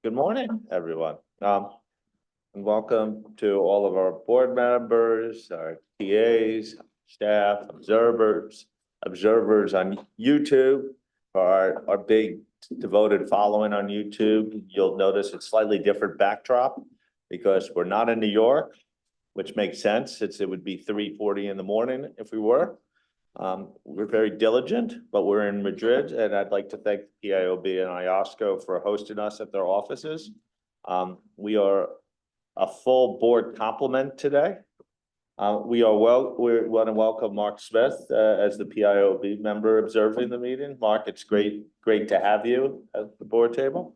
Good morning, everyone. And welcome to all of our board members, our TAs, staff, observers on YouTube, our big devoted following on YouTube. You'll notice it's slightly different backdrop because we're not in New York, which makes sense since it would be 3:40 in the morning if we were. We're very diligent, but we're in Madrid, and I'd like to thank PIOB and IAASB for hosting us at their offices. We are a full board complement today. We want to welcome Mark Smith as the PIOB member observing the meeting. Mark, it's great to have you at the board table.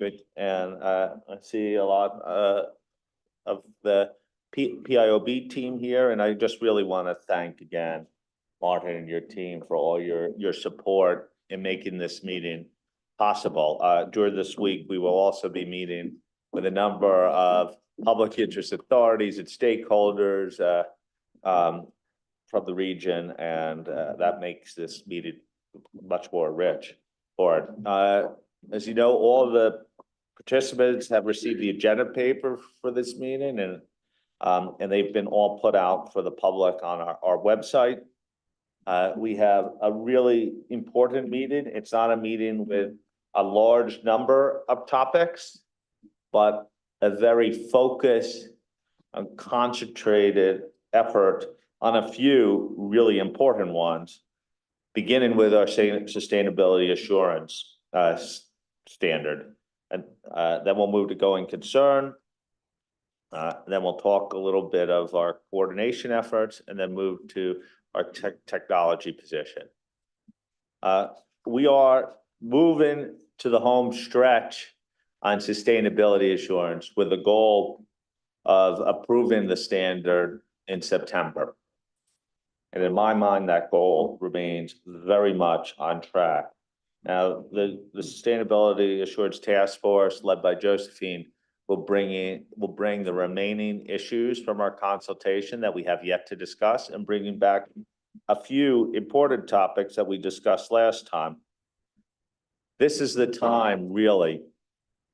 Good, and I see a lot of the PIOB team here, and I just really want to thank again Martin and your team for all your support in making this meeting possible. During this week, we will also be meeting with a number of public interest authorities and stakeholders from the region, and that makes this meeting much more rich for it. As you know, all the participants have received the agenda paper for this meeting, and they've been all put out for the public on our website. We have a really important meeting. It's not a meeting with a large number of topics, but a very focused and concentrated effort on a few really important ones, beginning with our sustainability assurance standard. And then we'll move to going concern. Then we'll talk a little bit of our coordination efforts, and then move to our technology position. We are moving to the home stretch on sustainability assurance with the goal of approving the standard in September. And in my mind, that goal remains very much on track. Now, the Sustainability Assurance Task Force, led by Josephine, will bring the remaining issues from our consultation that we have yet to discuss, and bringing back a few important topics that we discussed last time. This is the time really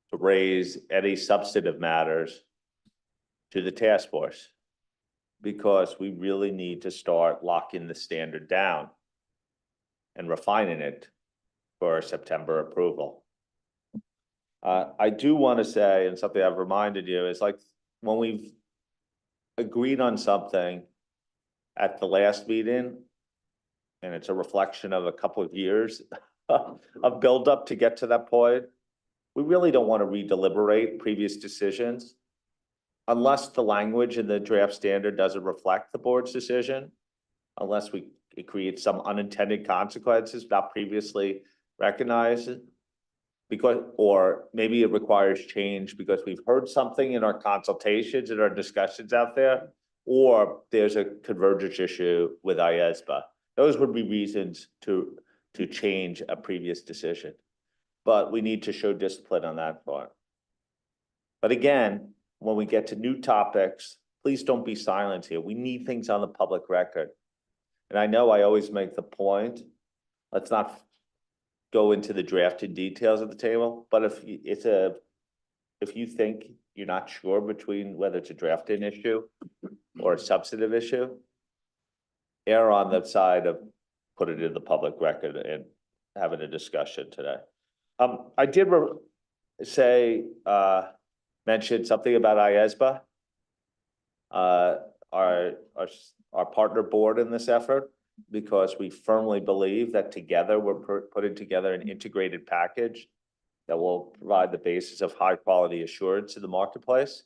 to raise any substantive matters to the task force, because we really need to start locking the standard down and refining it for our September approval. I do want to say, and something I've reminded you, is like when we've agreed on something at the last meeting, and it's a reflection of a couple of years of buildup to get to that point, we really don't want to redeliberate previous decisions unless the language in the draft standard doesn't reflect the board's decision, unless it creates some unintended consequences not previously recognized. Or maybe it requires change because we've heard something in our consultations and our discussions out there, or there's a convergence issue with IAASB. Those would be reasons to change a previous decision. But we need to show discipline on that part. But again, when we get to new topics, please don't be silent here. We need things on the public record. And I know I always make the point, let's not go into the drafting details of the table, but if you think you're not sure between whether it's a drafting issue or a substantive issue, err on the side of put it in the public record and having a discussion today. I did mention something about IAASB, our partner board in this effort, because we firmly believe that together we're putting together an integrated package that will provide the basis of high quality assurance in the marketplace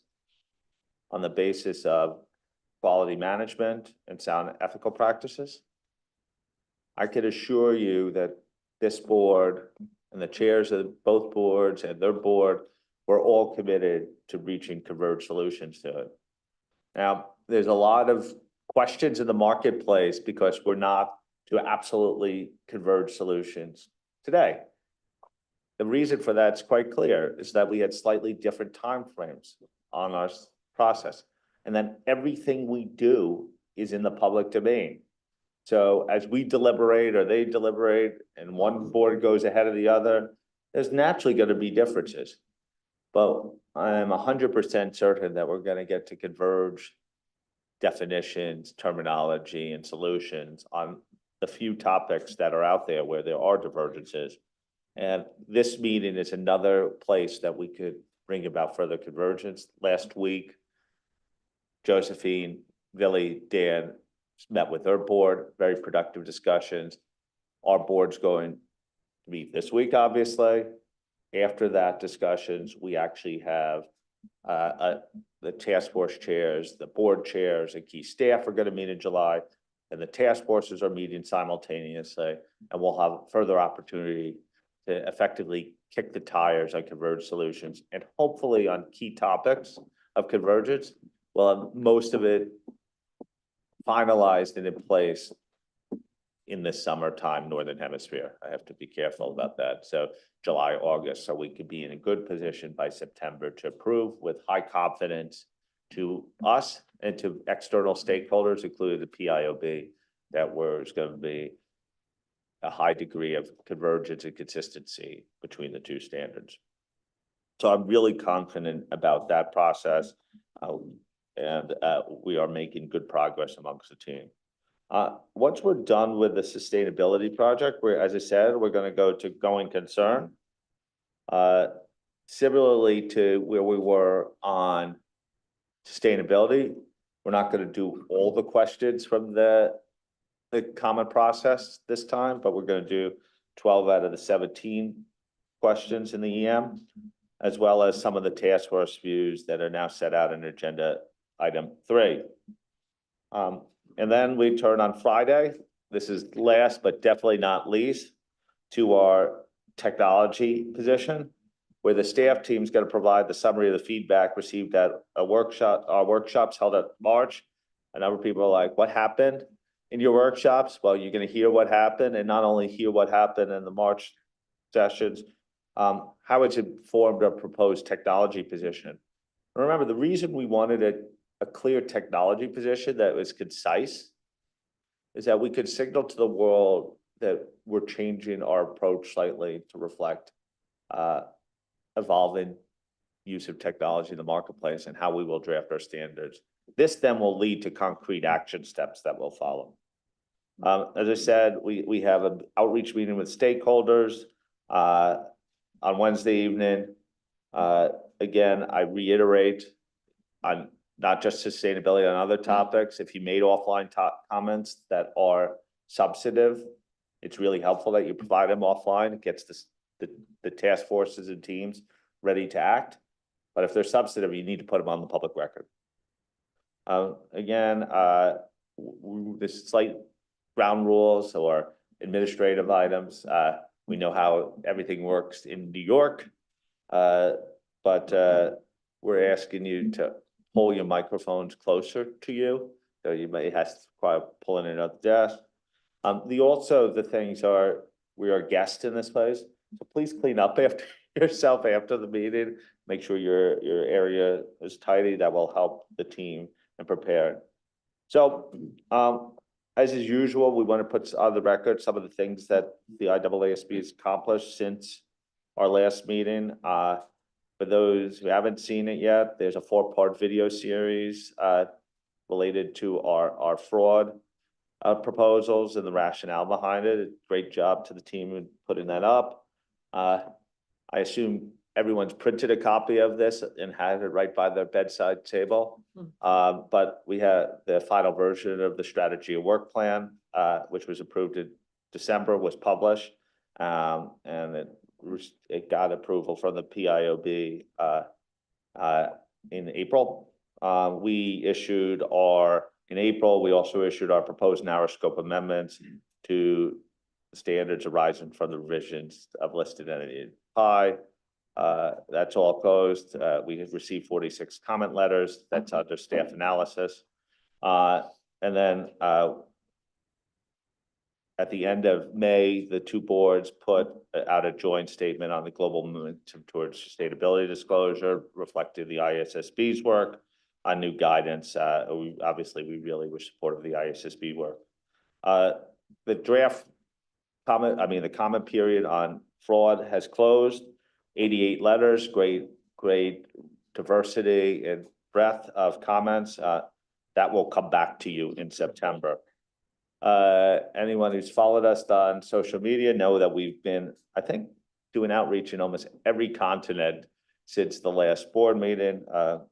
on the basis of quality management and sound ethical practices. I can assure you that this board and the chairs of both boards and their board were all committed to reaching converged solutions to it. Now, there's a lot of questions in the marketplace because we're not to absolutely converge solutions today. The reason for that's quite clear, is that we had slightly different timeframes on our process, and then everything we do is in the public domain. So as we deliberate or they deliberate and one board goes ahead of the other, there's naturally going to be differences. But I'm 100% certain that we're gonna get to converge definitions, terminology, and solutions on the few topics that are out there where there are divergences. And this meeting is another place that we could bring about further convergence. Last week, Josephine, Billy, Dan met with their board, very productive discussions. Our board's going to meet this week, obviously. After that discussions, we actually have the task force chairs, the board chairs, and key staff are going to meet in July, and the task forces are meeting simultaneously, and we'll have further opportunity to effectively kick the tires on converged solutions, and hopefully on key topics of convergence, we'll have most of it finalized and in place in the summertime, Northern Hemisphere. I have to be careful about that. So July, August, so we could be in a good position by September to approve with high confidence to us and to external stakeholders, including the PIOB, that there's going to be a high degree of convergence and consistency between the two standards. So I'm really confident about that process, and we are making good progress amongst the team. Once we're done with the sustainability project, as I said, we're going to go to going concern. Similarly to where we were on sustainability, we're not going to do all the questions from the common process this time, but we're going to do 12 out of the 17 questions in the EM, as well as some of the task force views that are now set out in agenda item 3. And then we turn on Friday. This is last, but definitely not least, to our technology position, where the staff team is going to provide the summary of the feedback received at our workshops held at March. A number of people are like, what happened in your workshops? Well, you're going to hear what happened, and not only hear what happened in the March sessions, how it's informed our proposed technology position. Remember, the reason we wanted a clear technology position that was concise is that we could signal to the world that we're changing our approach slightly to reflect evolving use of technology in the marketplace and how we will draft our standards. This then will lead to concrete action steps that will follow. As I said, we have an outreach meeting with stakeholders on Wednesday evening. Again, I reiterate on not just sustainability, on other topics. If you made offline comments that are substantive, it's really helpful that you provide them offline. It gets the task forces and teams ready to act. But if they're substantive, you need to put them on the public record. Again, the slight ground rules or administrative items. We know how everything works in New York, but we're asking you to pull your microphones closer to you. So you may have to require pulling it up the desk. The things are, we are guests in this place. So please clean up after yourself after the meeting. Make sure your area is tidy. That will help the team and prepare. So as is usual, we want to put on the record some of the things that the IAASB has accomplished since our last meeting. For those who haven't seen it yet, there's a 4-part video series related to our fraud proposals and the rationale behind it. Great job to the team in putting that up. I assume everyone's printed a copy of this and had it right by their bedside table. But we had the final version of the strategy and work plan, which was approved in December, was published, and it got approval from the PIOB in April. In April, we also issued our proposed narrow scope amendments to the standards arising from the revisions of listed entity PI. That's all closed. We have received 46 comment letters. That's under staff analysis. And then at the end of May, the two boards put out a joint statement on the global movement towards sustainability disclosure, reflecting the IAASB's work on new guidance. We really were supportive of the IAASB work. The comment period on fraud has closed. 88 letters, great great diversity and breadth of comments. That will come back to you in September. Anyone who's followed us on social media know that we've been, I think, doing outreach in almost every continent since the last board meeting.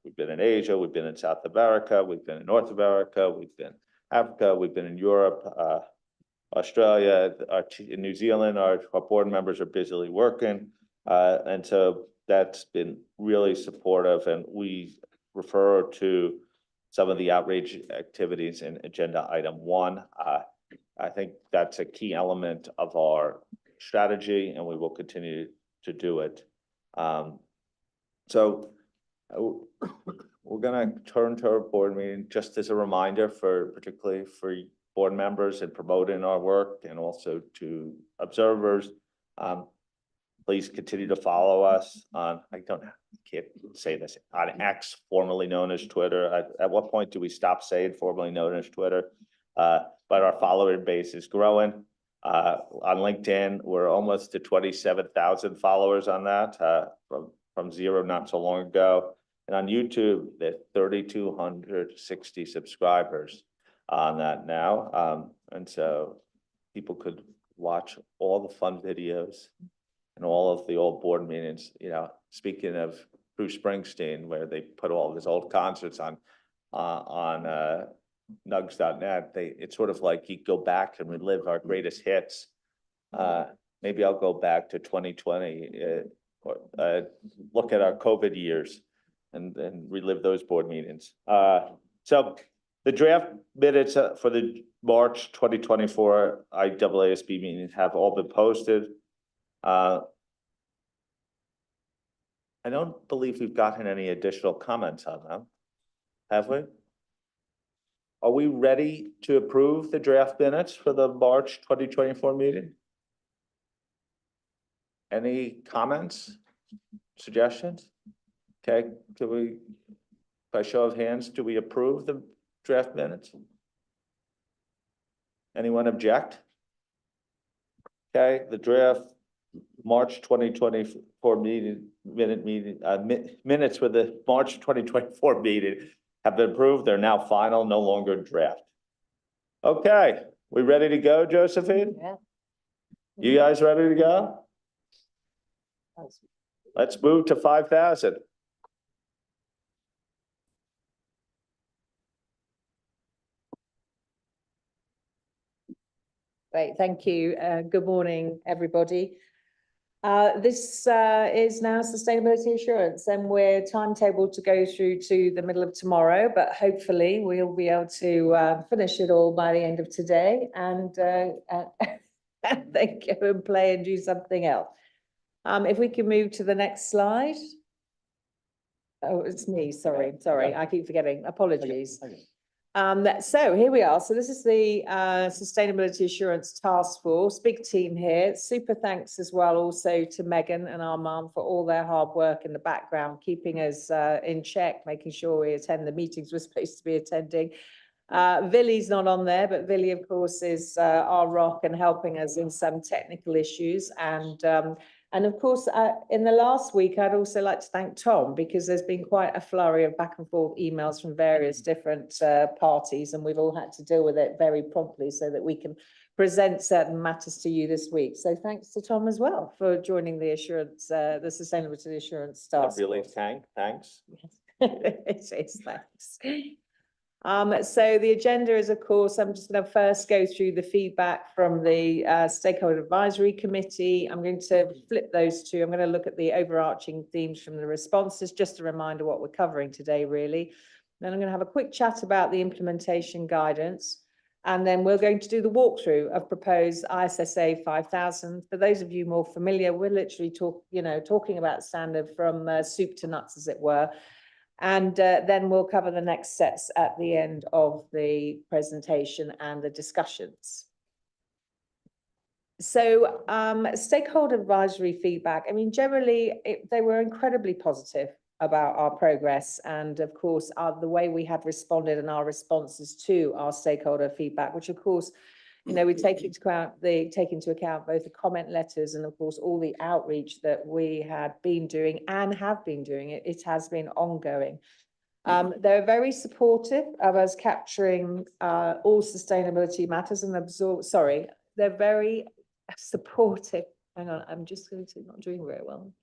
We've been in Asia, we've been in South America, we've been in North America, we've been in Africa, we've been in Europe, Australia, in New Zealand. Our board members are busily working. And so that's been really supportive, and we refer to some of the outreach activities in agenda item 1. I think that's a key element of our strategy, and we will continue to do it. So we're going to turn to our board meeting just as a reminder, particularly for board members and promoting our work, and also to observers. Please continue to follow us on, can't say this, on X, formerly known as Twitter. At what point do we stop saying formerly known as Twitter? But our follower base is growing. On LinkedIn, we're almost to 27,000 followers on that, from 0 not so long ago. And on YouTube, there's 3,260 subscribers on that now. And so people could watch all the fun videos and all of the old board meetings. You know, speaking of Bruce Springsteen, where they put all of his old concerts on nugs.net, it's sort of like you go back and relive our greatest hits. Maybe I'll go back to 2020, look at our COVID years and relive those board meetings. So the draft minutes for the March 2024 IAASB meeting have all been posted. I don't believe we've gotten any additional comments on them, have we? Are we ready to approve the draft minutes for the March 2024 meeting? Any comments, suggestions? Okay, do we, by show of hands, do we approve the draft minutes? Anyone object? Okay, the draft March 2024 minutes for the March 2024 meeting have been approved. They're now final, no longer draft. Okay, we ready to go, Josephine? Yeah. You guys ready to go? Let's move to 5,000. Great, thank you. Good morning, everybody. This is now sustainability assurance, and we're timetabled to go through to the middle of tomorrow, but hopefully we'll be able to finish it all by the end of today, and then go and play and do something else. If we can move to the next slide. Oh, it's me, sorry, I keep forgetting, apologies. So here we are. So this is the Sustainability Assurance Task Force, big team here. Super thanks as well also to Megan and Armand for all their hard work in the background, keeping us in check, making sure we attend the meetings we're supposed to be attending. Villy's not on there, but Villy, of course, is our rock and helping us in some technical issues. And of course, in the last week, I'd also like to thank Tom, because there's been quite a flurry of back and forth emails from various different parties, and we've all had to deal with it very promptly so that we can present certain matters to you this week. So thanks to Tom as well for joining the assurance, the Sustainability Assurance Task Force. Really, thanks. It is, thanks. So the agenda is, of course, I'm just going to first go through the feedback from the Stakeholder Advisory Committee. I'm going to flip those two. I'm going to look at the overarching themes from the responses, just a reminder what we're covering today, really. Then I'm going to have a quick chat about the implementation guidance. And then we're going to do the walkthrough of proposed ISSA 5000. For those of you more familiar, we're literally talking about standard from soup to nuts, as it were. And then we'll cover the next steps at the end of the presentation and the discussions. So stakeholder advisory feedback, I mean, generally, they were incredibly positive about our progress. And of course, the way we had responded and our responses to our stakeholder feedback, which of course you know, we take into account both the comment letters and of course all the outreach that we had been doing and have been doing. It has been ongoing. They're very supportive of us capturing all sustainability matters and they're very supportive. Hang on, I'm just going to not doing very well.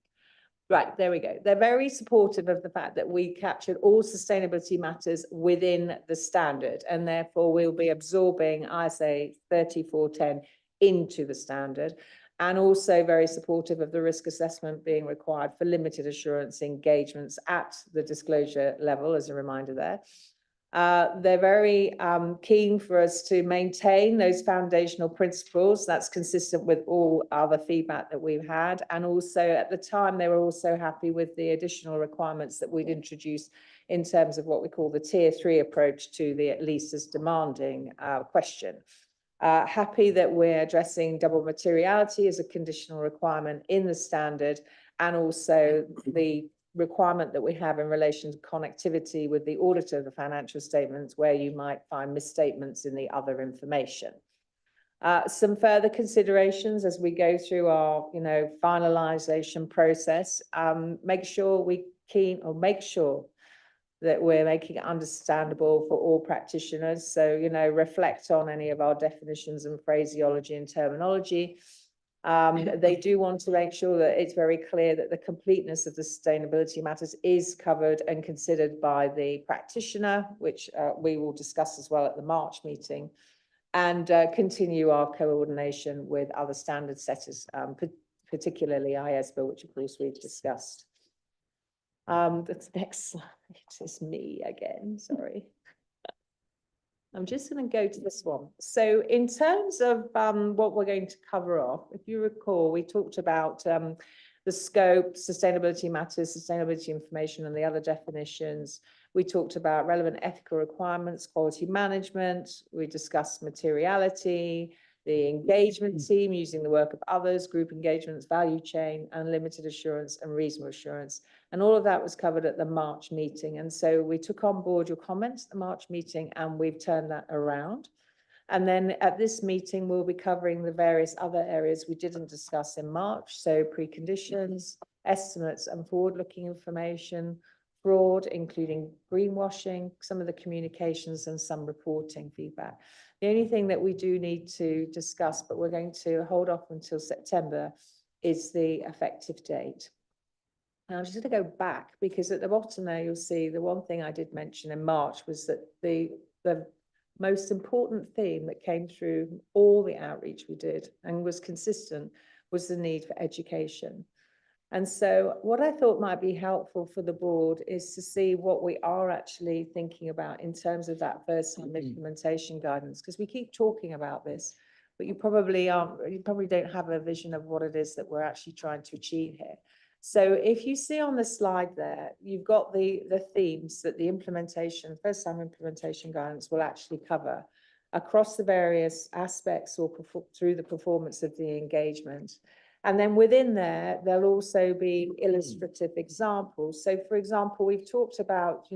Right, there we go. They're very supportive of the fact that we captured all sustainability matters within the standard, and therefore we'll be absorbing ISA 3410 into the standard, and also very supportive of the risk assessment being required for limited assurance engagements at the disclosure level, as a reminder there. They're very keen for us to maintain those foundational principles. That's consistent with all other feedback that we've had. And also at the time, they were also happy with the additional requirements that we'd introduced in terms of what we call the tier 3 approach to the at least as demanding question. Happy that we're addressing double materiality as a conditional requirement in the standard, and also the requirement that we have in relation to connectivity with the audit of the financial statements, where you might find misstatements in the other information. Some further considerations as we go through our, finalization process. Make sure that we're making it understandable for all practitioners. So, reflect on any of our definitions and phraseology and terminology. They do want to make sure that it's very clear that the completeness of the sustainability matters is covered and considered by the practitioner, which we will discuss as well at the March meeting, and continue our coordination with other standard setters, particularly IAASB, which of course we've discussed. The next slide is me again, sorry. I'm just going to go to this one. So in terms of what we're going to cover off, if you recall, we talked about the scope, sustainability matters, sustainability information, and the other definitions. We talked about relevant ethical requirements, quality management. We discussed materiality, the engagement team using the work of others, group engagements, value chain, and limited assurance and reasonable assurance. And all of that was covered at the March meeting. And so we took on board your comments at the March meeting, and we've turned that around. And then at this meeting, we'll be covering the various other areas we didn't discuss in March. So preconditions, estimates and forward-looking information, fraud, including greenwashing, some of the communications and some reporting feedback. The only thing that we do need to discuss, but we're going to hold off until September, is the effective date. And I'm just going to go back, because at the bottom there, you'll see the one thing I did mention in March was that the most important theme that came through all the outreach we did and was consistent was the need for education. And so what I thought might be helpful for the board is to see what we are actually thinking about in terms of that first-time implementation guidance, because we keep talking about this, but you probably don't have a vision of what it is that we're actually trying to achieve here. So if you see on the slide there, you've got the themes that the first-time implementation guidance will actually cover across the various aspects or through the performance of the engagement. And then within there, there'll also be illustrative examples. So for example, we've talked about,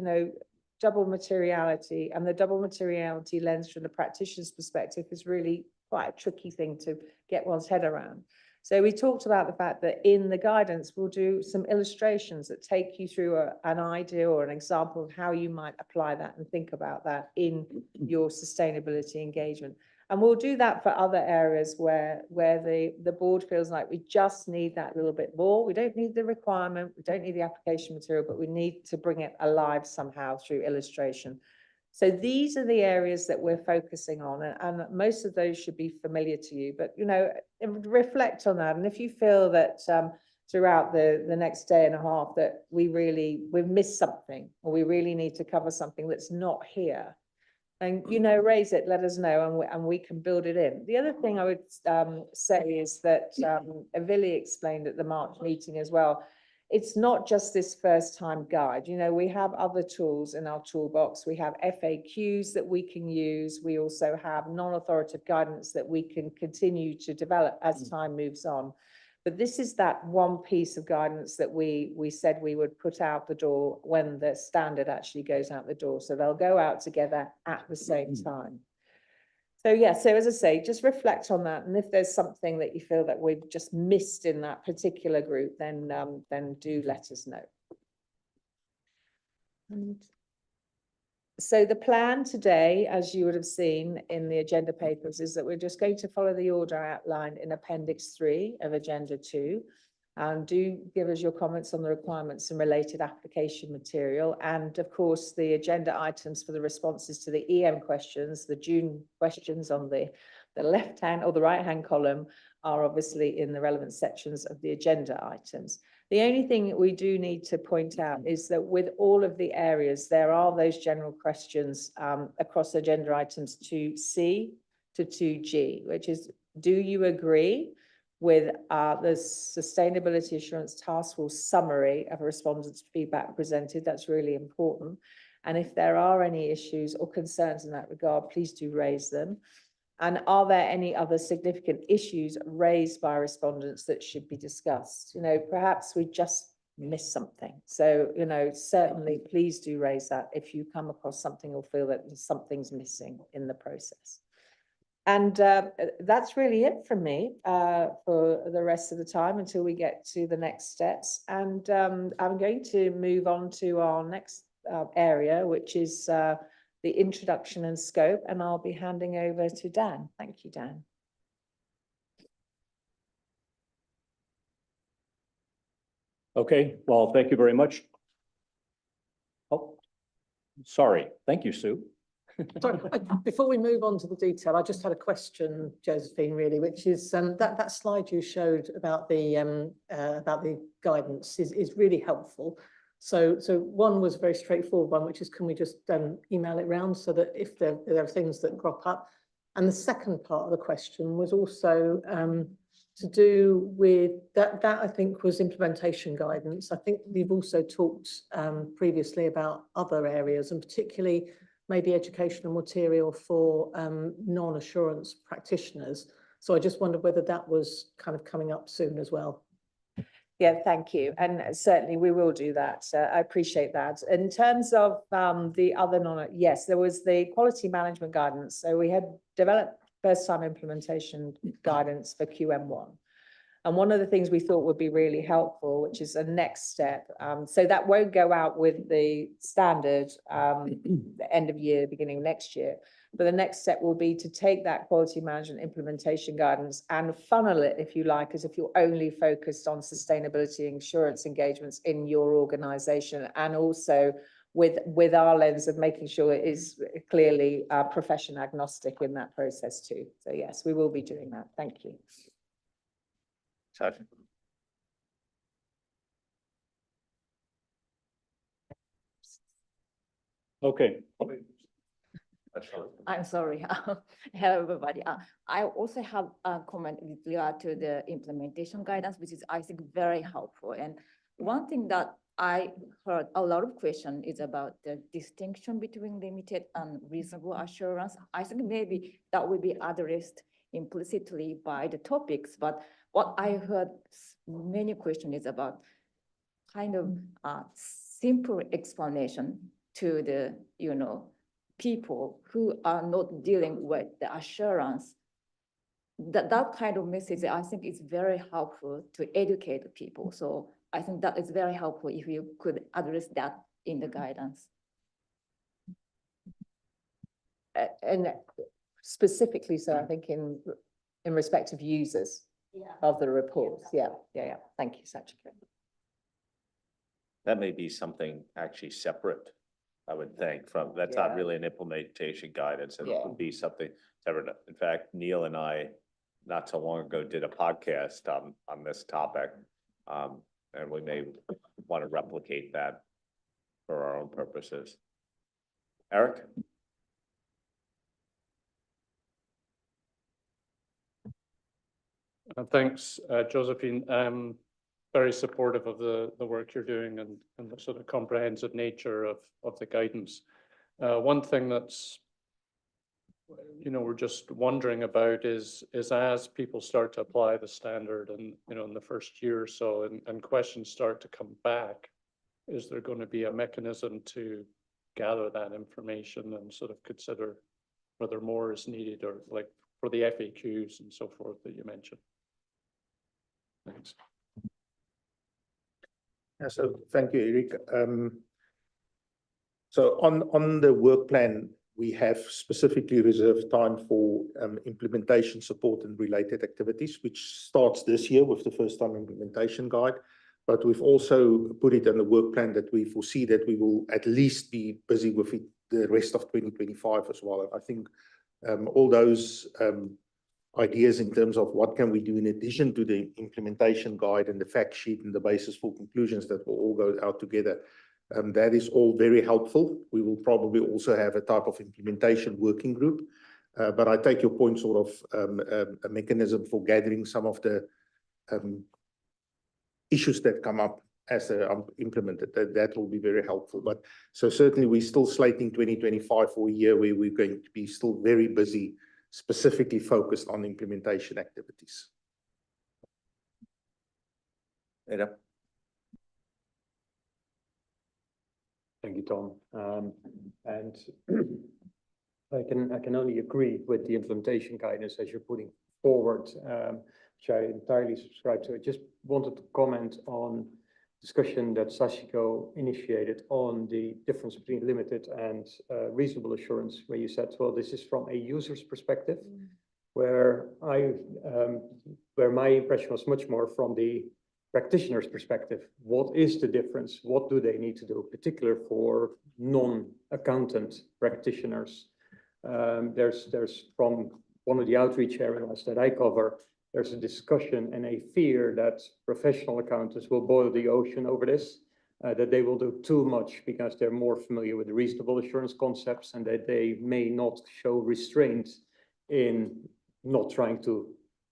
double materiality, and the double materiality lens from the practitioner's perspective is really quite a tricky thing to get one's head around. So we talked about the fact that in the guidance, we'll do some illustrations that take you through an idea or an example of how you might apply that and think about that in your sustainability engagement. And we'll do that for other areas where the board feels like we just need that little bit more. We don't need the requirement, we don't need the application material, but we need to bring it alive somehow through illustration. So these are the areas that we're focusing on, and most of those should be familiar to you. But, reflect on that. And if you feel that throughout the next day and a half that we've missed something, or we really need to cover something that's not here, and raise it, let us know, and we can build it in. The other thing I would say is that Avili explained at the March meeting as well, it's not just this first time guide. We have other tools in our toolbox. We have FAQs that we can use. We also have non-authoritative guidance that we can continue to develop as time moves on. But this is that one piece of guidance that we said we would put out the door when the standard actually goes out the door. So they'll go out together at the same time. So yeah, so as I say, just reflect on that, and if there's something that you feel that we've just missed in that particular group, then do let us know. And so the plan today, as you would have seen in the agenda papers, is that we're just going to follow the order outlined in Appendix 3 of Agenda 2. Do give us your comments on the requirements and related application material. And of course, the agenda items for the responses to the EM questions, the June questions on the left-hand or the right-hand column, are obviously in the relevant sections of the agenda items. The only thing that we do need to point out is that with all of the areas, there are those general questions across agenda items 2C to 2G, which is, do you agree with the Sustainability Assurance Task Force summary of a respondent's feedback presented? That's really important. And if there are any issues or concerns in that regard, please do raise them. And are there any other significant issues raised by respondents that should be discussed? You know, perhaps we just missed something. So, you know, certainly please do raise that if you come across something or feel that something's missing in the process. And that's really it from me for the rest of the time until we get to the next steps. And I'm going to move on to our next area, which is the introduction and scope, and I'll be handing over to Dan. Thank you, Dan. Okay, well, thank you very much. Oh, sorry. Thank you, Sue. Sorry, before we move on to the detail, I just had a question, Josephine, really, which is that slide you showed about the guidance is really helpful. So one was a very straightforward one, which is, can we just email it round so that if there are things that crop up? And the second part of the question was also to do with that I think was implementation guidance. I think we've also talked previously about other areas, and particularly maybe educational material for non-assurance practitioners. So I just wondered whether that was kind of coming up soon as well. Yeah, thank you. And certainly we will do that. I appreciate that. In terms of the other yes, there was the quality management guidance. So we had developed first time implementation guidance for QM1. And one of the things we thought would be really helpful, which is a next step. So that won't go out with the standard the end of year, beginning of next year. But the next step will be to take that quality management implementation guidance and funnel it, if you like, as if you're only focused on sustainability insurance engagements in your organization, and also with our lens of making sure it is clearly profession agnostic in that process too. So yes, we will be doing that. Thank you. Okay. I'm sorry. Hello, everybody. I also have a comment with regard to the implementation guidance, which is, I think, very helpful. And one thing that I heard a lot of question is about the distinction between limited and reasonable assurance. I think maybe that will be addressed implicitly by the topics, but what I heard many questions is about kind of simple explanation to the, people who are not dealing with the assurance. That kind of message, I think, is very helpful to educate people. So I think that is very helpful if you could address that in the guidance. And specifically, so I think in respect of users of the reports. Yeah. Thank you, Sachika. That may be something actually separate, I would think, that's not really an implementation guidance, and it would be something separate. In fact, Neil and I, not so long ago, did a podcast on this topic, and we may want to replicate that for our own purposes. Eric? Thanks, Josephine. Very supportive of the work you're doing and the sort of comprehensive nature of the guidance. One thing that's, we're just wondering about is as people start to apply the standard and, in the first year or so, and questions start to come back, is there going to be a mechanism to gather that information and sort of consider whether more is needed or like for the FAQs and so forth that you mentioned. Thanks. Yeah, so thank you, Eric. So on the work plan, we have specifically reserved time for implementation support and related activities, which starts this year with the first time implementation guide. But we've also put it in the work plan that we foresee that we will at least be busy with it the rest of 2025 as well. And I think all those ideas in terms of what can we do in addition to the implementation guide and the fact sheet and the basis for conclusions that will all go out together, that is all very helpful. We will probably also have a type of implementation working group. But I take your point, sort of a mechanism for gathering some of the issues that come up as they're implemented. That will be very helpful. But so certainly we're still slating 2025 for a year where we're going to be still very busy, specifically focused on implementation activities. Ada? Thank you, Tom. And I can only agree with the implementation guidance as you're putting forward, which I entirely subscribe to. I just wanted to comment on discussion that Sashiko initiated on the difference between limited and reasonable assurance, where you said, well, this is from a user's perspective, where my impression was much more from the practitioner's perspective. What is the difference? What do they need to do, particularly for non-accountant practitioners? There's from one of the outreach areas that I cover, there's a discussion and a fear that professional accountants will boil the ocean over this, that they will do too much because they're more familiar with the reasonable assurance concepts and that they may not show restraint in not trying to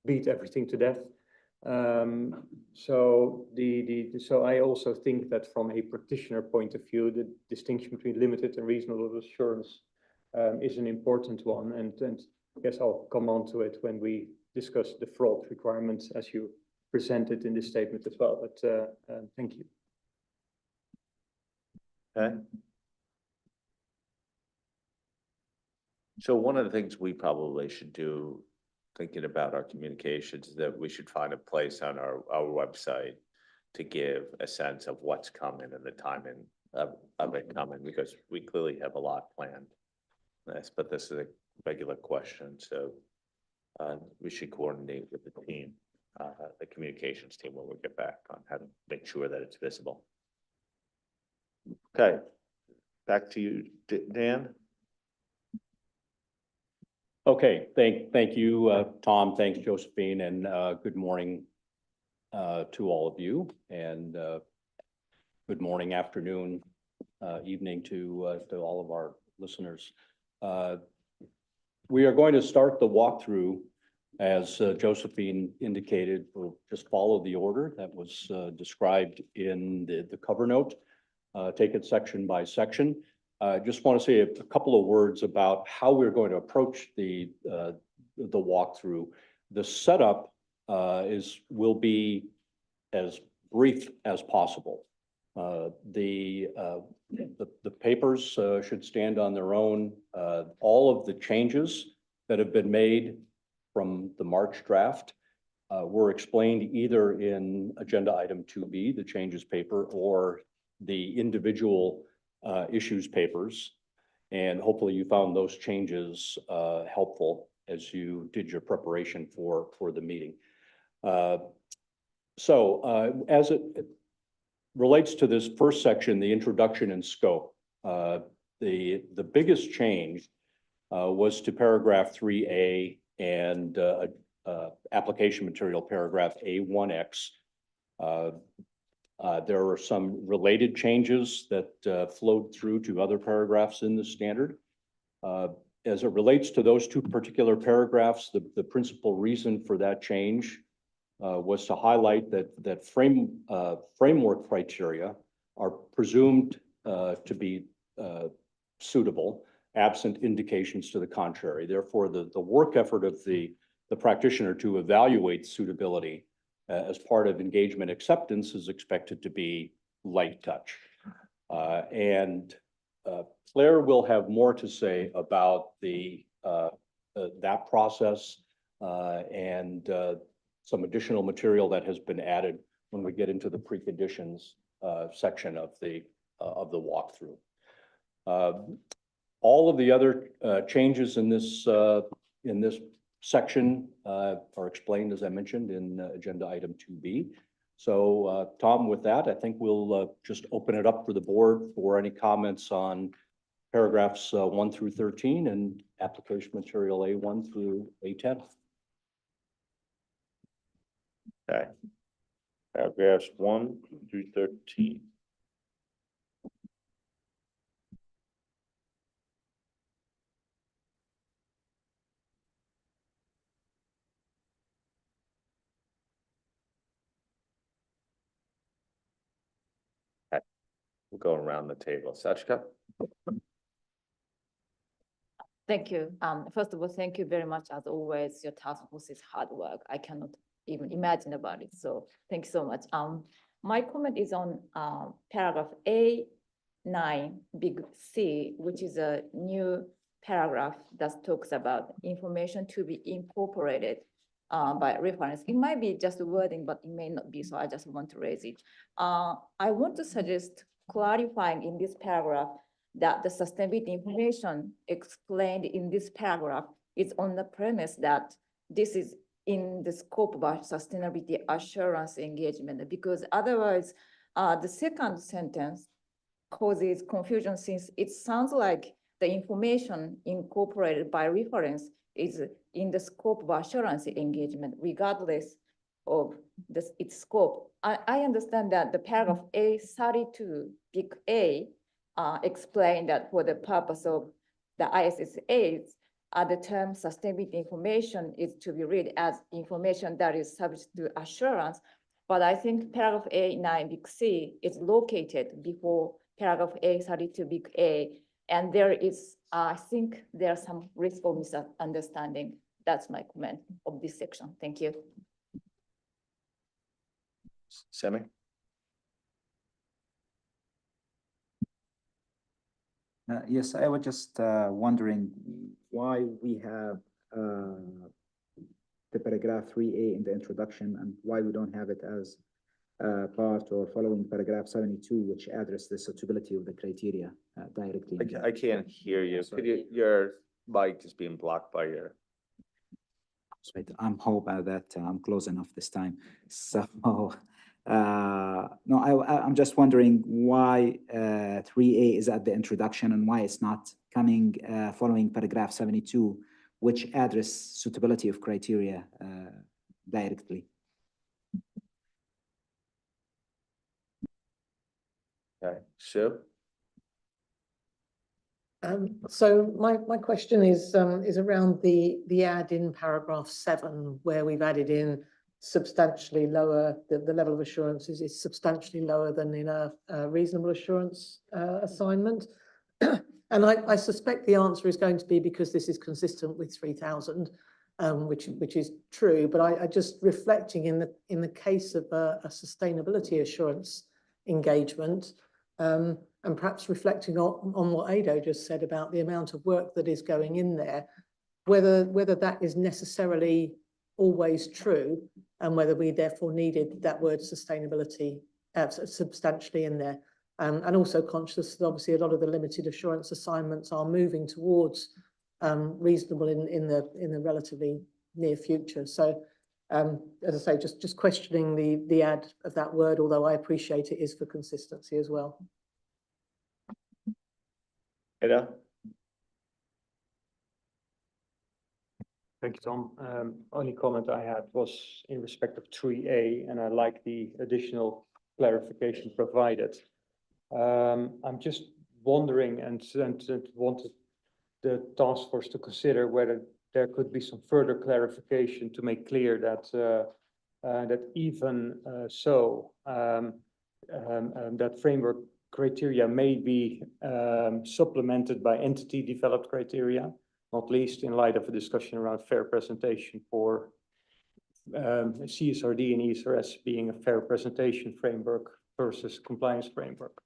beat everything to death. So I also think that from a practitioner point of view, the distinction between limited and reasonable assurance is an important one. And I guess I'll come on to it when we discuss the fraud requirements as you presented in this statement as well. But thank you. Okay. So one of the things we probably should do, thinking about our communications, is that we should find a place on our website to give a sense of what's coming and the timing of it coming, because we clearly have a lot planned. But this is a regular question, so we should coordinate with the team, the communications team, when we get back on how to make sure that it's visible. Okay, back to you, Dan. Okay, thank you, Tom. Thanks, Josephine, and good morning to all of you, and good morning, afternoon, evening to all of our listeners. We are going to start the walkthrough, as Josephine indicated. We'll just follow the order that was described in the cover note. Take it section by section. I just want to say a couple of words about how we're going to approach the walkthrough. The setup will be as brief as possible. The papers should stand on their own. All of the changes that have been made from the March draft were explained either in agenda item 2B, the changes paper, or the individual issues papers. And hopefully you found those changes helpful as you did your preparation for the meeting. So as it relates to this first section, the introduction and scope, the biggest change was to paragraph 3A and application material paragraph A1X. There are some related changes that flowed through to other paragraphs in the standard. As it relates to those two particular paragraphs, the principal reason for that change was to highlight that framework criteria are presumed to be suitable, absent indications to the contrary. Therefore, the work effort of the practitioner to evaluate suitability as part of engagement acceptance is expected to be light touch. And Claire will have more to say about the that process and some additional material that has been added when we get into the preconditions section of the walkthrough. All of the other changes in this section are explained, as I mentioned, in agenda item 2B. So Tom, with that, I think we'll just open it up for the board for any comments on paragraphs 1 through 13 and application material A1 through A10. Okay. Paragraphs 1 through 13. Okay. We'll go around the table. Sachika? Thank you. First of all, thank you very much. As always, your task force is hard work. I cannot even imagine about it. So thank you so much. My comment is on paragraph A9, big C, which is a new paragraph that talks about information to be incorporated by reference. It might be just wording, but it may not be. So I just want to raise it. I want to suggest clarifying in this paragraph that the sustainability information explained in this paragraph is on the premise that this is in the scope of our sustainability assurance engagement, because otherwise the second sentence causes confusion, since it sounds like the information incorporated by reference is in the scope of assurance engagement, regardless of its scope. I understand that the paragraph A32, big A, explain that for the purpose of the ISSAs, the term sustainability information is to be read as information that is subject to assurance. But I think paragraph A9 big C is located before paragraph A32 big A. And there is, I think there's some risk of misunderstanding. That's my comment of this section. Thank you. Semi? Yes, I was just wondering why we have the paragraph 3A in the introduction and why we don't have it as part or following paragraph 72, which address the suitability of the criteria directly. I can't hear you. Could you, your mic is being blocked by your. Right. I'm hoping that I'm close enough this time. So, no, I'm just wondering why 3A is at the introduction and why it's not coming following paragraph 72, which address suitability of criteria directly. Okay, Sue? So my question is around the add in paragraph 7, where we've added in substantially lower, the level of assurance is substantially lower than in a reasonable assurance assignment. And I suspect the answer is going to be because this is consistent with 3000, which is true. But I just reflecting in the case of a sustainability assurance engagement, and perhaps reflecting on what Ado just said about the amount of work that is going in there, whether that is necessarily always true, and whether we therefore needed that word sustainability substantially in there. And also conscious that obviously a lot of the limited assurance assignments are moving towards reasonable in the relatively near future. So as I say, just questioning the add of that word, although I appreciate it is for consistency as well. Ada? Thank you, Tom. Only comment I had was in respect of 3A, and I like the additional clarification provided. I'm just wondering and wanted the task force to consider whether there could be some further clarification to make clear that that even that framework criteria may be supplemented by entity developed criteria, not least in light of a discussion around fair presentation for CSRD and ESRS being a fair presentation framework versus compliance framework.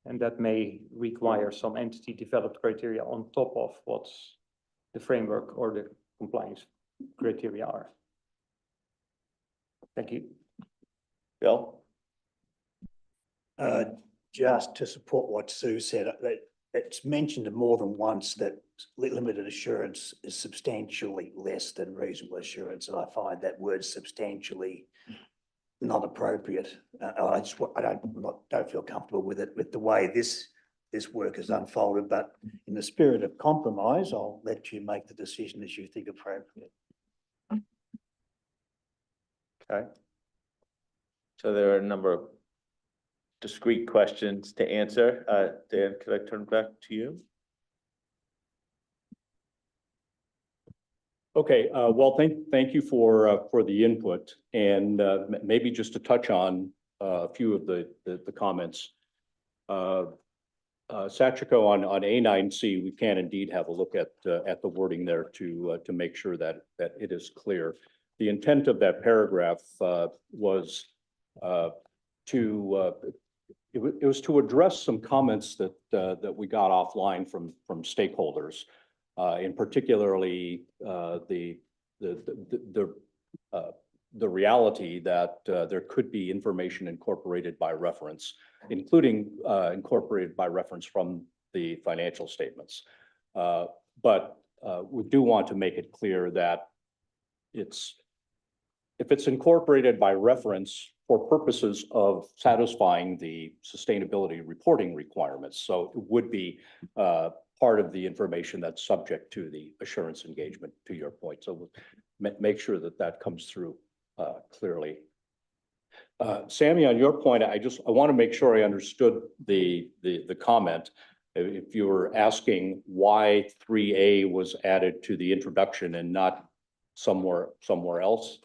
And that may require some entity developed criteria on top of what's the framework or the compliance criteria are. Thank you. Bill? Just to support what Sue said, that it's mentioned more than once that limited assurance is substantially less than reasonable assurance, and I find that word substantially not appropriate. I don't feel comfortable with it, with the way this work has unfolded, but in the spirit of compromise, I'll let you make the decision as you think appropriate. Okay. So there are a number of discrete questions to answer. Dan, could I turn back to you? Okay, well, thank you for the input, and maybe just to touch on a few of the comments. Sachiko, on A9C, we can indeed have a look at the wording there to make sure that it is clear. The intent of that paragraph was to address some comments that we got offline from stakeholders. In particularly the reality that there could be information incorporated by reference, including incorporated by reference from the financial statements. But we do want to make it clear that if it's incorporated by reference for purposes of satisfying the sustainability reporting requirements, so it would be part of the information that's subject to the assurance engagement, to your point. So we'll make sure that comes through clearly. Sammy, on your point, I want to make sure I understood the comment. If you were asking why 3A was added to the introduction and not somewhere else.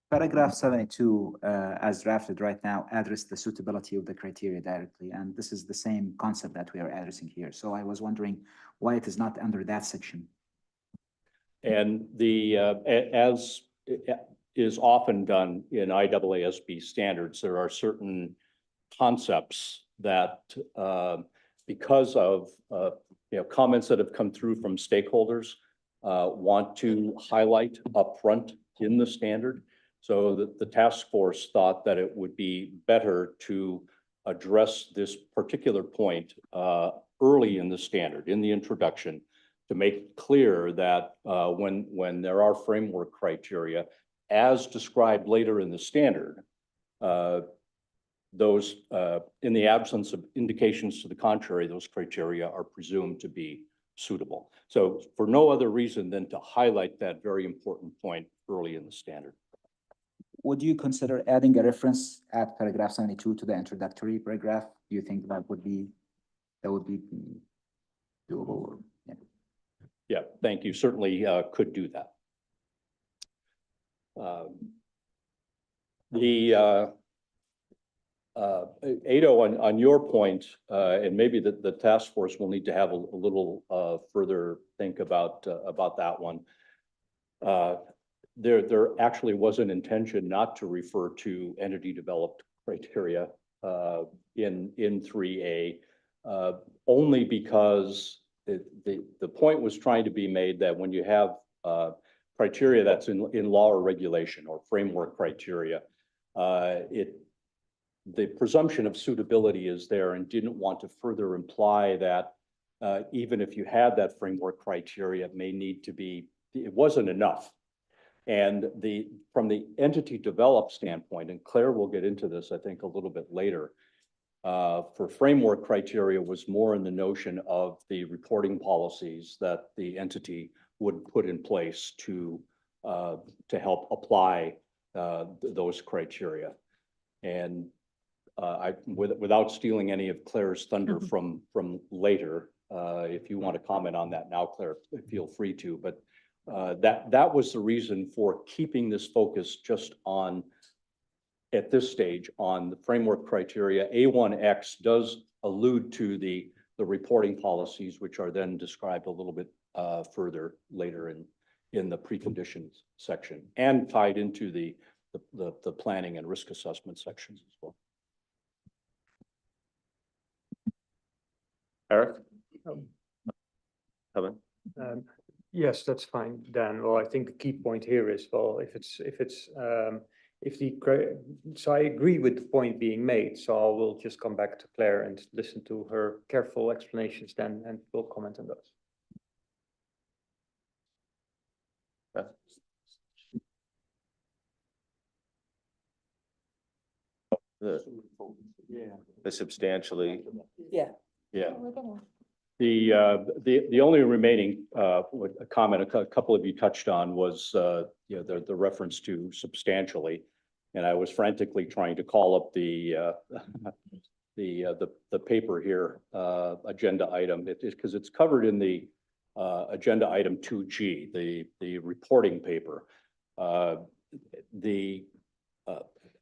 Paragraph 72, as drafted right now, address the suitability of the criteria directly, and this is the same concept that we are addressing here. So I was wondering why it is not under that section. And as is often done in IAASB standards, there are certain concepts that, because of comments that have come through from stakeholders, want to highlight upfront in the standard. So the task force thought that it would be better to address this particular point early in the standard, in the introduction, to make clear that when there are framework criteria, as described later in the standard, those, in the absence of indications to the contrary, those criteria are presumed to be suitable. So for no other reason than to highlight that very important point early in the standard. Would you consider adding a reference at paragraph 72 to the introductory paragraph? Do you think that would be doable? Yeah. Yeah, thank you. Certainly could do that. Ado, on your point, and maybe the task force will need to have a little further think about that one. There actually was an intention not to refer to entity developed criteria in 3A, only because the point was trying to be made that when you have criteria that's in law or regulation or framework criteria, the presumption of suitability is there, and didn't want to further imply that even if you had that framework criteria, it may need to be, it wasn't enough. And from the entity developed standpoint, and Claire will get into this, I think, a little bit later, for framework criteria was more in the notion of the reporting policies that the entity would put in place to help apply those criteria. And without stealing any of Claire's thunder from later, if you want to comment on that now, Claire, feel free to. But that was the reason for keeping this focus just on, at this stage, on the framework criteria. A1X does allude to the reporting policies, which are then described a little bit further later in the preconditions section, and tied into the planning and risk assessment sections as well. Eric? Kevin? Yes, that's fine, Dan. Well, I think the key point here is, well, so I agree with the point being made, so I will just come back to Claire and listen to her careful explanations then, and we'll comment on those. The substantially, Yeah. Yeah. The only remaining comment a couple of you touched on was the reference to substantially. And I was frantically trying to call up the paper here, agenda item, because it's covered in the agenda item 2G, the reporting paper.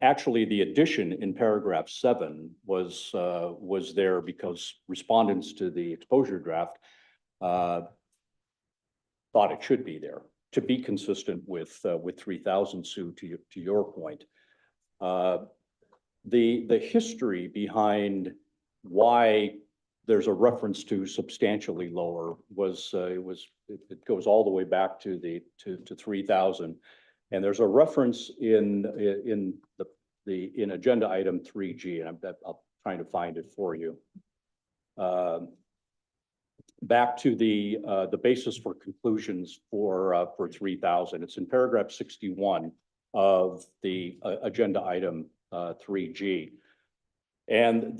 Actually, the addition in paragraph 7 was there because respondents to the exposure draft thought it should be there to be consistent with 3,000, Sue, to your point. The history behind why there's a reference to substantially lower it goes all the way back to 3,000. And there's a reference in agenda item 3G, and I'm trying to find it for you. Back to the basis for conclusions for 3,000. It's in paragraph 61 of the agenda item 3G. And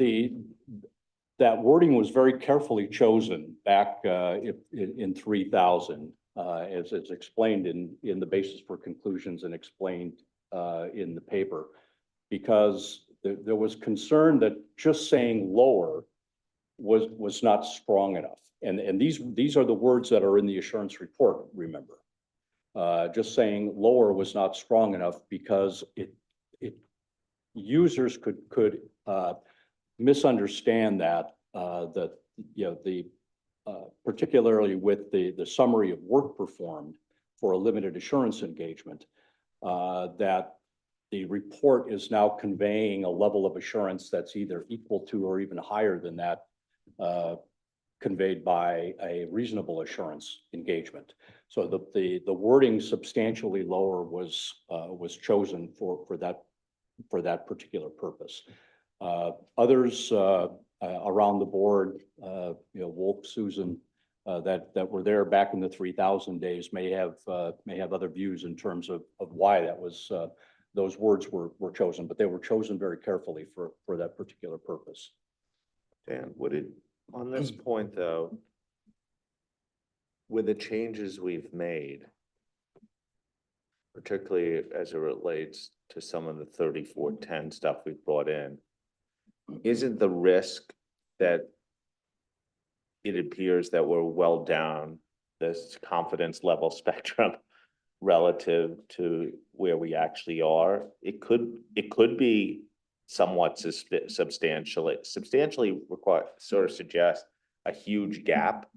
that wording was very carefully chosen back in 3,000. As it's explained in the basis for conclusions and explained in the paper, because there was concern that just saying lower was not strong enough. And these are the words that are in the assurance report, remember. Just saying lower was not strong enough because users could misunderstand that particularly with the summary of work performed for a limited assurance engagement, that the report is now conveying a level of assurance that's either equal to or even higher than that conveyed by a reasonable assurance engagement. So the wording substantially lower was chosen for that particular purpose. Others around the board, Wolf, Susan, that were there back in the 3,000 days may have other views in terms of why that was those words were chosen, but they were chosen very carefully for that particular purpose. Dan, on this point though, with the changes we've made, particularly as it relates to some of the 3410 stuff we've brought in, isn't the risk that it appears that we're well down this confidence level spectrum relative to where we actually are? It could be somewhat substantially require, sort of suggest a huge gap.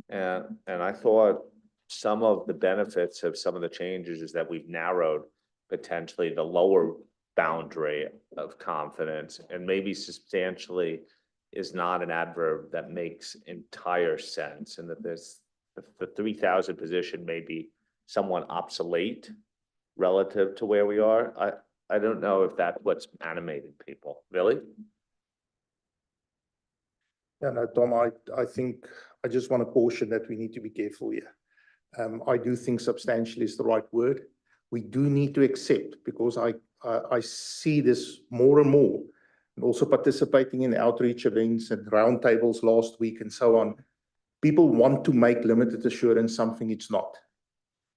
And I thought some of the benefits of some of the changes is that we've narrowed potentially the lower boundary of confidence, and maybe substantially is not an adverb that makes entire sense, and that there's the 3,000 position may be somewhat obsolete relative to where we are. I don't know if that's what's animated people, really. Yeah, no, Tom, I think I just want to caution that we need to be careful here. I do think substantially is the right word. We do need to accept, because I see this more and more, and also participating in outreach events and roundtables last week and so on. People want to make limited assurance something it's not.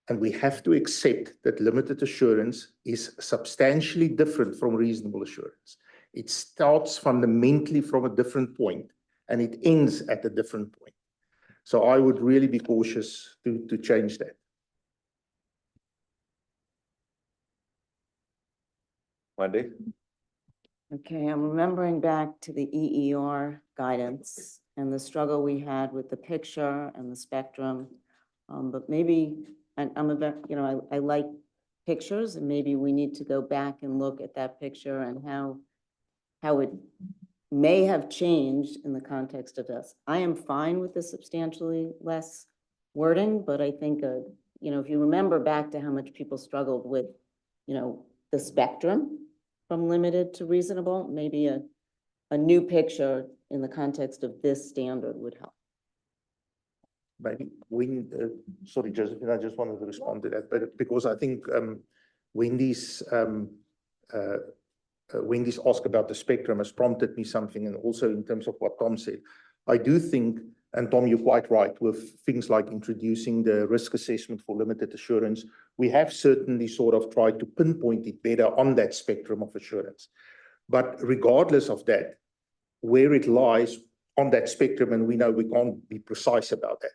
And we have to accept that limited assurance is substantially different from reasonable assurance. It starts fundamentally from a different point, and it ends at a different point. So I would really be cautious to change that. Wendy? Okay, I'm remembering back to the EER guidance and the struggle we had with the picture and the spectrum. But maybe, I like pictures, and maybe we need to go back and look at that picture and how it may have changed in the context of this. I am fine with the substantially less wording, but I think, if you remember back to how much people struggled with, the spectrum from limited to reasonable, maybe a new picture in the context of this standard would help. Maybe sorry, Josephine, I just wanted to respond to that, but because I think Wendy's ask about the spectrum has prompted me something, and also in terms of what Tom said. I do think, and Tom, you're quite right, with things like introducing the risk assessment for limited assurance, we have certainly sort of tried to pinpoint it better on that spectrum of assurance. But regardless of that, where it lies on that spectrum, and we know we can't be precise about that,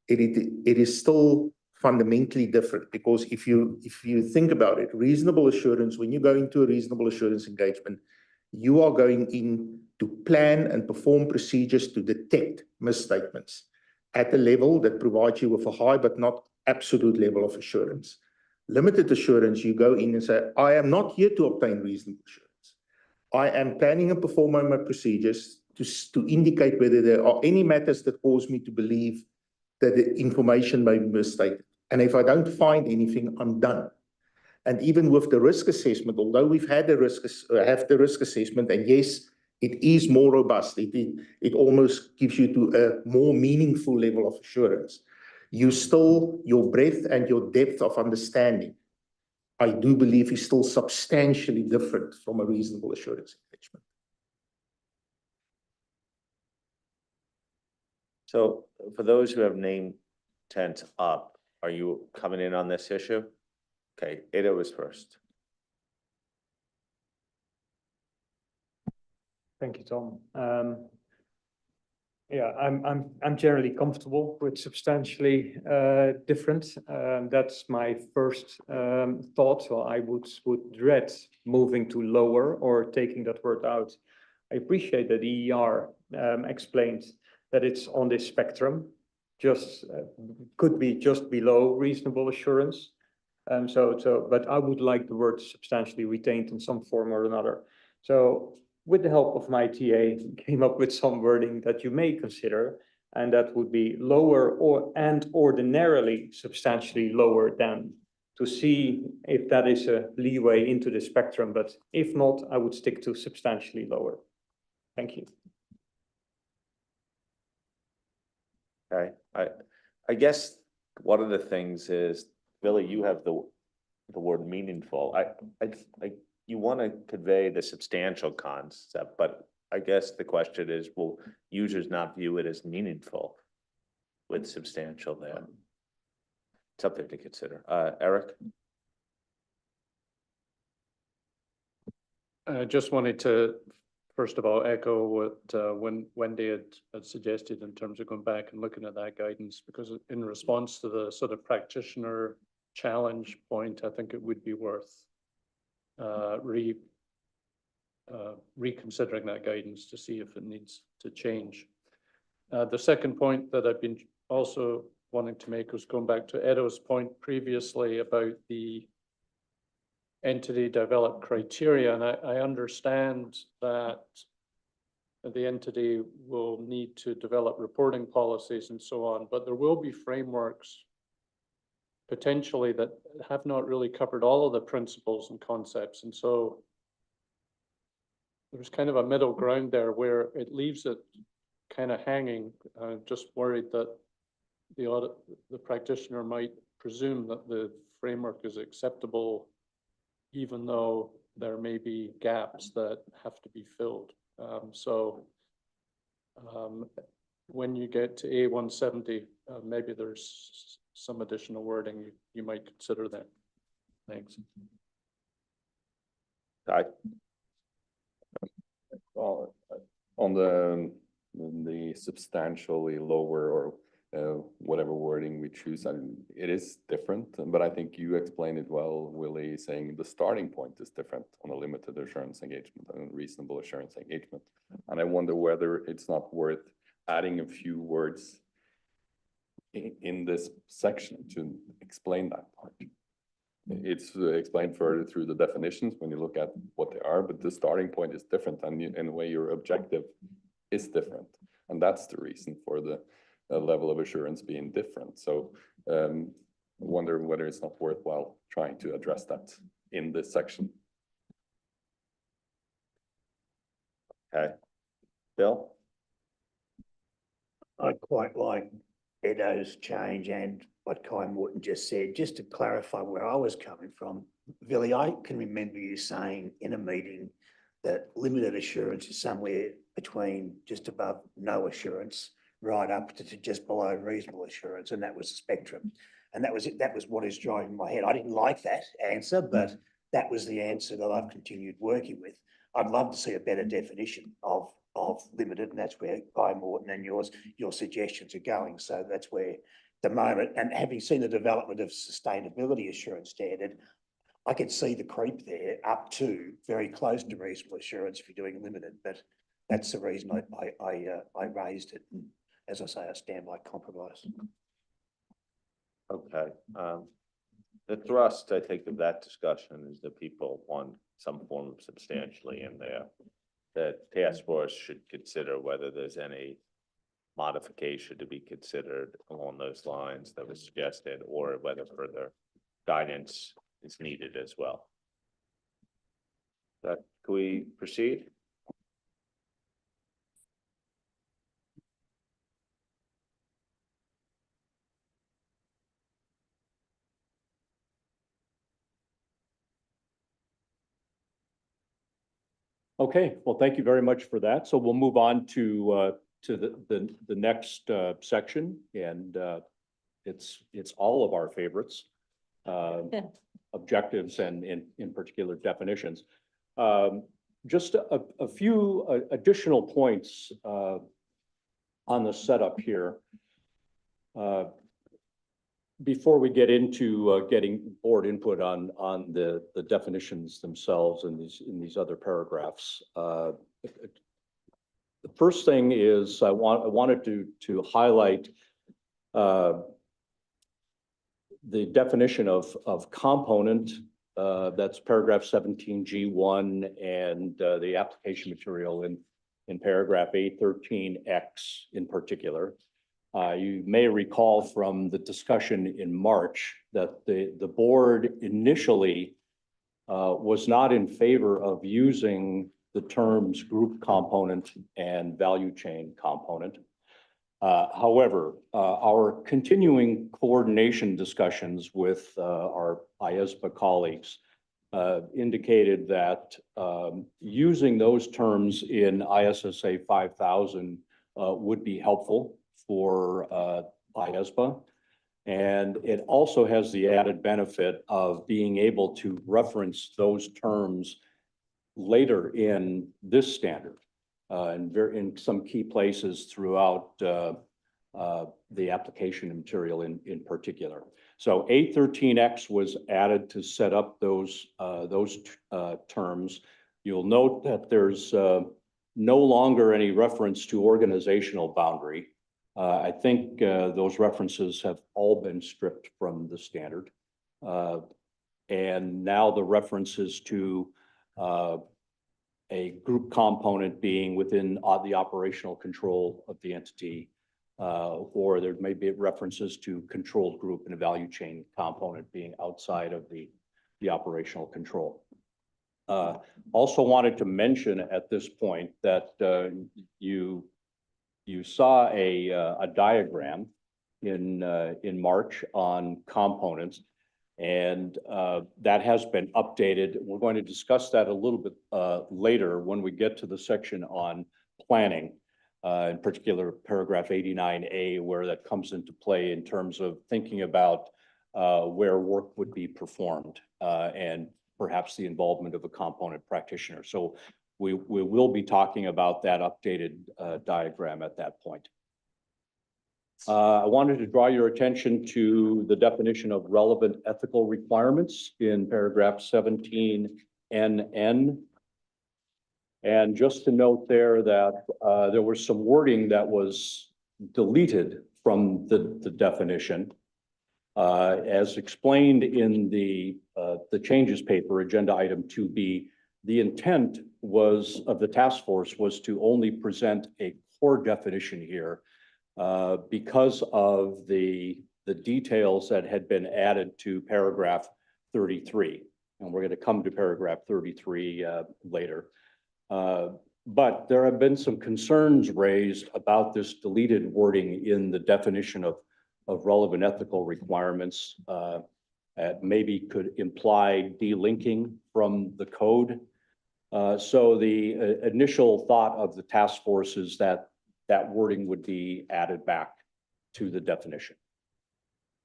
it is still fundamentally different, because if you think about it, reasonable assurance, when you go into a reasonable assurance engagement, you are going in to plan and perform procedures to detect misstatements at a level that provides you with a high but not absolute level of assurance. Limited assurance, you go in and say, I am not here to obtain reasonable assurance. I am planning and performing my procedures to indicate whether there are any matters that cause me to believe that the information may be misstated. And if I don't find anything, I'm done. And even with the risk assessment, although we've had the risk assessment, and yes, it is more robust, it almost gives you to a more meaningful level of assurance. Your breadth and your depth of understanding, I do believe, is still substantially different from a reasonable assurance engagement. So for those who have name tents up, are you coming in on this issue? Okay, Ada was first. Thank you, Tom. Yeah, I'm generally comfortable with substantially different. That's my first thought. So I would dread moving to lower or taking that word out. I appreciate that EER explained that it's on this spectrum, just could be just below reasonable assurance. But I would like the word substantially retained in some form or another. So with the help of my TA, came up with some wording that you may consider, and that would be lower and ordinarily substantially lower than, to see if that is a leeway into the spectrum. But if not, I would stick to substantially lower. Thank you. Okay, I guess one of the things is, Billy, you have the word meaningful. You want to convey the substantial concept, but I guess the question is, will users not view it as meaningful with substantial there? Something to consider. Eric? I just wanted to, first of all, echo what Wendy had suggested in terms of going back and looking at that guidance, because in response to the sort of practitioner challenge point, I think it would be worth reconsidering that guidance to see if it needs to change. The second point that I've been also wanting to make was going back to Edo's point previously about the entity developed criteria, and I understand that the entity will need to develop reporting policies and so on, but there will be frameworks potentially that have not really covered all of the principles and concepts, and so there's kind of a middle ground there where it leaves it kind of hanging. Just worried that the practitioner might presume that the framework is acceptable, even though there may be gaps that have to be filled. When you get to A170, maybe there's some additional wording you might consider that. Thanks. Guy? On the substantially lower or whatever wording we choose, I mean, it is different, but I think you explained it well, Willie, saying the starting point is different on a limited assurance engagement and reasonable assurance engagement. And I wonder whether it's not worth adding a few words in this section to explain that part. It's explained further through the definitions when you look at what they are, but the starting point is different and in a way your objective is different. And that's the reason for the level of assurance being different. So I wonder whether it's not worthwhile trying to address that in this section. Okay. Bill? I quite like Edo's change and what Kai Morton just said, just to clarify where I was coming from. Billy, I can remember you saying in a meeting that limited assurance is somewhere between just above no assurance, right up to just below reasonable assurance, and that was the spectrum. And that was it. That was what is driving my head. I didn't like that answer, but that was the answer that I've continued working with. I'd love to see a better definition of limited, and that's where Guy Morton and your suggestions are going. So that's where the moment, and having seen the development of sustainability assurance standard, I could see the creep there up to very close to reasonable assurance if you're doing limited, but that's the reason I raised it. And as I say, I stand by compromise. Okay, the thrust, I think, of that discussion is that people want some form of substantially in there. That task force should consider whether there's any modification to be considered along those lines that was suggested, or whether further guidance is needed as well. Can we proceed? Okay, well, thank you very much for that. So we'll move on to the next section, and it's all of our favorites, objectives and in particular definitions. Just a few additional points on the setup here. Before we get into getting board input on the definitions themselves in these other paragraphs, the first thing is I wanted to highlight the definition of component. That's paragraph 17G1 and the application material in paragraph 813X in particular. You may recall from the discussion in March that the board initially was not in favor of using the terms group component and value chain component. However, our continuing coordination discussions with our IAASB colleagues indicated that using those terms in ISSA 5000 would be helpful for IAASB. And it also has the added benefit of being able to reference those terms later in this standard and in some key places throughout the application material in particular. So 813X was added to set up those terms. You'll note that there's no longer any reference to organizational boundary. I think those references have all been stripped from the standard. And now the references to a group component being within the operational control of the entity, or there may be references to controlled group and a value chain component being outside of the operational control. Also wanted to mention at this point that you saw a diagram in March on components, and that has been updated. We're going to discuss that a little bit later when we get to the section on planning, in particular paragraph 89A, where that comes into play in terms of thinking about where work would be performed and perhaps the involvement of a component practitioner. So we will be talking about that updated diagram at that point. I wanted to draw your attention to the definition of relevant ethical requirements in paragraph 17NN. And just to note there that there was some wording that was deleted from the definition. As explained in the changes paper, agenda item 2B, the intent of the task force was to only present a core definition here because of the details that had been added to paragraph 33. And we're going to come to paragraph 33 later. But there have been some concerns raised about this deleted wording in the definition of relevant ethical requirements. Maybe could imply delinking from the code. So the initial thought of the task force is that that wording would be added back to the definition.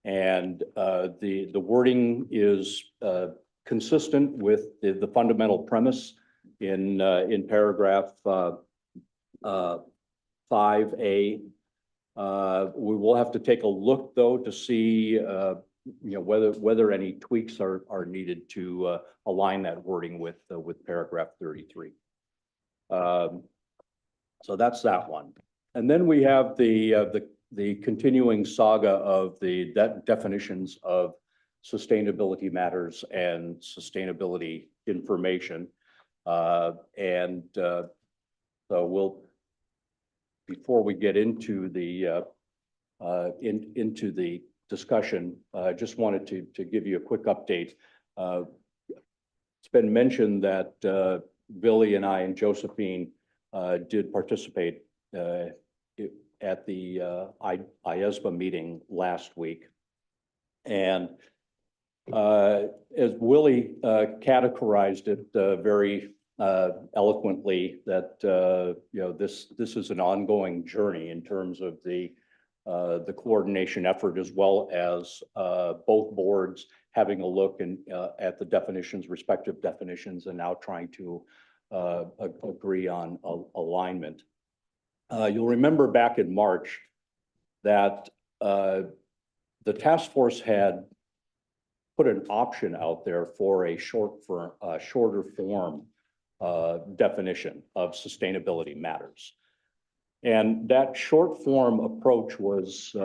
And the wording is consistent with the fundamental premise in paragraph 5A. We will have to take a look though to see whether any tweaks are needed to align that wording with paragraph 33. So that's that one. And then we have the continuing saga of the definitions of sustainability matters and sustainability information. So before we get into the discussion, I just wanted to give you a quick update. It's been mentioned that Billy and I and Josephine did participate at the IAASB meeting last week. And as Willie categorized it very eloquently, that this is an ongoing journey in terms of the coordination effort, as well as both boards having a look at the definitions, respective definitions, and now trying to agree on alignment. You'll remember back in March that the task force had put an option out there for a shorter form definition of sustainability matters. And that short form approach was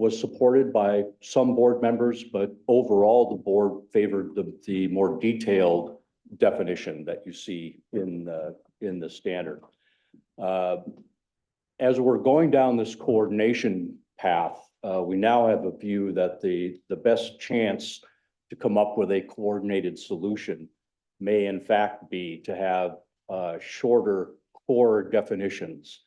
supported by some board members, but overall the board favored the more detailed definition that you see in the standard. As we're going down this coordination path, we now have a view that the best chance to come up with a coordinated solution may in fact be to have shorter core definitions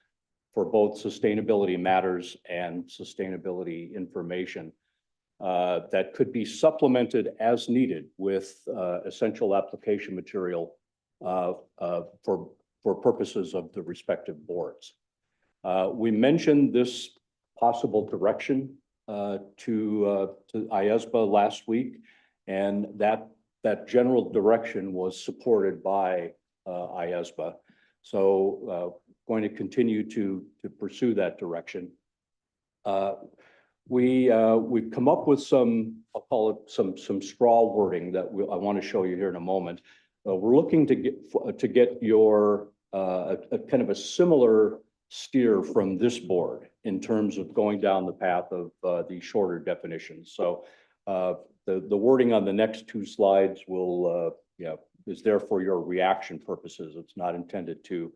for both sustainability matters and sustainability information that could be supplemented as needed with essential application material for purposes of the respective boards. We mentioned this possible direction to IAASB last week, and that general direction was supported by IAASB. So going to continue to pursue that direction. We've come up with some, I'll call it some straw wording that I want to show you here in a moment. We're looking to get your a kind of a similar steer from this board in terms of going down the path of the shorter definitions. So the wording on the next two slides will is there for your reaction purposes. It's not intended to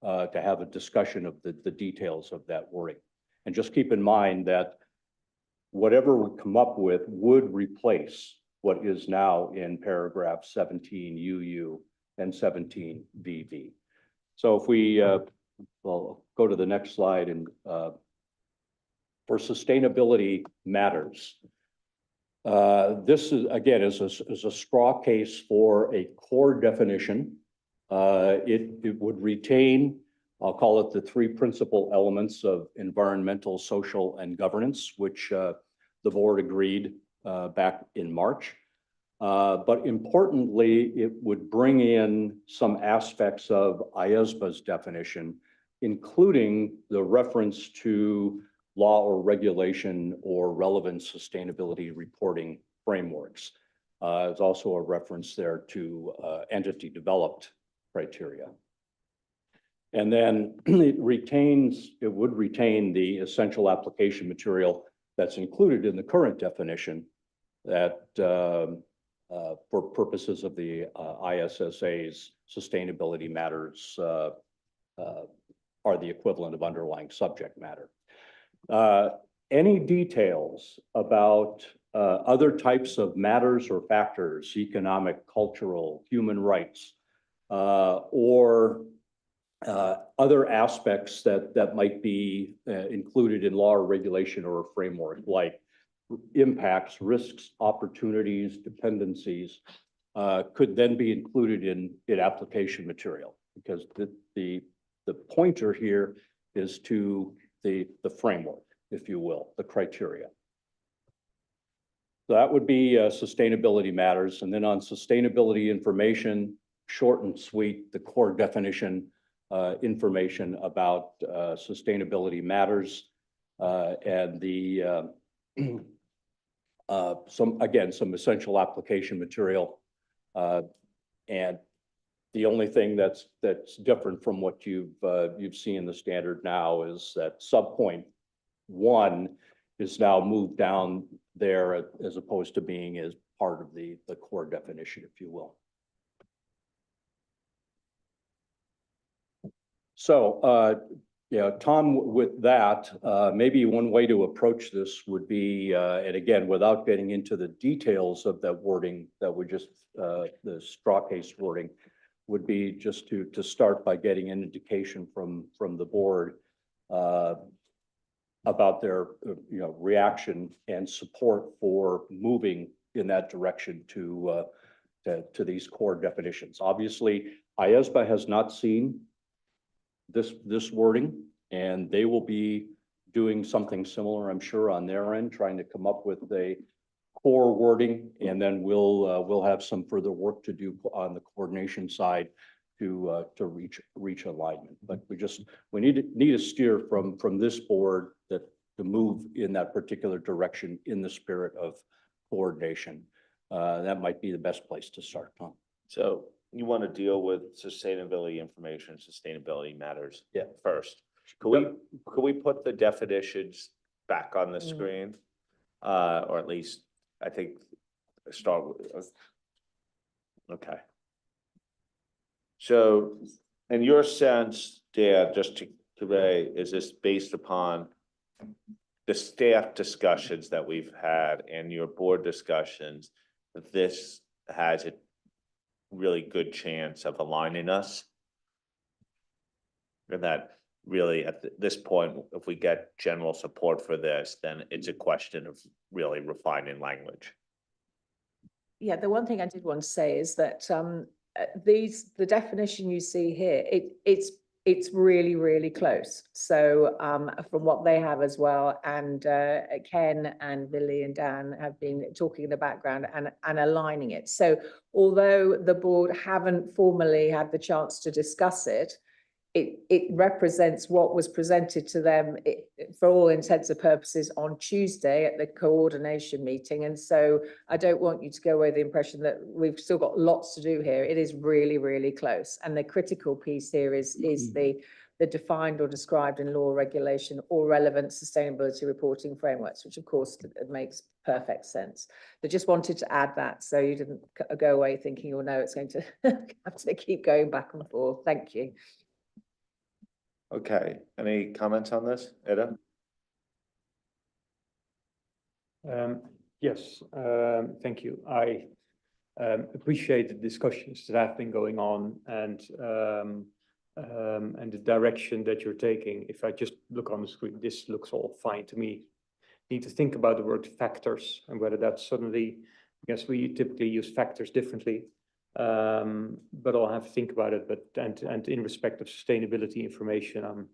have a discussion of the details of that wording. And just keep in mind that whatever we come up with would replace what is now in paragraph 17 UU and 17 VV. So if we well, go to the next slide, and for sustainability matters. This is again is a straw case for a core definition. It would retain, I'll call it, the three principal elements of environmental, social, and governance, which the board agreed back in March. But importantly, it would bring in some aspects of IAASB's definition, including the reference to law or regulation or relevant sustainability reporting frameworks. There's also a reference there to entity developed criteria. And then it would retain the essential application material that's included in the current definition that for purposes of the ISSA's sustainability matters are the equivalent of underlying subject matter. Any details about other types of matters or factors, economic, cultural, human rights, or other aspects that might be included in law or regulation or a framework, like impacts, risks, opportunities, dependencies, could then be included in application material, because the pointer here is to the framework, if you will, the criteria. So that would be sustainability matters. And then on sustainability information, short and sweet, the core definition information about sustainability matters and the some essential application material. And the only thing that's different from what you've seen in the standard now is that subpoint 1 is now moved down there as opposed to being as part of the core definition, if you will. So, yeah, Tom, with that, maybe one way to approach this would be, and again, without getting into the details of that wording that we just, the straw case wording, would be just to start by getting an indication from the board about their reaction and support for moving in that direction to these core definitions. Obviously, IAASB has not seen this wording, and they will be doing something similar, I'm sure, on their end, trying to come up with a core wording, and then we'll have some further work to do on the coordination side to reach alignment. But we need a steer from this board that to move in that particular direction in the spirit of coordination. That might be the best place to start, Tom. So you want to deal with sustainability information, sustainability matters first. Could we put the definitions back on the screen? Or at least, I think, start with, okay. So in your sense, Dan, just to convey, is this based upon the staff discussions that we've had and your board discussions, that this has a really good chance of aligning us? And that really at this point, if we get general support for this, then it's a question of really refining language. Yeah, the one thing I did want to say is that the definition you see here, it's really, really close. So from what they have as well, and Ken and Billy and Dan have been talking in the background and aligning it. So although the board haven't formally had the chance to discuss it, it represents what was presented to them for all intents and purposes on Tuesday at the coordination meeting. And so I don't want you to go away with the impression that we've still got lots to do here. It is really, really close. And the critical piece here is the defined or described in law, regulation, or relevant sustainability reporting frameworks, which of course it makes perfect sense. I just wanted to add that so you didn't go away thinking, oh no, it's going to have to keep going back and forth. Thank you. Okay, any comments on this, Eda? Yes, thank you. I appreciate the discussions that have been going on and the direction that you're taking. If I just look on the screen, this looks all fine to me. Need to think about the word factors and whether that's suddenly, I guess we typically use factors differently. But I'll have to think about it. But and in respect of sustainability information,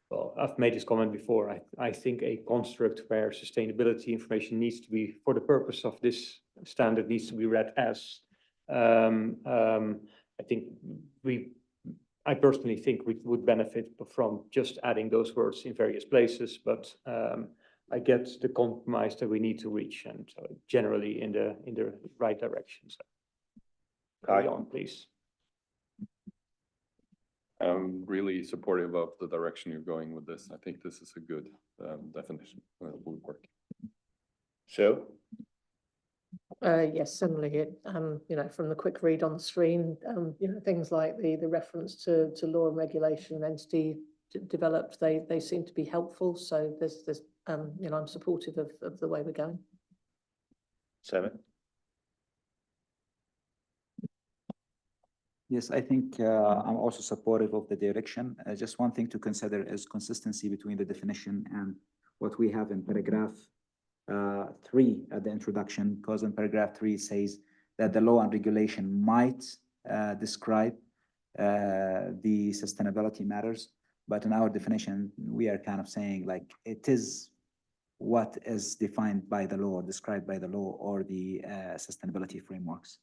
well, I've made this comment before. I think a construct where sustainability information needs to be, for the purpose of this standard, needs to be read as. I think I personally think we would benefit from just adding those words in various places, but I get the compromise that we need to reach, and generally in the right direction. So. Carry on, please. I'm really supportive of the direction you're going with this. I think this is a good definition. Will work. Sue? Yes, similarly, you know, from the quick read on the screen, you know, things like the reference to law and regulation entity developed, they seem to be helpful. So there's, you know, I'm supportive of the way we're going. 7? Yes, I think I'm also supportive of the direction. Just one thing to consider is consistency between the definition and what we have in paragraph 3 at the introduction, because in paragraph 3 says that the law and regulation might describe the sustainability matters, but in our definition, we are kind of saying like it is what is defined by the law, described by the law, or the sustainability frameworks.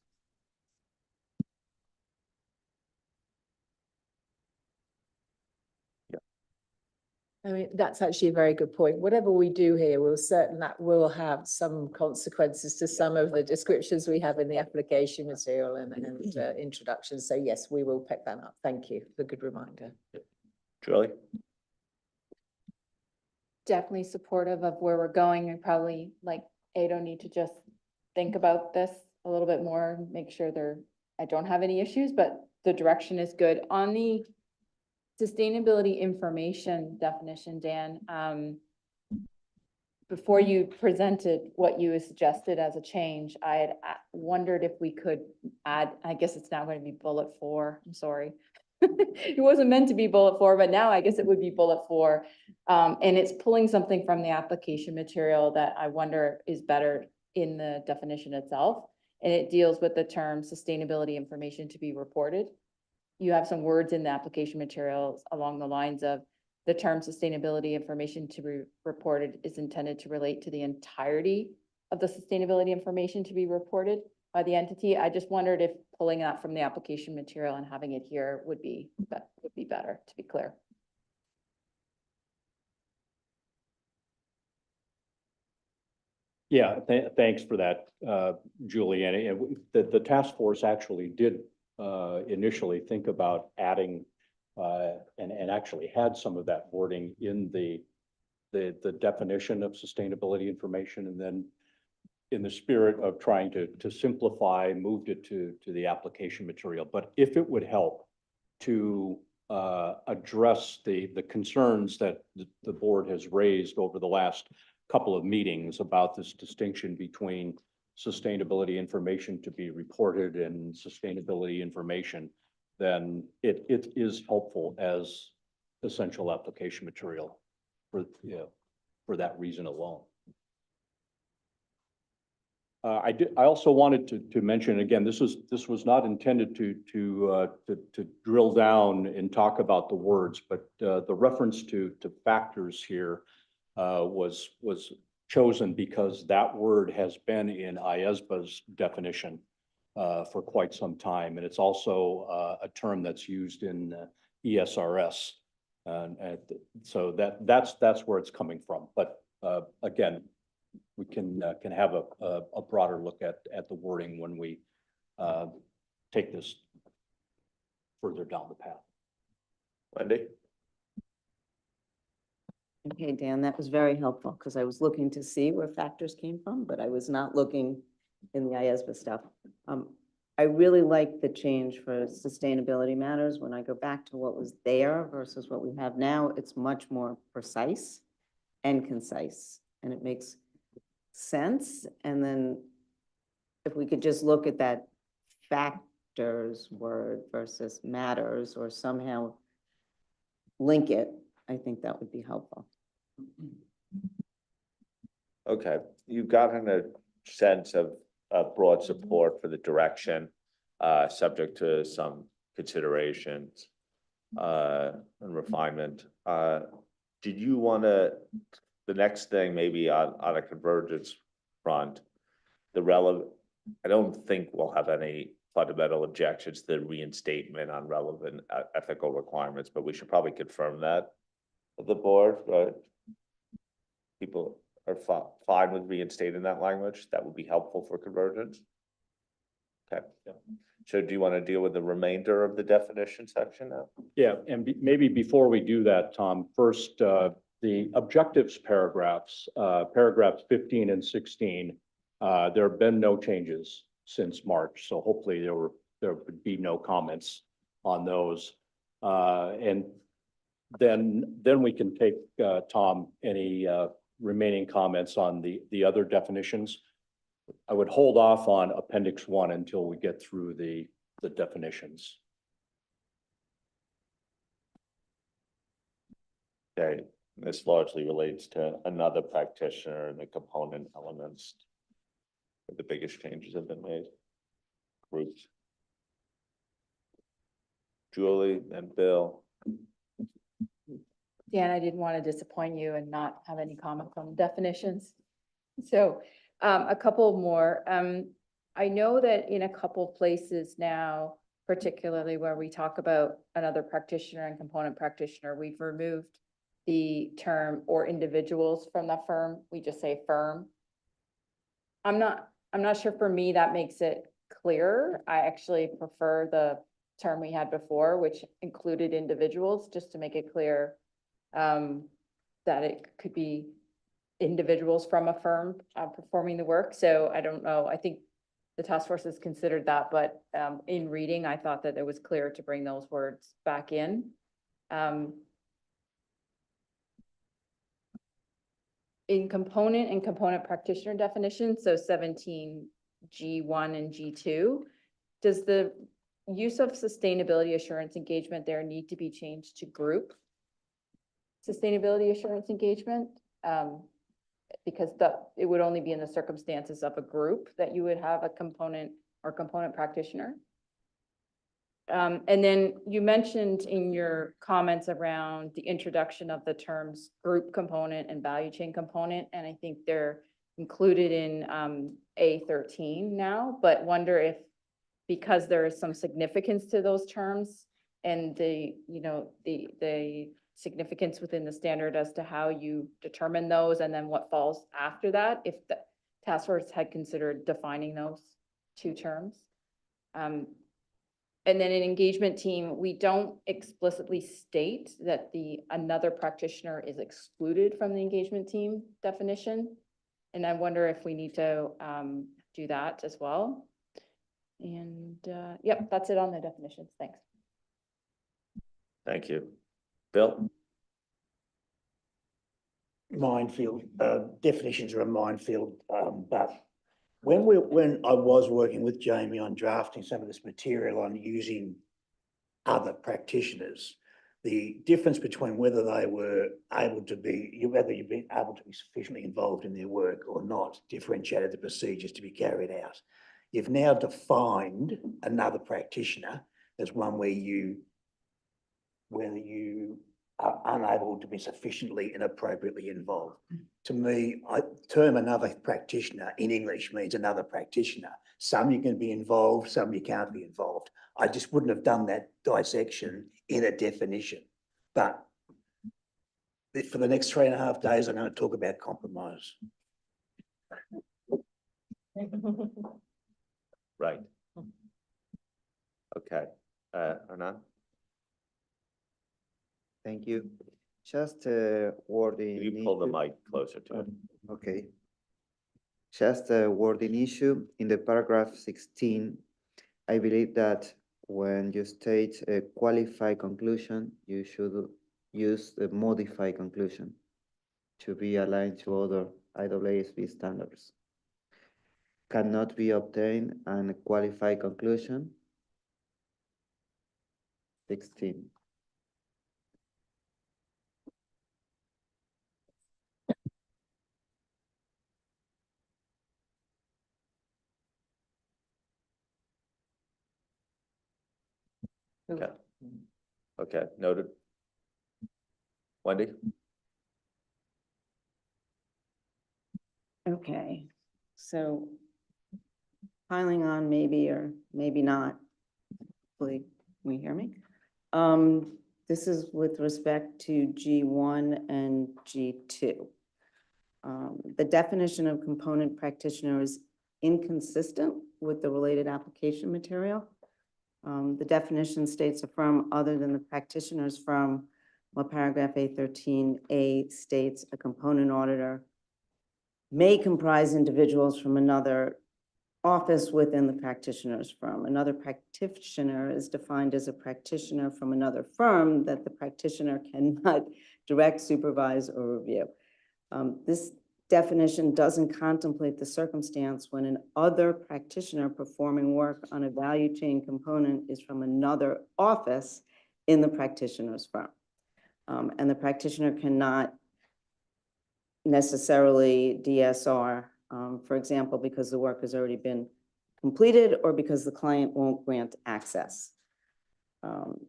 I mean, that's actually a very good point. Whatever we do here, that will have some consequences to some of the descriptions we have in the application material and introduction. So yes, we will pick that up. Thank you for the good reminder. Julie? Definitely supportive of where we're going, and probably like Ado need to just think about this a little bit more, make sure I don't have any issues, but the direction is good. On the sustainability information definition, Dan, before you presented what you suggested as a change, I had wondered if we could add, I guess it's now going to be bullet 4, I'm sorry. It wasn't meant to be bullet 4, but now I guess it would be bullet 4. And it's pulling something from the application material that I wonder is better in the definition itself. And it deals with the term sustainability information to be reported. You have some words in the application materials along the lines of the term sustainability information to be reported is intended to relate to the entirety of the sustainability information to be reported by the entity. I just wondered if pulling that from the application material and having it here would be better, to be clear. Yeah, thanks for that, Julie. And the task force actually did initially think about adding and actually had some of that wording in the definition of sustainability information, and then in the spirit of trying to simplify, moved it to the application material. But if it would help to address the concerns that the board has raised over the last couple of meetings about this distinction between sustainability information to be reported and sustainability information, then it is helpful as essential application material for that reason alone. I also wanted to mention again, this was not intended to drill down and talk about the words, but the reference to factors here was chosen because that word has been in IAASB's definition for quite some time, and it's also a term that's used in ESRS, and so that's where it's coming from. But again, we can have a broader look at the wording when we take this further down the path. Wendy? Okay, Dan, that was very helpful because I was looking to see where factors came from, but I was not looking in the IAASB stuff. I really like the change for sustainability matters. When I go back to what was there versus what we have now, it's much more precise and concise, and it makes sense. And then if we could just look at that factors word versus matters, or somehow link it, I think that would be helpful. Okay, you've gotten a sense of broad support for the direction, subject to some considerations and refinement. Did you want to, the next thing maybe on a convergence front, I don't think we'll have any fundamental objections to the reinstatement on relevant ethical requirements, but we should probably confirm that of the board, right? People are fine with reinstating that language. That would be helpful for convergence. Okay. Yeah. So do you want to deal with the remainder of the definition section now? Yeah, and maybe before we do that, Tom, first, the objectives paragraphs, paragraphs 15 and 16, there have been no changes since March, so hopefully there would be no comments on those. And then we can take, Tom, any remaining comments on the other definitions. I would hold off on Appendix 1 until we get through the definitions. Okay, this largely relates to another practitioner and the component elements. Where the biggest changes have been made. Groups. Julie and Bill. Dan, I didn't want to disappoint you and not have any comment on definitions. So a couple more. I know that in a couple places now, particularly where we talk about another practitioner and component practitioner, we've removed the term or individuals from the firm. We just say firm. I'm not sure, for me that makes it clearer. I actually prefer the term we had before, which included individuals, just to make it clear that it could be individuals from a firm performing the work. So I don't know. I think the task force has considered that, but in reading, I thought that it was clear to bring those words back in. In component and component practitioner definition, so 17 G1 and G2, does the use of sustainability assurance engagement there need to be changed to group sustainability assurance engagement? Because it would only be in the circumstances of a group that you would have a component or component practitioner. And then you mentioned in your comments around the introduction of the terms group component and value chain component, and I think they're included in A13 now, but wonder if, because there is some significance to those terms and the significance within the standard as to how you determine those and then what falls after that, if the task force had considered defining those two terms. And then in engagement team, we don't explicitly state that another practitioner is excluded from the engagement team definition. And I wonder if we need to do that as well. And yep, that's it on the definitions. Thanks. Thank you. Bill? Minefield, definitions are a minefield, but when I was working with Jamie on drafting some of this material on using other practitioners, the difference between whether they were able to be, whether you've been able to be sufficiently involved in their work or not, differentiated the procedures to be carried out. You've now defined another practitioner as one whether you are unable to be sufficiently and appropriately involved. To me, term another practitioner in English means another practitioner. Some you can be involved, some you can't be involved. I just wouldn't have done that dissection in a definition. But for the next 3.5 days, I'm going to talk about compromise. Right. Okay. Hernan? Thank you. Just a wording. Can you pull the mic closer to it? Okay. Just a wording issue in the paragraph 16. I believe that when you state a qualified conclusion, you should use the modified conclusion to be aligned to other IAASB standards. Cannot be obtained and a qualified conclusion. 16. Okay. Okay, noted. Wendy? Okay, so piling on maybe or maybe not. Hopefully, can you hear me? This is with respect to G1 and G2. The definition of component practitioner is inconsistent with the related application material. The definition states a firm other than the practitioner's firm, while paragraph A13A states a component auditor may comprise individuals from another office within the practitioner's firm. Another practitioner is defined as a practitioner from another firm that the practitioner cannot direct, supervise, or review. This definition doesn't contemplate the circumstance when an other practitioner performing work on a value chain component is from another office in the practitioner's firm. And the practitioner cannot necessarily DSR, for example, because the work has already been completed or because the client won't grant access.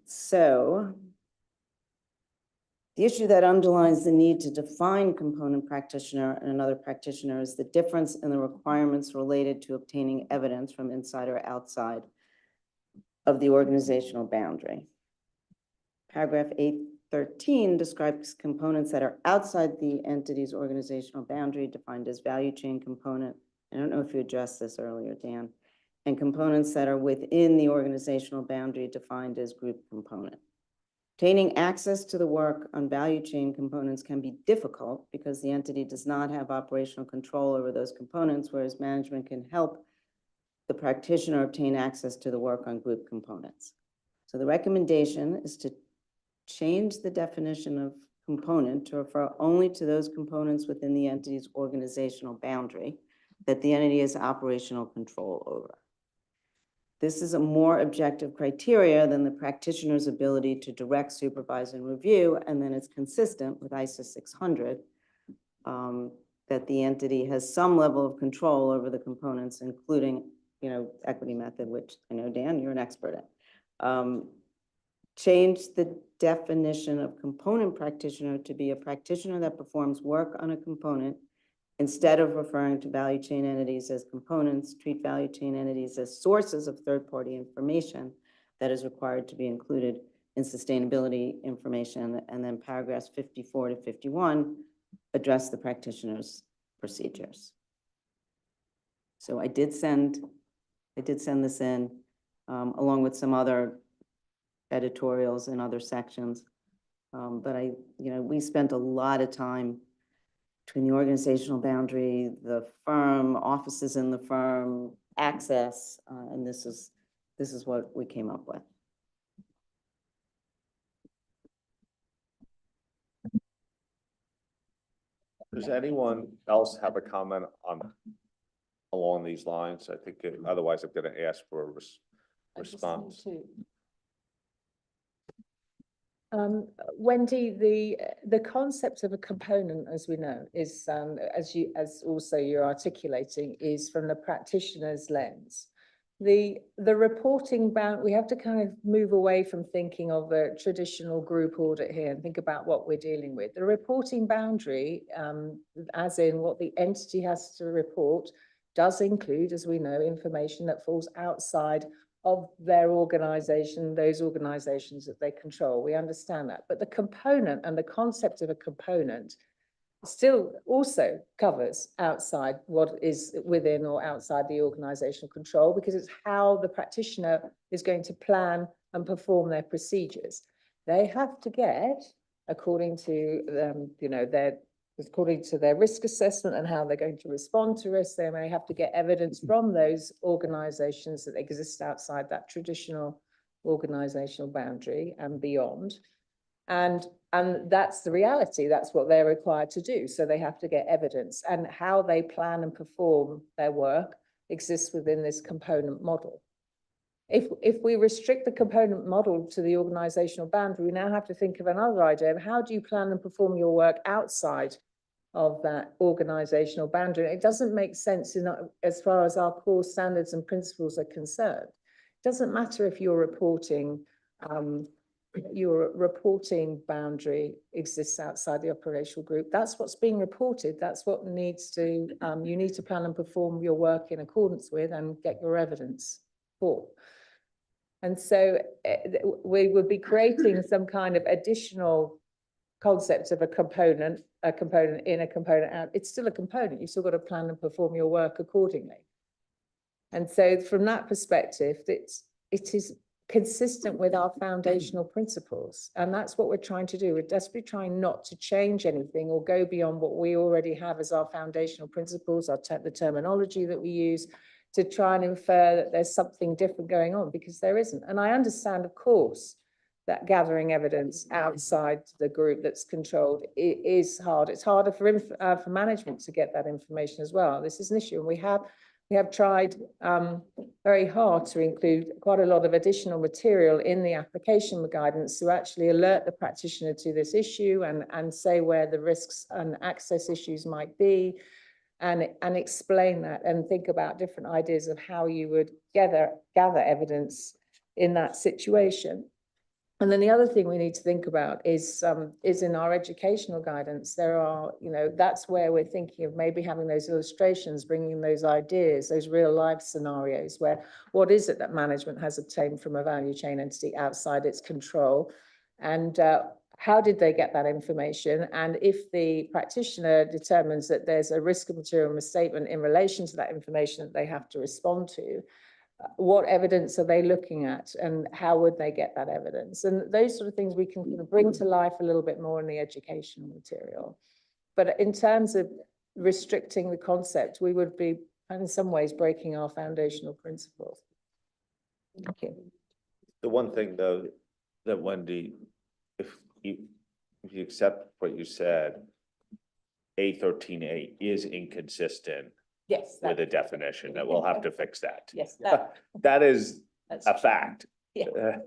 So the issue that underlines the need to define component practitioner and another practitioner is the difference in the requirements related to obtaining evidence from inside or outside of the organizational boundary. Paragraph 813 describes components that are outside the entity's organizational boundary, defined as value chain component. I don't know if you addressed this earlier, Dan. And components that are within the organizational boundary, defined as group component. Obtaining access to the work on value chain components can be difficult because the entity does not have operational control over those components, whereas management can help the practitioner obtain access to the work on group components. So the recommendation is to change the definition of component to refer only to those components within the entity's organizational boundary that the entity has operational control over. This is a more objective criteria than the practitioner's ability to direct, supervise, and review, and then it's consistent with ISO 600 that the entity has some level of control over the components, including, equity method, which I know, Dan, you're an expert at. Change the definition of component practitioner to be a practitioner that performs work on a component. Instead of referring to value chain entities as components, treat value chain entities as sources of third-party information that is required to be included in sustainability information. And then paragraphs 54 to 51 address the practitioner's procedures. So I did send this in along with some other editorials in other sections. But we spent a lot of time between the organizational boundary, the firm, offices in the firm, access, and this is what we came up with. Does anyone else have a comment along these lines? I think otherwise I'm going to ask for a response. Wendy, the concept of a component, as we know, is as also you're articulating, is from the practitioner's lens. The reporting bound, we have to kind of move away from thinking of a traditional group audit here and think about what we're dealing with. The reporting boundary, as in what the entity has to report, does include, as we know, information that falls outside of their organization, those organizations that they control. We understand that. But the component and the concept of a component still also covers outside what is within or outside the organizational control, because it's how the practitioner is going to plan and perform their procedures. They have to get, according to according to their risk assessment and how they're going to respond to risk, they may have to get evidence from those organizations that exist outside that traditional organizational boundary and beyond. And that's the reality. That's what they're required to do. So they have to get evidence, and how they plan and perform their work exists within this component model. If we restrict the component model to the organizational boundary, we now have to think of another idea of how do you plan and perform your work outside of that organizational boundary. It doesn't make sense as far as our core standards and principles are concerned. It doesn't matter if your reporting boundary exists outside the operational group. That's what's being reported. That's what needs to, you need to plan and perform your work in accordance with and get your evidence for. And so we would be creating some kind of additional concept of a component in, a component out. It's still a component. You've still got to plan and perform your work accordingly. And so from that perspective, it is consistent with our foundational principles. And that's what we're trying to do. We're desperately trying not to change anything or go beyond what we already have as our foundational principles, the terminology that we use, to try and infer that there's something different going on, because there isn't. And I understand, of course, that gathering evidence outside the group that's controlled is hard. It's harder for management to get that information as well. This is an issue, and we have tried very hard to include quite a lot of additional material in the application guidance to actually alert the practitioner to this issue and say where the risks and access issues might be, and explain that and think about different ideas of how you would gather evidence in that situation. And then the other thing we need to think about is in our educational guidance. There are, that's where we're thinking of maybe having those illustrations, bringing those ideas, those real life scenarios where what is it that management has obtained from a value chain entity outside its control, and how did they get that information? And if the practitioner determines that there's a risk of material misstatement in relation to that information that they have to respond to, what evidence are they looking at, and how would they get that evidence? And those sort of things we can bring to life a little bit more in the educational material. But in terms of restricting the concept, we would be in some ways breaking our foundational principles. Thank you. The one thing though, that Wendy, if you accept what you said, A13A is inconsistent Yes. with a definition, that we'll have to fix that. Yes. That is That's a fact. Yeah.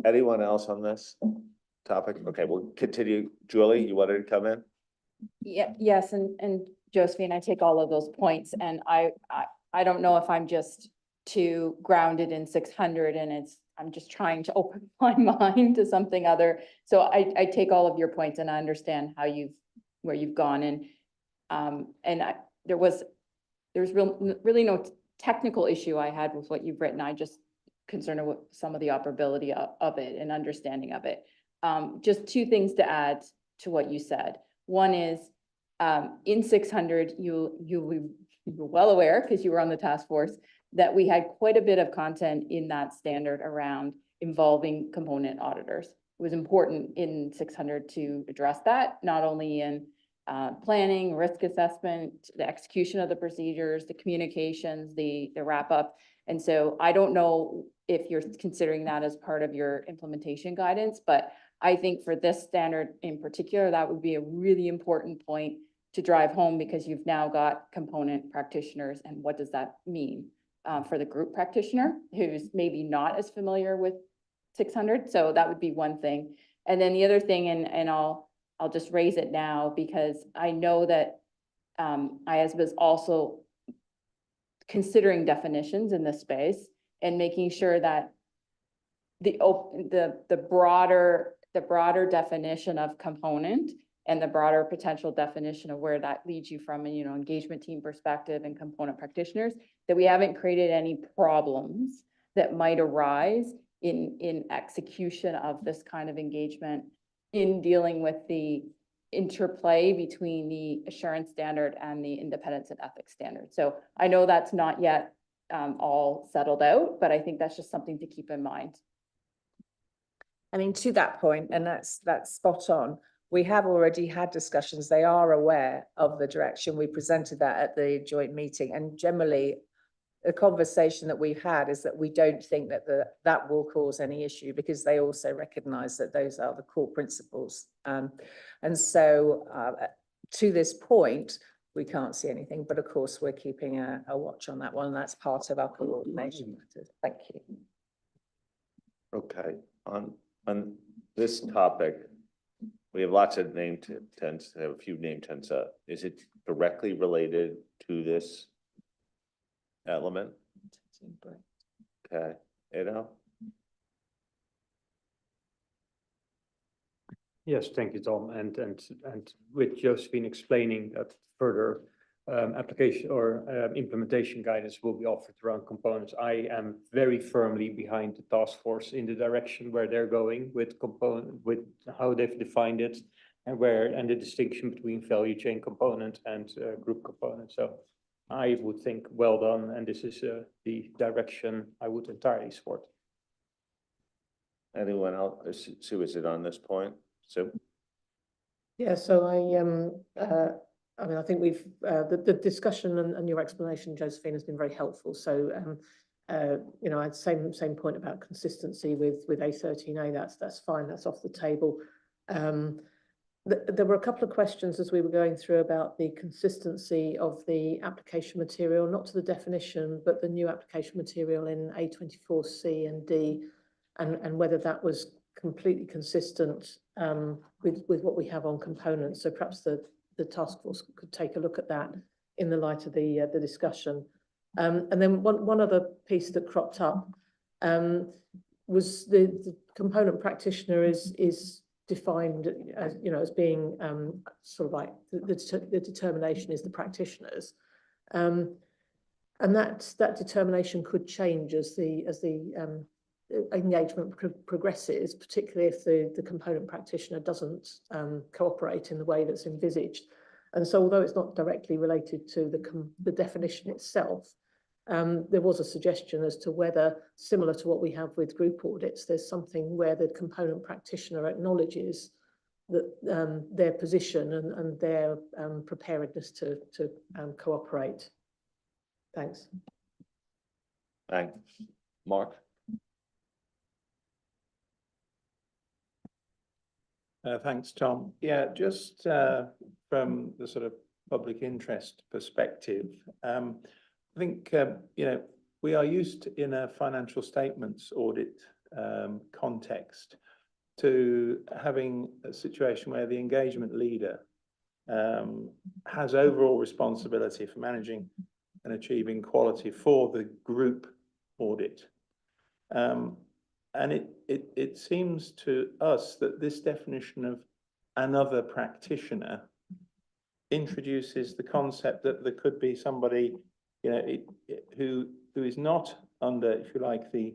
Anyone else on this topic? Okay, we'll continue. Julie, you wanted to come in? Yeah, yes, and Josephine, I take all of those points, and I don't know if I'm just too grounded in 600 and I'm just trying to open my mind to something other. So I take all of your points and I understand where you've gone, there's really no technical issue I had with what you've written. I just concerned with some of the operability of it and understanding of it. Just two things to add to what you said. One is, in 600, you were well aware, because you were on the task force, that we had quite a bit of content in that standard around involving component auditors. It was important in 600 to address that, not only in planning, risk assessment, the execution of the procedures, the communications, the wrap up. And so I don't know if you're considering that as part of your implementation guidance, but I think for this standard in particular, that would be a really important point to drive home, because you've now got component practitioners, and what does that mean for the group practitioner who's maybe not as familiar with 600? So that would be one thing. And then the other thing, and I'll just raise it now, because I know that IAASB is also considering definitions in this space and making sure that the broader definition of component and the broader potential definition of where that leads you from a engagement team perspective and component practitioners, that we haven't created any problems that might arise in execution of this kind of engagement, in dealing with the interplay between the assurance standard and the independence and ethics standard. So I know that's not yet all settled out, but I think that's just something to keep in mind. I mean, to that point, and that's spot on. We have already had discussions. They are aware of the direction. We presented that at the joint meeting, and generally the conversation that we've had is that we don't think that that will cause any issue, because they also recognize that those are the core principles. And so to this point, we can't see anything, but of course we're keeping a watch on that one. And that's part of our coordination matters. Thank you. Okay, on this topic, we have lots of name tents, have a few name tents. Is it directly related to this element? Okay, Yes, thank you, Tom. And with Josephine explaining that further, application or implementation guidance will be offered around components. I am very firmly behind the task force in the direction where they're going with how they've defined it, and the distinction between value chain component and group component. So I would think well done, and this is the direction I would entirely support. Anyone else? Sue, is it on this point? So, Yeah, so I mean, I think we've, the discussion and your explanation, Josephine, has been very helpful. So, you know, I'd same point about consistency with A13A, that's fine, that's off the table. There were a couple of questions as we were going through about the consistency of the application material, not to the definition, but the new application material in A24C and D, and whether that was completely consistent with what we have on components. So perhaps the task force could take a look at that in the light of the discussion. And then one other piece that cropped up was the component practitioner is defined as, you know, as being sort of like the determination is the practitioners. And that determination could change as the engagement progresses, particularly if the component practitioner doesn't cooperate in the way that's envisaged. And so although it's not directly related to the definition itself, there was a suggestion as to whether, similar to what we have with group audits, there's something where the component practitioner acknowledges that their position and their preparedness to cooperate. Thanks. thanks. Mark? Thanks, Tom. Yeah, just from the sort of public interest perspective, I think, you know, we are used in a financial statements audit context to having a situation where the engagement leader has overall responsibility for managing and achieving quality for the group audit. And it seems to us that this definition of another practitioner introduces the concept that there could be somebody, you know, who is not under, if you like, the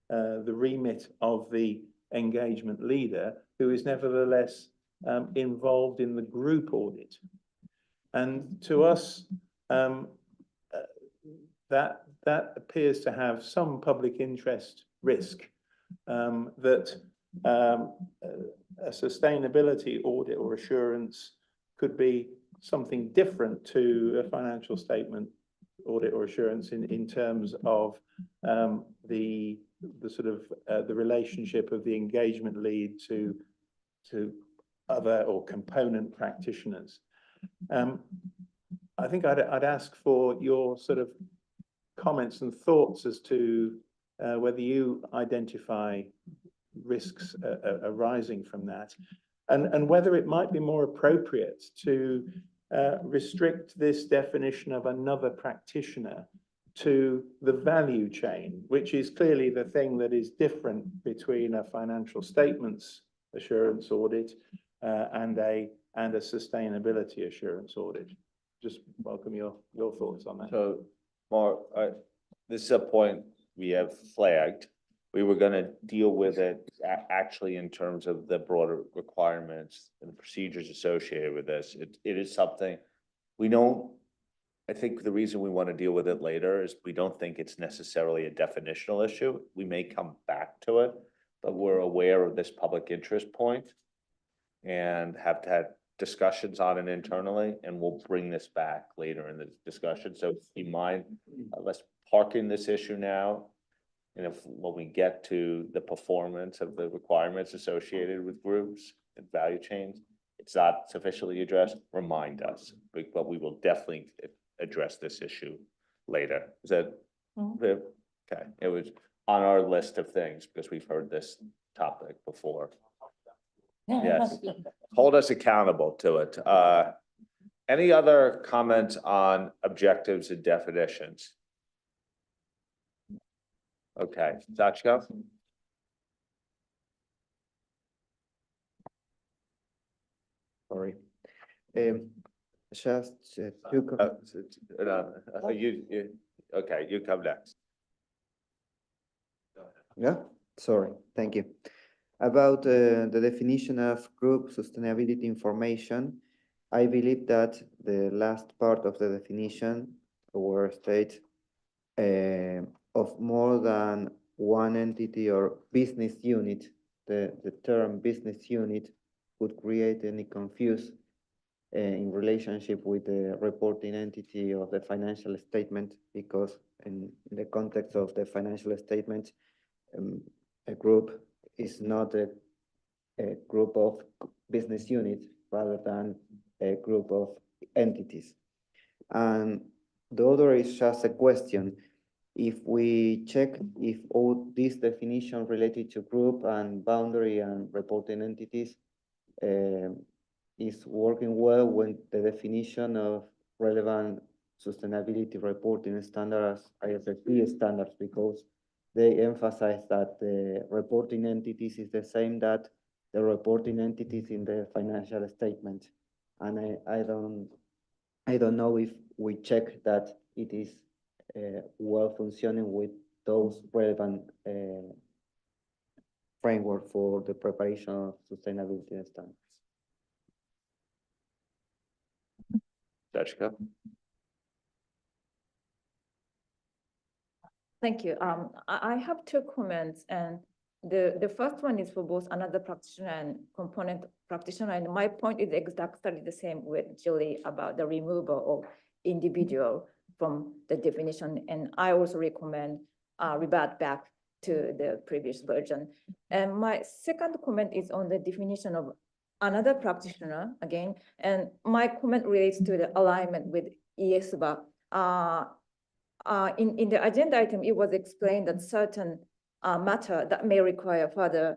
remit of the engagement leader, who is nevertheless involved in the group audit. And to us, that appears to have some public interest risk. That a sustainability audit or assurance could be something different to a financial statement audit or assurance in terms of the sort of the relationship of the engagement lead to other or component practitioners. I think I'd ask for your sort of comments and thoughts as to whether you identify risks arising from that, and whether it might be more appropriate to restrict this definition of another practitioner to the value chain, which is clearly the thing that is different between a financial statements assurance audit and a sustainability assurance audit. Just welcome your thoughts on that. So, Mark, this is a point we have flagged. We were going to deal with it actually in terms of the broader requirements and the procedures associated with this. It is something we don't, I think the reason we want to deal with it later is we don't think it's necessarily a definitional issue. We may come back to it, but we're aware of this public interest point and have had discussions on it internally, and we'll bring this back later in the discussion. So keep in mind, let's park in this issue now. And if when we get to the performance of the requirements associated with groups and value chains, it's not sufficiently addressed, remind us, but we will definitely address this issue later. Is that okay? It was on our list of things because we've heard this topic before. Yes, hold us accountable to it. Any other comments on objectives and definitions? Okay, Zachko? Sorry. Just two. Okay, you come next. Yeah, sorry, thank you. About the definition of group sustainability information, I believe that the last part of the definition where state of more than one entity or business unit, the term business unit would create any confuse in relationship with the reporting entity of the financial statement, because in the context of the financial statement, a group is not a group of business units rather than a group of entities. And the other is just a question. If we check if all these definitions related to group and boundary and reporting entities is working well when the definition of relevant sustainability reporting standards, IAASB standards, because they emphasize that the reporting entities is the same that the reporting entities in the financial statement. And I don't know if we check that it is well functioning with those relevant framework for the preparation of sustainability standards. Jessica? Thank you. I have two comments, and the first one is for both another practitioner and component practitioner. And my point is exactly the same with Julie about the removal of individual from the definition. And I also recommend revert back to the previous version. And my second comment is on the definition of another practitioner again. And my comment relates to the alignment with IAASB. In the agenda item, it was explained that certain matter that may require further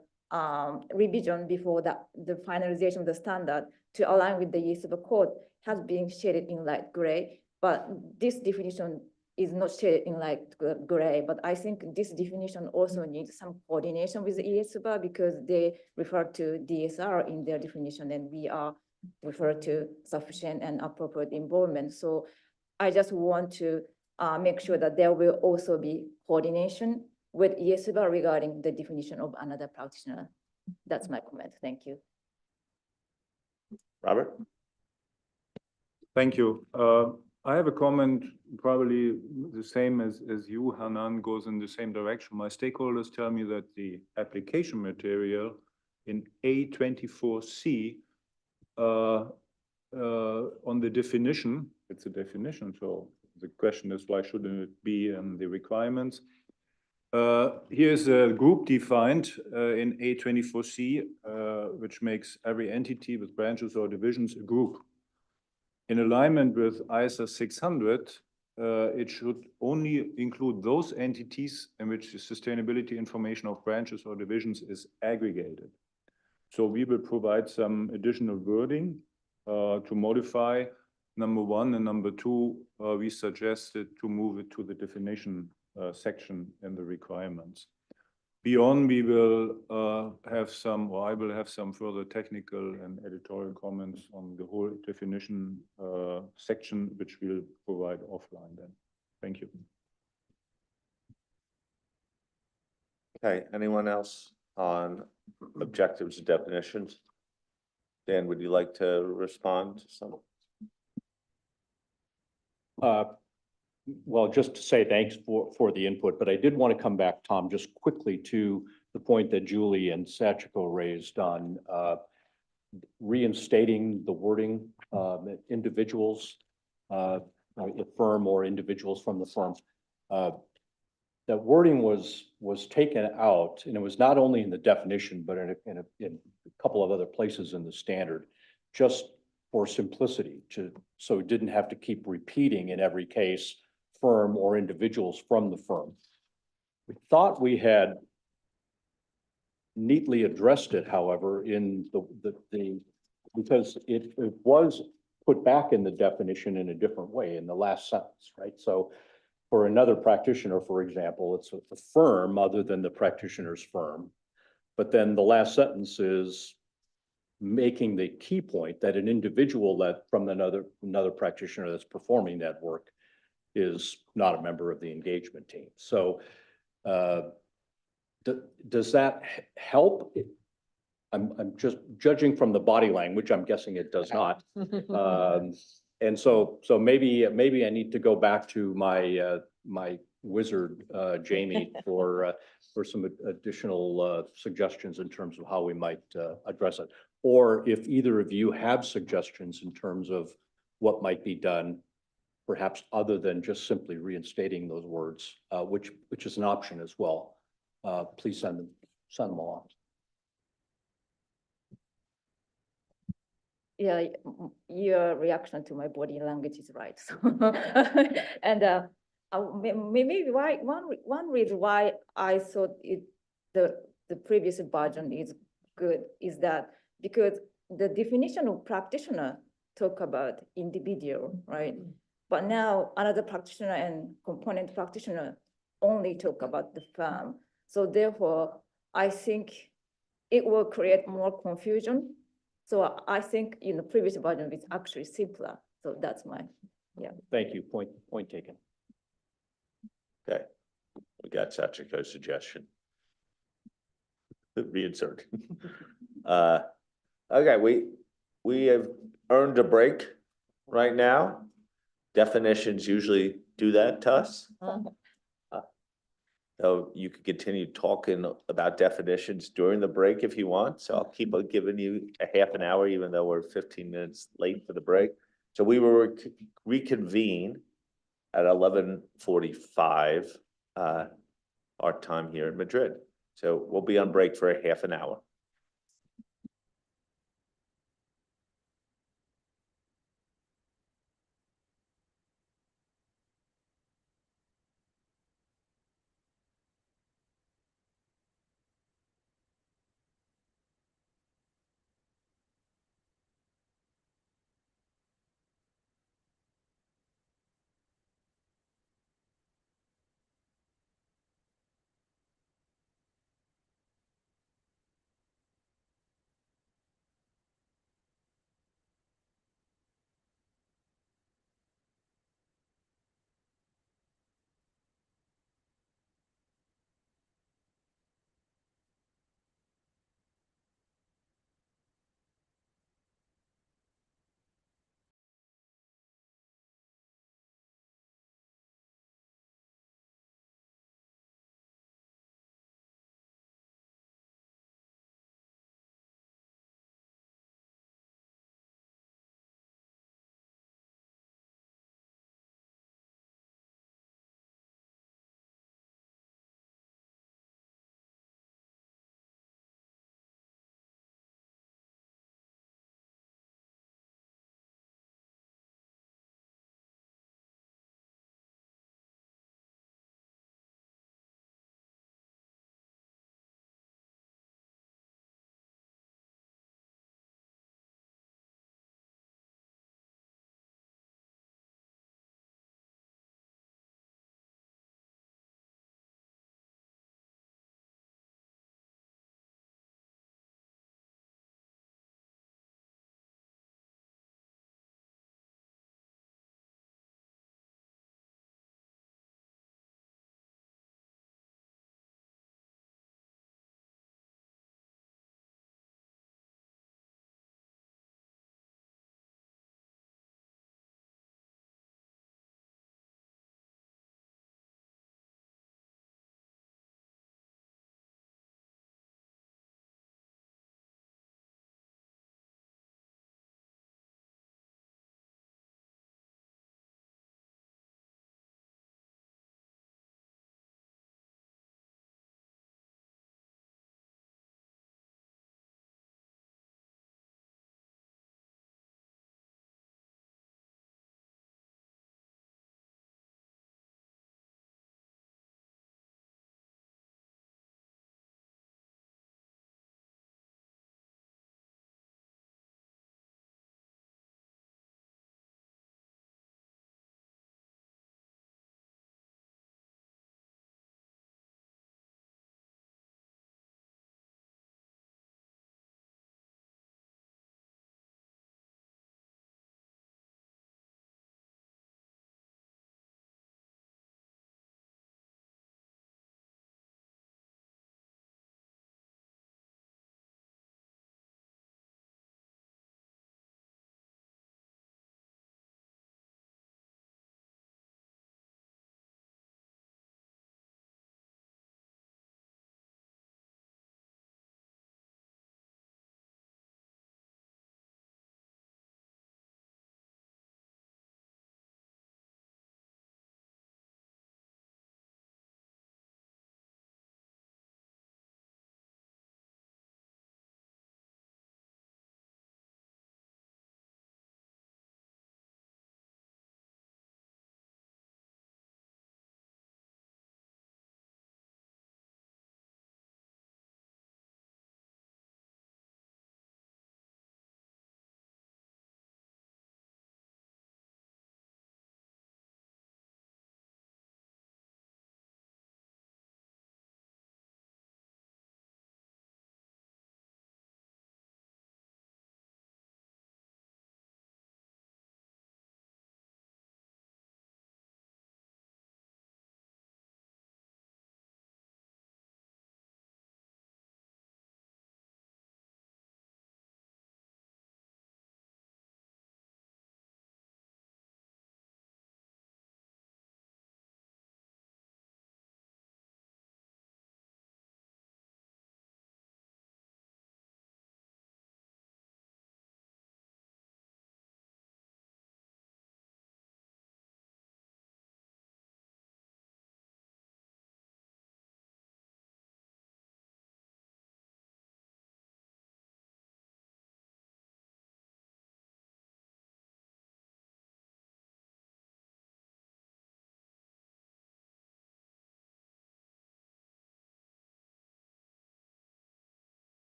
revision before the finalization of the standard to align with the IAASB code has been shaded in light gray. But this definition is not shaded in light gray. But I think this definition also needs some coordination with the IAASB because they refer to DSR in their definition, and we are refer to sufficient and appropriate involvement. So I just want to make sure that there will also be coordination with IAASB regarding the definition of another practitioner. That's my comment. Thank you. Robert? Thank you. I have a comment, probably the same as you, Hanan, goes in the same direction. My stakeholders tell me that the application material in A24C on the definition, it's a definition, so the question is why shouldn't it be in the requirements? Here's a group defined in A24C, which makes every entity with branches or divisions a group. In alignment with ISO 600, it should only include those entities in which the sustainability information of branches or divisions is aggregated. So we will provide some additional wording to modify number one, and number two, we suggested to move it to the definition section in the requirements. Beyond, we will have some, or I will have some further technical and editorial comments on the whole definition section, which we'll provide offline then. Thank you. Okay, anyone else on objectives and definitions? Dan, would you like to respond to some? Well, just to say thanks for the input, but I did want to come back, Tom, just quickly to the point that Julie and Sachiko raised on reinstating the wording, individuals, a firm or individuals from the firm. That wording was taken out, and it was not only in the definition, but in a couple of other places in the standard, just for simplicity, so it didn't have to keep repeating in every case firm or individuals from the firm. We thought we had neatly addressed it, however, in because it was put back in the definition in a different way in the last sentence, right? So for another practitioner, for example, it's a firm other than the practitioner's firm. But then the last sentence is making the key point that an individual that from another practitioner that's performing that work is not a member of the engagement team. So does that help? I'm just judging from the body language, I'm guessing it does not. And so maybe I need to go back to my, my wizard, Jamie, for some additional, suggestions in terms of how we might, address it. Or if either of you have suggestions in terms of what might be done, perhaps other than just simply reinstating those words, which is an option as well. Please send them along. Yeah, your reaction to my body language is right. So, and maybe one reason why I thought the previous version is good is that because the definition of practitioner talk about individual, right? But now another practitioner and component practitioner only talk about the firm. So therefore, I think it will create more confusion. So I think in the previous version, it's actually simpler. So that's my, yeah. Thank you. Point taken. Okay, we got Sachiko's suggestion. Reinsert. Okay, we have earned a break right now. Definitions usually do that to us. So you could continue talking about definitions during the break if you want. So I'll keep on giving you a half an hour, even though we're 15 minutes late for the break. So we will reconvene at 11:45 our time here in Madrid. So we'll be on break for a half an hour.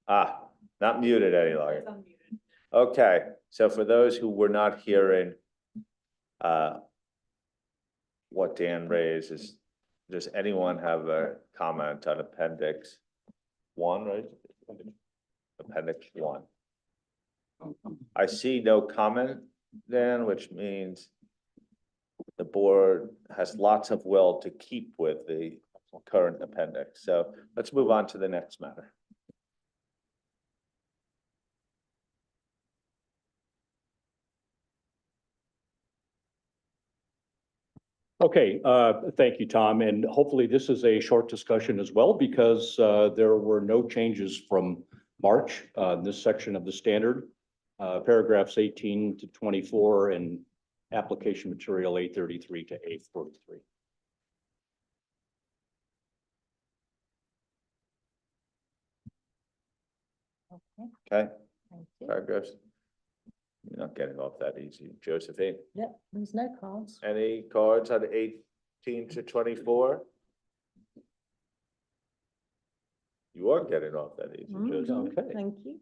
Ah, not muted any longer. Okay, so for those who were not hearing what Dan raised, does anyone have a comment on appendix 1, right? Appendix 1. I see no comment, Dan, which means the board has lots of will to keep with the current appendix. So let's move on to the next matter. Okay, thank you, Tom. And hopefully this is a short discussion as well, because there were no changes from March, this section of the standard, paragraphs 18 to 24 and application material 833 to 843. Okay, Thank you. paragraphs. You're not getting off that easy. Josephine, Yep, there's no cards. any cards on 18 to 24? You are getting off that easy, Josephine. Okay. Thank you.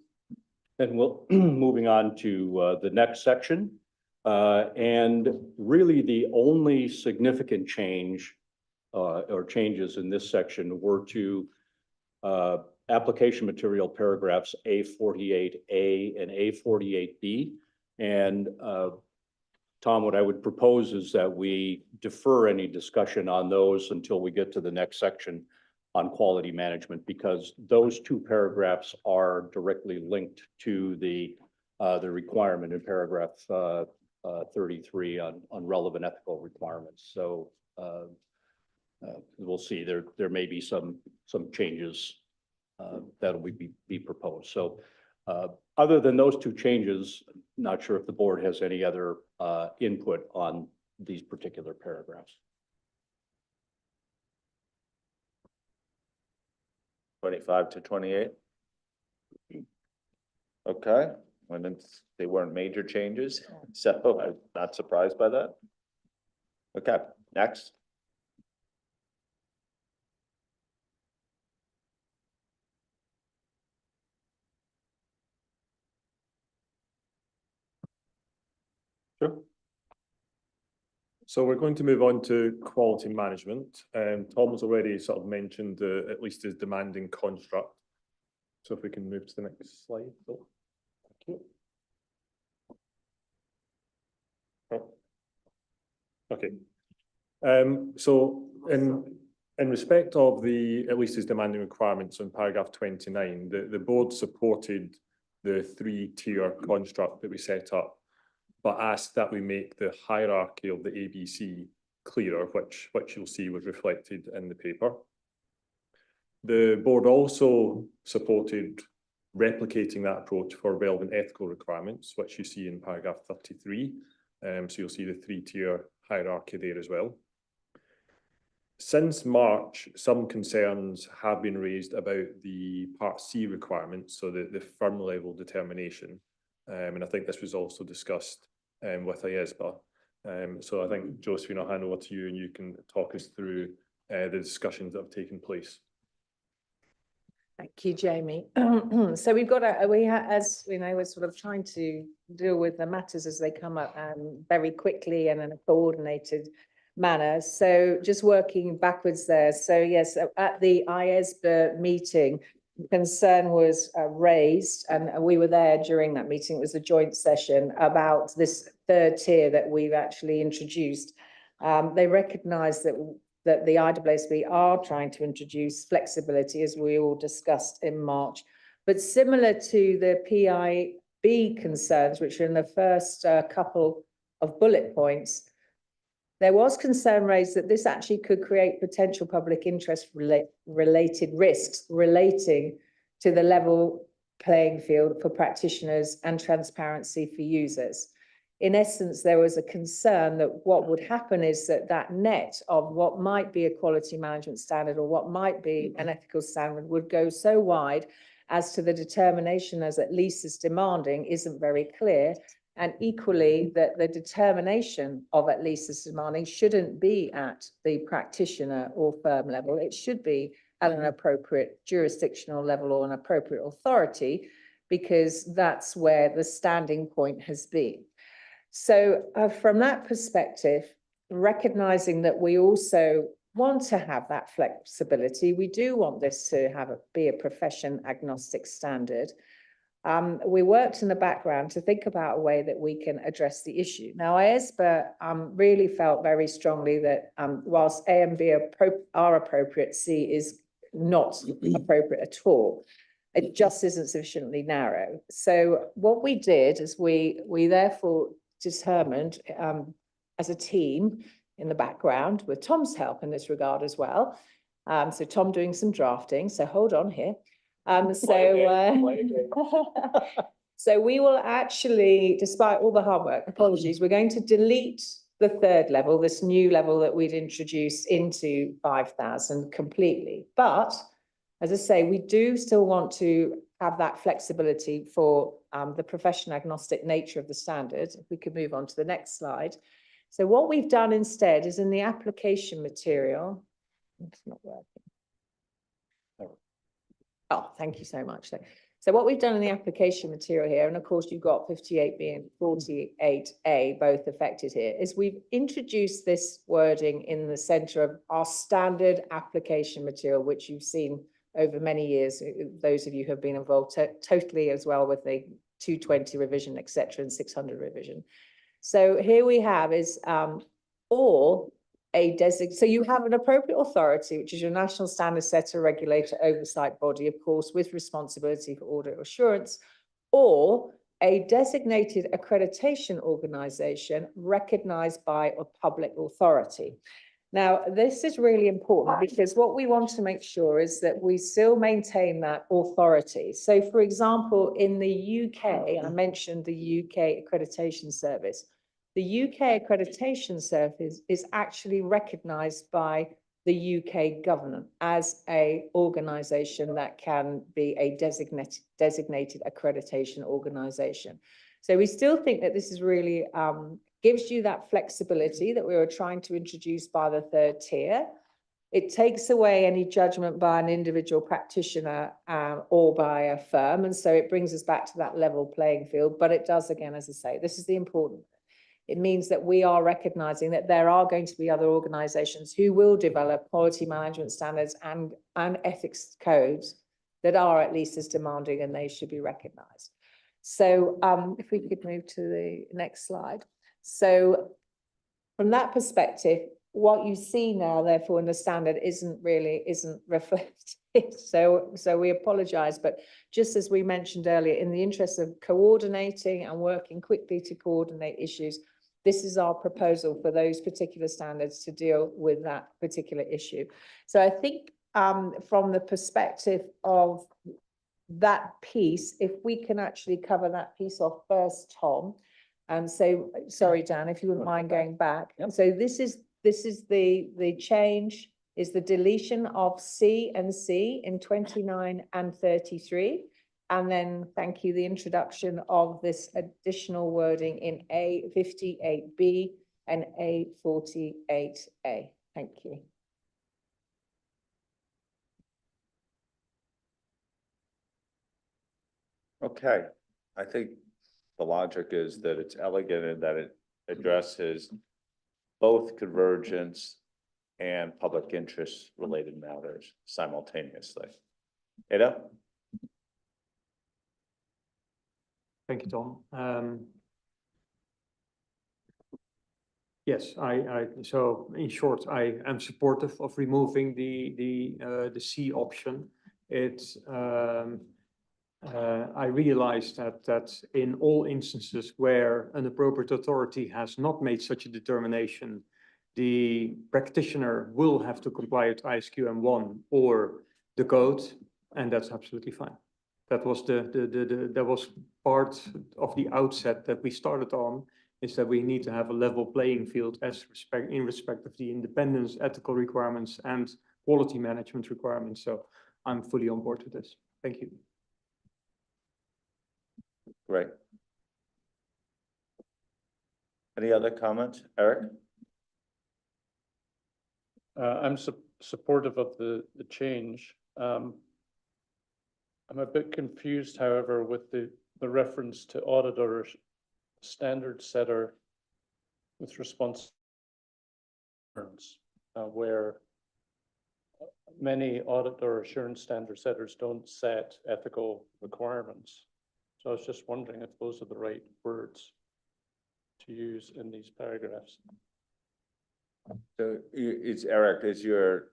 And we'll, moving on to the next section. And really the only significant change or changes in this section were to application material paragraphs A48A and A48B. And Tom, what I would propose is that we defer any discussion on those until we get to the next section on quality management, because those two paragraphs are directly linked to the requirement in paragraph 33 on relevant ethical requirements. So we'll see. There may be some changes that'll be proposed. So other than those two changes, not sure if the board has any other input on these particular paragraphs. 25 to 28. Okay, and they weren't major changes, so I'm not surprised by that. Okay, next. Sure. So we're going to move on to quality management. Tom has already sort of mentioned at least his demanding construct. So if we can move to the next slide. Oh, thank you. Oh. Okay. So in respect of the at least his demanding requirements in paragraph 29, the board supported the 3-tier construct that we set up, but asked that we make the hierarchy of the ABC clearer, which you'll see was reflected in the paper. The board also supported replicating that approach for relevant ethical requirements, which you see in paragraph 33. So you'll see the 3-tier hierarchy there as well. Since March, some concerns have been raised about the Part C requirements, so the firm level determination. And I think this was also discussed with IAASB. So I think, Josephine, I'll hand over to you and you can talk us through the discussions that have taken place. Thank you, Jamie. So we've got as we know, we're sort of trying to deal with the matters as they come up very quickly and in a coordinated manner. So just working backwards there. So yes, at the IAASB meeting, concern was raised, and we were there during that meeting. It was a joint session about this 3rd tier that we've actually introduced. They recognise that the IAASB are trying to introduce flexibility, as we all discussed in March, but similar to the PIB concerns, which are in the first couple of bullet points, there was concern raised that this actually could create potential public interest related risks relating to the level playing field for practitioners and transparency for users. In essence, there was a concern that what would happen is that net of what might be a quality management standard or what might be an ethical standard would go so wide as to the determination as at least is demanding isn't very clear. And equally, that the determination of at least as demanding shouldn't be at the practitioner or firm level. It should be at an appropriate jurisdictional level or an appropriate authority, because that's where the standing point has been. So from that perspective, recognizing that we also want to have that flexibility, we do want this to be a profession agnostic standard. We worked in the background to think about a way that we can address the issue. Now, IAASB really felt very strongly that whilst A and B are appropriate, C is not appropriate at all. It just isn't sufficiently narrow. So what we did is we therefore determined as a team in the background, with Tom's help in this regard as well. So Tom doing some drafting, so hold on here. So we will actually, despite all the hard work, apologies, we're going to delete the third level, this new level that we'd introduced into 5,000 completely. But as I say, we do still want to have that flexibility for the profession agnostic nature of the standard. If we could move on to the next slide. So what we've done instead is in the application material, it's not working. Oh, thank you so much. So what we've done in the application material here, and of course you've got 58B and 48A both affected here, is we've introduced this wording in the center of our standard application material, which you've seen over many years, those of you who have been involved totally as well with the 220 revision, etc., and 600 revision. So here we have is or a so you have an appropriate authority, which is your national standard setter, regulator, oversight body, of course, with responsibility for audit assurance, or a designated accreditation organization recognized by a public authority. Now, this is really important because what we want to make sure is that we still maintain that authority. So, for example, in the UK, I mentioned the UK Accreditation Service. The UK Accreditation Service is actually recognised by the UK government as an organisation that can be a designated accreditation organisation. So we still think that this is really gives you that flexibility that we were trying to introduce by the third tier. It takes away any judgment by an individual practitioner or by a firm. And so it brings us back to that level playing field. But it does, again, as I say, this is the important. It means that we are recognizing that there are going to be other organizations who will develop quality management standards and ethics codes that are at least as demanding, and they should be recognized. So if we could move to the next slide. So from that perspective, what you see now, therefore, in the standard isn't reflected. So we apologize, but just as we mentioned earlier, in the interest of coordinating and working quickly to coordinate issues, this is our proposal for those particular standards to deal with that particular issue. So I think from the perspective of that piece, if we can actually cover that piece off first, Tom. And so, sorry, Dan, if you wouldn't mind going back. Yep. So this is the change, is the deletion of C and C in 29 and 33. And then, thank you, the introduction of this additional wording in A58B and A48A. Thank you. Okay, I think the logic is that it's elegant and that it addresses both convergence and public interest related matters simultaneously. Ada? Thank you, Tom. Yes, so in short, I am supportive of removing the C option. It's I realize that in all instances where an appropriate authority has not made such a determination, the practitioner will have to comply with ISQM1 or the code, and that's absolutely fine. That was that was part of the outset that we started on, is that we need to have a level playing field in respect of the independence, ethical requirements, and quality management requirements. So I'm fully on board with this. Thank you. Great. Any other comments, Eric? I'm supportive of the change. I'm a bit confused, however, with the reference to auditor standard setter with response where many audit or assurance standard setters don't set ethical requirements. So I was just wondering if those are the right words to use in these paragraphs. So it's Eric, is your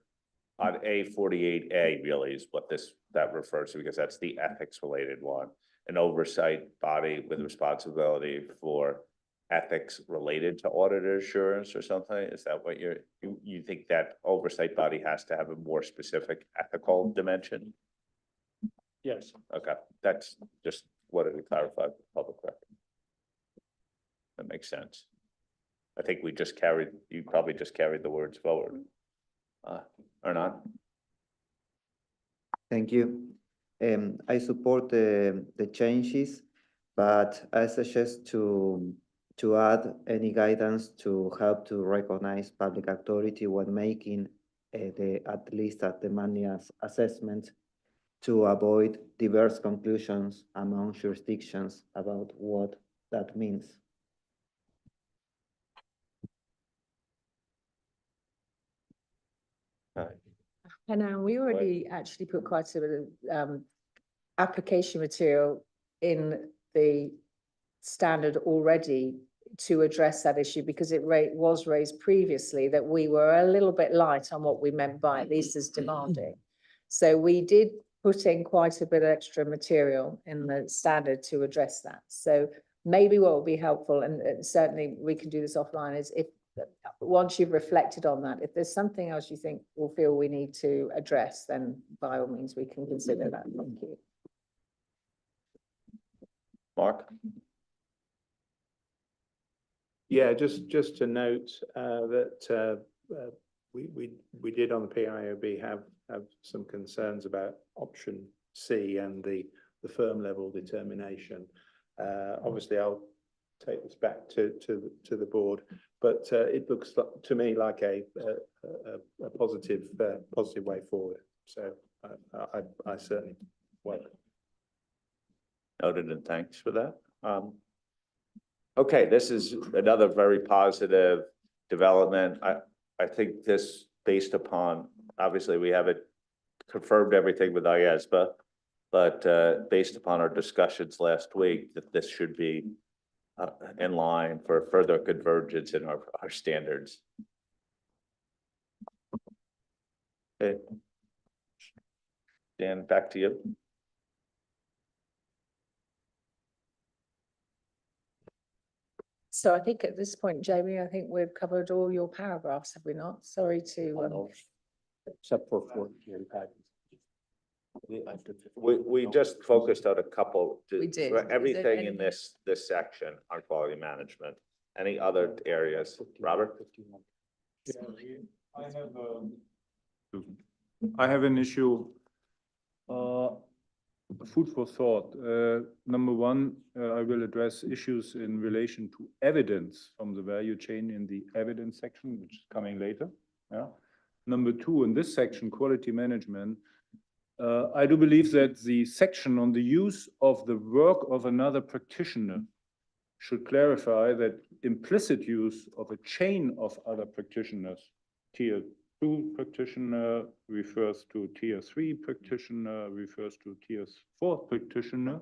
on A48A really is what that refers to, because that's the ethics related one. An oversight body with responsibility for ethics related to audit assurance or something? Is that what you think that oversight body has to have a more specific ethical dimension? Yes. Okay, that's just what it clarified for public record. That makes sense. I think you probably just carried the words forward. Or not? Thank you. I support the changes, but I suggest to add any guidance to help to recognize public authority when making at least a demanding assessment to avoid diverse conclusions among jurisdictions about what that means. And we already actually put quite a bit of application material in the standard already to address that issue, because it was raised previously that we were a little bit light on what we meant by at least as demanding. So we did put in quite a bit of extra material in the standard to address that. So maybe what will be helpful, and certainly we can do this offline, is if once you've reflected on that, if there's something else you think or feel we need to address, then by all means we can consider that. Thank you. Mark? Yeah, just to note that we did on the PIOB have some concerns about option C and the firm level determination. Obviously, I'll take this back to the board, but it looks to me like a positive way forward. So I certainly welcome. Noted, and thanks for that. Okay, this is another very positive development. I think this, based upon, obviously we haven't confirmed everything with IAASB, but based upon our discussions last week, that this should be in line for further convergence in our standards. Okay. Dan, back to you. So I think at this point, Jamie, I think we've covered all your paragraphs, have we not? Sorry to. Except for 4. We just focused on a couple. We did. For everything in anything- this section on quality management. Any other areas, Robert? I have an issue, food for thought. Number one, I will address issues in relation to evidence from the value chain in the evidence section, which is coming later. Yeah. Number two, in this section, quality management, I do believe that the section on the use of the work of another practitioner should clarify that implicit use of a chain of other practitioners, tier 2 practitioner refers to tier 3 practitioner, refers to tier 4 practitioner.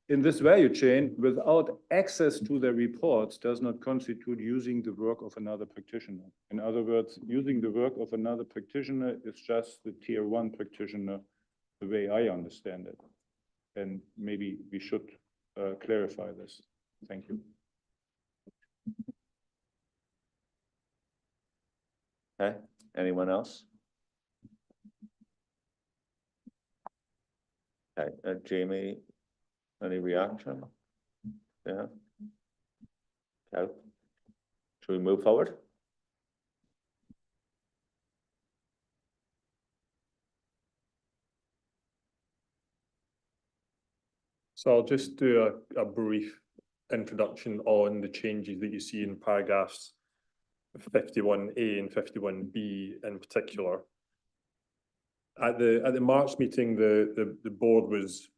In this value chain, without access to their reports, does not constitute using the work of another practitioner. In other words, using the work of another practitioner is just the tier 1 practitioner, the way I understand it. And maybe we should clarify this. Thank you. Okay, anyone else? Okay, Jamie, any reaction? Yeah. Okay. Should we move forward? So I'll just do a brief introduction on the changes that you see in paragraphs 51A and 51B in particular. At the March meeting, the board was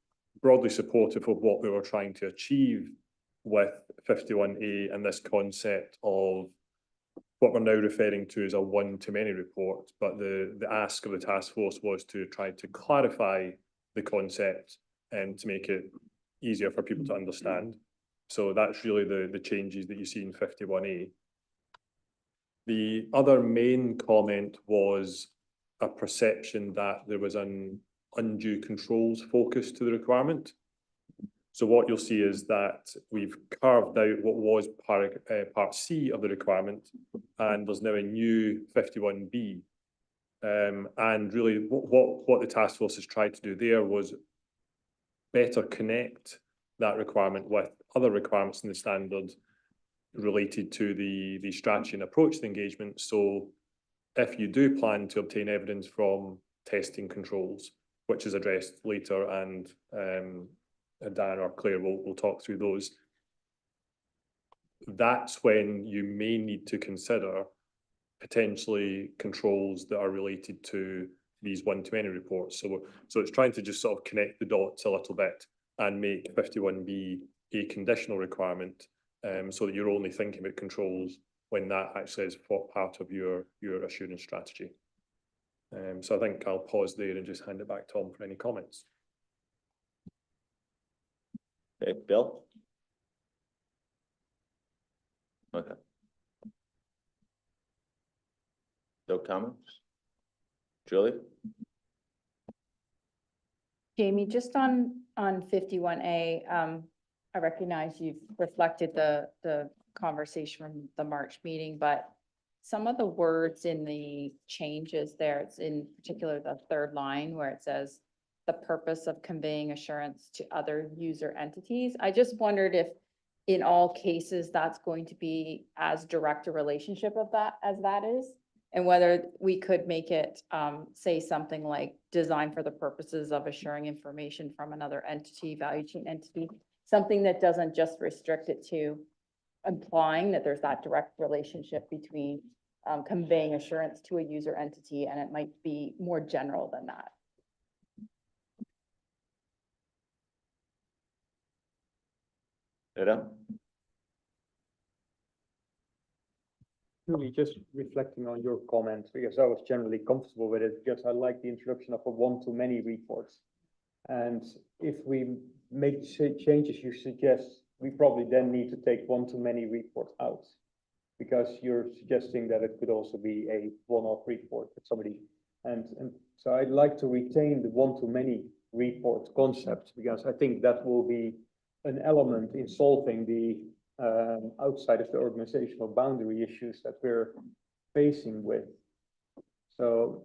broadly supportive of what we were trying to achieve with 51A and this concept of what we're now referring to as a one-to-many report. But the ask of the task force was to try to clarify the concept and to make it easier for people to understand. So that's really the changes that you see in 51A. The other main comment was a perception that there was an undue controls focus to the requirement. So what you'll see is that we've carved out what was part C of the requirement, and there's now a new 51B. And really what the task force has tried to do there was better connect that requirement with other requirements in the standard related to the strategy and approach to engagement. So if you do plan to obtain evidence from testing controls, which is addressed later, and Dan or Claire will talk through those, that's when you may need to consider potentially controls that are related to these one-to-many reports. So it's trying to just sort of connect the dots a little bit and make 51B a conditional requirement, so that you're only thinking about controls when that actually is part of your assurance strategy. So I think I'll pause there and just hand it back to Tom for any comments. Okay, Bill? Okay. No comments? Julie? Jamie, just on 51A, I recognize you've reflected the conversation from the March meeting, but some of the words in the changes there, it's in particular the third line where it says the purpose of conveying assurance to other user entities. I just wondered if in all cases that's going to be as direct a relationship of that as that is, and whether we could make it say something like designed for the purposes of assuring information from another entity, value chain entity, something that doesn't just restrict it to implying that there's that direct relationship between conveying assurance to a user entity, and it might be more general than that. Really just reflecting on your comments, because I was generally comfortable with it, because I like the introduction of a one-to-many reports. And if we make changes you suggest, we probably then need to take one-to-many report out, because you're suggesting that it could also be a one-off report that somebody, and so I'd like to retain the one-to-many report concept, because I think that will be an element in solving the outside of the organizational boundary issues that we're facing with. So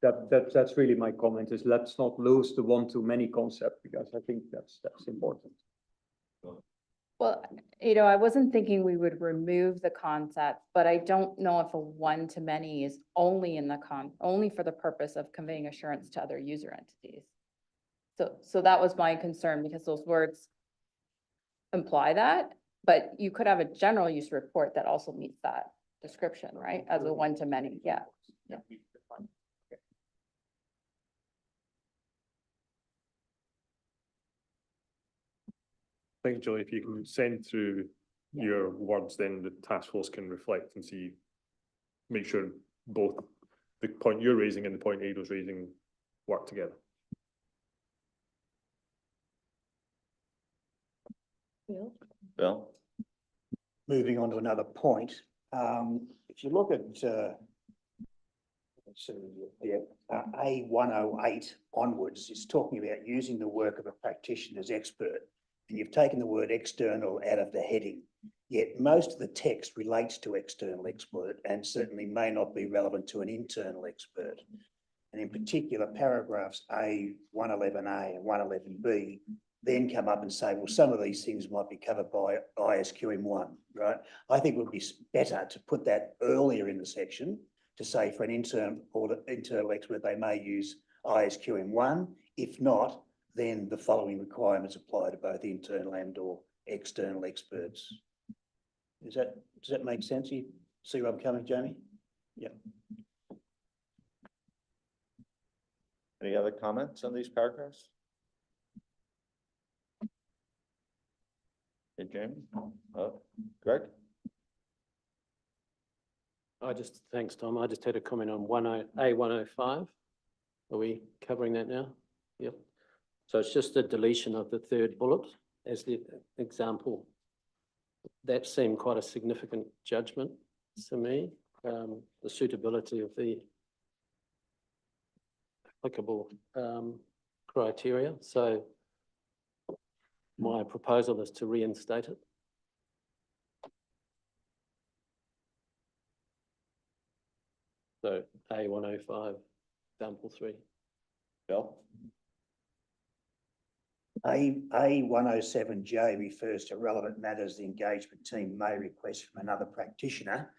that's really my comment, is let's not lose the one-to-many concept, because I think that's important. Well, I wasn't thinking we would remove the concept, but I don't know if a one-to-many is only in the only for the purpose of conveying assurance to other user entities. So that was my concern, because those words imply that, but you could have a general use report that also meets that description, right? As a one-to-many, yeah. Yeah. Thank you, Julie. If you can send through your words, then the task force can reflect and see, make sure both the point you're raising and the point Ada's raising work together. Bill? Moving on to another point, if you look at A108 onwards, it's talking about using the work of a practitioner's expert. And you've taken the word external out of the heading, yet most of the text relates to external expert and certainly may not be relevant to an internal expert. And in particular, paragraphs A111A and 111B then come up and say, well, some of these things might be covered by ISQM1, right? I think it would be better to put that earlier in the section to say for an internal expert, they may use ISQM1. If not, then the following requirements apply to both internal and or external experts. Does that make sense? See where I'm coming, Jamie? Any other comments on these paragraphs? Hey, Jamie? Greg? Thanks, Tom. I just had a comment on A105. Are we covering that now? Yep. So it's just a deletion of the third bullet as the example. That seemed quite a significant judgment to me, the suitability of the applicable criteria. So my proposal is to reinstate it. So A105, example 3. Bill? A107J refers to relevant matters the engagement team may request from another practitioner.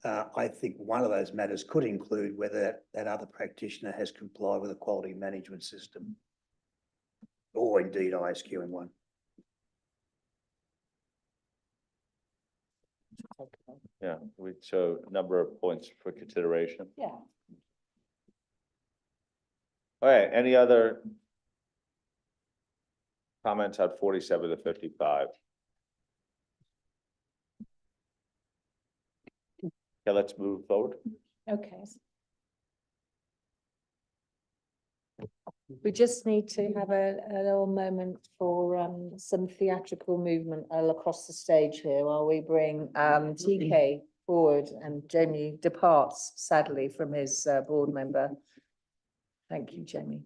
I think one of those matters could include whether that other practitioner has complied with the quality management system, or indeed ISQN1. Yeah, we show a number of points for consideration. Yeah. All right, any other comments on 47 to 55? Okay, let's move forward. Okay. We just need to have a little moment for some theatrical movement all across the stage here while we bring TK forward and Jamie departs sadly from his board member. Thank you, Jamie.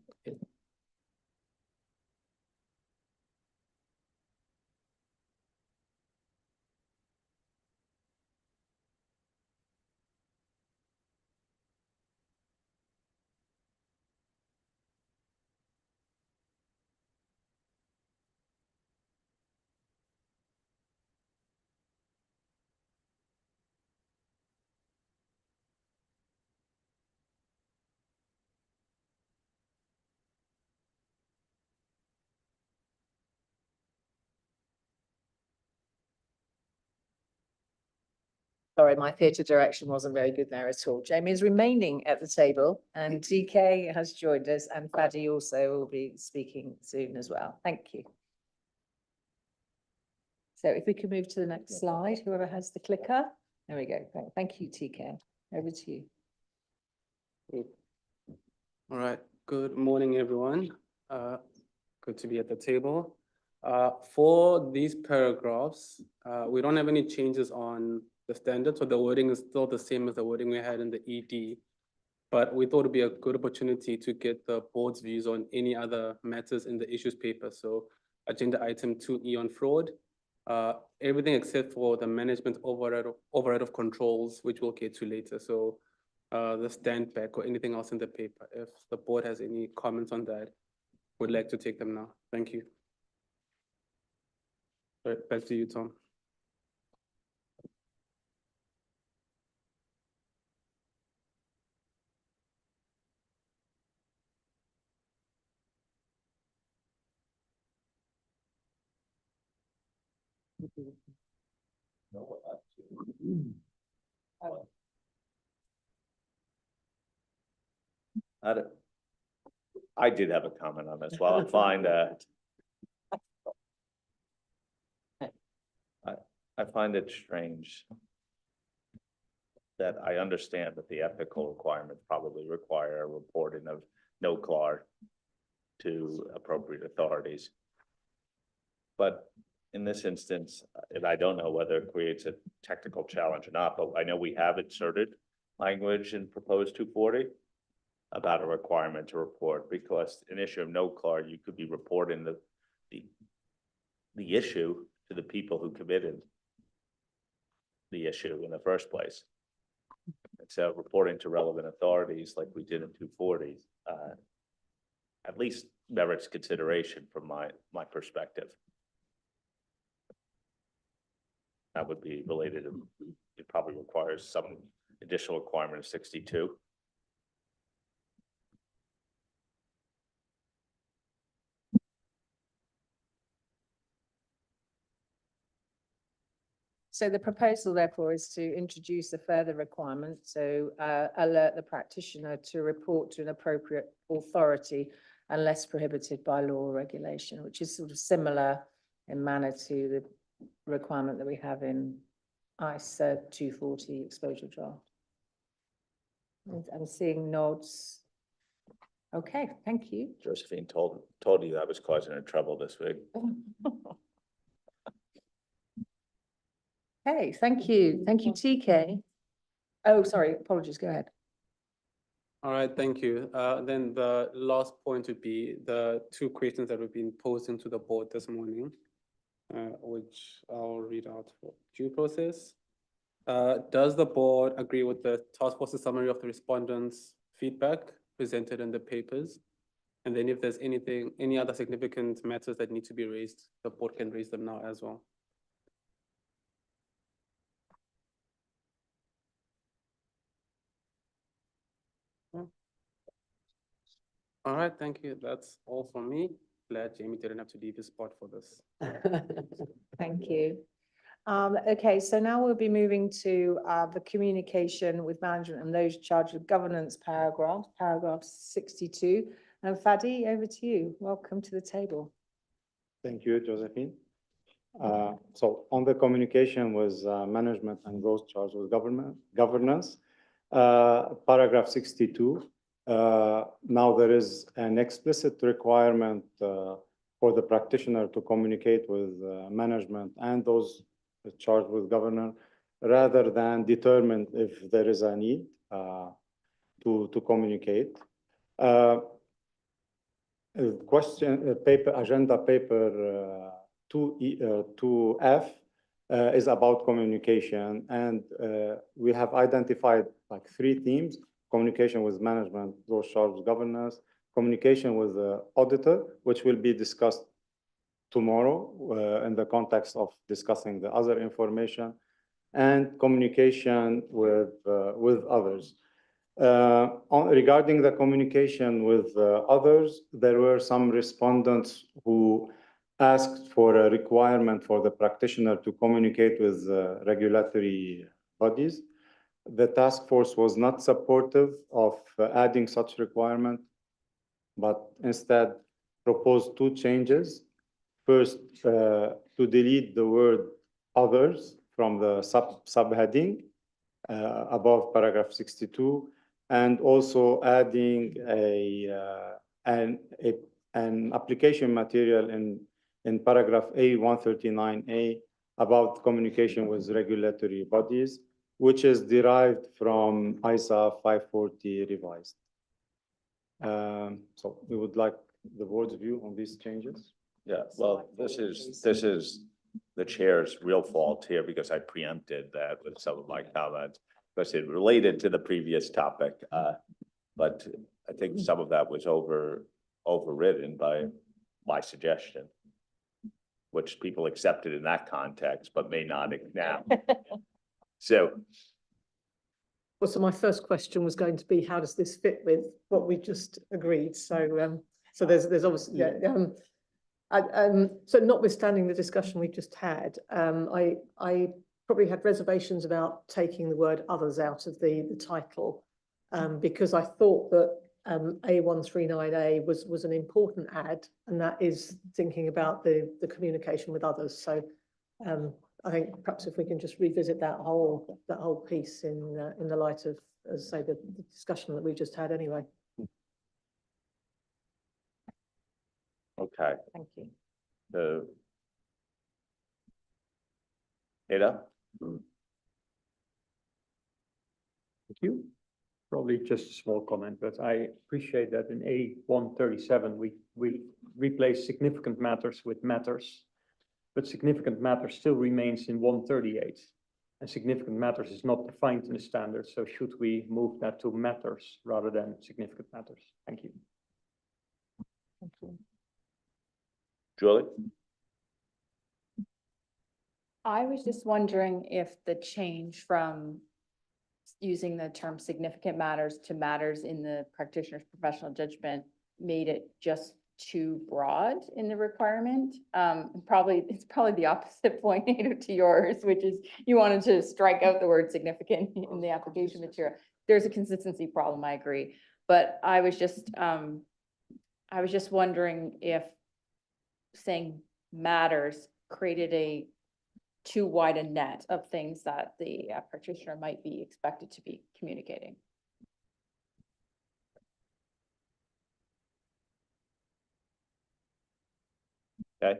Sorry, my theatre direction wasn't very good there at all. Jamie is remaining at the table and TK has joined us and Fadi also will be speaking soon as well. Thank you. So if we can move to the next slide, whoever has the clicker. There we go. Great. Thank you, TK. Over to you. All right. Good morning, everyone. Good to be at the table. For these paragraphs, we don't have any changes on the standard, so the wording is still the same as the wording we had in the ED. But we thought it'd be a good opportunity to get the board's views on any other matters in the issues paper. So agenda item 2E on fraud, everything except for the management override of controls, which we'll get to later. So the stand back or anything else in the paper. If the board has any comments on that, would like to take them now. Thank you. All right, back to you, Tom. I did have a comment on this. Well, I find it strange that I understand that the ethical requirements probably require a reporting of no CLAR to appropriate authorities. But in this instance, and I don't know whether it creates a technical challenge or not, but I know we have inserted language in proposed 240 about a requirement to report, because an issue of no CLAR, you could be reporting the issue to the people who committed the issue in the first place. And so reporting to relevant authorities like we did in 240, at least merits consideration from my perspective. That would be related to, it probably requires some additional requirement of 62. So the proposal therefore is to introduce a further requirement, so alert the practitioner to report to an appropriate authority unless prohibited by law or regulation, which is sort of similar in manner to the requirement that we have in ISA 240 exposure draft. I'm seeing nods. Okay, thank you. Josephine told you that was causing her trouble this week. Okay, thank you. Thank you, TK. Oh, sorry, apologies, go ahead. All right, thank you. Then the last point would be the two questions that we've been posing to the board this morning, which I'll read out for due process. Does the board agree with the task force's summary of the respondents' feedback presented in the papers? And then if there's any other significant matters that need to be raised, the board can raise them now as well. All right, thank you. That's all from me. Glad Jamie didn't have to leave his spot for this. Thank you. Okay, so now we'll be moving to the communication with management and those charged with governance paragraph 62. And Fadi, over to you. Welcome to the table. Thank you, Josephine. So on the communication with management and those charged with governance, paragraph 62, now there is an explicit requirement for the practitioner to communicate with management and those charged with governance, rather than determine if there is a need to communicate. Agenda paper 2F is about communication, and we have identified like 3 themes: communication with management, those charged with governance, communication with the auditor, which will be discussed tomorrow in the context of discussing the other information, and communication with others. Regarding the communication with others, there were some respondents who asked for a requirement for the practitioner to communicate with regulatory bodies. The task force was not supportive of adding such requirement, but instead proposed 2 changes. First, to delete the word others from the subheading above paragraph 62, and also adding an application material in paragraph A139A about communication with regulatory bodies, which is derived from ISA 540 revised. So we would like the board's view on these changes. Yeah, well, this is the chair's real fault here, because I preempted that with some of my comments, because it related to the previous topic. But I think some of that was overridden by my suggestion, which people accepted in that context, but may not now. So. Well, so my first question was going to be, how does this fit with what we just agreed? So, so there's obviously, so notwithstanding the discussion we just had, I probably had reservations about taking the word others out of the title, because I thought that A139A was an important add, and that is thinking about the communication with others. So I think perhaps if we can just revisit that whole piece in the light of, as I say, the discussion that we just had anyway. Okay. Thank you. Ada? Thank you. Probably just a small comment, but I appreciate that in A137, we replace significant matters with matters, but significant matters still remains in 138. And significant matters is not defined in the standard, so should we move that to matters rather than significant matters? Thank you. Thank you. Julie? I was just wondering if the change from using the term significant matters to matters in the practitioner's professional judgment made it just too broad in the requirement. It's probably the opposite point to yours, which is you wanted to strike out the word significant in the application material. There's a consistency problem, I agree. But I was just wondering if saying matters created too wide a net of things that the practitioner might be expected to be communicating. Okay.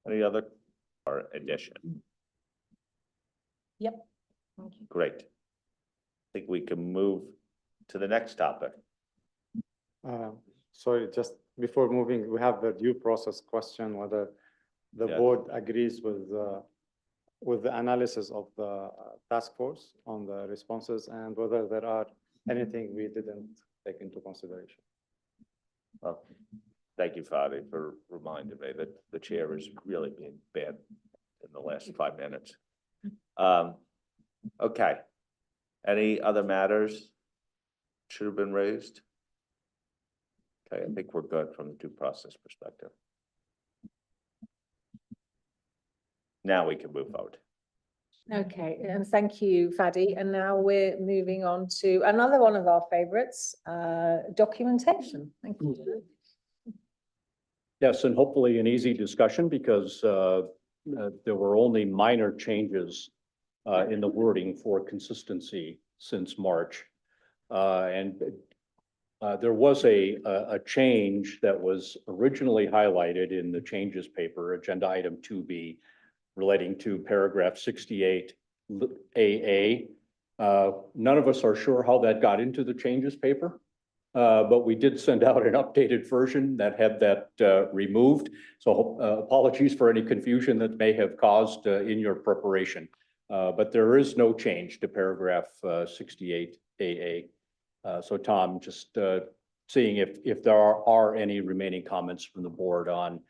Any other or addition? Yep. Great. I think we can move to the next topic. Sorry, just before moving, we have the due process question, whether the Yeah. board agrees with the analysis of the task force on the responses and whether there are anything we didn't take into consideration. Well, thank you, Fadi, for reminding me that the chair is really being bad in the last 5 minutes. Okay. Any other matters should have been raised? Okay, I think we're good from the due process perspective. Now we can move forward. Okay, and thank you, Fadi. And now we're moving on to another one of our favorites, documentation. Thank you. Yes, and hopefully an easy discussion because there were only minor changes in the wording for consistency since March. And there was a change that was originally highlighted in the changes paper, agenda item 2B, relating to paragraph 68 AA. None of us are sure how that got into the changes paper, but we did send out an updated version that had that removed. So apologies for any confusion that may have caused in your preparation. But there is no change to paragraph 68 AA. So Tom, just seeing if there are any remaining comments from the board on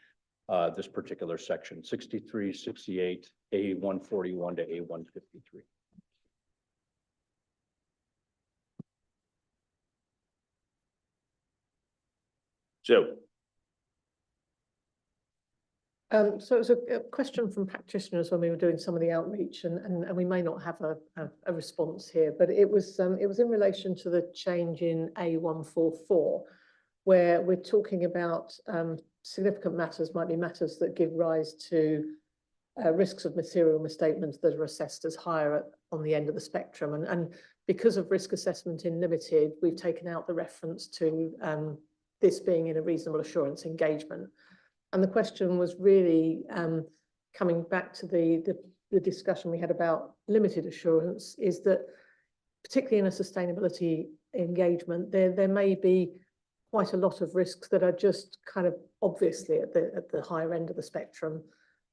this particular section, 63, 68, A141 to A153. So. So it was a question from practitioners when we were doing some of the outreach, and we may not have a response here, but it was in relation to the change in A144, where we're talking about significant matters might be matters that give rise to risks of material misstatements that are assessed as higher on the end of the spectrum. And because of risk assessment in limited, we've taken out the reference to this being in a reasonable assurance engagement. And the question was really coming back to the discussion we had about limited assurance, is that particularly in a sustainability engagement, there may be quite a lot of risks that are just kind of obviously at the higher end of the spectrum.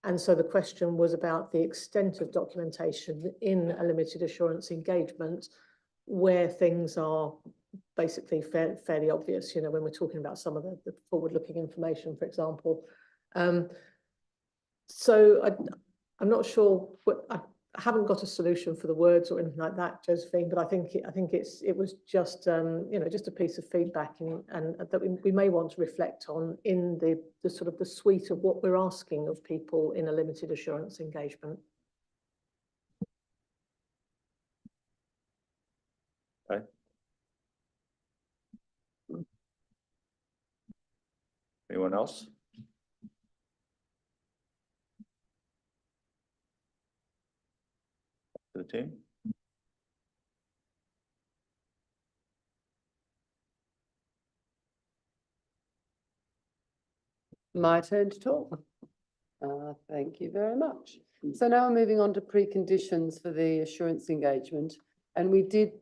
And so the question was about the extent of documentation in a limited assurance engagement where things are basically fairly obvious, you know, when we're talking about some of the forward-looking information, for example. So I'm not sure I haven't got a solution for the words or anything like that, Josephine, but I think it was just you know, just a piece of feedback and that we may want to reflect on in the sort of the suite of what we're asking of people in a limited assurance engagement. Okay. Anyone else? To the team? My turn to talk. Thank you very much. So now we're moving on to preconditions for the assurance engagement. And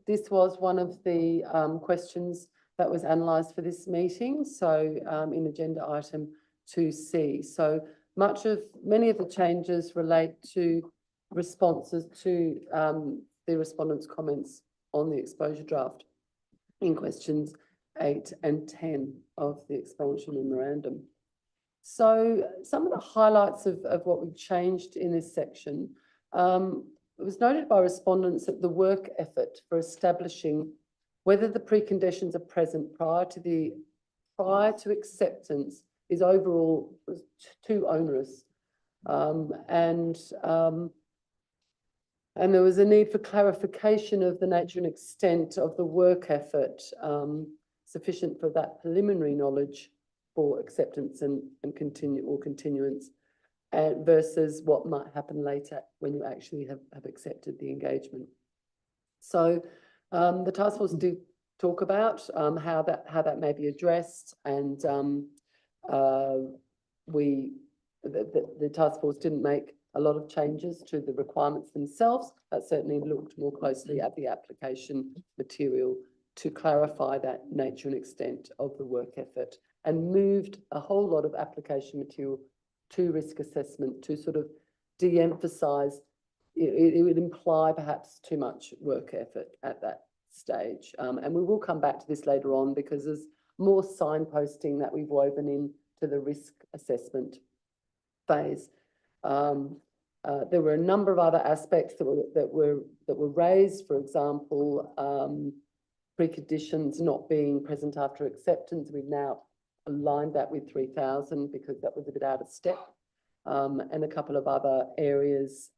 this was one of the questions that was analysed for this meeting. So in agenda item 2C. So many of the changes relate to responses to the respondents' comments on the exposure draft in questions 8 and 10 of the explanatory memorandum. So some of the highlights of what we've changed in this section, it was noted by respondents that the work effort for establishing whether the preconditions are present prior to acceptance is overall too onerous. And there was a need for clarification of the nature and extent of the work effort sufficient for that preliminary knowledge for acceptance and continuance versus what might happen later when you actually have accepted the engagement. So the task force did talk about how that may be addressed, and the task force didn't make a lot of changes to the requirements themselves, but certainly looked more closely at the application material to clarify that nature and extent of the work effort, and moved a whole lot of application material to risk assessment to sort of de-emphasize. It would imply perhaps too much work effort at that stage. And we will come back to this later on because there's more signposting that we've woven in to the risk assessment phase. There were a number of other aspects that were raised. For example, preconditions not being present after acceptance. We've now aligned that with 3,000 because that was a bit out of step. And a couple of other areas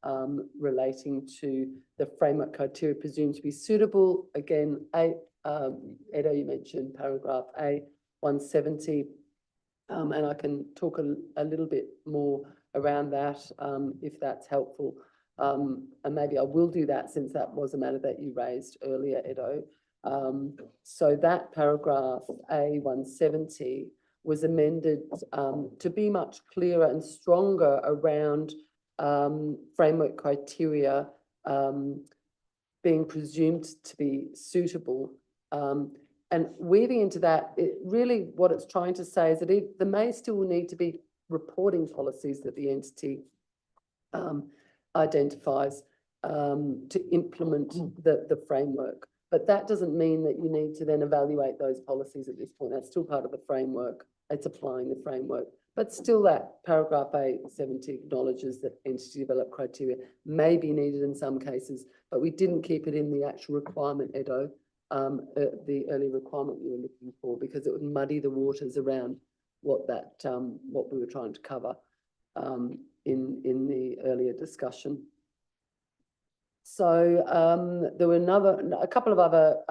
relating to the framework criteria presumed to be suitable. Again, Edo, you mentioned paragraph A170, and I can talk a little bit more around that if that's helpful. And maybe I will do that since that was a matter that you raised earlier, Edo. So that paragraph A170 was amended to be much clearer and stronger around framework criteria being presumed to be suitable. And weaving into that, really what it's trying to say is that there may still need to be reporting policies that the entity identifies to implement the framework. But that doesn't mean that you need to then evaluate those policies at this point. That's still part of the framework. It's applying the framework. But still that paragraph A70 acknowledges that entity developed criteria may be needed in some cases, but we didn't keep it in the actual requirement, Edo, the early requirement you were looking for, because it would muddy the waters around what we were trying to cover in the earlier discussion. So there were a couple of other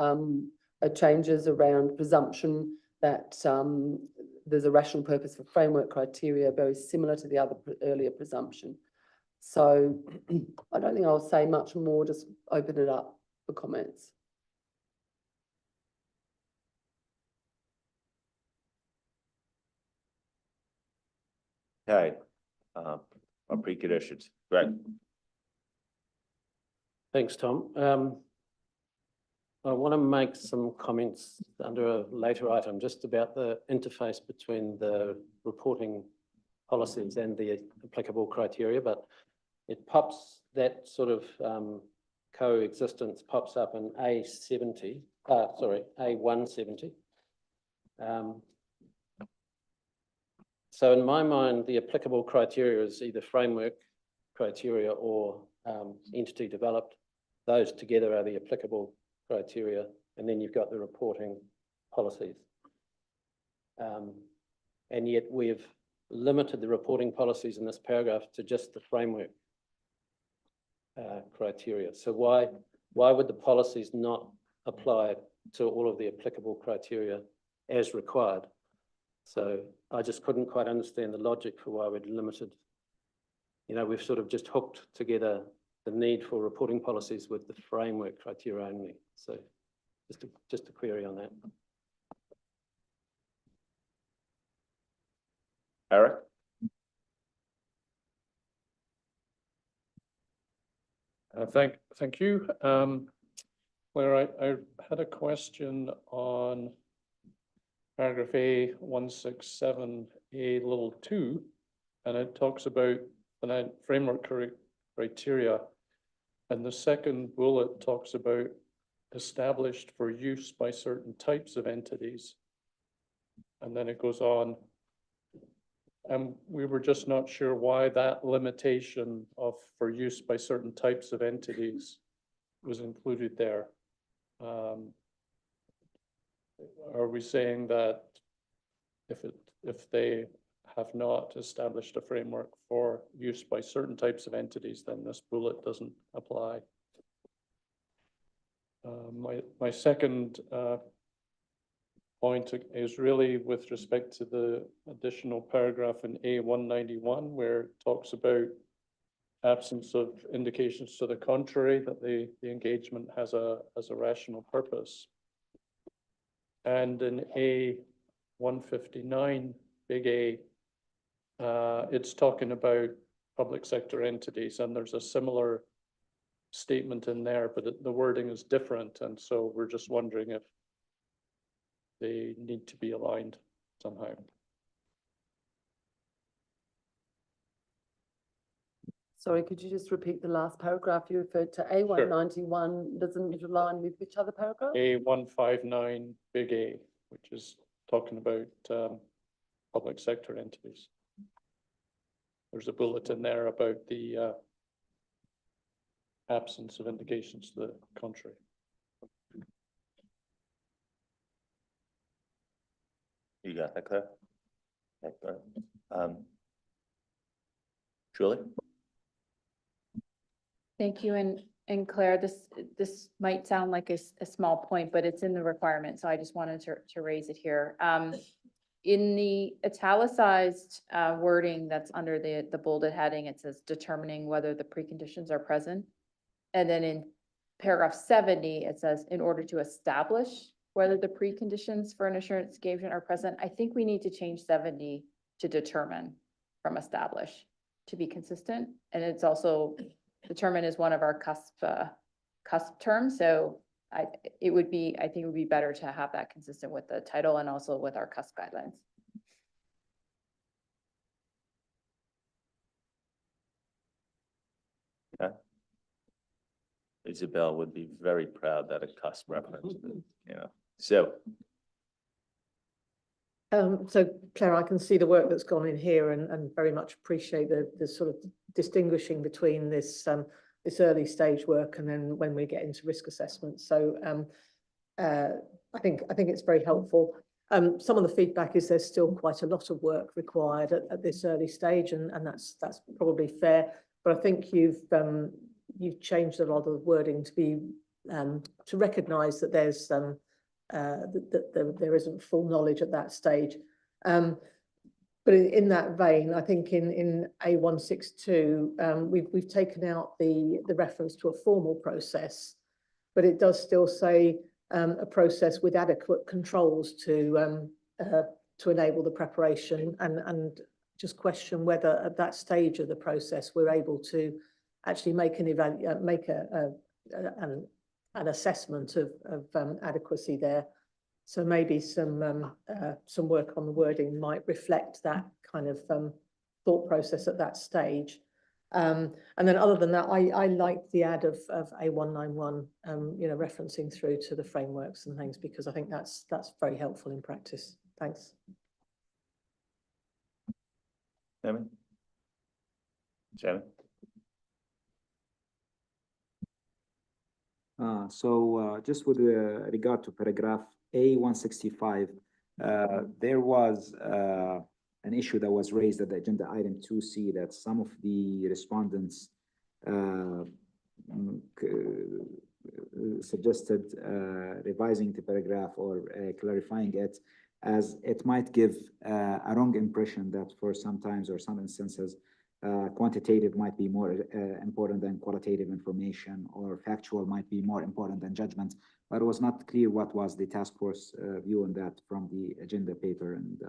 changes around presumption that there's a rational purpose for framework criteria, very similar to the other earlier presumption. So I don't think I'll say much more, just open it up for comments. Okay, on preconditions, Greg. Thanks, Tom. I want to make some comments under a later item just about the interface between the reporting policies and the applicable criteria, but it pops, that sort of coexistence pops up in A170. So in my mind, the applicable criteria is either framework criteria or entity developed. Those together are the applicable criteria, and then you've got the reporting policies. And yet we've limited the reporting policies in this paragraph to just the framework criteria. So why would the policies not apply to all of the applicable criteria as required? So I just couldn't quite understand the logic for why we'd limited. You know, we've sort of just hooked together the need for reporting policies with the framework criteria only. So just a query on that. Eric? Thank you. Claire, I had a question on paragraph A167A(2), and it talks about the framework criteria, and the second bullet talks about established for use by certain types of entities, and then it goes on. And we were just not sure why that limitation of for use by certain types of entities was included there. are we saying that if they have not established a framework for use by certain types of entities, then this bullet doesn't apply? My second point is really with respect to the additional paragraph in A191, where it talks about absence of indications to the contrary, that the engagement has a rational purpose. And in A159, big A, it's talking about public sector entities, and there's a similar statement in there, but the wording is different, and so we're just wondering if they need to be aligned somehow. Sorry, could you just repeat the last paragraph you referred to? A191 doesn't align with which other paragraph? A159, big A, which is talking about public sector entities. There's a bullet in there about the absence of indications to the contrary. You got that, Claire? Okay, good. Julie? Thank you. And Claire, this might sound like a small point, but it's in the requirement. So I just wanted to raise it here. In the italicized wording that's under the bolded heading, it says determining whether the preconditions are present. And then in paragraph 70, it says in order to establish whether the preconditions for an assurance engagement are present. I think we need to change 70 to determine from establish to be consistent. And it's also determine is one of our cusp terms. So I think it would be better to have that consistent with the title and also with our cusp guidelines. Okay. Isabel would be very proud that a cusp reference, you know, so. So Claire, I can see the work that's gone in here and very much appreciate the sort of distinguishing between this this early stage work and then when we get into risk assessment. So I think it's very helpful. Some of the feedback is there's still quite a lot of work required at this early stage, and that's probably fair. But I think you've changed a lot of the wording to be to recognise that there's that there isn't full knowledge at that stage. But in that vein, I think in A162, we've taken out the reference to a formal process, but it does still say a process with adequate controls to enable the preparation, and just question whether at that stage of the process we're able to actually make an assessment of adequacy there. So maybe some work on the wording might reflect that kind of thought process at that stage. And then other than that, I like the add of A191, you know, referencing through to the frameworks and things, because I think that's very helpful in practice. Thanks. Jamie? So just with regard to paragraph A165, there was an issue that was raised at the agenda item 2C that some of the respondents suggested revising the paragraph or clarifying it, as it might give a wrong impression that for sometimes or some instances quantitative might be more important than qualitative information, or factual might be more important than judgment. But it was not clear what was the task force view on that from the agenda paper, and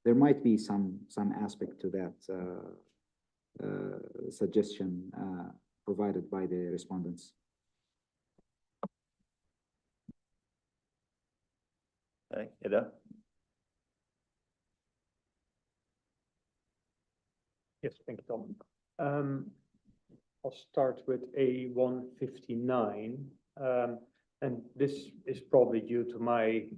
there might be some aspect to that suggestion provided by the respondents. Okay, Ida? Yes, thank you, Tom. I'll start with A159, and this is probably due to my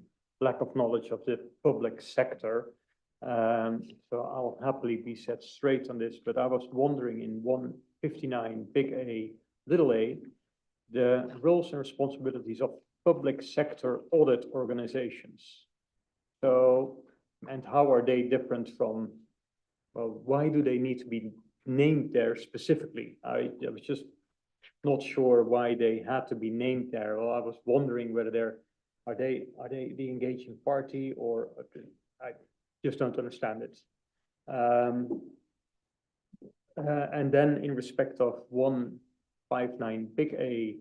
lack of knowledge of the public sector. So I'll happily be set straight on this, but I was wondering in 159, big A, little a, the roles and responsibilities of public sector audit organizations. So, and how are they different from, well, why do they need to be named there specifically? I was just not sure why they had to be named there. Well, I was wondering whether are they the engaging party, or I just don't understand it. And then in respect of 159 big A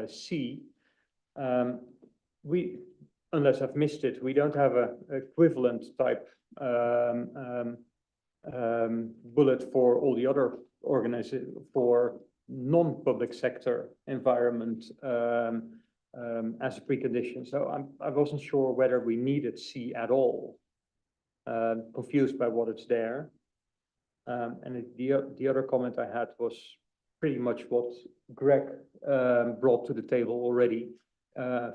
C, we, unless I've missed it, we don't have a equivalent type bullet for all the other organizations, for non-public sector environment as a precondition. So I wasn't sure whether we needed C at all. Confused by what it's there. And the other comment I had was pretty much what Greg brought to the table already.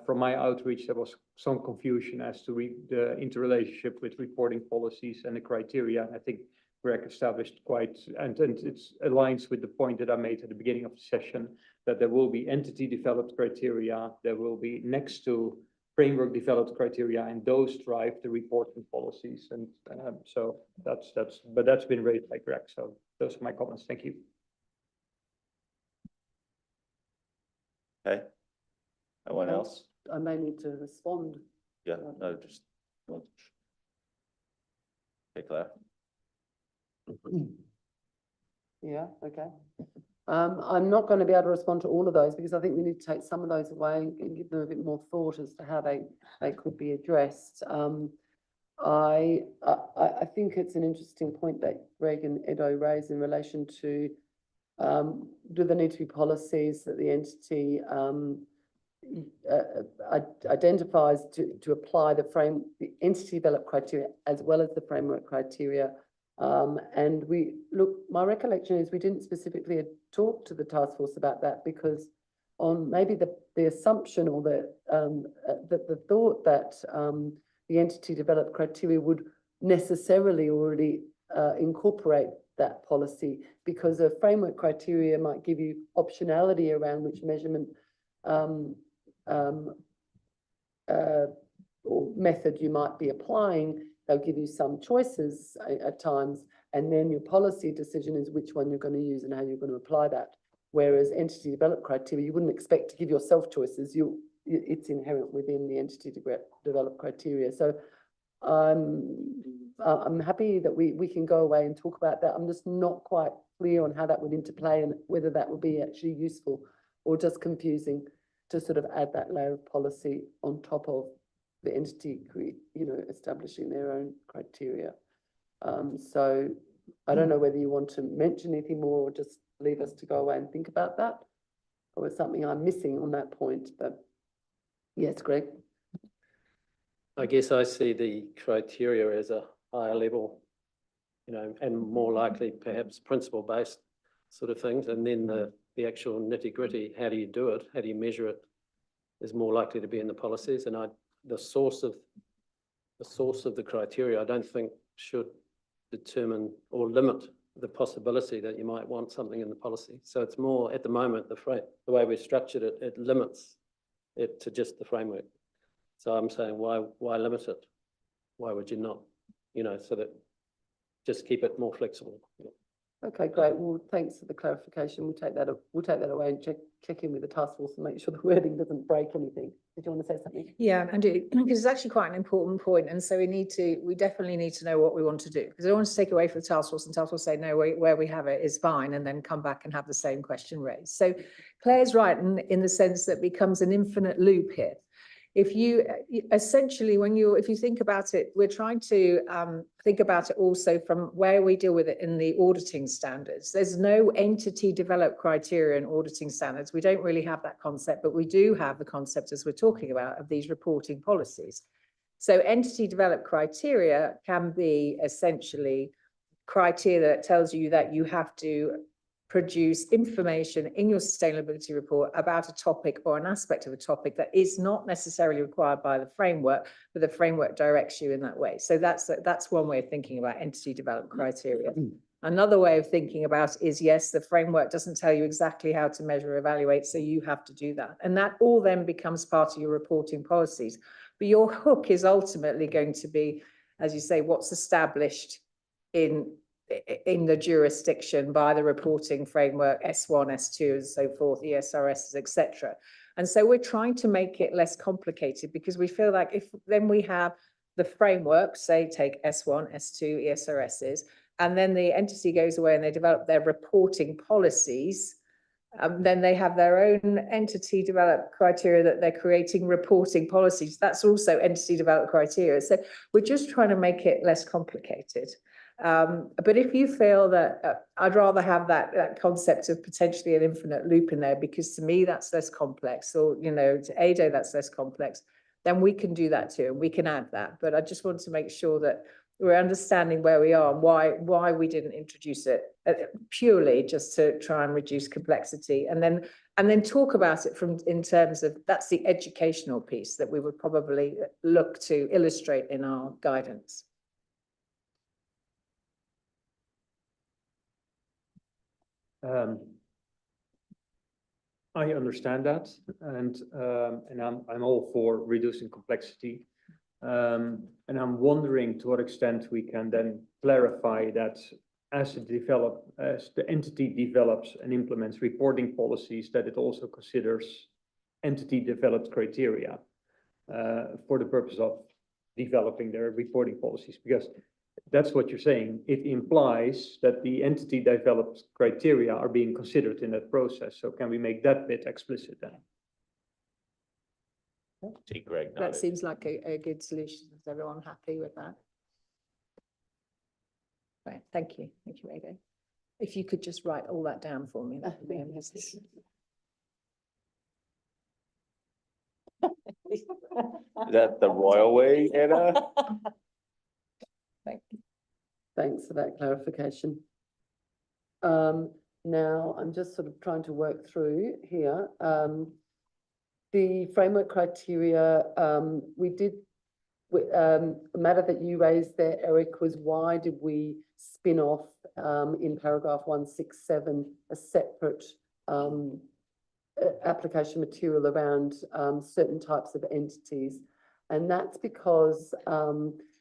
From my outreach, there was some confusion as to the interrelationship with reporting policies and the criteria. I think Greg established quite, and it aligns with the point that I made at the beginning of the session, that there will be entity developed criteria, there will be next to framework developed criteria, and those drive the reporting policies. And so that's been raised by Greg. So those are my comments. Thank you. Okay. Anyone else? I may need to respond. Yeah, no, just. Okay, Claire. Yeah, okay. I'm not going to be able to respond to all of those because I think we need to take some of those away and give them a bit more thought as to how they could be addressed. I think it's an interesting point that Greg and Edo raised in relation to do there need to be policies that the entity identifies to apply the entity developed criteria as well as the framework criteria. And my recollection is we didn't specifically talk to the task force about that because on maybe the assumption or the thought that the entity developed criteria would necessarily already incorporate that policy, because a framework criteria might give you optionality around which measurement or method you might be applying. They'll give you some choices at times, and then your policy decision is which one you're going to use and how you're going to apply that. Whereas entity developed criteria, you wouldn't expect to give yourself choices. It's inherent within the entity developed criteria. So I'm happy that we can go away and talk about that. I'm just not quite clear on how that would interplay and whether that would be actually useful or just confusing to sort of add that layer of policy on top of the entity, establishing their own criteria. So I don't know whether you want to mention anything more or just leave us to go away and think about that, or is something I'm missing on that point. But yes, Greg. I guess I see the criteria as a higher level, and more likely perhaps principle-based sort of things, and then the actual nitty-gritty, how do you do it, how do you measure it, is more likely to be in the policies. And the source of the criteria, I don't think should determine or limit the possibility that you might want something in the policy. So it's more, at the moment, the way we've structured it, it limits it to just the framework. So I'm saying, why limit it? Why would you not, so that just keep it more flexible. Okay, great. Well, thanks for the clarification. We'll take that away and check in with the task force and make sure the wording doesn't break anything. Did you want to say something? Yeah, I do, because it's actually quite an important point. And so we definitely need to know what we want to do, because I don't want to take away from the task force and task force say, no, where we have it is fine, and then come back and have the same question raised. So Claire's right in the sense that becomes an infinite loop here. If you essentially, if you think about it, we're trying to think about it also from where we deal with it in the auditing standards. There's no entity developed criteria in auditing standards. We don't really have that concept, but we do have the concept, as we're talking about, of these reporting policies. So entity developed criteria can be essentially criteria that tells you that you have to produce information in your sustainability report about a topic or an aspect of a topic that is not necessarily required by the framework, but the framework directs you in that way. So that's one way of thinking about entity development criteria. Another way of thinking about it is, yes, the framework doesn't tell you exactly how to measure, evaluate, so you have to do that. And that all then becomes part of your reporting policies. But your hook is ultimately going to be, as you say, what's established in the jurisdiction by the reporting framework, S1, S2, and so forth, ESRS, etc. And so we're trying to make it less complicated, because we feel like if then we have the framework, say take S1, S2, ESRSs, and then the entity goes away and they develop their reporting policies, then they have their own entity developed criteria that they're creating reporting policies. That's also entity developed criteria. So we're just trying to make it less complicated. But if you feel that I'd rather have that concept of potentially an infinite loop in there, because to me that's less complex, or to Ado that's less complex, then we can do that too, and we can add that. But I just want to make sure that we're understanding where we are and why we didn't introduce it purely just to try and reduce complexity, and then talk about it in terms of that's the educational piece that we would probably look to illustrate in our guidance. I understand that, and I'm all for reducing complexity. And I'm wondering to what extent we can then clarify that as the entity develops and implements reporting policies, that it also considers entity developed criteria for the purpose of developing their reporting policies, because that's what you're saying. It implies that the entity developed criteria are being considered in that process. So can we make that bit explicit then? See, Greg That nodded. seems like a good solution. Is everyone happy with that? Right, thank you, Ado. If you could just write all that down for me, that would be amazing. Is that the royal way, Anna? Thank you. Thanks for that clarification. Now I'm just sort of trying to work through here. The framework criteria, a matter that you raised there, Eric, was why did we spin off in paragraph 167 a separate application material around certain types of entities? And that's because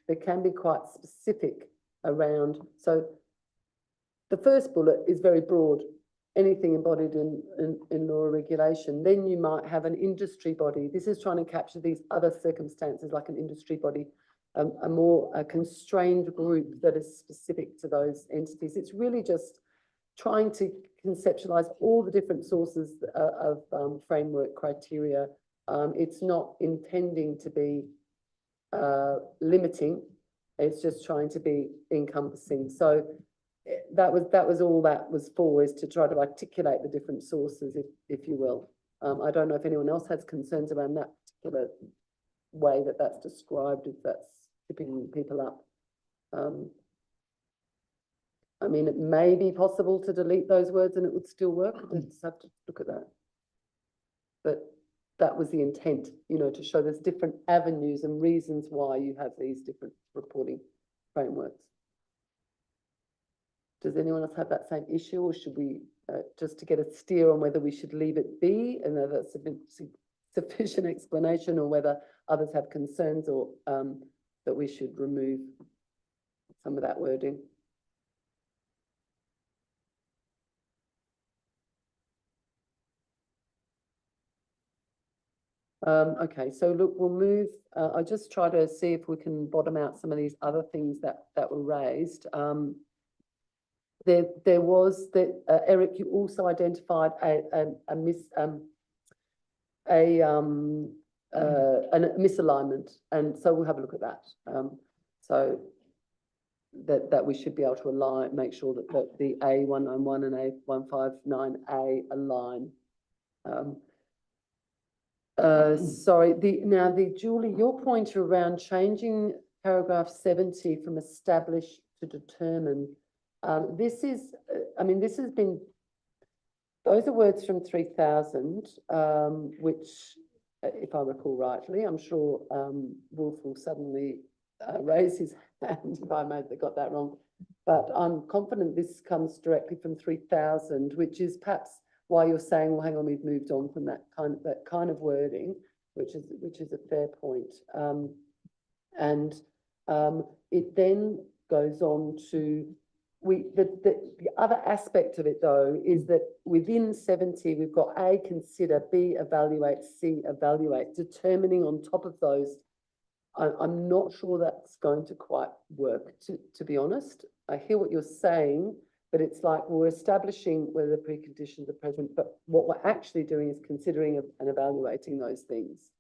they can be quite specific around. So the first bullet is very broad, anything embodied in law or regulation. Then you might have an industry body. This is trying to capture these other circumstances like an industry body, a more constrained group that is specific to those entities. It's really just trying to conceptualize all the different sources of framework criteria. It's not intending to be limiting. It's just trying to be encompassing. So that was all that was for, is to try to articulate the different sources, if you will. I don't know if anyone else has concerns around that particular way that that's described, if that's tipping people up. I mean, it may be possible to delete those words and it would still work. I just have to look at that. But that was the intent, to show there's different avenues and reasons why you have these different reporting frameworks. Does anyone else have that same issue, or should we, just to get a steer on whether we should leave it be and that's a sufficient explanation, or whether others have concerns, or that we should remove some of that wording? Okay, so look, we'll move. I'll just try to see if we can bottom out some of these other things that were raised. There was that Eric, you also identified a misalignment, and so we'll have a look at that. So that we should be able to align, make sure that the A191 and A159A align. Sorry, Julie, your point around changing paragraph 70 from establish to determine. This is, this has been, those are words from 3000, which, if I recall rightly, I'm sure Wolf will suddenly raise his hand if I got that wrong. But I'm confident this comes directly from 3,000, which is perhaps why you're saying, well, hang on, we've moved on from that kind of wording, which is a fair point. It then goes on to the other aspect of it though is that within 70 we've got A, consider, B, evaluate, C, evaluate, determining on top of those. I'm not sure that's going to quite work, to be honest. I hear what you're saying, but it's like we're establishing whether the preconditions are present, but what we're actually doing is considering and evaluating those things.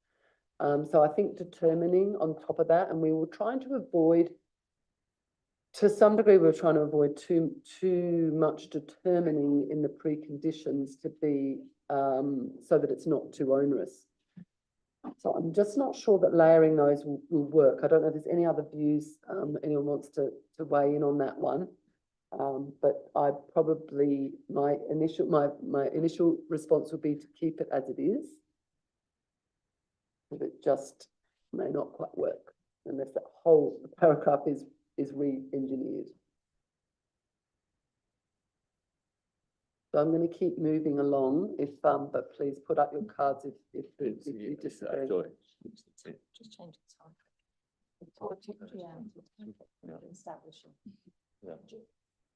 So I think determining on top of that, and we were trying to avoid, to some degree, we were trying to avoid too much determining in the preconditions to be, so that it's not too onerous. So I'm just not sure that layering those will work. I don't know if there's any other views, anyone wants to weigh in on that one. But I probably, my initial response would be to keep it as it is. But it just may not quite work unless that whole paragraph is re-engineered. So I'm going to keep moving along if, but please put up your cards if you disagree. Just change the title. Establishing.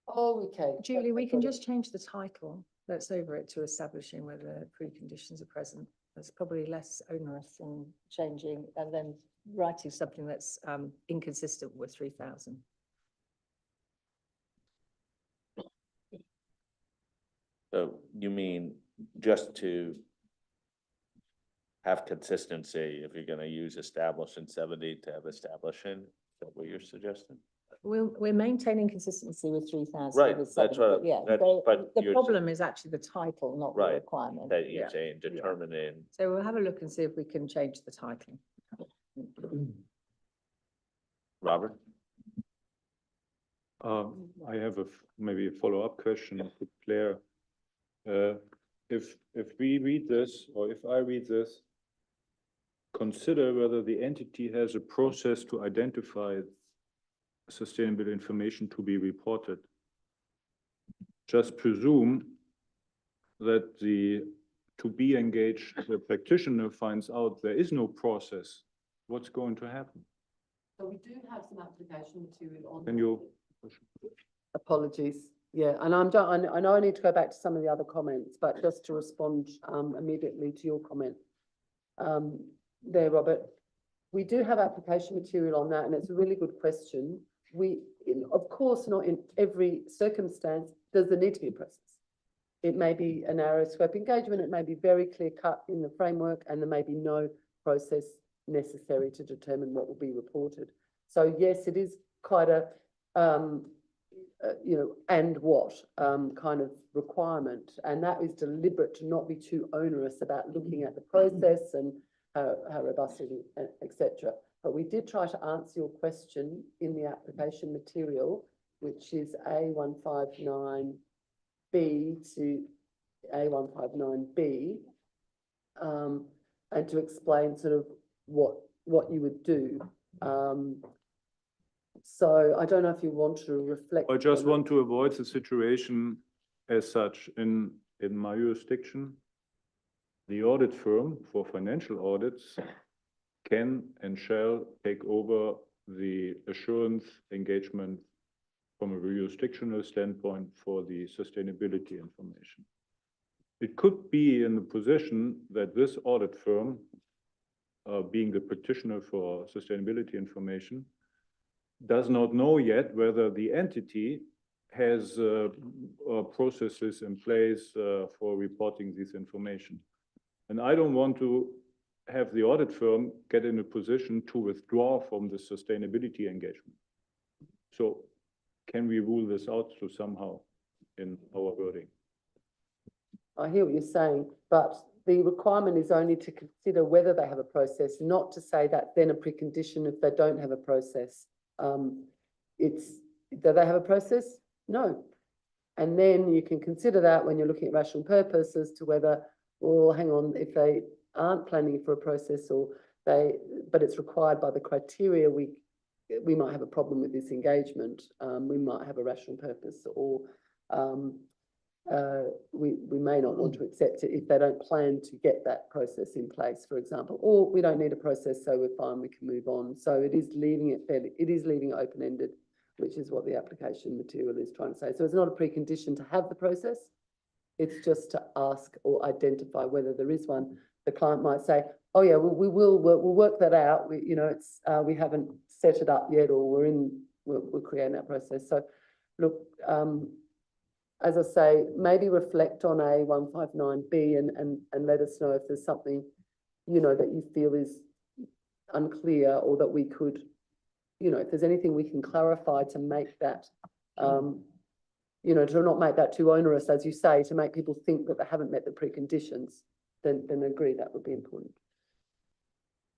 Oh, okay. Julie, we can just change the title that's over it to establishing whether preconditions are present. That's probably less onerous than changing and then writing something that's inconsistent with 3,000. So you mean just to have consistency, if you're gonna use establish in 70 to have establishing, is that what you're suggesting? We're maintaining consistency with 3,000. Right, with that's 70, what, but yeah, that's, so but the you're problem is actually the title, not the right, requirement. that you're Yeah. saying determining. So we'll have a look and see if we can change the title. Robert? I have maybe a follow-up question to Claire. If we read this, or if I read this, consider whether the entity has a process to identify sustainable information to be reported. Just presume that the to be engaged practitioner finds out there is no process. What's going to happen? So we do have some application material on. Can you? Apologies. Yeah, and I know I need to go back to some of the other comments, but just to respond immediately to your comment there, Robert, we do have application material on that, and it's a really good question. Of course, not in every circumstance does there need to be a process. It may be a narrow scope engagement, it may be very clear cut in the framework, and there may be no process necessary to determine what will be reported. So yes, it is quite a and what kind of requirement, and that is deliberate to not be too onerous about looking at the process and how robust it is, etc. But we did try to answer your question in the application material, which is A159B to A159B, and to explain sort of what you would do. So I don't know if you want to reflect. I just want to avoid the situation as such in my jurisdiction. The audit firm for financial audits can and shall take over the assurance engagement from a jurisdictional standpoint for the sustainability information. It could be in the position that this audit firm, being the petitioner for sustainability information, does not know yet whether the entity has processes in place for reporting this information. And I don't want to have the audit firm get in a position to withdraw from the sustainability engagement. So can we rule this out to somehow in our wording? I hear what you're saying, but the requirement is only to consider whether they have a process, not to say that then a precondition if they don't have a process. Do they have a process? No. And then you can consider that when you're looking at rational purpose as to whether, well, hang on, if they aren't planning for a process or but it's required by the criteria we we might have a problem with this engagement. We might have a rational purpose, or we may not want to accept it if they don't plan to get that process in place, for example, or we don't need a process, so we're fine, we can move on. So it is leaving it open-ended, which is what the application material is trying to say. So it's not a precondition to have the process. It's just to ask or identify whether there is one. The client might say, oh yeah, we'll work that out. We haven't set it up yet, or we're creating that process. So look, as I say, maybe reflect on A159B and let us know if there's something, that you feel is unclear, or that we could, if there's anything we can clarify to make that, to not make that too onerous, as you say, to make people think that they haven't met the preconditions, then agree that would be important.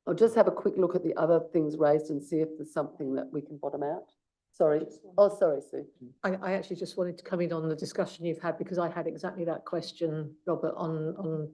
I'll just have a quick look at the other things raised and see if there's something that we can bottom out. Sorry. Oh, sorry, Sue. I actually just wanted to come in on the discussion you've had, because I had exactly that question, Robert, on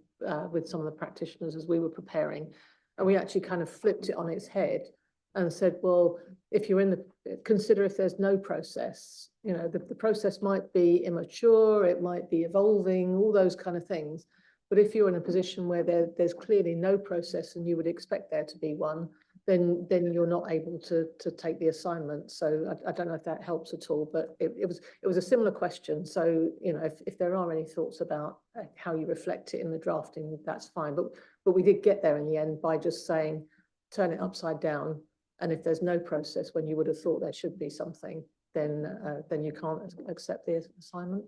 with some of the practitioners as we were preparing, and we actually kind of flipped it on its head and said, well, if you're consider if there's no process, the process might be immature, it might be evolving, all those kind of things. But if you're in a position where there's clearly no process and you would expect there to be one, then you're not able to take the assignment. So I don't know if that helps at all, but it was a similar question. So, if there are any thoughts about how you reflect it in the drafting, that's fine. But we did get there in the end by just saying, turn it upside down. And if there's no process when you would have thought there should be something, then you can't accept the assignment.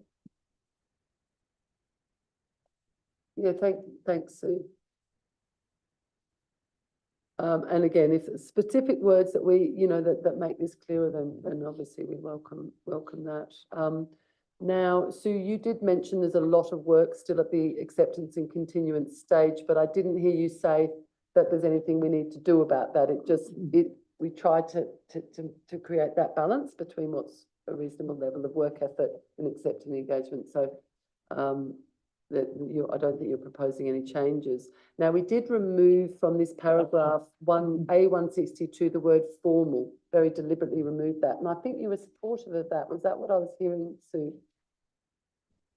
Yeah, thanks, Sue. And again, if specific words that we, that make this clearer, then obviously we welcome that. Now, Sue, you did mention there's a lot of work still at the acceptance and continuance stage, but I didn't hear you say that there's anything we need to do about that. We tried to create that balance between what's a reasonable level of work effort in accepting the engagement. So I don't think you're proposing any changes. Now, we did remove from this paragraph A162 the word formal, very deliberately removed that. And I think you were supportive of that. Was that what I was hearing, Sue?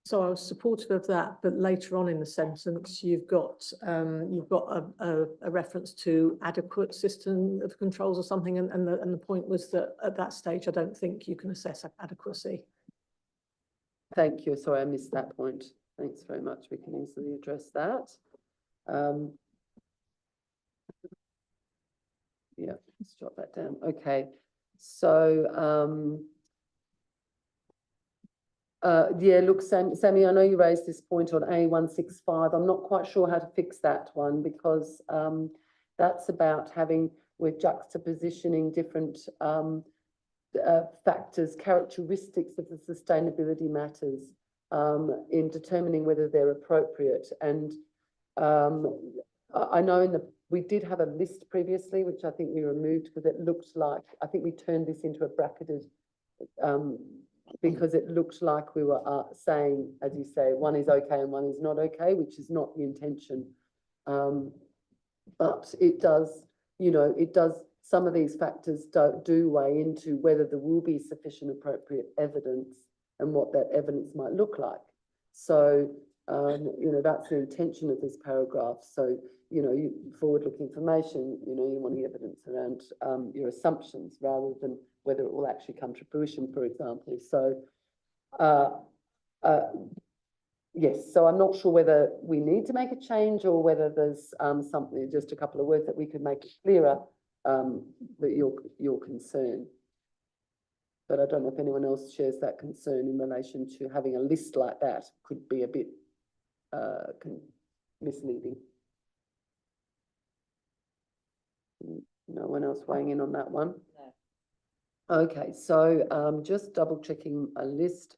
So I was supportive of that, but later on in the sentence, you've got a reference to adequate system of controls or something, and the point was that at that stage, I don't think you can assess adequacy. Thank you. Sorry, I missed that point. Thanks very much. We can easily address that. Yeah, let's jot that down. Okay. So, yeah, look, Sammy, I know you raised this point on A165. I'm not quite sure how to fix that one, because that's about we're juxtapositioning different factors, characteristics of the sustainability matters in determining whether they're appropriate. And I know we did have a list previously, which I think we removed because it looked like, I think we turned this into a bracketed because it looked like we were saying, as you say, one is okay and one is not okay, which is not the intention. But it does, some of these factors do weigh into whether there will be sufficient appropriate evidence and what that evidence might look like. So, that's the intention of this paragraph. So, forward-looking information, you want the evidence around your assumptions rather than whether it will actually come to fruition, for example. So, yes, so I'm not sure whether we need to make a change or whether there's something, just a couple of words that we could make it clearer that your concern. But I don't know if anyone else shares that concern in relation to having a list like that could be a bit misleading. No one else weighing in on that one? No. Okay, so just double checking a list.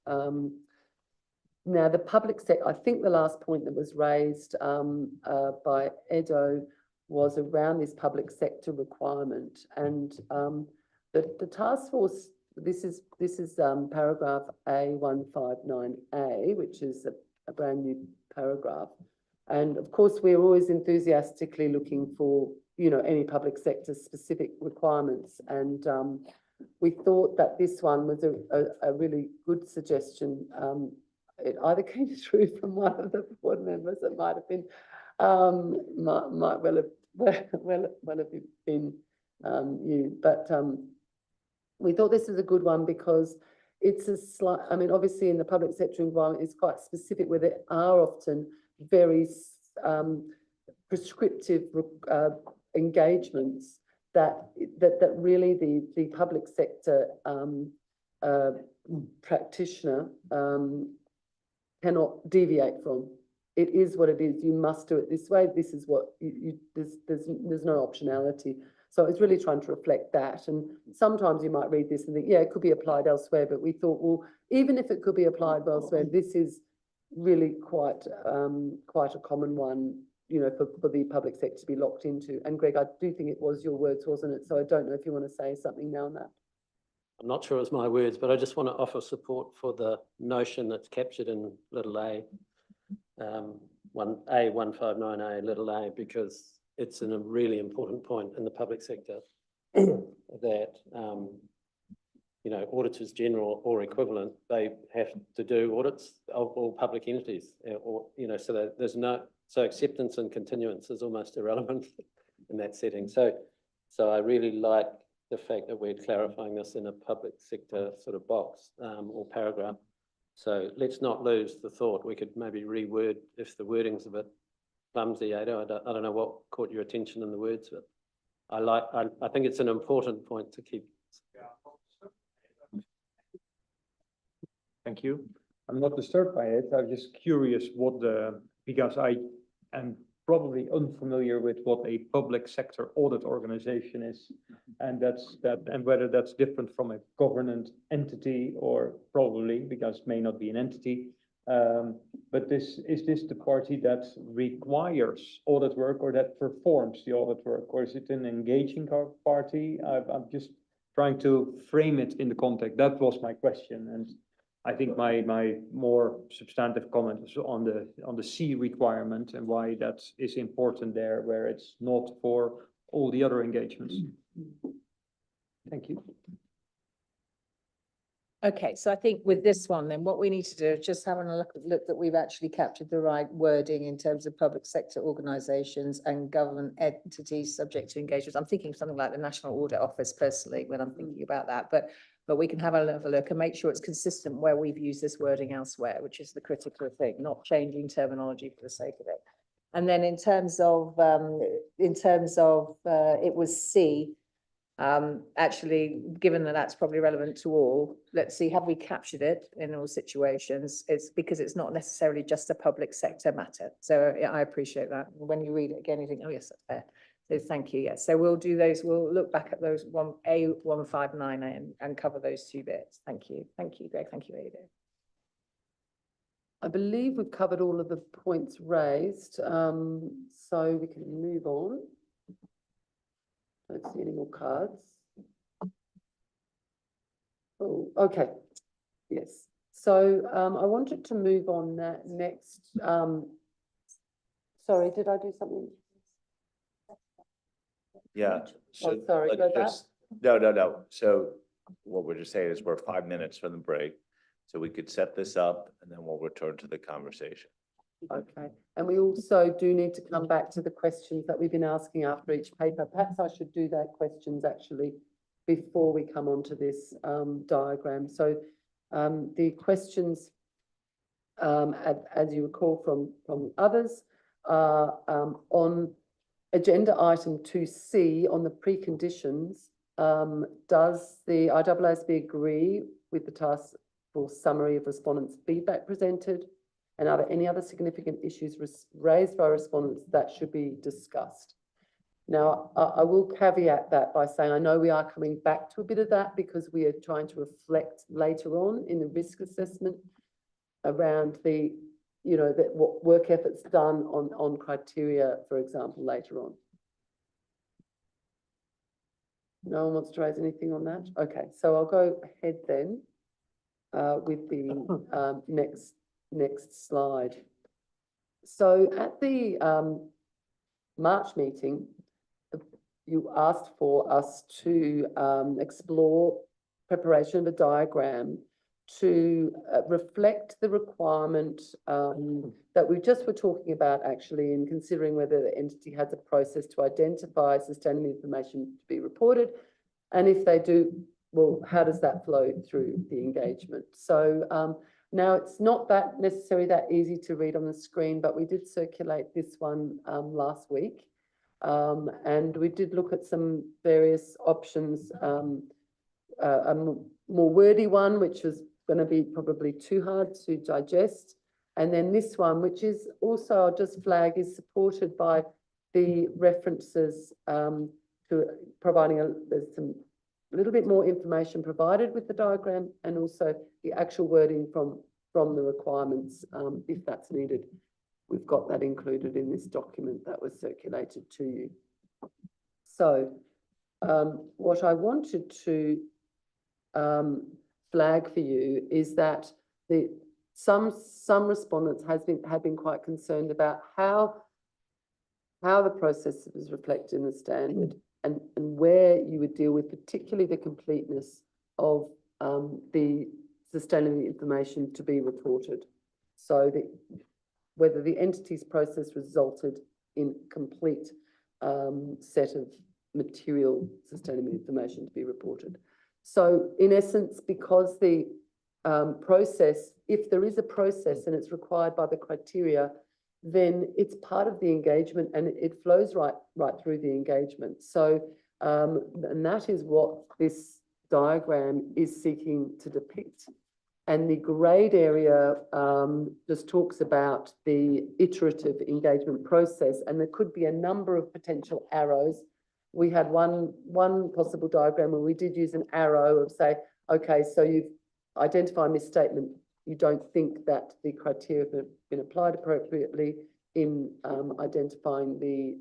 Now the public sector, I think the last point that was raised by Edo was around this public sector requirement, and the task force, this is paragraph A159A, which is a brand new paragraph. And of course, we're always enthusiastically looking for you know, any public sector specific requirements. And we thought that this one was a really good suggestion. It either came through from one of the board members, it might have been, might well have been you, but we thought this is a good one because it's a slight, I mean, obviously in the public sector environment, it's quite specific where there are often very prescriptive engagements that really the public sector practitioner cannot deviate from. It is what it is. You must do it this way. This is what there's no optionality. So it's really trying to reflect that. And sometimes you might read this and think, yeah, it could be applied elsewhere. But we thought, well, even if it could be applied elsewhere, this is really quite a common one, you know, for the public sector to be locked into. And Greg, I do think it was your words, wasn't it? So I don't know if you want to say something now on that. I'm not sure it's my words, but I just want to offer support for the notion that's captured in little a, 159A little a, because it's a really important point in the public sector that, you know, auditors general or equivalent, they have to do audits of all public entities, or, you know, so that there's no, so acceptance and continuance is almost irrelevant in that setting. So I really like the fact that we're clarifying this in a public sector sort of box or paragraph. So let's not lose the thought. We could maybe reword if the wording's a bit clumsy, Ada. I don't know what caught your attention in the words, but I think it's an important point to keep. Thank you. I'm not disturbed by it. I'm just curious because I am probably unfamiliar with what a public sector audit organization is. And and whether that's different from a government entity, or probably, because it may not be an entity. But is this the party that requires audit work or that performs the audit work, or is it an engaging party? I'm just trying to frame it in the context. That was my question. And I think my more substantive comment is on the C requirement and why that is important there, where it's not for all the other engagements. Thank you. Okay, so I think with this one, then what we need to do is just having a look that we've actually captured the right wording in terms of public sector organisations and government entities subject to engagements. I'm thinking something like the National Audit Office personally when I'm thinking about that, but we can have a look and make sure it's consistent where we've used this wording elsewhere, which is the critical thing, not changing terminology for the sake of it. And then in terms of it was C. Actually, given that that's probably relevant to all, let's see, have we captured it in all situations? It's because it's not necessarily just a public sector matter. So yeah, I appreciate that. When you read it again, you think, oh yes, that's fair. So thank you. Yes. So we'll do those. We'll look back at those A159 and cover those two bits. Thank you. Thank you, Greg. Thank you, Ada. I believe we've covered all of the points raised. So we can move on. Don't see any more cards. Oh, okay. Yes. So I wanted to move on that next. Sorry, did I do something? Yeah. So sorry, let's go back. No. So what we're just saying is we're 5 minutes from the break. So we could set this up and then we'll return to the conversation. Okay, and we also do need to come back to the questions that we've been asking after each paper. Perhaps I should do that questions actually before we come on to this diagram. So the questions, as you recall from others, on agenda item 2C on the preconditions, does the IAASB agree with the task force summary of respondents' feedback presented? And are there any other significant issues raised by respondents that should be discussed? Now, I will caveat that by saying I know we are coming back to a bit of that because we are trying to reflect later on in the risk assessment around the, you know, that what work efforts done on criteria, for example, later on. No one wants to raise anything on that? Okay, so I'll go ahead then with the next slide. So at the March meeting, you asked for us to explore preparation of a diagram to reflect the requirement that we just were talking about actually in considering whether the entity has a process to identify sustainable information to be reported. And if they do, well, how does that flow through the engagement? So now it's not that necessarily that easy to read on the screen, but we did circulate this one last week. And we did look at some various options, a more wordy one, which was going to be probably too hard to digest. And then this one, which is also, I'll just flag, is supported by the references to providing there's some little bit more information provided with the diagram and also the actual wording from the requirements if that's needed. We've got that included in this document that was circulated to you. So what I wanted to flag for you is that some respondents have been quite concerned about how the process is reflected in the standard and where you would deal with particularly the completeness of the sustainability information to be reported. So whether the entity's process resulted in complete set of material sustainability information to be reported. So in essence, because the process, if there is a process and it's required by the criteria, then it's part of the engagement and it flows right through the engagement. So, and that is what this diagram is seeking to depict. And the greyed area just talks about the iterative engagement process, and there could be a number of potential arrows. We had one possible diagram where we did use an arrow of say, okay, so you've identified misstatement. You don't think that the criteria have been applied appropriately in identifying the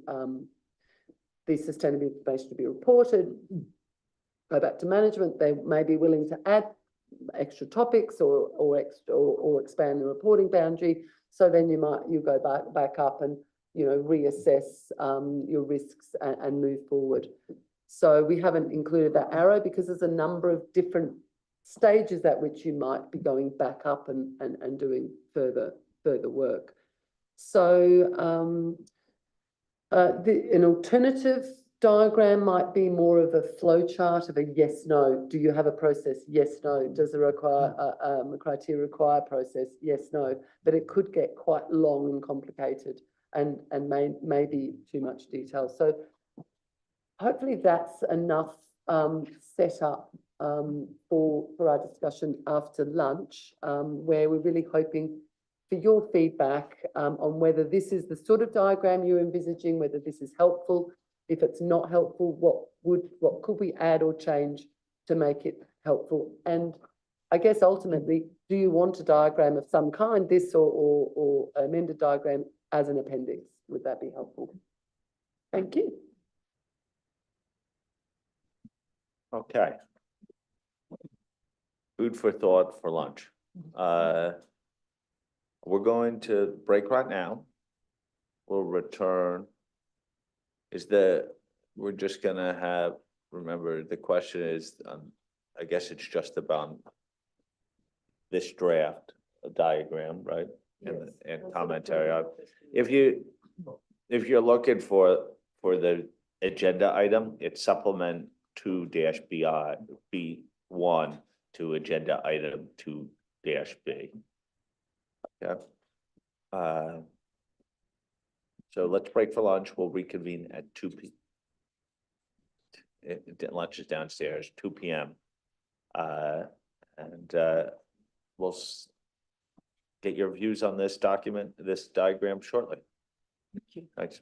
sustainable information to be reported. Go back to management. They may be willing to add extra topics or expand the reporting boundary. So then you go back up and reassess your risks and move forward. So we haven't included that arrow because there's a number of different stages at which you might be going back up and doing further work. So an alternative diagram might be more of a flow chart of a yes, no. Do you have a process? Yes, no. Does the criteria require a process? Yes, no. But it could get quite long and complicated and may be too much detail. So hopefully that's enough set up for our discussion after lunch, where we're really hoping for your feedback on whether this is the sort of diagram you're envisaging, whether this is helpful. If it's not helpful, what could we add or change to make it helpful? And I guess ultimately, do you want a diagram of some kind, this or amended diagram as an appendix? Would that be helpful? Thank you. Okay. Food for thought for lunch. We're going to break right now. We'll return. We're just gonna have, remember, the question is, I guess it's just about this draft, a diagram, right? And commentary. If you're looking for the agenda item, it's supplement 2-B1 to agenda item 2-B. Yeah. So let's break for lunch. We'll reconvene at 2 p.m. Lunch is downstairs, 2 p.m. And we'll get your views on this diagram shortly. Thank you. Thanks.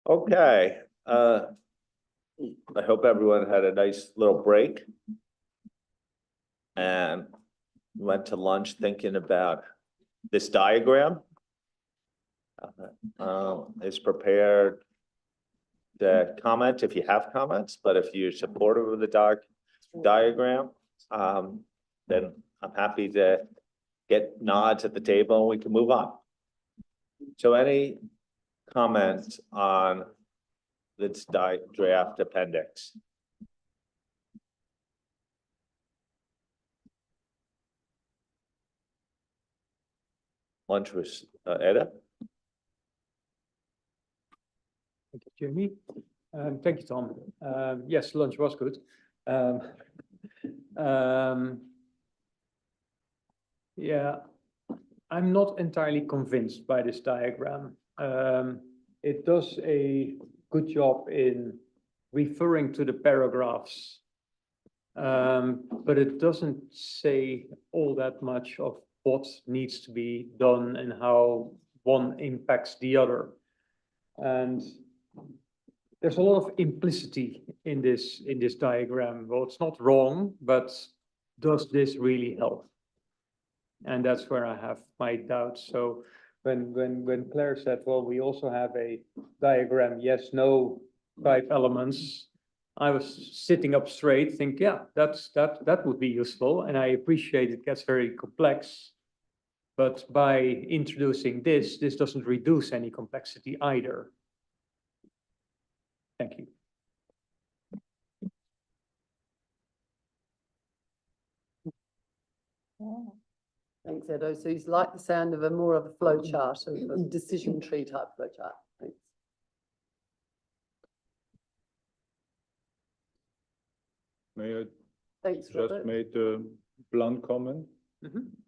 Okay, I hope everyone had a nice little break. And went to lunch thinking about this diagram. Is prepared to comment if you have comments, but if you're supportive of the diagram, then I'm happy to get nods at the table and we can move on. So any comments on this draft appendix? Lunch was Eda? Thank you, Jamie. Thank you, Tom. Yes, lunch was good. Yeah, I'm not entirely convinced by this diagram. It does a good job in referring to the paragraphs, but it doesn't say all that much of what needs to be done and how one impacts the other. And there's a lot of implicity in this diagram. Well, it's not wrong, but does this really help? And that's where I have my doubts. So when Claire said, well, we also have a diagram, yes, no type elements, I was sitting up straight, think, yeah, that would be useful. And I appreciate it gets very complex. But by introducing this doesn't reduce any complexity either. Thank you. Thanks, Edo. So you like the sound of a more of a flow chart, a decision tree type flow chart. Thanks. May I Thanks, just Robert. made a blunt comment?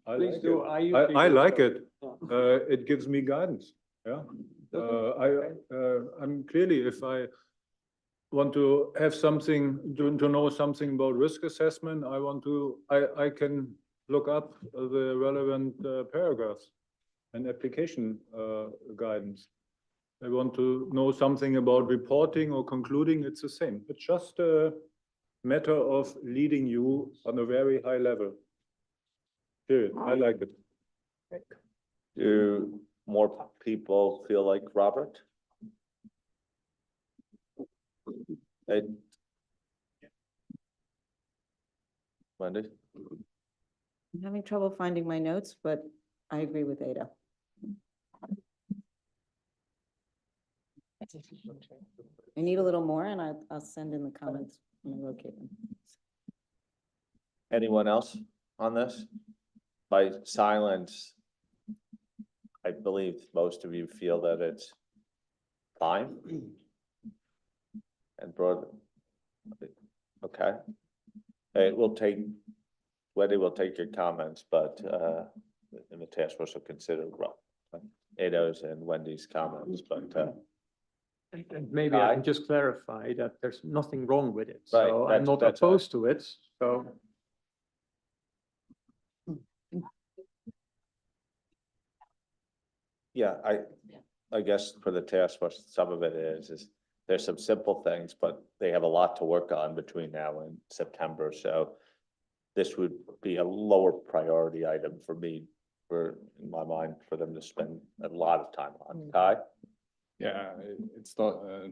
I Please like do. it. I like it. Yeah. It gives me guidance. Yeah. I'm clearly, if I want to have something, to know something about risk assessment, I can look up the relevant paragraphs and application guidance. I want to know something about reporting or concluding, it's the same. It's just a matter of leading you on a very high level. Period. I like it. Do more people feel like Robert? Wendy? I'm having trouble finding my notes, but I agree with Ada. I need a little more and I'll send in the comments when I locate them. Anyone else on this? By silence, I believe most of you feel that it's fine. And broad, okay. It will take, Wendy will take your comments, but in the task force will consider Edo's and Wendy's comments, but And maybe I can just clarify that there's nothing wrong with it. Right, So I'm not that's opposed to it. So yeah, I guess for the task force, some of it is there's some simple things, but they have a lot to work on between now and September. So this would be a lower priority item for me, in my mind, for them to spend a lot of time on. Kai? Yeah, it's not, I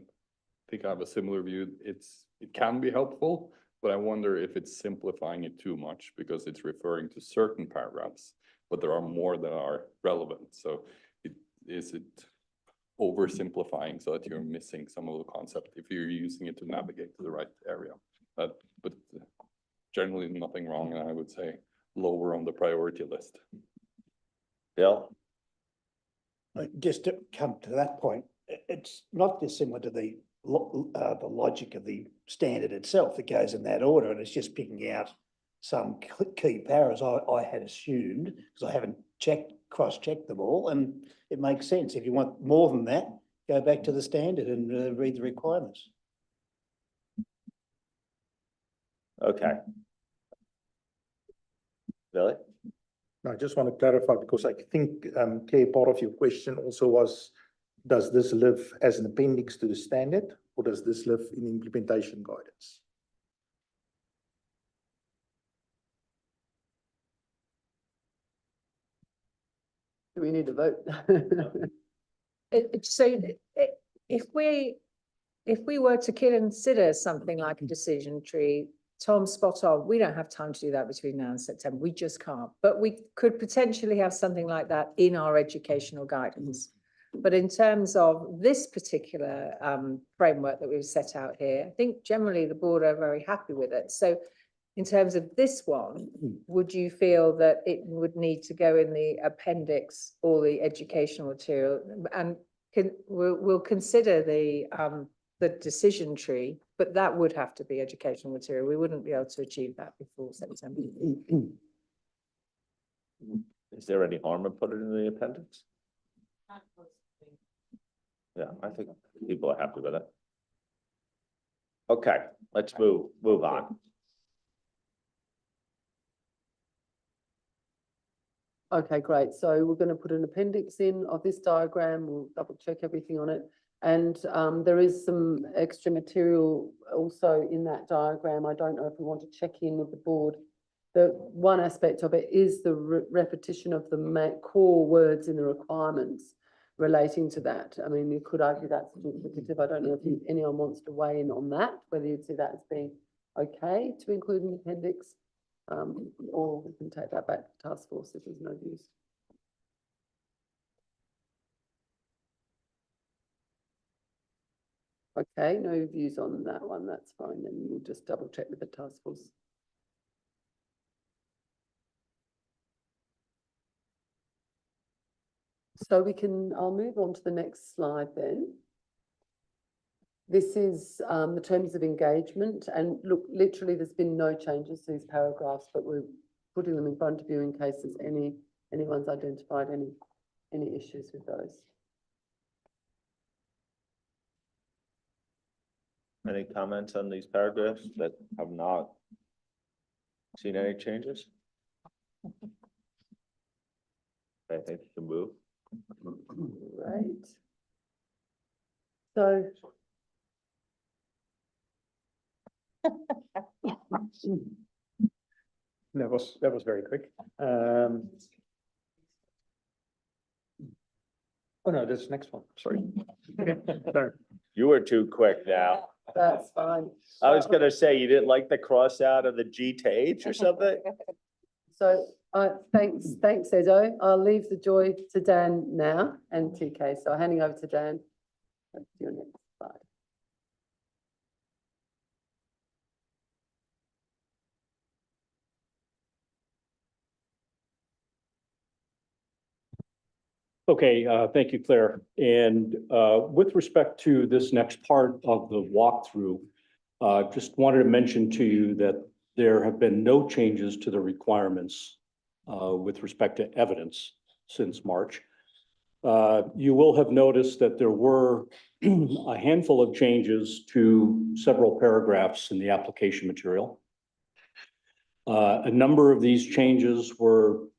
think I have a similar view. It can be helpful, but I wonder if it's simplifying it too much because it's referring to certain paragraphs, but there are more that are relevant. So is it oversimplifying so that you're missing some of the concept if you're using it to navigate to the right area? But generally nothing wrong, and I would say lower on the priority list. Bill? Just to come to that point, it's not dissimilar to the logic of the standard itself that goes in that order, and it's just picking out some key paras I had assumed, because I haven't cross-checked them all, and it makes sense. If you want more than that, go back to the standard and read the requirements. Okay. Billy? I just want to clarify because I think, Claire, part of your question also was does this live as an appendix to the standard, or does this live in implementation guidance? Do we need to vote? If we were to consider something like a decision tree, Tom's spot on. We don't have time to do that between now and September. We just can't. But we could potentially have something like that in our educational guidance. But in terms of this particular framework that we've set out here, I think generally the board are very happy with it. So in terms of this one, would you feel that it would need to go in the appendix or the educational material? And we'll consider the decision tree, but that would have to be educational material. We wouldn't be able to achieve that before September. Is there any harm in putting it in the appendix? Yeah, I think people are happy with it. Okay, let's move on. Okay, great. So we're going to put an appendix in of this diagram. We'll double check everything on it. And there is some extra material also in that diagram. I don't know if we want to check in with the board. The one aspect of it is the repetition of the core words in the requirements relating to that. I mean, you could argue that's duplicative. I don't know if anyone wants to weigh in on that, whether you'd see that as being okay to include in the appendix, or we can take that back to task force if there's no views. Okay, no views on that one, that's fine. Then we'll just double check with the task force. So I'll move on to the next slide then. This is the terms of engagement, and look, literally there's been no changes to these paragraphs, but we're putting them in front of you in case there's anyone's identified any issues with those. Any comments on these paragraphs that have not seen any changes? I think you can move. Right. So. That was very quick. Oh no, this next one, sorry. Sorry. You were too quick now. That's fine. I was gonna say, you didn't like the cross out of the G to H or something? So thanks, Edo. I'll leave the joy to Dan now and TK. So handing over to Dan. That's your next slide. Okay, thank you, Claire. And with respect to this next part of the walkthrough, just wanted to mention to you that there have been no changes to the requirements with respect to evidence since March. You will have noticed that there were a handful of changes to several paragraphs in the application material. A number of these changes were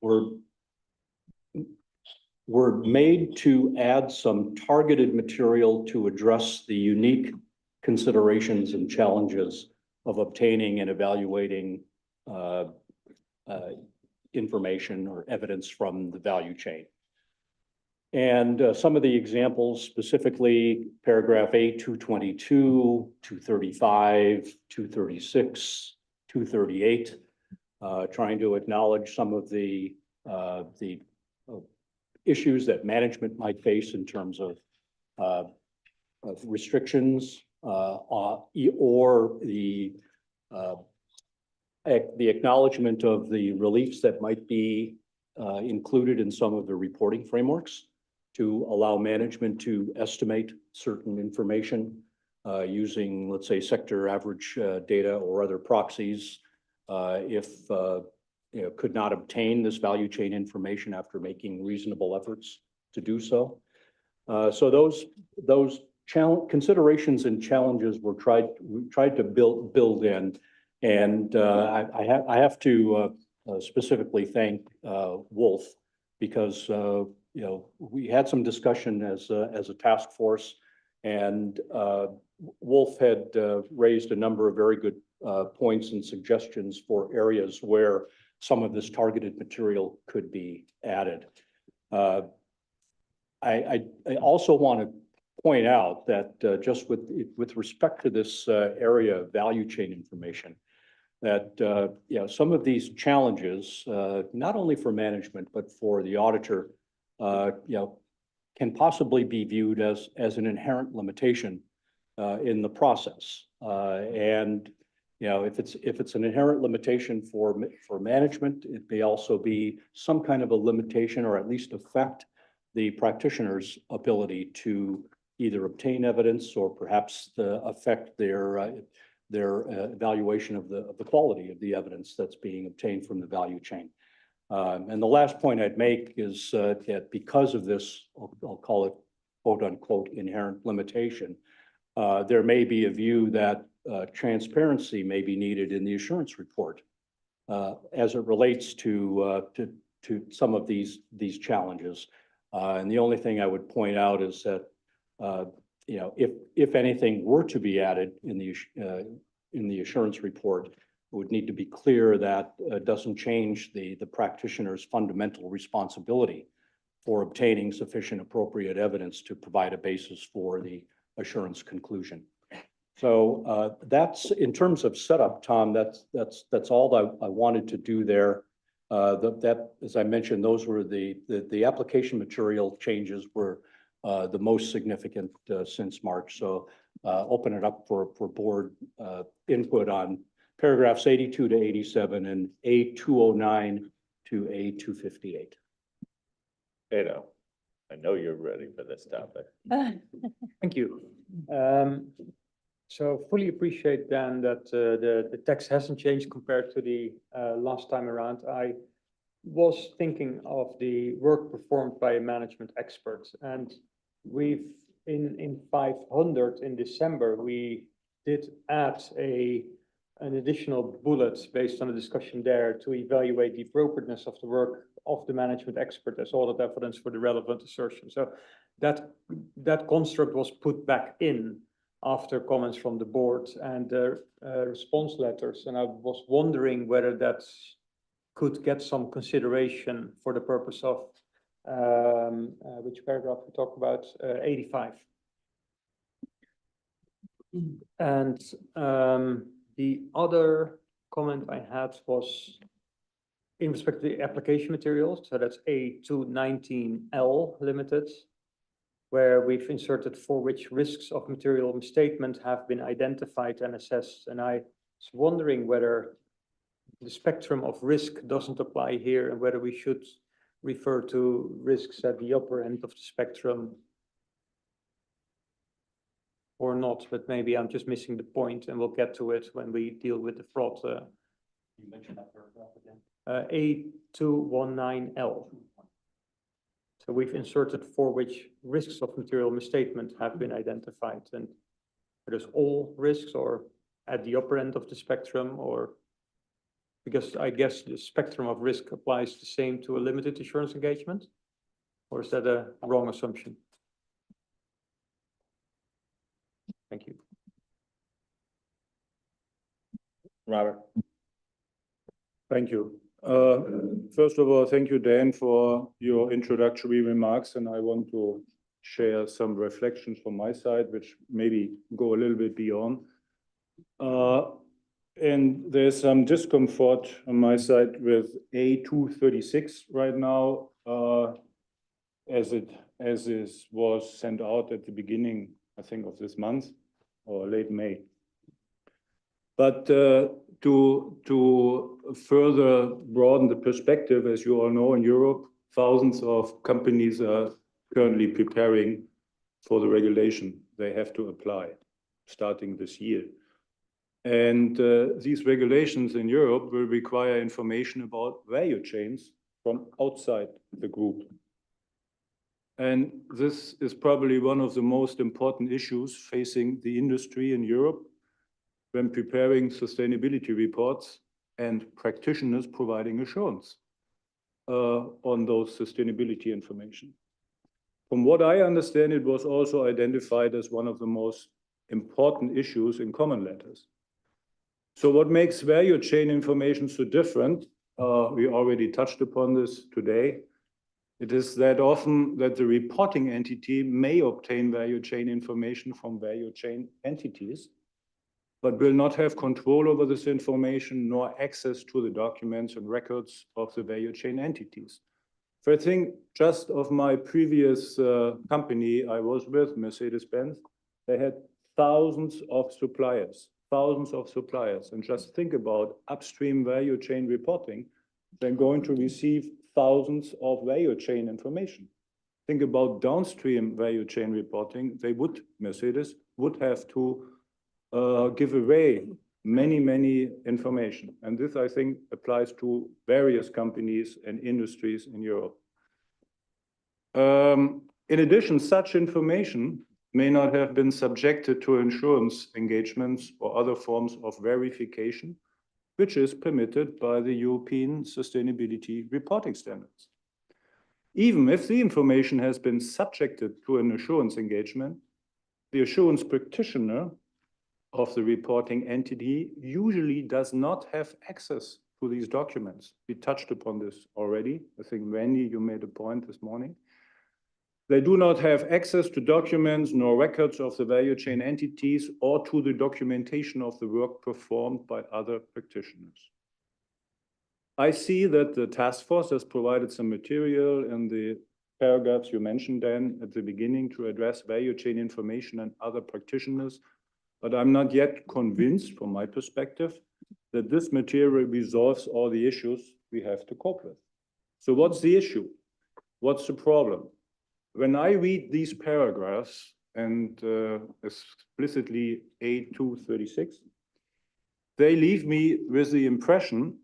made to add some targeted material to address the unique considerations and challenges of obtaining and evaluating information or evidence from the value chain. And some of the examples, specifically paragraph A 222, 235, 236, 238, trying to acknowledge some of the issues that management might face in terms of restrictions or the acknowledgement of the reliefs that might be included in some of the reporting frameworks to allow management to estimate certain information using, let's say, sector average data or other proxies if could not obtain this value chain information after making reasonable efforts to do so. So those considerations and challenges were tried to build in, and I have to specifically thank Wolf, because you know, we had some discussion as a task force, and Wolf had raised a number of very good points and suggestions for areas where some of this targeted material could be added. I also want to point out that just with respect to this area of value chain information, that you know, some of these challenges, not only for management but for the auditor, you know, can possibly be viewed as an inherent limitation in the process. And you know, if it's an inherent limitation for management, it may also be some kind of a limitation, or at least affect the practitioner's ability to either obtain evidence or perhaps affect their evaluation of the quality of the evidence that's being obtained from the value chain. And the last point I'd make is that because of this, I'll call it quote unquote inherent limitation, there may be a view that transparency may be needed in the assurance report as it relates to some of these challenges. And the only thing I would point out is that you know, if anything were to be added in the assurance report, it would need to be clear that it doesn't change the practitioner's fundamental responsibility for obtaining sufficient appropriate evidence to provide a basis for the assurance conclusion. So that's, in terms of setup, Tom, that's all I wanted to do there. That, as I mentioned, those were the application material changes were the most significant since March. So open it up for board input on paragraphs 82 to 87 and A209 to A258. Edo, I know you're ready for this topic. Thank you. So fully appreciate, Dan, that the text hasn't changed compared to the last time around. I was thinking of the work performed by a management expert, and we've in 500 in December, we did add an additional bullet based on a discussion there to evaluate the appropriateness of the work of the management expert as audit evidence for the relevant assertion. So that construct was put back in after comments from the board and the response letters. And I was wondering whether that could get some consideration for the purpose of which paragraph we talk about, 85. And the other comment I had was in respect to the application materials. So that's A219L limited, where we've inserted for which risks of material misstatement have been identified and assessed. And I was wondering whether the spectrum of risk doesn't apply here and whether we should refer to risks at the upper end of the spectrum or not, but maybe I'm just missing the point, and we'll get to it when we deal with the fraud. You mentioned that paragraph again. A219L. So we've inserted for which risks of material misstatement have been identified, and there's all risks or at the upper end of the spectrum, or because I guess the spectrum of risk applies the same to a limited assurance engagement, or is that a wrong assumption? Thank you. Robert. Thank you. First of all, thank you, Dan, for your introductory remarks, and I want to share some reflections from my side, which maybe go a little bit beyond. And there's some discomfort on my side with A236 right now, as is was sent out at the beginning, I think, of this month or late May. But to further broaden the perspective, as you all know, in Europe, thousands of companies are currently preparing for the regulation they have to apply starting this year. And these regulations in Europe will require information about value chains from outside the group. And this is probably one of the most important issues facing the industry in Europe when preparing sustainability reports and practitioners providing assurance. on those sustainability information. From what I understand, it was also identified as one of the most important issues in common letters. So what makes value chain information so different? We already touched upon this today. It is that often that the reporting entity may obtain value chain information from value chain entities, but will not have control over this information nor access to the documents and records of the value chain entities. For I think just of my previous company I was with, Mercedes-Benz, they had thousands of suppliers. And just think about upstream value chain reporting. They're going to receive thousands of value chain information. Think about downstream value chain reporting. Mercedes would have to give away many information. And this, I think, applies to various companies and industries in Europe. In addition, such information may not have been subjected to insurance engagements or other forms of verification, which is permitted by the European Sustainability Reporting Standards. Even if the information has been subjected to an assurance engagement, the assurance practitioner of the reporting entity usually does not have access to these documents. We touched upon this already. I think, Randy, you made a point this morning. They do not have access to documents nor records of the value chain entities or to the documentation of the work performed by other practitioners. I see that the task force has provided some material in the paragraphs you mentioned, Dan, at the beginning to address value chain information and other practitioners, but I'm not yet convinced, from my perspective, that this material resolves all the issues we have to cope with. So what's the issue? What's the problem? When I read these paragraphs, and explicitly A236, they leave me with the impression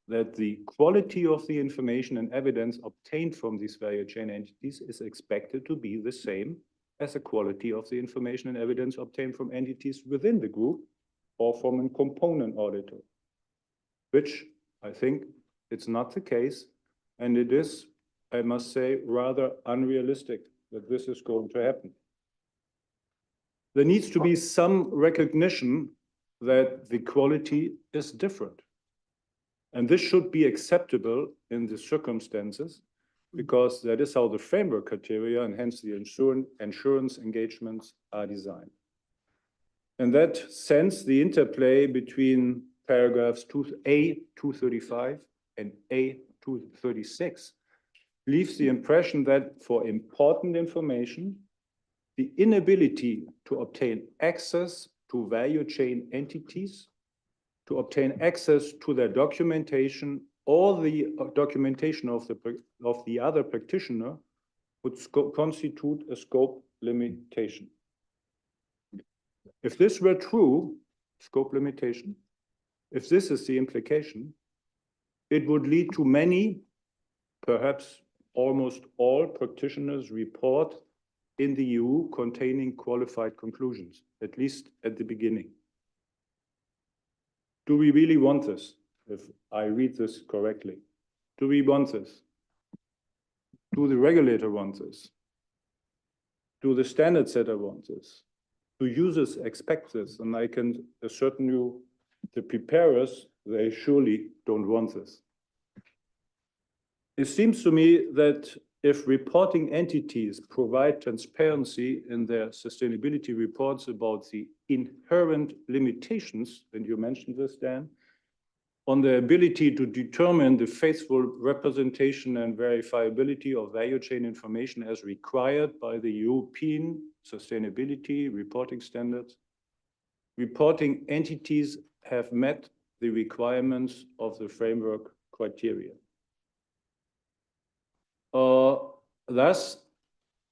that the quality of the information and evidence obtained from these value chain entities is expected to be the same as the quality of the information and evidence obtained from entities within the group or from a component auditor, which I think it's not the case, and it is, I must say, rather unrealistic that this is going to happen. There needs to be some recognition that the quality is different. And this should be acceptable in the circumstances, because that is how the framework criteria and hence the insurance engagements are designed. In that sense, the interplay between paragraphs A235 and A236 leaves the impression that for important information, the inability to obtain access to value chain entities, to obtain access to their documentation or the documentation of the other practitioner would constitute a scope limitation. If this were true, scope limitation, if this is the implication, it would lead to many, perhaps almost all practitioners' report in the EU containing qualified conclusions, at least at the beginning. Do we really want this? If I read this correctly, do we want this? Do the regulator want this? Do the standard setter want this? Do users expect this? And I can assure you, the preparers, they surely don't want this. It seems to me that if reporting entities provide transparency in their sustainability reports about the inherent limitations, and you mentioned this, Dan, on the ability to determine the faithful representation and verifiability of value chain information as required by the European Sustainability Reporting Standards, reporting entities have met the requirements of the framework criteria. Thus,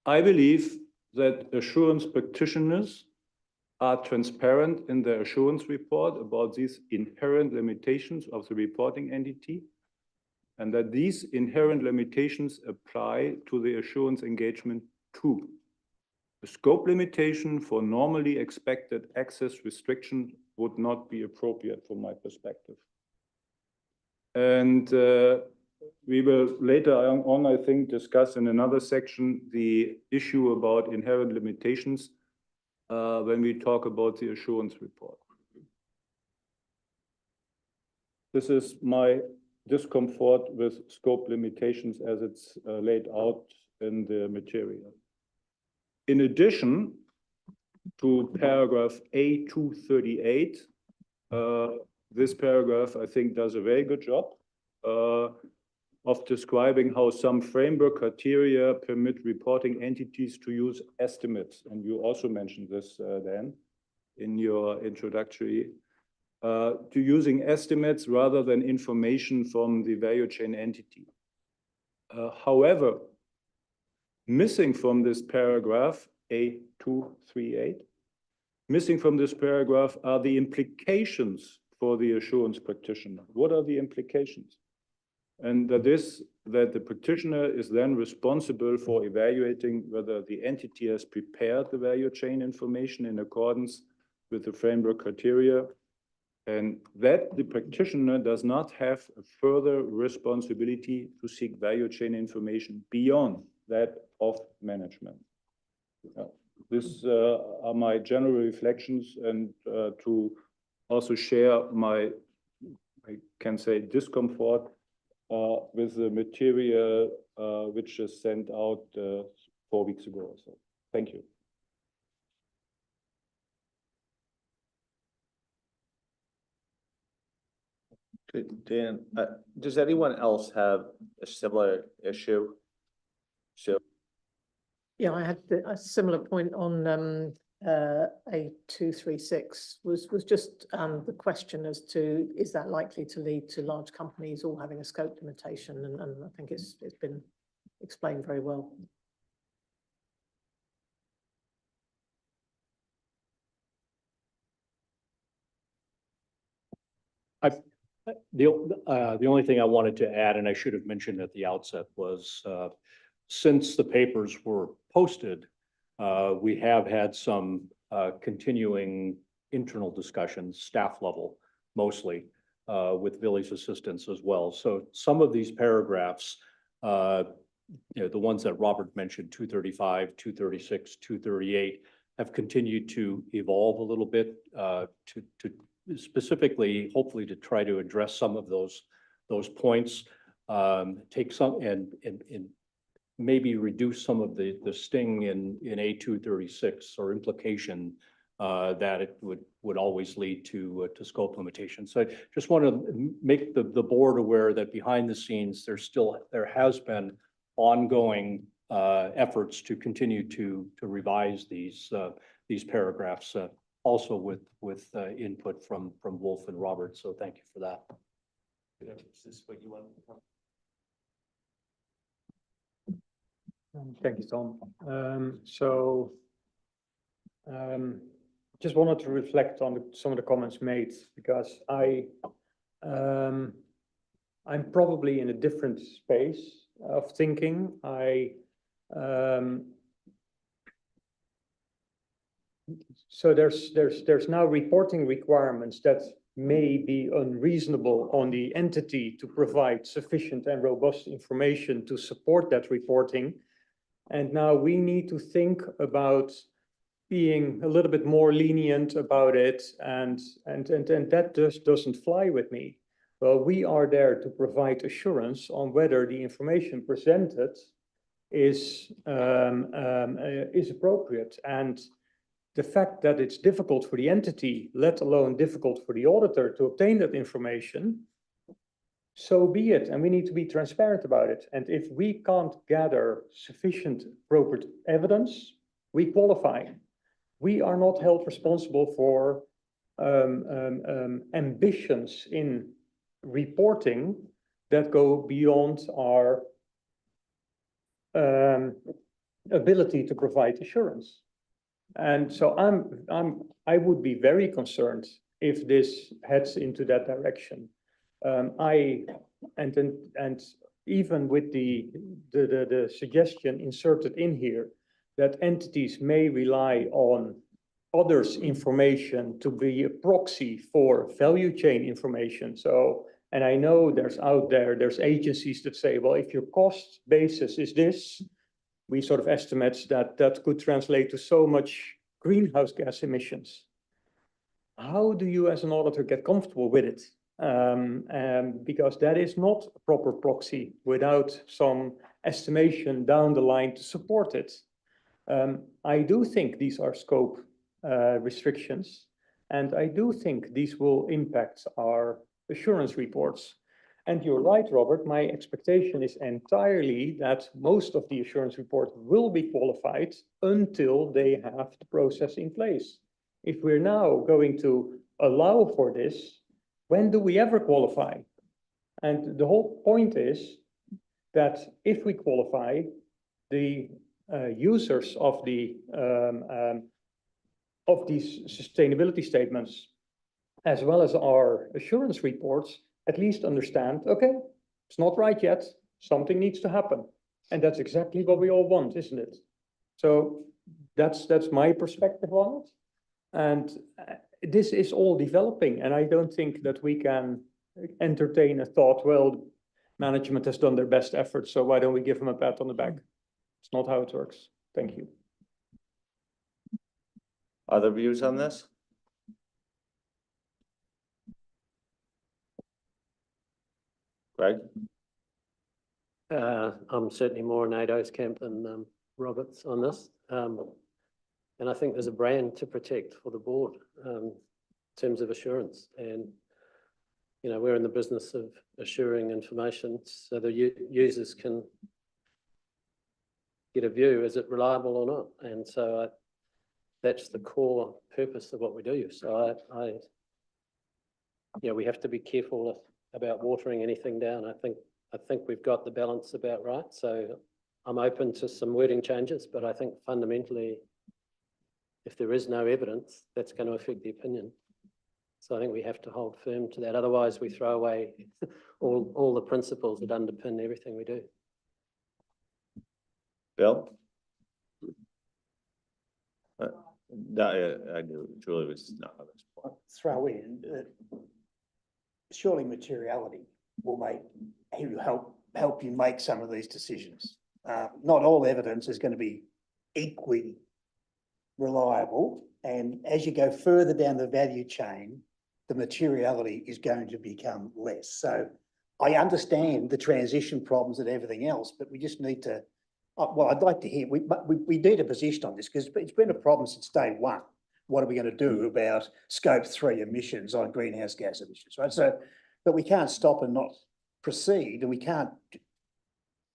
I believe that assurance practitioners are transparent in their assurance report about these inherent limitations of the reporting entity, and that these inherent limitations apply to the assurance engagement too. The scope limitation for normally expected access restriction would not be appropriate from my perspective. And We will later on, I think, discuss in another section the issue about inherent limitations when we talk about the assurance report. This is my discomfort with scope limitations as it's laid out in the material. In addition to paragraph A238, this paragraph, I think, does a very good job of describing how some framework criteria permit reporting entities to use estimates. And you also mentioned this, Dan, in your introductory, to using estimates rather than information from the value chain entity. However, missing from this paragraph, A238, missing from this paragraph are the implications for the assurance practitioner. What are the implications? And that is that the practitioner is then responsible for evaluating whether the entity has prepared the value chain information in accordance with the framework criteria, and that the practitioner does not have a further responsibility to seek value chain information beyond that of management. These are my general reflections, and to also share my, I can say, discomfort with the material which is sent out 4 weeks ago or so. Thank you. Good, Dan. Does anyone else have a similar issue? So, Yeah, I had a similar point on A236 was just the question as to, is that likely to lead to large companies all having a scope limitation? And I think it's been explained very well. The only thing I wanted to add, and I should have mentioned at the outset, was since the papers were posted, we have had some continuing internal discussions, staff level mostly, with Billy's assistance as well. So some of these paragraphs, the ones that Robert mentioned, 235, 236, 238, have continued to evolve a little bit to specifically, hopefully, to try to address some of those points, take some and maybe reduce some of the sting in A236 or implication that it would always lead to scope limitations. So I just want to make the board aware that behind the scenes, there has been ongoing efforts to continue to revise these paragraphs, also with input from Wolf and Robert. So thank you for that. is this what you want to talk? Thank you, Tom. Just wanted to reflect on some of the comments made, because I'm probably in a different space of thinking. So there's now reporting requirements that may be unreasonable on the entity to provide sufficient and robust information to support that reporting. And now we need to think about being a little bit more lenient about it, and that just doesn't fly with me. Well, we are there to provide assurance on whether the information presented is appropriate. And the fact that it's difficult for the entity, let alone difficult for the auditor, to obtain that information, so be it, and we need to be transparent about it. And if we can't gather sufficient appropriate evidence, we qualify. We are not held responsible for ambitions in reporting that go beyond our ability to provide assurance. And so I would be very concerned if this heads into that direction. And even with the suggestion inserted in here that entities may rely on others' information to be a proxy for value chain information. So And I know there's agencies that say, well, if your cost basis is this, we sort of estimate that could translate to so much greenhouse gas emissions. How do you as an auditor get comfortable with it? Because that is not a proper proxy without some estimation down the line to support it. I do think these are scope restrictions, and I do think these will impact our assurance reports. And you're right, Robert, my expectation is entirely that most of the assurance reports will be qualified until they have the process in place. If we're now going to allow for this, when do we ever qualify? And the whole point is that if we qualify, the users of these sustainability statements, as well as our assurance reports, at least understand, okay, it's not right yet, something needs to happen. And that's exactly what we all want, isn't it? So that's my perspective on it. And this is all developing, and I don't think that we can entertain a thought, well, management has done their best efforts, so why don't we give them a pat on the back? It's not how it works. Thank you. Other views on this? Greg? I'm certainly more in Nado's camp than Robert's on this. And I think there's a brand to protect for the board in terms of assurance. And, you know, we're in the business of assuring information so the users can get a view, is it reliable or not? And so that's the core purpose of what we do. So yeah, we have to be careful about watering anything down. I think we've got the balance about right. So I'm open to some wording changes, but I think fundamentally, if there is no evidence, that's going to affect the opinion. So I think we have to hold firm to that. Otherwise, we throw away all the principles that underpin everything we do. Bill? No, I knew Julie was not on this point. Throw in, surely materiality will help you make some of these decisions. Not all evidence is going to be equally reliable, and as you go further down the value chain, the materiality is going to become less. So I understand the transition problems and everything else, but we just need to, well, I'd like to hear, we need a position on this because it's been a problem since day one. What are we going to do about scope 3 emissions on greenhouse gas emissions, right? So, but we can't stop and not proceed, and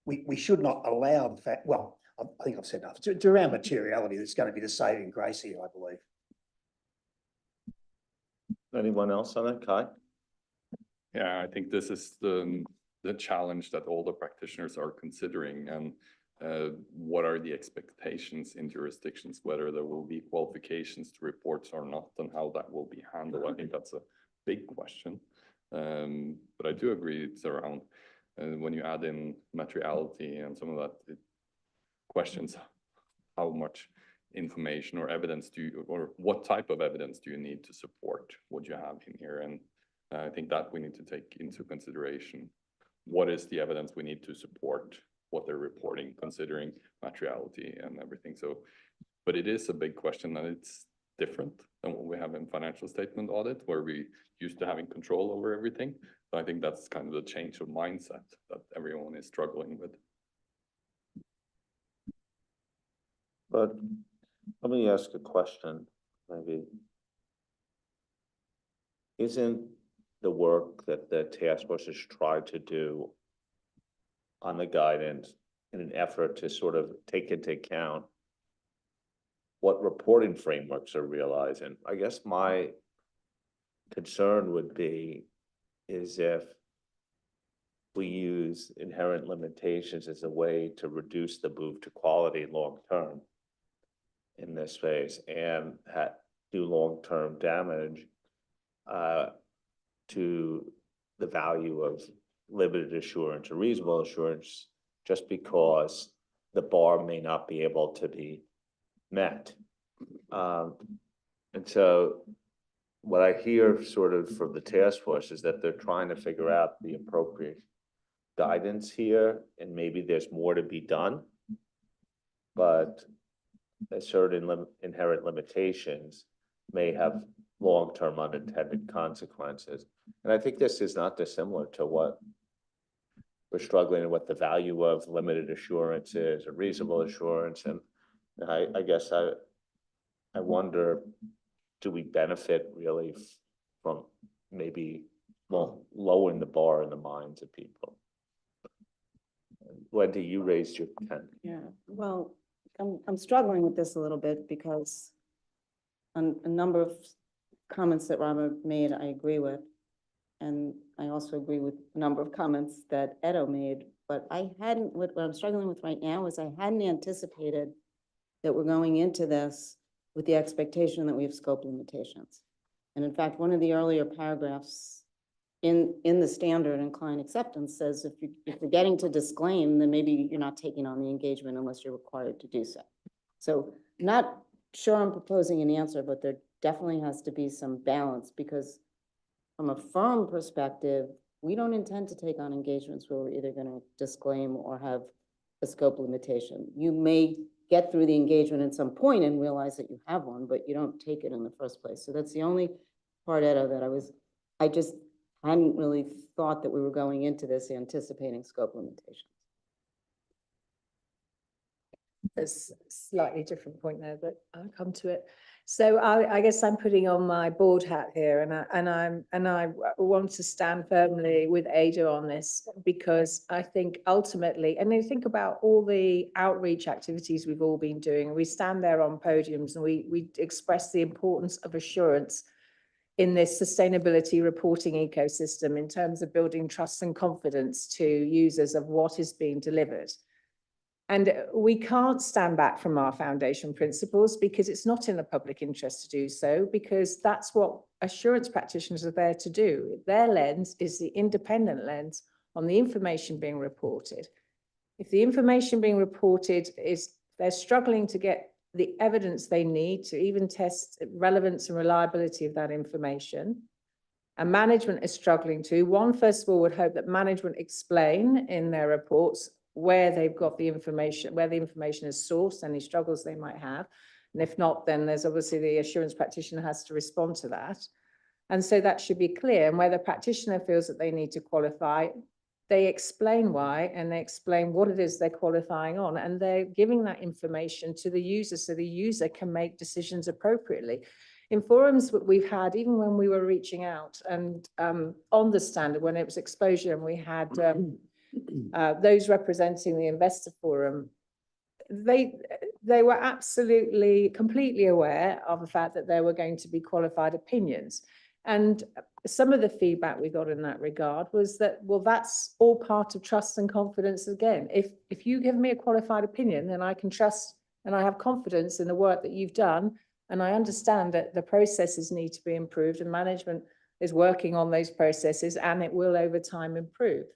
we should not allow the fact, well, I think I've said enough. It's around materiality that's going to be the saving grace here, I believe. Anyone else on that, Kai? Yeah, I think this is the challenge that all the practitioners are considering, and what are the expectations in jurisdictions, whether there will be qualifications to reports or not, and how that will be handled. I think that's a big question. But I do agree it's around when you add in materiality and some of that, it questions how much information or evidence or what type of evidence do you need to support what you have in here? And I think that we need to take into consideration what is the evidence we need to support what they're reporting, considering materiality and everything. So, but it is a big question, and it's different than what we have in financial statement audit, where we used to having control over everything. So I think that's kind of the change of mindset that everyone is struggling with. But let me ask a question, maybe. Isn't the work that the task force has tried to do on the guidance in an effort to sort of take into account what reporting frameworks are realizing? I guess my concern would be is if we use inherent limitations as a way to reduce the move to quality long-term in this space and do long-term damage to the value of limited assurance or reasonable assurance, just because the bar may not be able to be met. And so what I hear sort of from the task force is that they're trying to figure out the appropriate guidance here, and maybe there's more to be done. But certain inherent limitations may have long-term unintended consequences. And I think this is not dissimilar to what we're struggling with, what the value of limited assurance is, or reasonable assurance. And I guess I wonder, do we benefit really from maybe lowering the bar in the minds of people? Wendy, you raised your hand. Yeah, well, I'm struggling with this a little bit because on a number of comments that Robert made, I agree with. And I also agree with a number of comments that Edo made, but what I'm struggling with right now is I hadn't anticipated that we're going into this with the expectation that we have scope limitations. And in fact, one of the earlier paragraphs in the standard and client acceptance says if you're getting to disclaim, then maybe you're not taking on the engagement unless you're required to do so. So not sure I'm proposing an answer, but there definitely has to be some balance, because from a firm perspective, we don't intend to take on engagements where we're either going to disclaim or have a scope limitation. You may get through the engagement at some point and realize that you have one, but you don't take it in the first place. So that's the only part, Edo, that I just hadn't really thought that we were going into this anticipating scope limitations. There's a slightly different point there, but I'll come to it. So I guess I'm putting on my board hat here, and I want to stand firmly with Ada on this, because I think ultimately, and you think about all the outreach activities we've all been doing, and we stand there on podiums and we express the importance of assurance in this sustainability reporting ecosystem in terms of building trust and confidence to users of what is being delivered. And we can't stand back from our foundation principles because it's not in the public interest to do so, because that's what assurance practitioners are there to do. Their lens is the independent lens on the information being reported. If the information being reported they're struggling to get the evidence they need to even test relevance and reliability of that information, and management is struggling to, first of all, would hope that management explain in their reports where they've got the information, where the information is sourced, any struggles they might have. And if not, then there's obviously the assurance practitioner has to respond to that. And so that should be clear. And where the practitioner feels that they need to qualify, they explain why, and they explain what it is they're qualifying on, and they're giving that information to the user so the user can make decisions appropriately. In forums that we've had, even when we were reaching out and on the standard, when it was exposure, and we had those representing the investor forum, they were absolutely, completely aware of the fact that there were going to be qualified opinions. And some of the feedback we got in that regard was that, well, that's all part of trust and confidence. Again, if you give me a qualified opinion, then I can trust and I have confidence in the work that you've done. And I understand that the processes need to be improved, and management is working on those processes, and it will over time improve.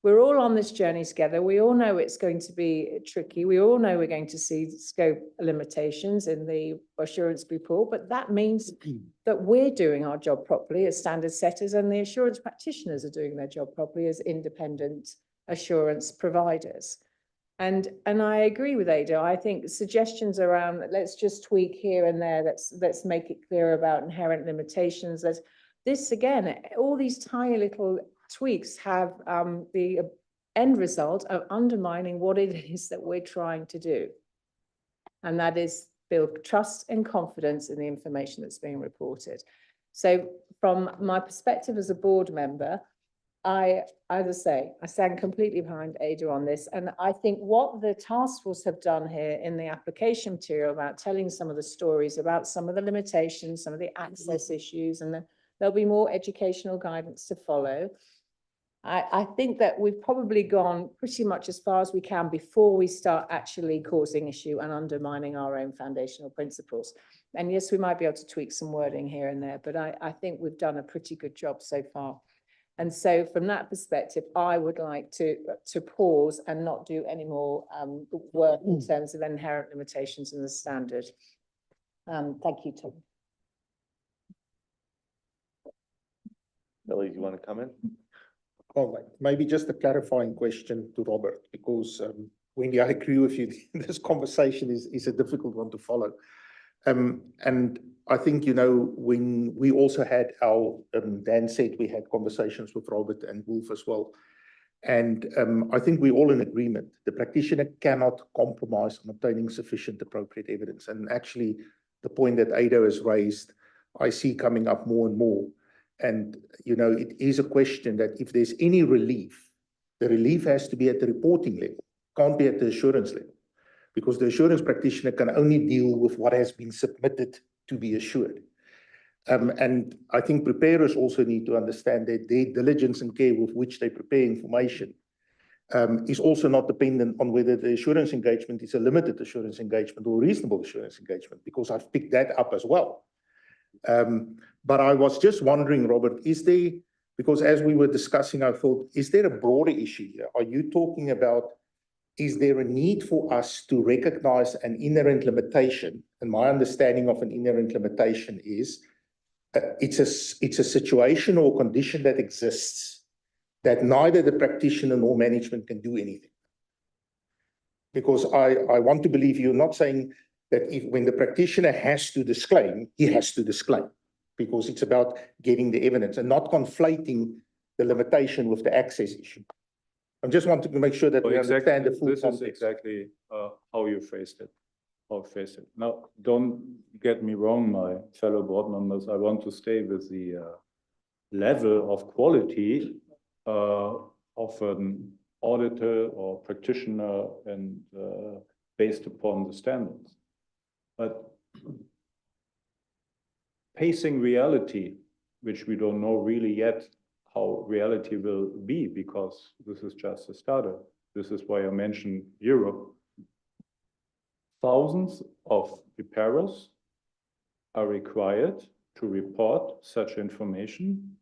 We're all on this journey together. We all know it's going to be tricky. We all know we're going to see scope limitations in the assurance report, but that means that we're doing our job properly as standard setters, and the assurance practitioners are doing their job properly as independent assurance providers. And I agree with Ada. I think suggestions around, let's just tweak here and there, let's make it clear about inherent limitations. This again, all these tiny little tweaks have the end result of undermining what it is that we're trying to do. And that is build trust and confidence in the information that's being reported. So from my perspective as a board member, as I say, I stand completely behind Ada on this. And I think what the task force have done here in the application material about telling some of the stories about some of the limitations, some of the access issues, and there'll be more educational guidance to follow. I think that we've probably gone pretty much as far as we can before we start actually causing issue and undermining our own foundational principles. And yes, we might be able to tweak some wording here and there, but I think we've done a pretty good job so far. And so from that perspective, I would like to pause and not do any more work in terms of inherent limitations in the standard. Thank you, Tom. Billy, do you want to come in? All right, maybe just a clarifying question to Robert, because Wendy, I agree with you. This conversation is a difficult one to follow. And I think, you know, when we also had our, Dan said we had conversations with Robert and Wolf as well. And I think we're all in agreement. The practitioner cannot compromise on obtaining sufficient appropriate evidence. And actually, the point that Ada has raised, I see coming up more and more. And, you know, it is a question that if there's any relief, the relief has to be at the reporting level, can't be at the assurance level, because the assurance practitioner can only deal with what has been submitted to be assured. And I think preparers also need to understand that their diligence and care with which they prepare information is also not dependent on whether the assurance engagement is a limited assurance engagement or reasonable assurance engagement, because I've picked that up as well. But I was just wondering, Robert, is there, because as we were discussing, I thought, is there a broader issue here? Are you talking about, is there a need for us to recognize an inherent limitation? And my understanding of an inherent limitation is it's a situation or condition that exists that neither the practitioner nor management can do anything. Because I want to believe you're not saying that when the practitioner has to disclaim, he has to disclaim, because it's about getting the evidence and not conflating the limitation with the access issue. I just want to make sure that we understand the full context. This is exactly how you phrased it. Now, don't get me wrong, my fellow board members. I want to stay with the level of quality of an auditor or practitioner and based upon the standards. But pacing reality, which we don't know really yet how reality will be, because this is just a starter. This is why I mentioned Europe. Thousands of preparers are required to report such information,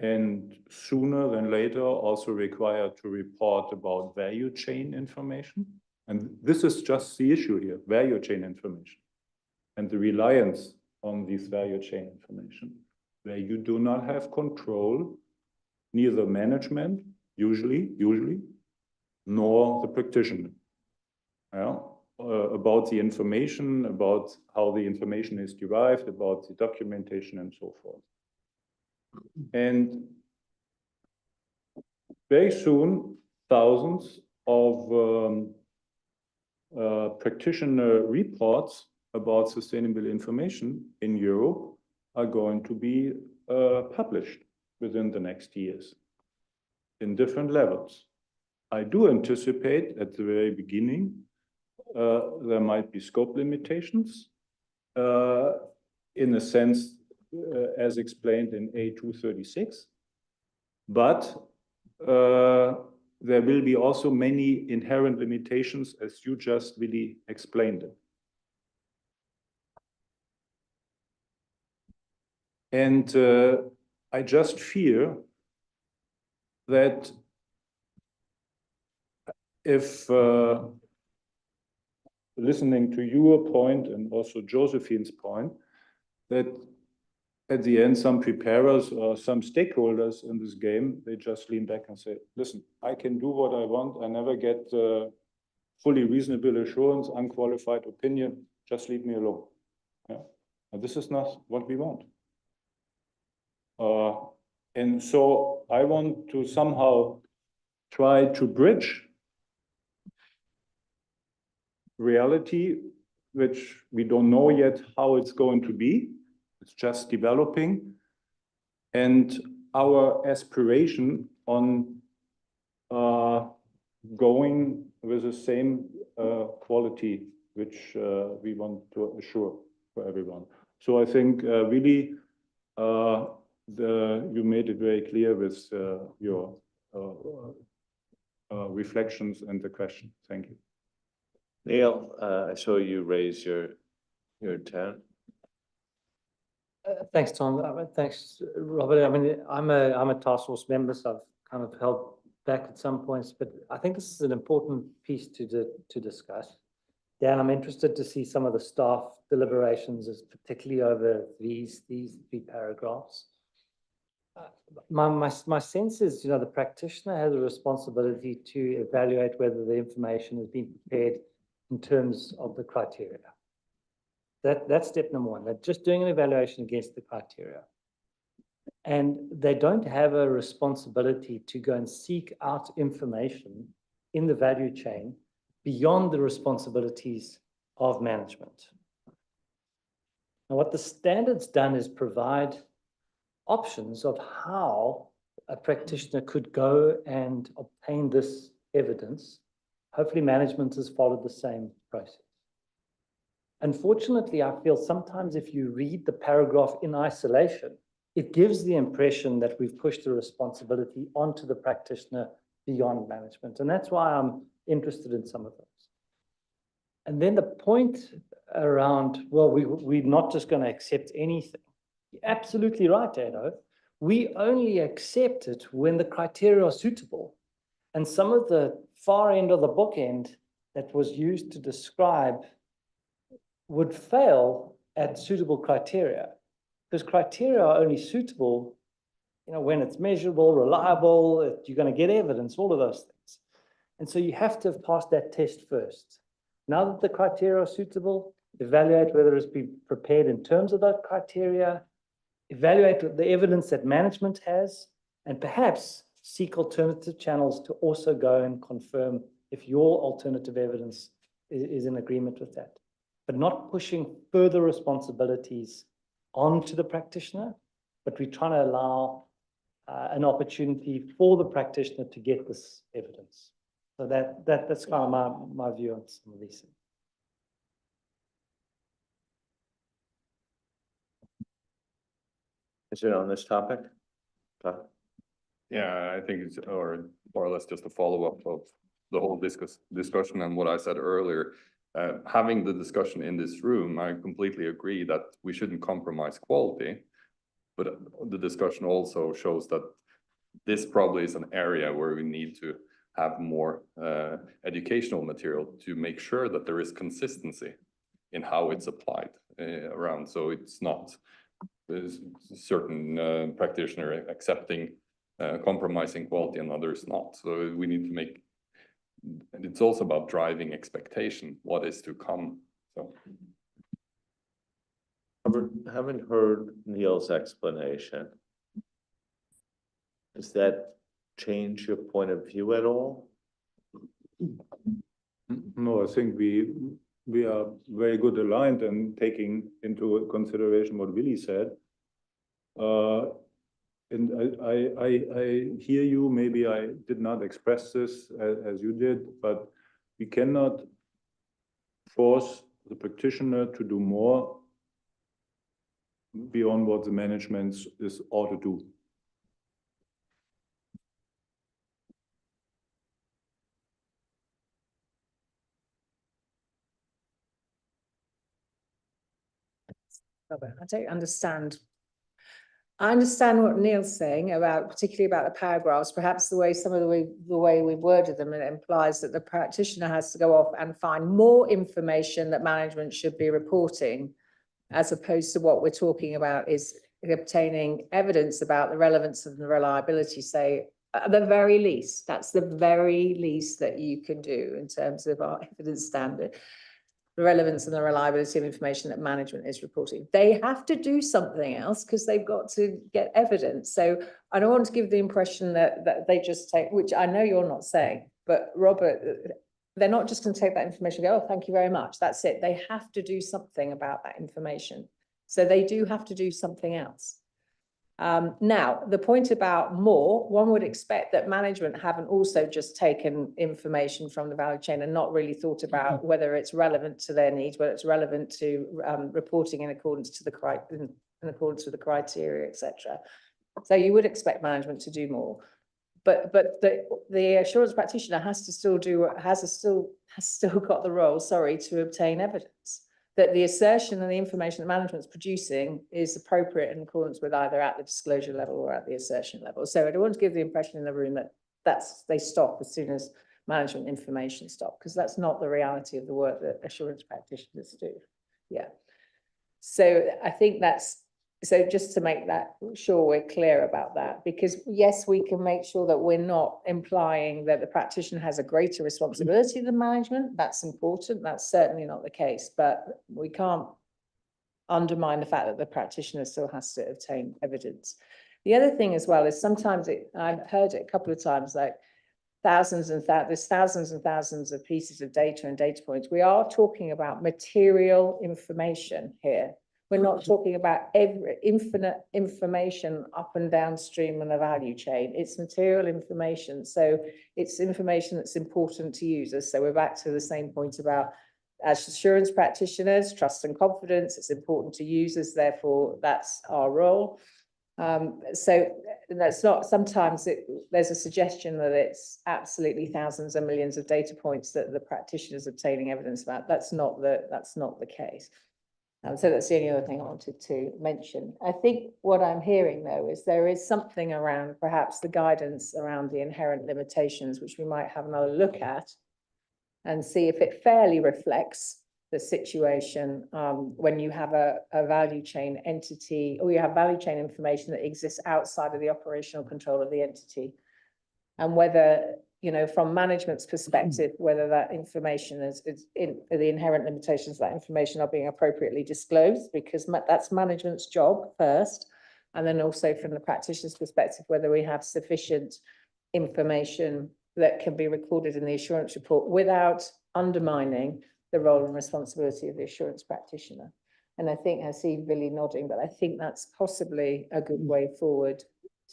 and sooner than later also required to report about value chain information. And this is just the issue here, value chain information and the reliance on this value chain information, where you do not have control, neither management, usually, nor the practitioner. About the information, about how the information is derived, about the documentation and so forth. And very soon, thousands of practitioner reports about sustainable information in Europe are going to be published within the next years in different levels. I do anticipate at the very beginning there might be scope limitations in a sense as explained in A236, but there will be also many inherent limitations as you just really explained it. And I just fear that if listening to your point and also Josephine's point, that at the end, some preparers or some stakeholders in this game, they just lean back and say, listen, I can do what I want. I never get fully reasonable assurance, unqualified opinion, just leave me alone. Yeah? And this is not what we want. And so I want to somehow try to bridge reality, which we don't know yet how it's going to be. It's just developing. And our aspiration on going with the same quality which we want to assure for everyone. So I think really you made it very clear with your reflections and the question. Thank you. Neil, I saw you raise your hand. Thanks, Tom. Thanks, Robert. I mean, I'm a task force member, so I've kind of held back at some points, but I think this is an important piece to discuss. Dan, I'm interested to see some of the staff deliberations, particularly over these 3 paragraphs. My sense is, the practitioner has a responsibility to evaluate whether the information has been prepared in terms of the criteria. That's step number one. They're just doing an evaluation against the criteria. And they don't have a responsibility to go and seek out information in the value chain beyond the responsibilities of management. Now, what the standard's done is provide options of how a practitioner could go and obtain this evidence. Hopefully management has followed the same process. Unfortunately, I feel sometimes if you read the paragraph in isolation, it gives the impression that we've pushed the responsibility onto the practitioner beyond management. And that's why I'm interested in some of those. And then the point around, well, we're not just going to accept anything. You're absolutely right, Dano. We only accept it when the criteria are suitable. And some of the far end of the bookend that was used to describe would fail at suitable criteria. Because criteria are only suitable, when it's measurable, reliable, you're going to get evidence, all of those things. And so you have to have passed that test first. Now that the criteria are suitable, evaluate whether it's been prepared in terms of that criteria, evaluate the evidence that management has, and perhaps seek alternative channels to also go and confirm if your alternative evidence is in agreement with that. But not pushing further responsibilities onto the practitioner, but we're trying to allow an opportunity for the practitioner to get this evidence. So that's kind of my view on some of these things. Is it on this topic? Yeah, I think it's more or less just a follow-up of the whole discussion and what I said earlier. Having the discussion in this room, I completely agree that we shouldn't compromise quality, but the discussion also shows that this probably is an area where we need to have more educational material to make sure that there is consistency in how it's applied around. So it's not certain practitioner accepting compromising quality and others not. So we need to make, and it's also about driving expectation, what is to come. So haven't heard Neil's explanation. Does that change your point of view at all? No, I think we are very good aligned and taking into consideration what Willie said. And I hear you, maybe I did not express this as you did, but we cannot force the practitioner to do more beyond what the management is ought to do. Robert, I don't understand. I understand what Neil's saying about, particularly about the paragraphs, perhaps the way the way we've worded them, it implies that the practitioner has to go off and find more information that management should be reporting, as opposed to what we're talking about is obtaining evidence about the relevance and the reliability, say, at the very least, that's the very least that you can do in terms of our evidence standard. The relevance and the reliability of information that management is reporting. They have to do something else because they've got to get evidence. So I don't want to give the impression that they just take, which I know you're not saying, but Robert, they're not just going to take that information and go, oh, thank you very much. That's it. They have to do something about that information. So they do have to do something else. Now, the point about more, one would expect that management haven't also just taken information from the value chain and not really thought about whether it's relevant to their needs, whether it's relevant to reporting in accordance to the in accordance with the criteria, etc. So you would expect management to do more, but the assurance practitioner has to still do has still got the role, sorry, to obtain evidence that the assertion and the information that management's producing is appropriate in accordance with either at the disclosure level or at the assertion level. So I don't want to give the impression in the room that they stop as soon as management information stop, because that's not the reality of the work that assurance practitioners do. Yeah. So I think that's so just to make that sure we're clear about that, because yes, we can make sure that we're not implying that the practitioner has a greater responsibility than management. That's important. That's certainly not the case, but we can't undermine the fact that the practitioner still has to obtain evidence. The other thing as well is sometimes I've heard it a couple of times, like there's thousands and thousands of pieces of data and data points. We are talking about material information here. We're not talking about infinite information up and downstream in the value chain. It's material information. So it's information that's important to users. So we're back to the same point about, as assurance practitioners, trust and confidence, it's important to users, therefore that's our role. So that's not, sometimes there's a suggestion that it's absolutely thousands and millions of data points that the practitioner's obtaining evidence about. That's not the case. So that's the only other thing I wanted to mention. I think what I'm hearing though is there is something around perhaps the guidance around the inherent limitations, which we might have another look at and see if it fairly reflects the situation when you have a value chain entity, or you have value chain information that exists outside of the operational control of the entity. And whether, you know, from management's perspective, whether that information is in the inherent limitations of that information are being appropriately disclosed, because that's management's job first. And then also from the practitioner's perspective, whether we have sufficient information that can be recorded in the assurance report without undermining the role and responsibility of the assurance practitioner. And I think I see Billy nodding, but I think that's possibly a good way forward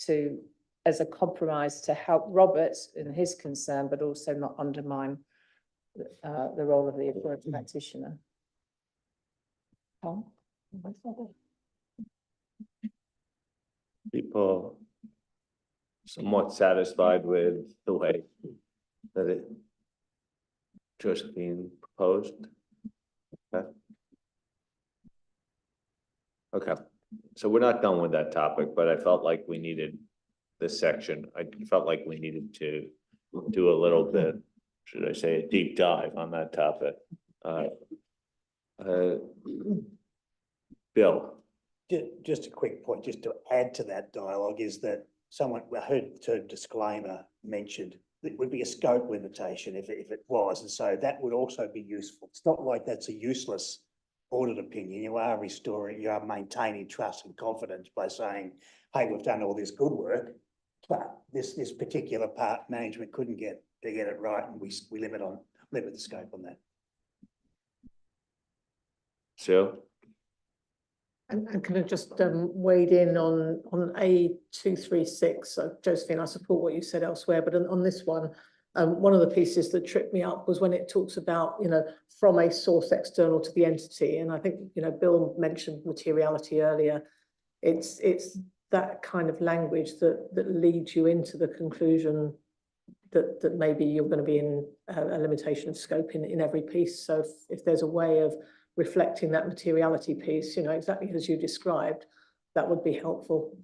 to, as a compromise to help Robert in his concern, but also not undermine the role of the assurance practitioner. Tom? People somewhat satisfied with the way that Josephine proposed. Okay, so we're not done with that topic, but I felt like we needed this section. I felt like we needed to do a little bit, should I say, a deep dive on that topic. Bill. Just a quick point, just to add to that dialogue, is that I heard the term disclaimer mentioned. It would be a scope limitation if it was, and so that would also be useful. It's not like that's a useless audit opinion. You are maintaining trust and confidence by saying, hey, we've done all this good work, but this particular part management couldn't get it right, and we limit the scope on that. So. And can I just wade in on A236? So Josephine, I support what you said elsewhere, but on this one, one of the pieces that tripped me up was when it talks about, you know, from a source external to the entity. And I think, you know, Bill mentioned materiality earlier. It's that kind of language that leads you into the conclusion that maybe you're going to be in a limitation of scope in every piece. So if there's a way of reflecting that materiality piece, you know, exactly as you described, that would be helpful.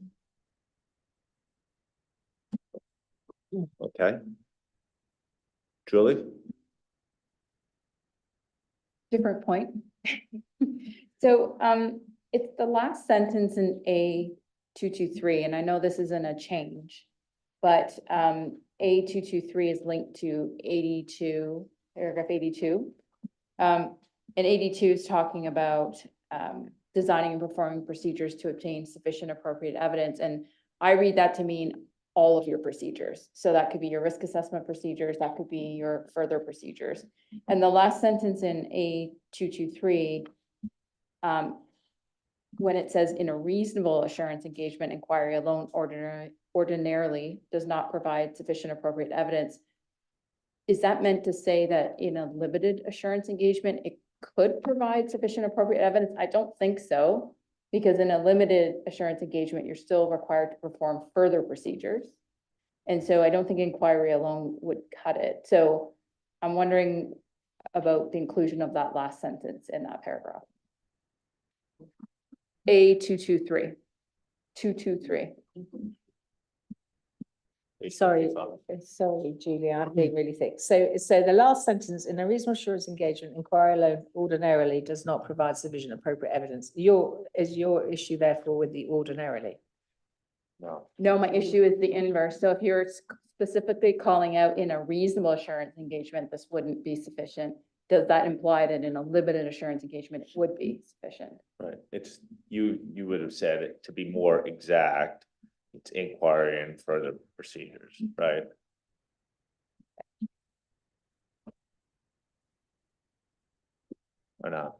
Okay. Julie? Different point. So it's the last sentence in A223, and I know this isn't a change, but A223 is linked to 82, paragraph 82. And 82 is talking about designing and performing procedures to obtain sufficient appropriate evidence. And I read that to mean all of your procedures. So that could be your risk assessment procedures, that could be your further procedures. And the last sentence in A223, when it says in a reasonable assurance engagement, inquiry alone ordinarily does not provide sufficient appropriate evidence. Is that meant to say that in a limited assurance engagement, it could provide sufficient appropriate evidence? I don't think so, because in a limited assurance engagement, you're still required to perform further procedures. And so I don't think inquiry alone would cut it. So I'm wondering about the inclusion of that last sentence in that paragraph. A223, 223. Sorry, sorry, Julia, I'm being really thick. So the last sentence, in a reasonable assurance engagement, inquiry alone ordinarily does not provide sufficient appropriate evidence. Is your issue therefore with the ordinarily? No. No, my issue is the inverse. So if you're specifically calling out in a reasonable assurance engagement, this wouldn't be sufficient. Does that imply that in a limited assurance engagement, it would be sufficient? Right, it's, you would have said it to be more exact, it's inquiry and further procedures, right? Or not?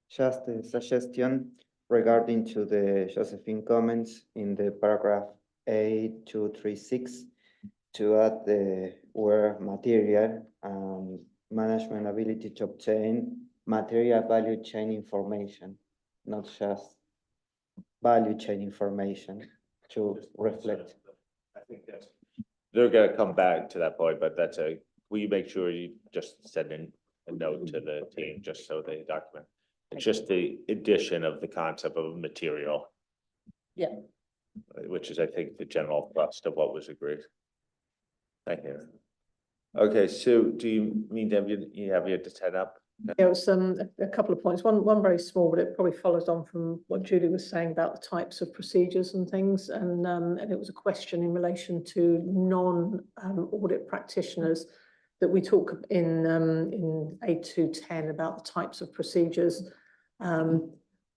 Just a suggestion regarding to the Josephine comments in the paragraph A236 to add the word material and management ability to obtain material value chain information, not just value chain information to reflect. I think that's. They're gonna come back to that point, but that's will you make sure you just send in a note to the team, just so they document? It's just the addition of the concept of material. Yeah. Which is, I think, the general thrust of what was agreed. Thank you. Okay, so do you mean, Deb, you have your to head up? There was a couple of points. One very small, but it probably follows on from what Julie was saying about the types of procedures and things. And it was a question in relation to non-audit practitioners that we talk in A210 about the types of procedures.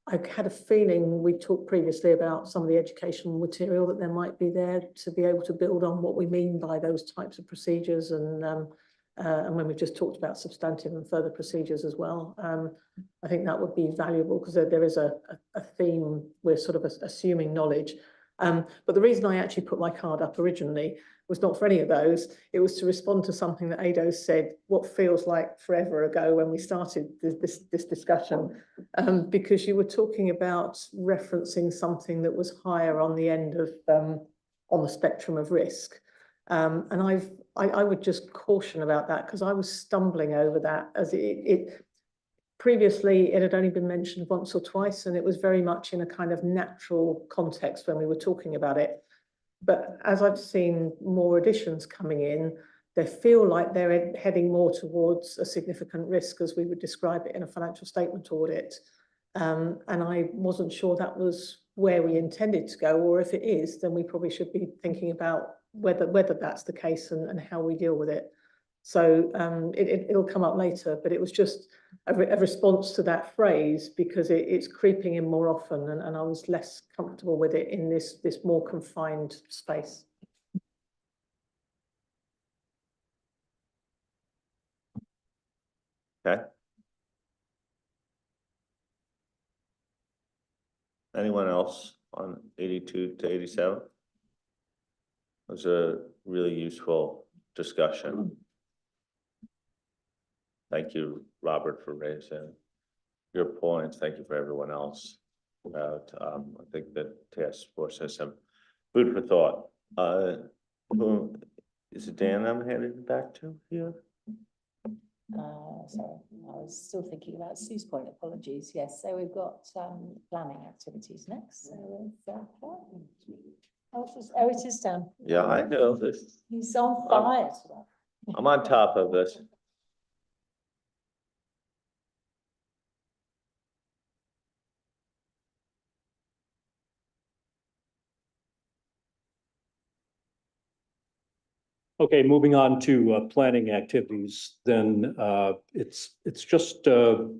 I had a feeling we talked previously about some of the educational material that there might be there to be able to build on what we mean by those types of procedures, and when we've just talked about substantive and further procedures as well. I think that would be valuable because there is a theme, we're sort of assuming knowledge. But the reason I actually put my card up originally was not for any of those. It was to respond to something that Ado said, what feels like forever ago when we started this discussion, because you were talking about referencing something that was higher on the end of, on the spectrum of risk. And I would just caution about that because I was stumbling over that as previously it had only been mentioned once or twice, and it was very much in a kind of natural context when we were talking about it. But as I've seen more additions coming in, they feel like they're heading more towards a significant risk as we would describe it in a financial statement audit. And I wasn't sure that was where we intended to go, or if it is, then we probably should be thinking about whether that's the case and how we deal with it. So it'll come up later, but it was just a response to that phrase because it's creeping in more often, and I was less comfortable with it in this more confined space. Okay. Anyone else on 82 to 87? It was a really useful discussion. Thank you, Robert, for raising your points. Thank you for everyone else about, I think that task force has some food for thought. Is it Dan I'm handing it back to here? Sorry, I was still thinking about Sue's point. Apologies. Yes, so we've got planning activities next. So it is Dan. Yeah, I know this. He's on fire today. I'm on top of this. Okay, moving on to planning activities, then it's just a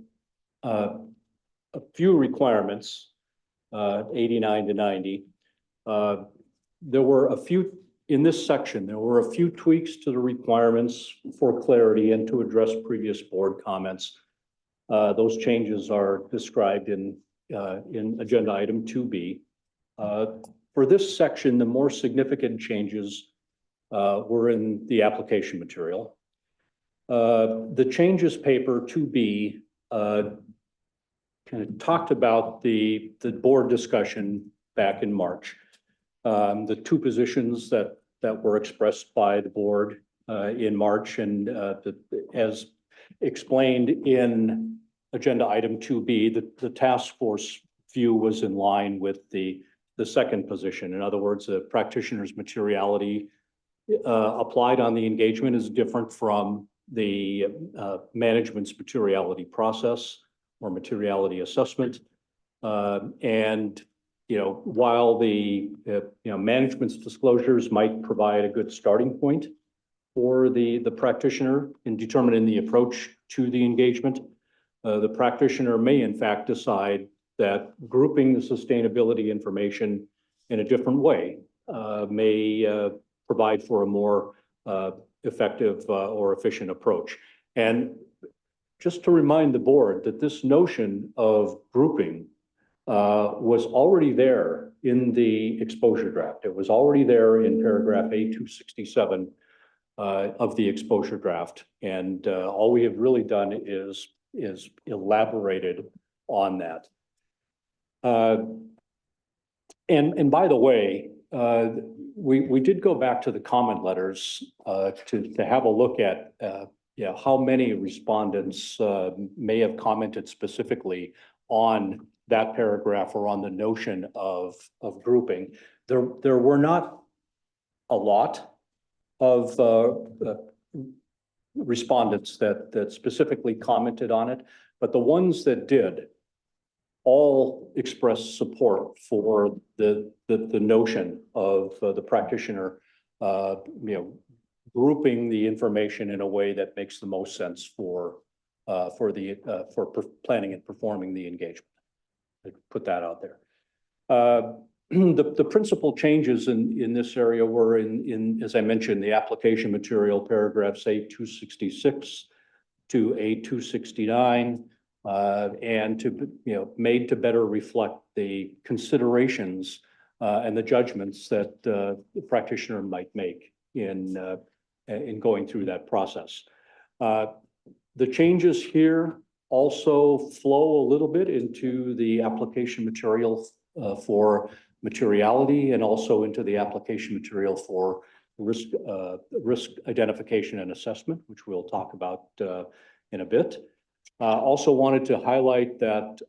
few requirements, 89 to 90. There were a few, in this section, there were a few tweaks to the requirements for clarity and to address previous board comments. Those changes are described in agenda item 2B. For this section, the more significant changes were in the application material. The changes paper 2B kind of talked about the board discussion back in March. The two positions that were expressed by the board in March, and as explained in agenda item 2B, the task force view was in line with the the second position. In other words, the practitioner's materiality applied on the engagement is different from the management's materiality process or materiality assessment. And, you know, while the, management's disclosures might provide a good starting point for the practitioner in determining the approach to the engagement, the practitioner may in fact decide that grouping the sustainability information in a different way may provide for a more effective or efficient approach. And just to remind the board that this notion of grouping was already there in the exposure draft. It was already there in paragraph A267 of the exposure draft. And all we have really done is elaborated on that. And by the way, we did go back to the comment letters to have a look at how many respondents may have commented specifically on that paragraph or on the notion of grouping. There were not a lot of respondents that specifically commented on it, but the ones that did all expressed support for the notion of the practitioner, grouping the information in a way that makes the most sense for planning and performing the engagement. I put that out there. The principal changes in this area were as I mentioned, the application material paragraphs A266 to A269, and made to better reflect the considerations and the judgments that the practitioner might make in going through that process. The changes here also flow a little bit into the application material for materiality and also into the application material for risk identification and assessment, which we'll talk about in a bit. Also wanted to highlight that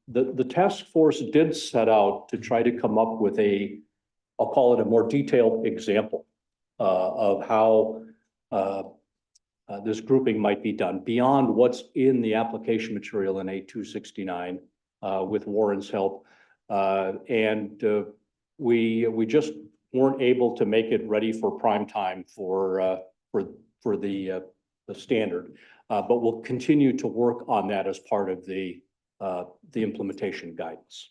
the task force did set out to try to come up with I'll call it a more detailed example of how this grouping might be done beyond what's in the application material in A269 with Warren's help. And we just weren't able to make it ready for prime time for the standard. But we'll continue to work on that as part of the implementation guidance.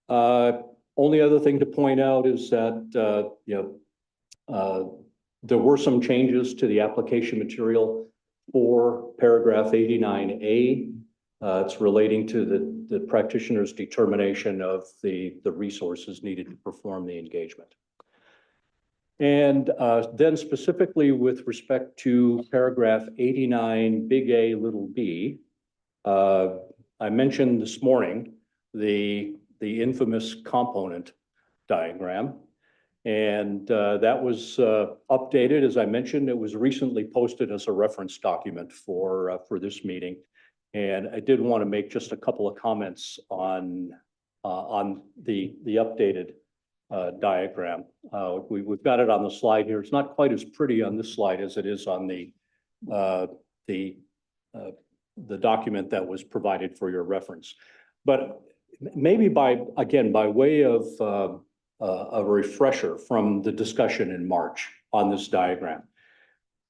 Only other thing to point out is that there were some changes to the application material for paragraph 89A. It's relating to the practitioner's determination of the resources needed to perform the engagement. And then specifically with respect to paragraph 89, big A, little b, I mentioned this morning the infamous component diagram. And that was updated, as I mentioned. It was recently posted as a reference document for this meeting. And I did want to make just a couple of comments on the updated diagram. We've got it on the slide here. It's not quite as pretty on this slide as it is on the document that was provided for your reference. But maybe by way of a refresher from the discussion in March on this diagram,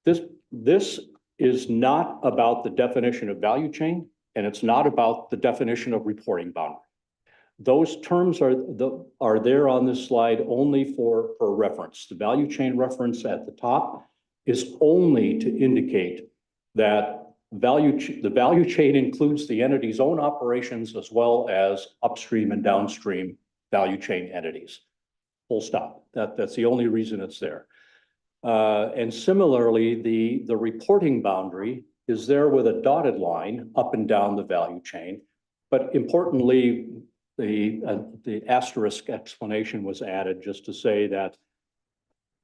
this is not about the definition of value chain, and it's not about the definition of reporting boundary. Those terms are there on this slide only for reference. The value chain reference at the top is only to indicate that the value chain includes the entity's own operations as well as upstream and downstream value chain entities. Full stop. That's the only reason it's there. And similarly, the reporting boundary is there with a dotted line up and down the value chain. But importantly, the asterisk explanation was added just to say that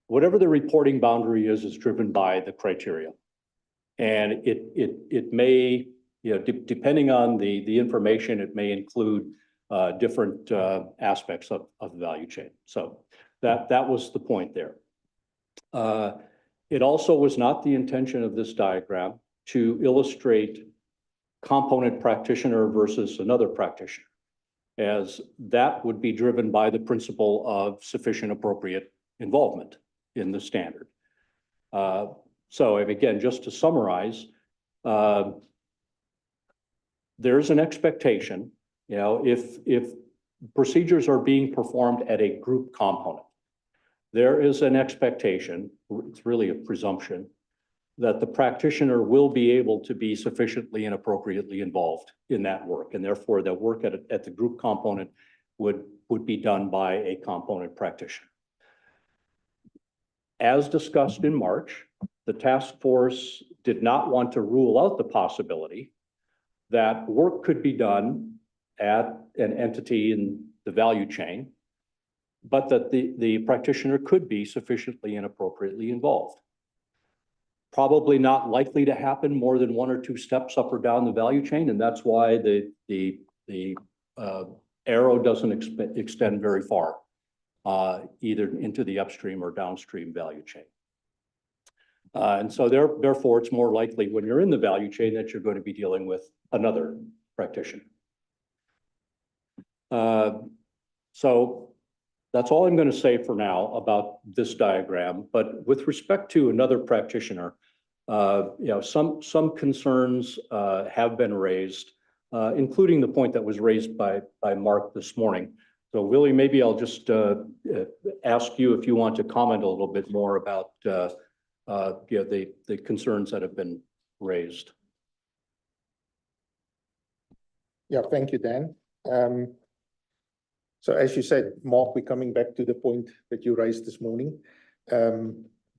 whatever the reporting boundary is driven by the criteria. And it may, depending on the information, it may include different aspects of the value chain. So that was the point there. It also was not the intention of this diagram to illustrate component practitioner versus another practitioner, as that would be driven by the principle of sufficient appropriate involvement in the standard. So again, just to summarize, there's an expectation, if procedures are being performed at a group component, there is an expectation, it's really a presumption, that the practitioner will be able to be sufficiently and appropriately involved in that work. And therefore, the work at the group component would be done by a component practitioner. As discussed in March, the task force did not want to rule out the possibility that work could be done at an entity in the value chain, but that the practitioner could be sufficiently and appropriately involved. Probably not likely to happen more than one or two steps up or down the value chain, and that's why the arrow doesn't extend very far, either into the upstream or downstream value chain. And so therefore, it's more likely when you're in the value chain that you're going to be dealing with another practitioner. So that's all I'm going to say for now about this diagram. But with respect to another practitioner, some concerns have been raised, including the point that was raised by Mark this morning. So Willie, maybe I'll just ask you if you want to comment a little bit more about the concerns that have been raised. Yeah, thank you, Dan. So as you said, Mark, we're coming back to the point that you raised this morning.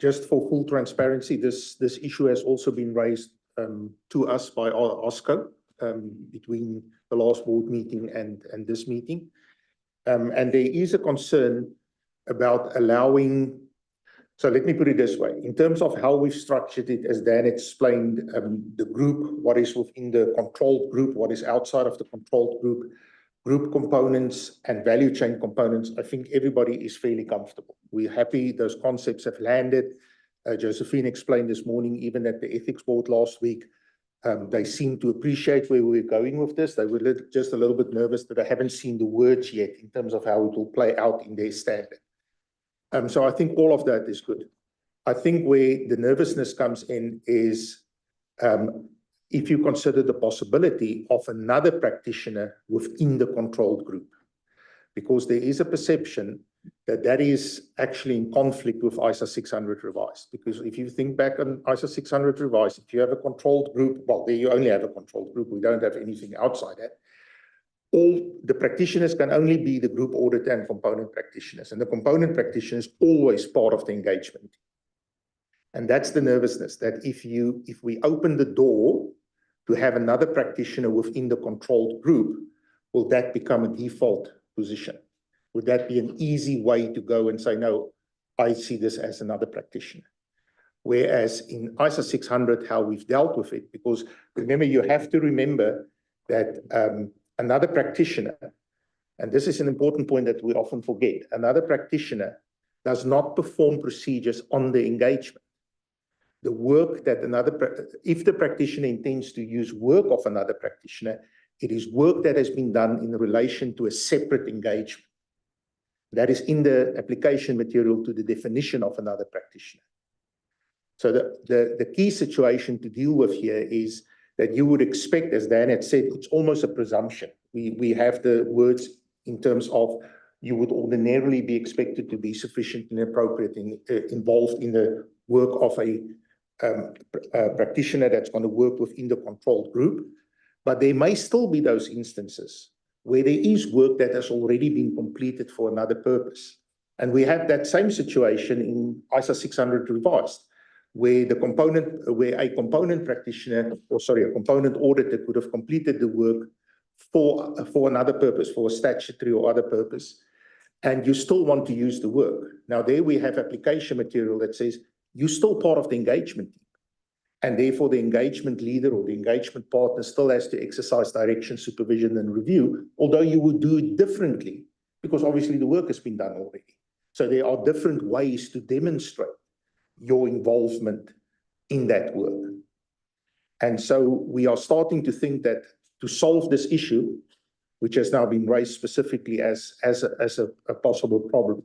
Just for full transparency, this issue has also been raised to us by OSCO between the last board meeting and this meeting. And there is a concern about allowing, so let me put it this way, in terms of how we've structured it, as Dan explained, the group, what is within the controlled group, what is outside of the controlled group, group components and value chain components, I think everybody is fairly comfortable. We're happy those concepts have landed. Josephine explained this morning, even at the ethics board last week, they seem to appreciate where we're going with this. They were just a little bit nervous that they haven't seen the words yet in terms of how it will play out in their standard. So I think all of that is good. I think where the nervousness comes in is if you consider the possibility of another practitioner within the controlled group, because there is a perception that that is actually in conflict with ISA 600 revised. Because if you think back on ISA 600 revised, if you have a controlled group, well, there you only have a controlled group. We don't have anything outside that. All the practitioners can only be the group auditor and component practitioners. And the component practitioner is always part of the engagement. And that's the nervousness, that if we open the door to have another practitioner within the controlled group, will that become a default position? Would that be an easy way to go and say, no, I see this as another practitioner? Whereas in ISA 600, how we've dealt with it, because remember, you have to remember that another practitioner, and this is an important point that we often forget, another practitioner does not perform procedures on the engagement. The work that if the practitioner intends to use work of another practitioner, it is work that has been done in relation to a separate engagement. That is in the application material to the definition of another practitioner. So the key situation to deal with here is that you would expect, as Dan had said, it's almost a presumption. We have the words in terms of you would ordinarily be expected to be sufficient and appropriate involved in the work of a practitioner that's going to work within the controlled group. But there may still be those instances where there is work that has already been completed for another purpose. And we have that same situation in ISA 600 revised, where a component practitioner, or sorry, a component auditor could have completed the work for another purpose, for a statutory or other purpose, and you still want to use the work. Now there we have application material that says you're still part of the engagement team. And therefore, the engagement leader or the engagement partner still has to exercise direction, supervision, and review, although you would do it differently, because obviously the work has been done already. So there are different ways to demonstrate your involvement in that work. And so we are starting to think that to solve this issue, which has now been raised specifically as a possible problem,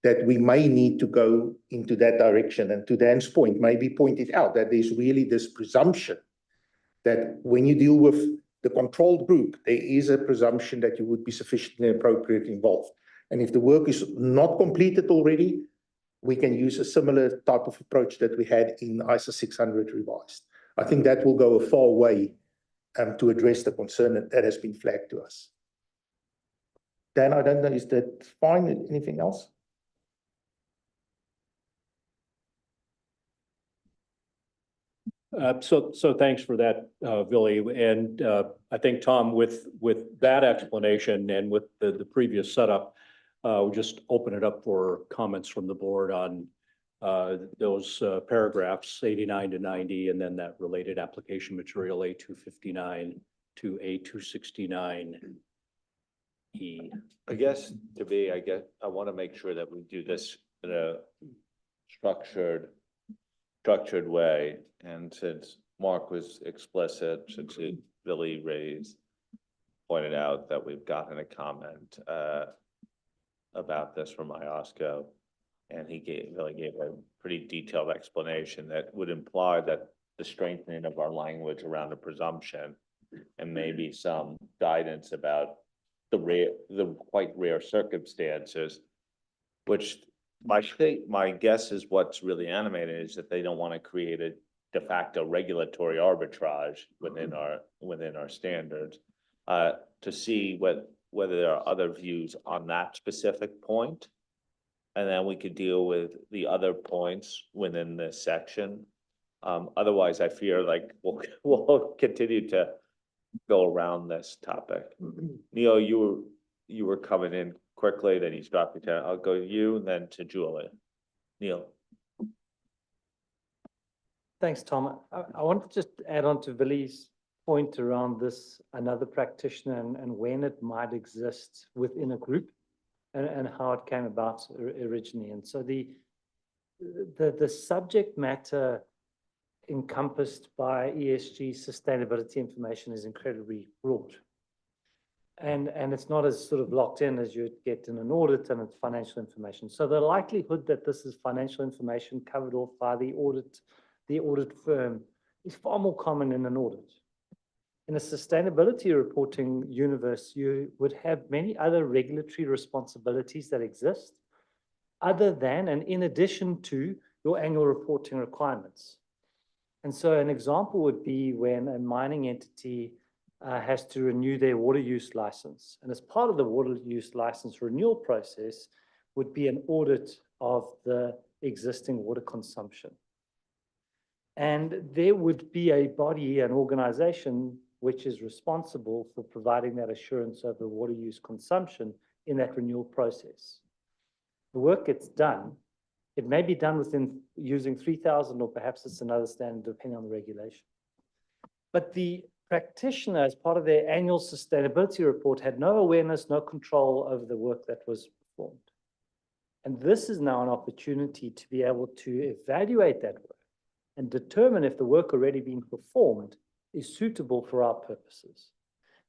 that we may need to go into that direction. And to Dan's point, maybe point it out that there's really this presumption that when you deal with the controlled group, there is a presumption that you would be sufficiently appropriate involved. And if the work is not completed already, we can use a similar type of approach that we had in ISO 600 revised. I think that will go a far way to address the concern that has been flagged to us. Dan, I don't know, is that fine? Anything else? So thanks for that, Billy. And I think, Tom, with that explanation and with the previous setup, we'll just open it up for comments from the board on those paragraphs 89 to 90, and then that related application material A259 to A269E. I guess I want to make sure that we do this in a structured way. And since Mark was explicit, since Billy pointed out that we've gotten a comment about this from IAASB, and he really gave a pretty detailed explanation that would imply that the strengthening of our language around the presumption and maybe some guidance about the quite rare circumstances, which my guess is what's really animated is that they don't want to create a de facto regulatory arbitrage within our standards, to see whether there are other views on that specific point. And then we could deal with the other points within this section. Otherwise, I fear like we'll continue to go around this topic. Neil, you were coming in quickly, then he's dropping down. I'll go to you and then to Julia. Neil. Thanks, Tom. I want to just add on to Billy's point around this, another practitioner and when it might exist within a group and how it came about originally. And so the subject matter encompassed by ESG sustainability information is incredibly broad. And it's not as sort of locked in as you'd get in an audit, and it's financial information. So the likelihood that this is financial information covered off by the audit firm is far more common in an audit. In a sustainability reporting universe, you would have many other regulatory responsibilities that exist other than and in addition to your annual reporting requirements. And so an example would be when a mining entity has to renew their water use license. And as part of the water use license renewal process would be an audit of the existing water consumption. And there would be a body, an organization, which is responsible for providing that assurance over water use consumption in that renewal process. The work gets done. It may be done within using 3,000 or perhaps it's another standard depending on the regulation. But the practitioner, as part of their annual sustainability report, had no awareness, no control over the work that was performed. And this is now an opportunity to be able to evaluate that work and determine if the work already being performed is suitable for our purposes.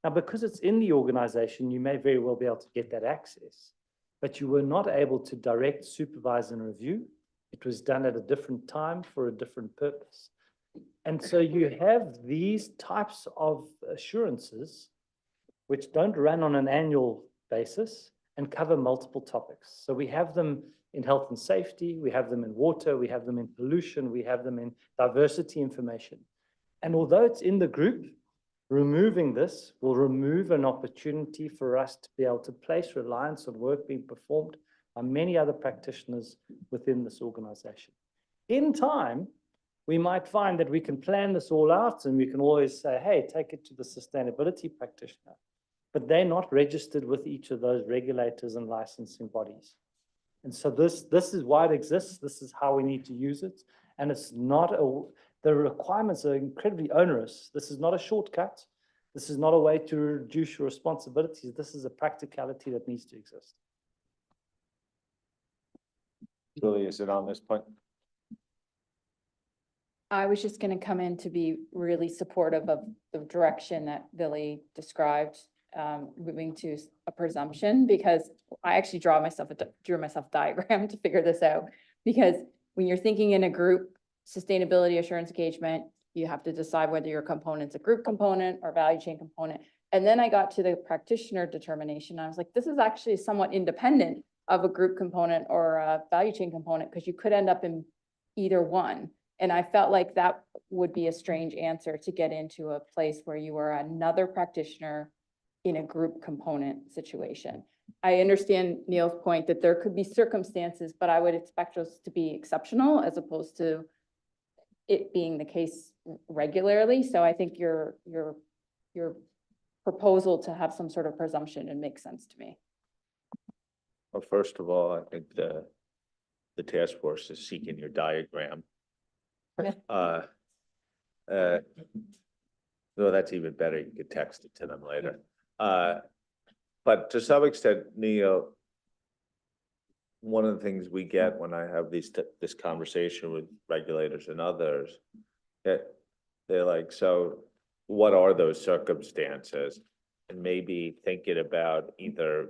Now, because it's in the organization, you may very well be able to get that access, but you were not able to direct, supervise, and review. It was done at a different time for a different purpose. And so you have these types of assurances which don't run on an annual basis and cover multiple topics. So we have them in health and safety, we have them in water, we have them in pollution, we have them in diversity information. And although it's in the group, removing this will remove an opportunity for us to be able to place reliance on work being performed by many other practitioners within this organization. In time, we might find that we can plan this all out and we can always say, hey, take it to the sustainability practitioner. But they're not registered with each of those regulators and licensing bodies. And so this is why it exists. This is how we need to use it. And it's not The requirements are incredibly onerous. This is not a shortcut. This is not a way to reduce your responsibilities. This is a practicality that needs to exist. Julie, is it on this point? I was just gonna come in to be really supportive of the direction that Billy described, moving to a presumption, because I actually drew myself a diagram to figure this out. Because when you're thinking in a group sustainability assurance engagement, you have to decide whether your component's a group component or value chain component. And then I got to the practitioner determination. I was like, this is actually somewhat independent of a group component or a value chain component, because you could end up in either one. And I felt like that would be a strange answer to get into a place where you were another practitioner in a group component situation. I understand Neil's point that there could be circumstances, but I would expect those to be exceptional as opposed to it being the case regularly. So I think your proposal to have some sort of presumption, it makes sense to me. Well, first of all, I think the task force is seeking your diagram. Well, that's even better. You could text it to them later. But to some extent, Neil, one of the things we get when I have this conversation with regulators and others, that they're like, so what are those circumstances? And maybe thinking about either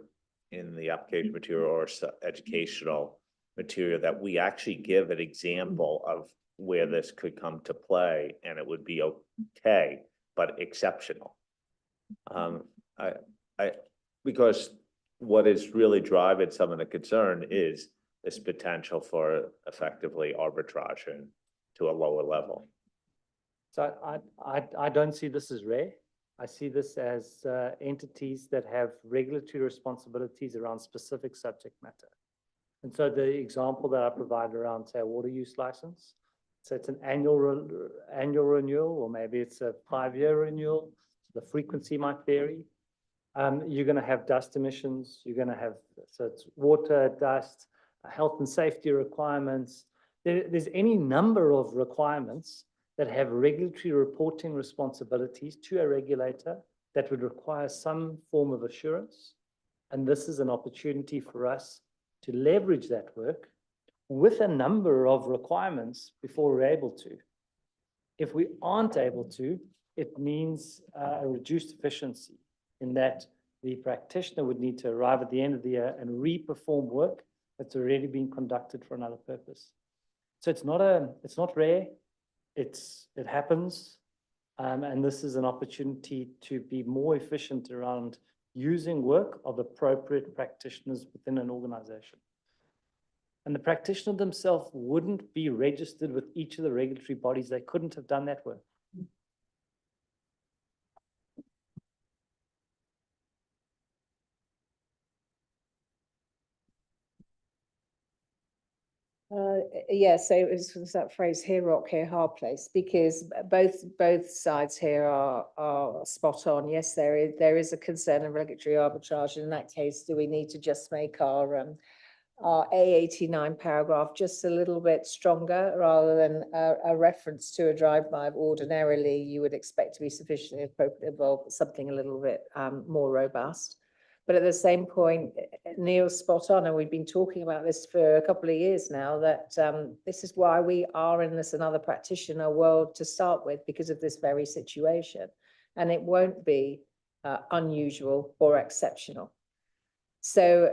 in the application material or educational material that we actually give an example of where this could come to play, and it would be okay, but exceptional. Because what is really driving some of the concern is this potential for effectively arbitrage to a lower level. So I don't see this as rare. I see this as entities that have regulatory responsibilities around specific subject matter. And so the example that I provide around, say, a water use license, so it's an annual renewal, or maybe it's a 5-year renewal. The frequency might vary. You're going to have dust emissions. You're going to have, so it's water, dust, health and safety requirements. There's any number of requirements that have regulatory reporting responsibilities to a regulator that would require some form of assurance. And this is an opportunity for us to leverage that work with a number of requirements before we're able to. If we aren't able to, it means a reduced efficiency in that the practitioner would need to arrive at the end of the year and re-perform work that's already been conducted for another purpose. So it's not rare. It happens. And this is an opportunity to be more efficient around using work of appropriate practitioners within an organization. And the practitioner themselves wouldn't be registered with each of the regulatory bodies. They couldn't have done that work. Yeah, so it was that phrase, here rock, here hard place, because both sides here are spot on. Yes, there is a concern of regulatory arbitrage. In that case, do we need to just make our A89 paragraph just a little bit stronger rather than a reference to a drive-by ordinarily you would expect to be sufficiently appropriately involved, but something a little bit more robust. But at the same point, Neil's spot on, and we've been talking about this for a couple of years now, that this is why we are in this another practitioner world to start with, because of this very situation. And it won't be unusual or exceptional. So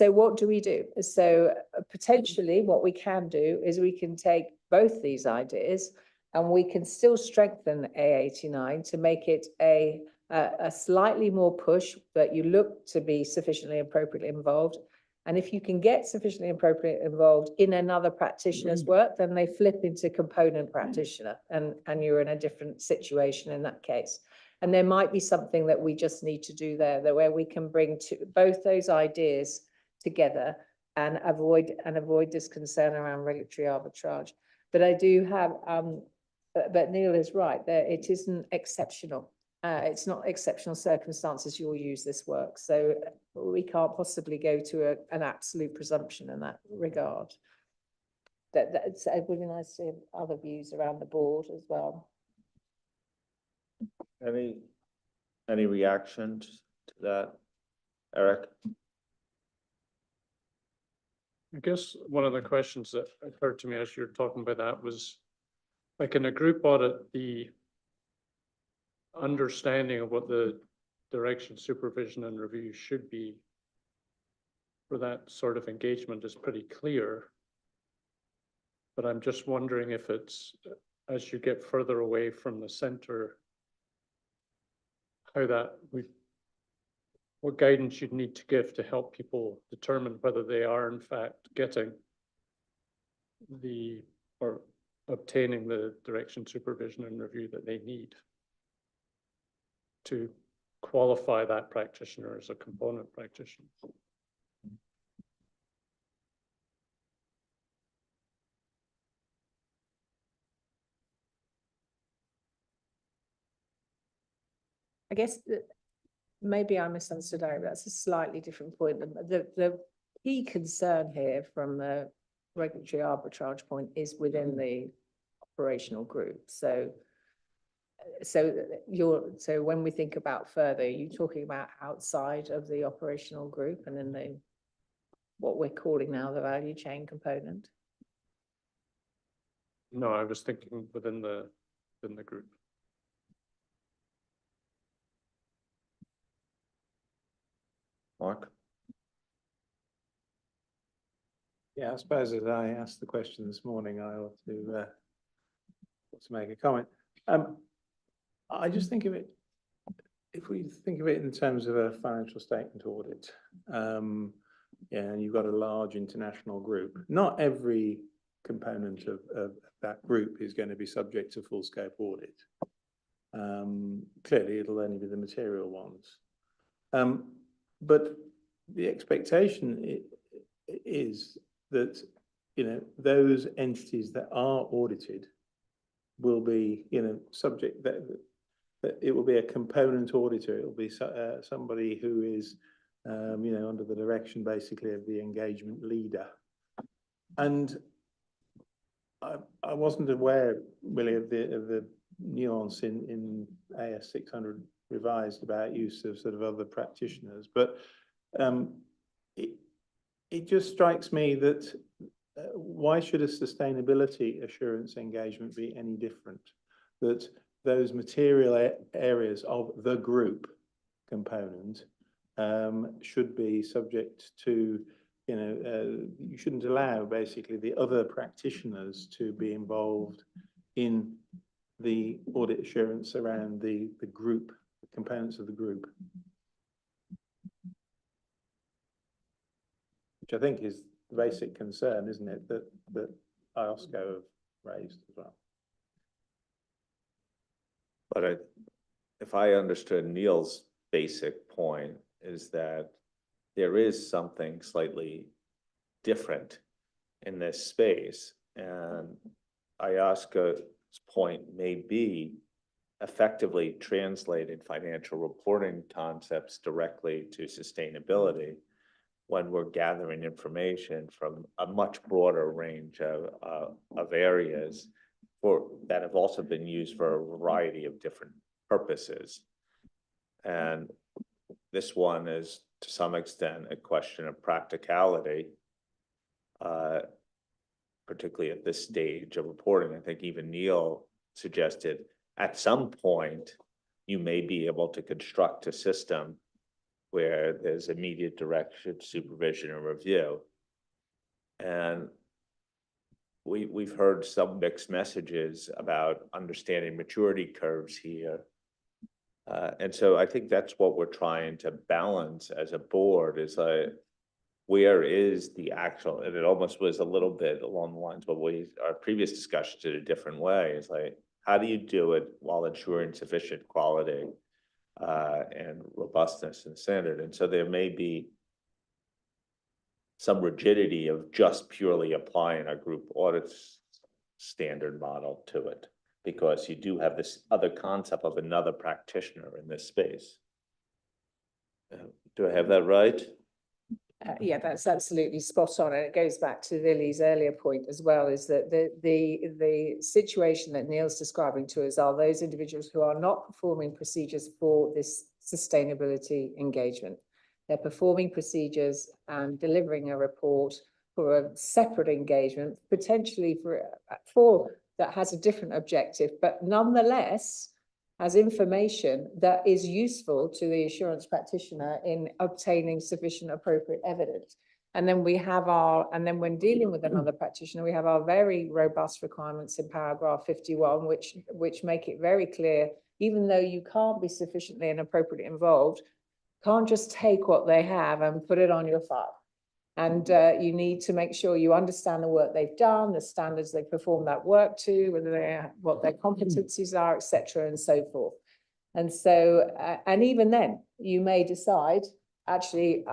what do we do? So potentially what we can do is we can take both these ideas and we can still strengthen A89 to make it a slightly more push, but you look to be sufficiently appropriately involved. And if you can get sufficiently appropriately involved in another practitioner's work, then they flip into component practitioner and you're in a different situation in that case. And there might be something that we just need to do there, that where we can bring both those ideas together and avoid this concern around regulatory arbitrage. But I do have, but Neil is right, that it isn't exceptional. It's not exceptional circumstances you'll use this work. So we can't possibly go to an absolute presumption in that regard. that's, it would be nice to have other views around the board as well. Any reactions to that, Eric? I guess one of the questions that occurred to me as you're talking about that was, like in a group audit, the understanding of what the direction, supervision and review should be for that sort of engagement is pretty clear. But I'm just wondering if it's, as you get further away from the center, how that what guidance you'd need to give to help people determine whether they are in fact getting or obtaining the direction, supervision and review that they need to qualify that practitioner as a component practitioner. I guess that maybe I misunderstood, Eric, but that's a slightly different point. The key concern here from the regulatory arbitrage point is within the operational group. So when we think about further, you're talking about outside of the operational group and then what we're calling now the value chain component? No, I was thinking within the group. Mark? Yeah, I suppose as I asked the question this morning, I ought to make a comment. I just think of it, if we think of it in terms of a financial statement audit, yeah, and you've got a large international group, not every component of that group is going to be subject to full scope audit. Clearly, it'll only be the material ones. But the expectation is that, you know, those entities that are audited will be, you know, subject that it will be a component auditor. It will be somebody who is, you know, under the direction basically of the engagement leader. And I wasn't aware really of the nuance in AS 600 revised about use of sort of other practitioners, but it just strikes me that why should a sustainability assurance engagement be any different? That those material areas of the group component should be subject to, you know, you shouldn't allow basically the other practitioners to be involved in the audit assurance around the group, the components of the group. Which I think is the basic concern, isn't it, that IAASB have raised as well. But if I understood Neil's basic point, is that there is something slightly different in this space, and IAASB's point may be effectively translated financial reporting concepts directly to sustainability when we're gathering information from a much broader range of areas that have also been used for a variety of different purposes. And this one is to some extent a question of practicality, particularly at this stage of reporting. I think even Neil suggested at some point you may be able to construct a system where there's immediate direction, supervision, and review. And we've heard some mixed messages about understanding maturity curves here. And so I think that's what we're trying to balance as a board, is where is the actual, and it almost was a little bit along the lines of our previous discussions in a different way. It's like, how do you do it while ensuring sufficient quality and robustness and standard? And so there may be some rigidity of just purely applying a group audit standard model to it, because you do have this other concept of another practitioner in this space. Do I have that right? Yeah, that's absolutely spot on. And it goes back to Lily's earlier point as well, is that the situation that Neil's describing to us are those individuals who are not performing procedures for this sustainability engagement. They're performing procedures and delivering a report for a separate engagement, potentially for that has a different objective, but nonetheless has information that is useful to the assurance practitioner in obtaining sufficient appropriate evidence. And then when dealing with another practitioner, we have our very robust requirements in paragraph 51, which make it very clear, even though you can't be sufficiently and appropriately involved, can't just take what they have and put it on your file. And you need to make sure you understand the work they've done, the standards they perform that work to, what their competencies are, etc., and so forth. And so, and even then, you may decide, actually,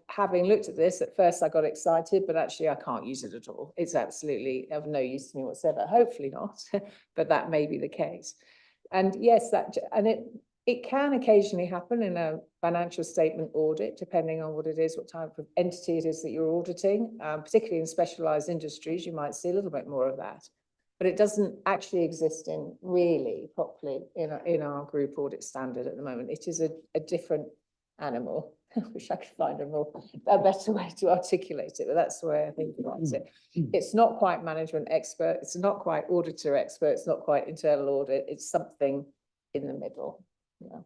having looked at this, at first I got excited, but actually I can't use it at all. It's absolutely of no use to me whatsoever. Hopefully not, but that may be the case. And yes, it can occasionally happen in a financial statement audit, depending on what it is, what type of entity it is that you're auditing. Particularly in specialized industries, you might see a little bit more of that. But it doesn't actually exist really properly in our group audit standard at the moment. It is a different animal. I wish I could find a better way to articulate it, but that's the way I think about it. It's not quite management expert, it's not quite auditor expert, it's not quite internal audit, it's something in the middle. Yeah.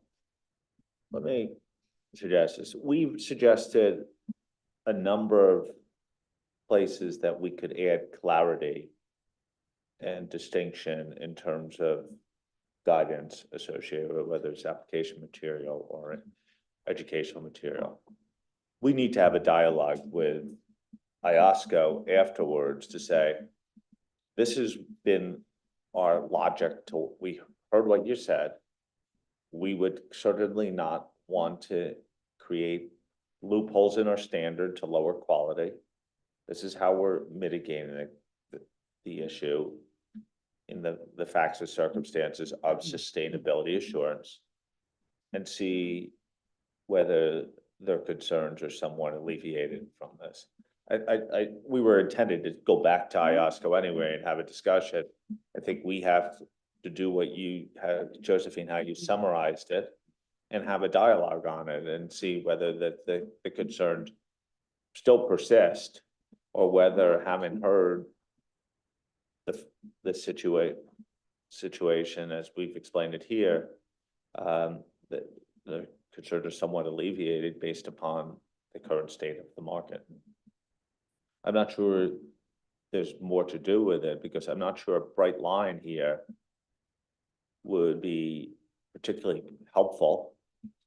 Let me suggest this. We've suggested a number of places that we could add clarity and distinction in terms of guidance associated with whether it's application material or educational material. We need to have a dialogue with IAASB afterwards to say, this has been our logic we heard what you said. We would certainly not want to create loopholes in our standard to lower quality. This is how we're mitigating the issue in the facts and circumstances of sustainability assurance, and see whether their concerns are somewhat alleviated from this. We were intended to go back to IAASB anyway and have a discussion. I think we have to do what you had, Josephine, how you summarized it, and have a dialogue on it and see whether the concerns still persist, or whether, having heard the situation as we've explained it here, that the concerns are somewhat alleviated based upon the current state of the market. I'm not sure there's more to do with it, because I'm not sure a bright line here would be particularly helpful,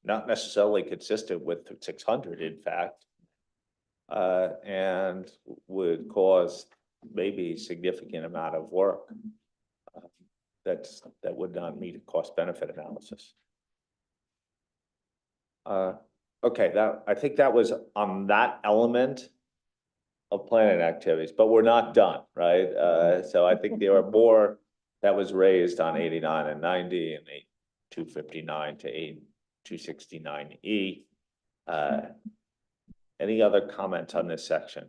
not necessarily consistent with 600, in fact, and would cause maybe significant amount of work that would not meet a cost-benefit analysis. Okay, I think that was on that element of planning activities, but we're not done, right? So I think there are more that was raised on 89 and 90 and 259 to 269E. Any other comments on this section?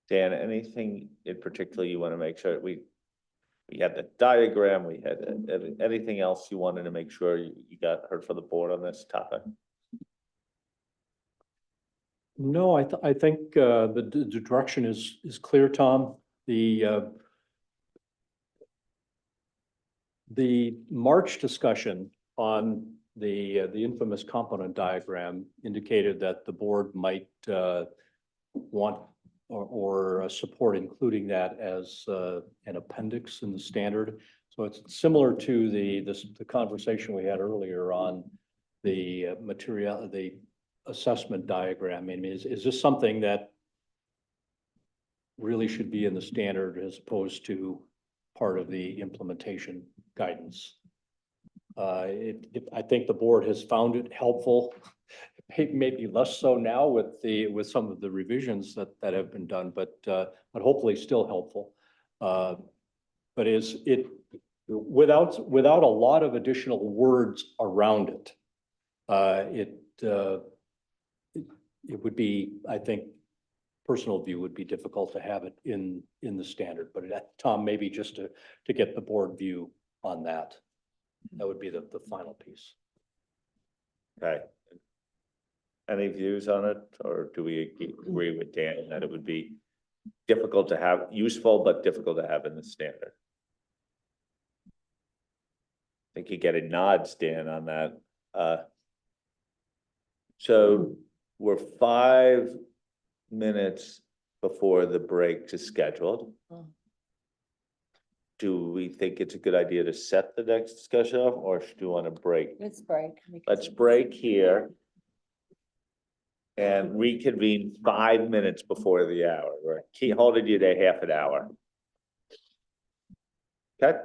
Dan, anything in particular you want to make sure we had the diagram, we had anything else you wanted to make sure you got heard from the board on this topic? No, I think the direction is clear, Tom. The March discussion on the infamous component diagram indicated that the board might want or support including that as an appendix in the standard. So it's similar to the conversation we had earlier on the assessment diagram. I mean, is this something that really should be in the standard as opposed to part of the implementation guidance? I think the board has found it helpful, maybe less so now with some of the revisions that have been done, but hopefully still helpful. But without a lot of additional words around it. It would be, I think, personal view would be difficult to have it in the standard, but Tom, maybe just to get the board view on that. That would be the final piece. Okay. Any views on it, or do we agree with Dan that it would be difficult to have, useful, but difficult to have in the standard? I think you're getting nods, Dan, on that. So we're 5 minutes before the break is scheduled. Do we think it's a good idea to set the next discussion up, or do you want to break? Let's break. Let's break here and reconvene 5 minutes before the hour. We're holding you to half an hour. Okay?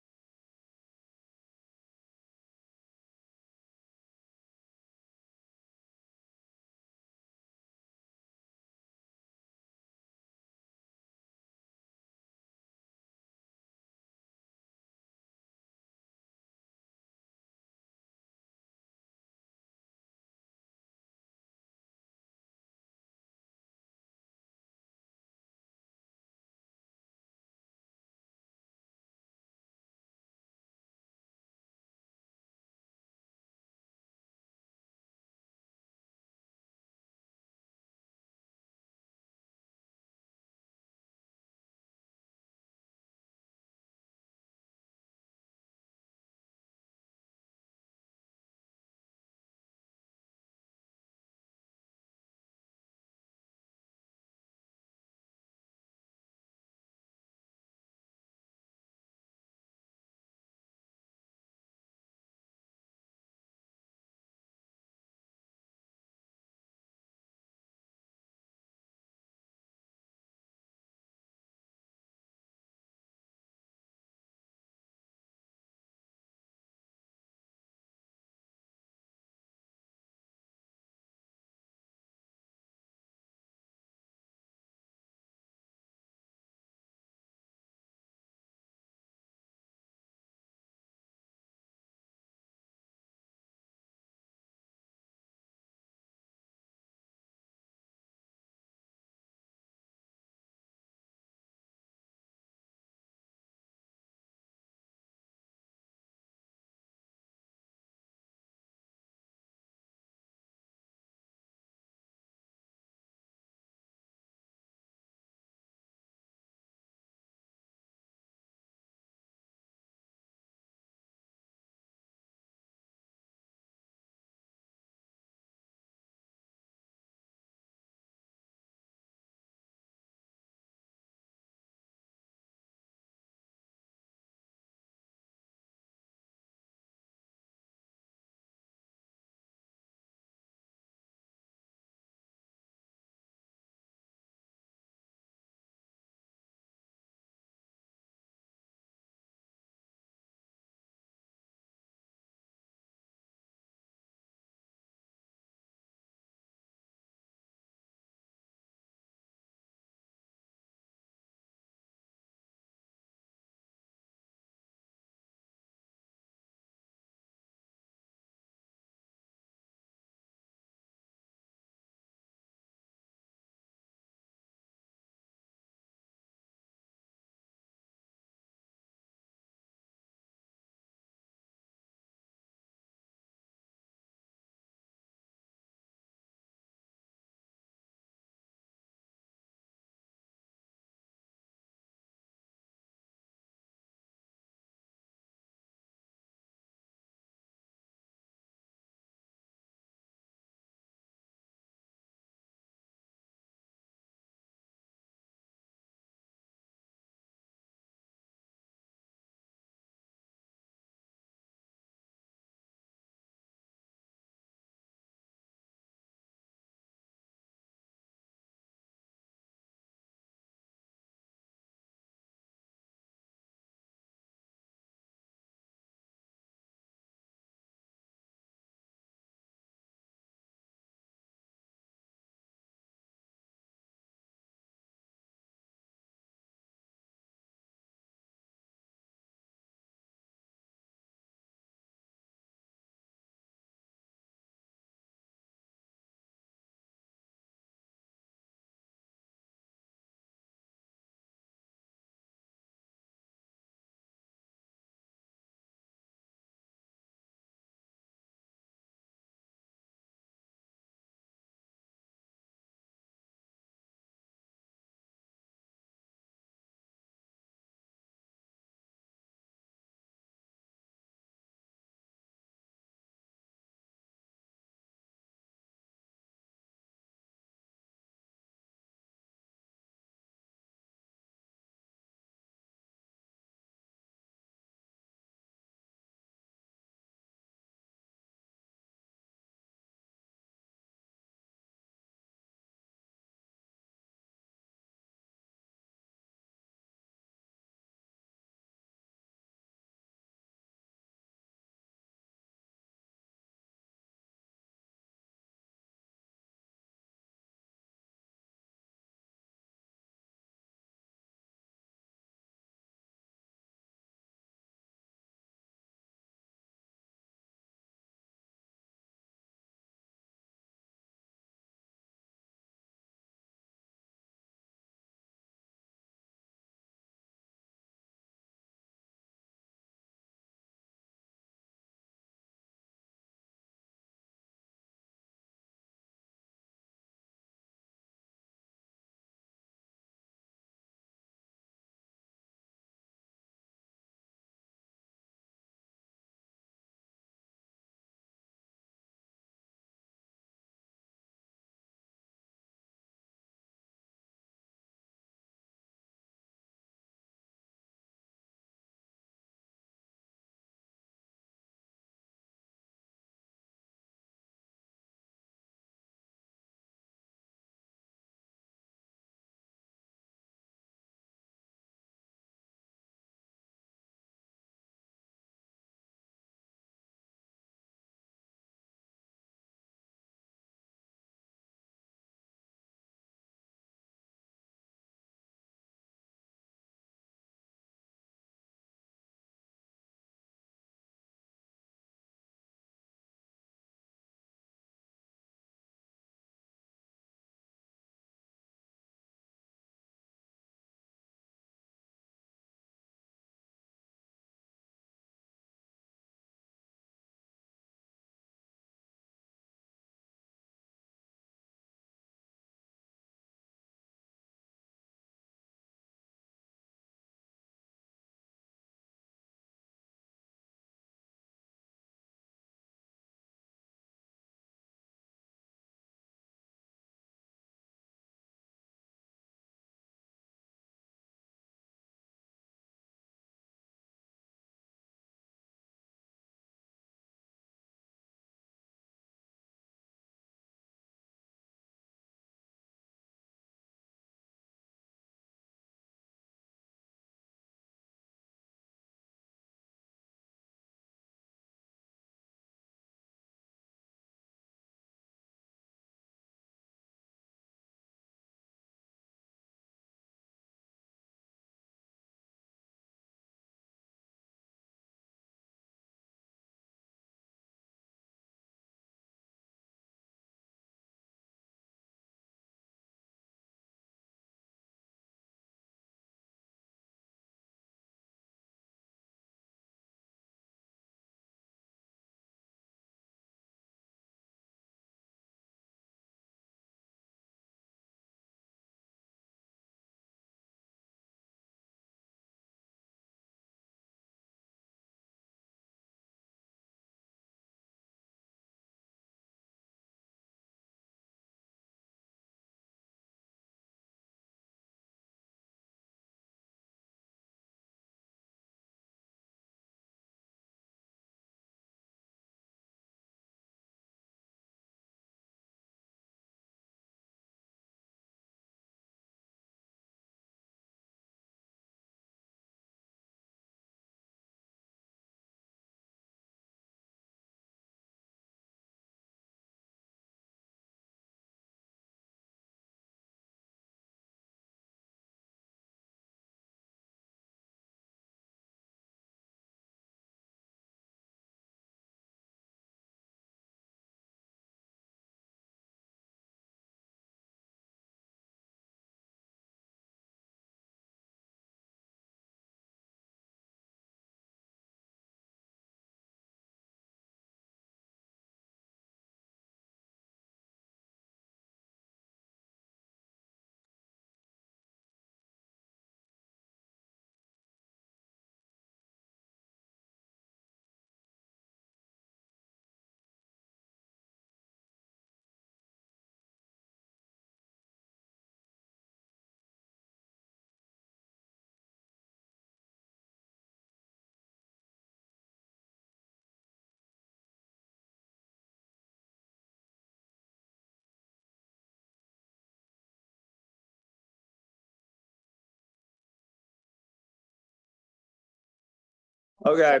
Okay,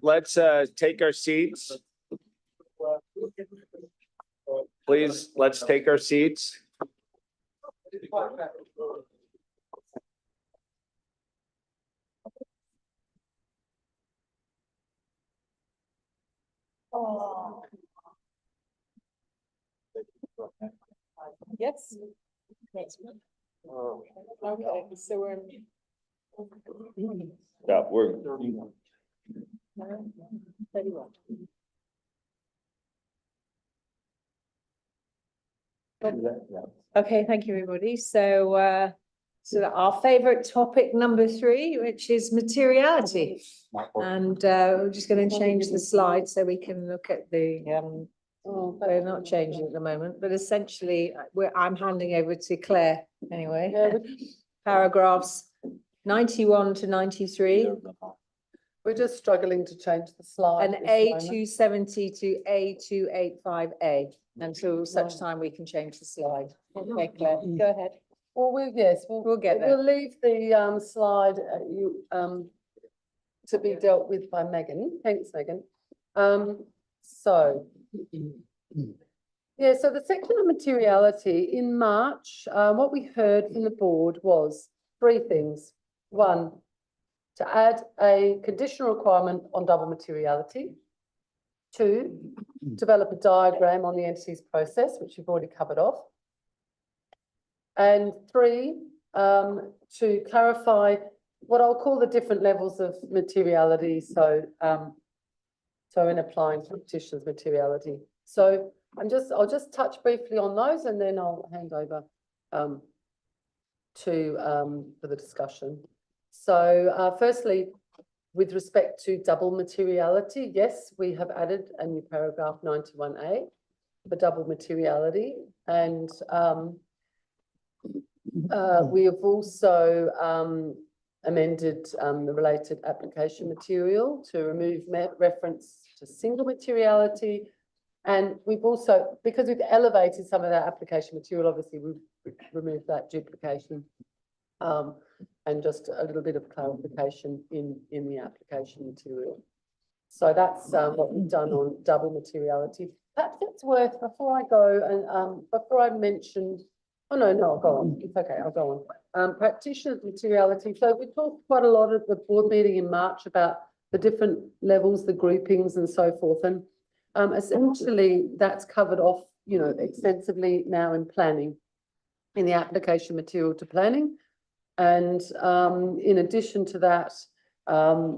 let's take our seats. Please, let's take our seats. Yes. Okay, so we're. Yeah, we're. Okay, thank you, everybody. So, so our favorite topic number 3, which is materiality. And we're just going to change the slide so we can look at the, they're not changing at the moment, but essentially I'm handing over to Claire anyway. Paragraphs 91 to 93. We're just struggling to change the slide. And A270 to A285A until such time we can change the slide. Okay, Claire, go ahead. Well, we'll get there. We'll leave the slide to be dealt with by Megan. Thanks, Megan. So yeah, so the section of materiality in March, what we heard from the board was 3 things. 1, to add a conditional requirement on double materiality. 2, develop a diagram on the entities process, which you've already covered off. And 3, to clarify what I'll call the different levels of materiality. So, so in applying practitioners' materiality. So I'll just touch briefly on those, and then I'll hand over for the discussion. So firstly, with respect to double materiality, yes, we have added a new paragraph 91A for double materiality, and we have also amended the related application material to remove reference to single materiality. And we've also, because we've elevated some of that application material, obviously we've removed that duplication and just a little bit of clarification in the application material. So that's what we've done on double materiality. Perhaps it's worth, before I go and before I mentioned, oh no, I'll go on. It's okay, I'll go on. Practitioners' materiality. So we talked quite a lot at the board meeting in March about the different levels, the groupings and so forth. And essentially that's covered off, you know, extensively now in planning, in the application material to planning. And in addition to that,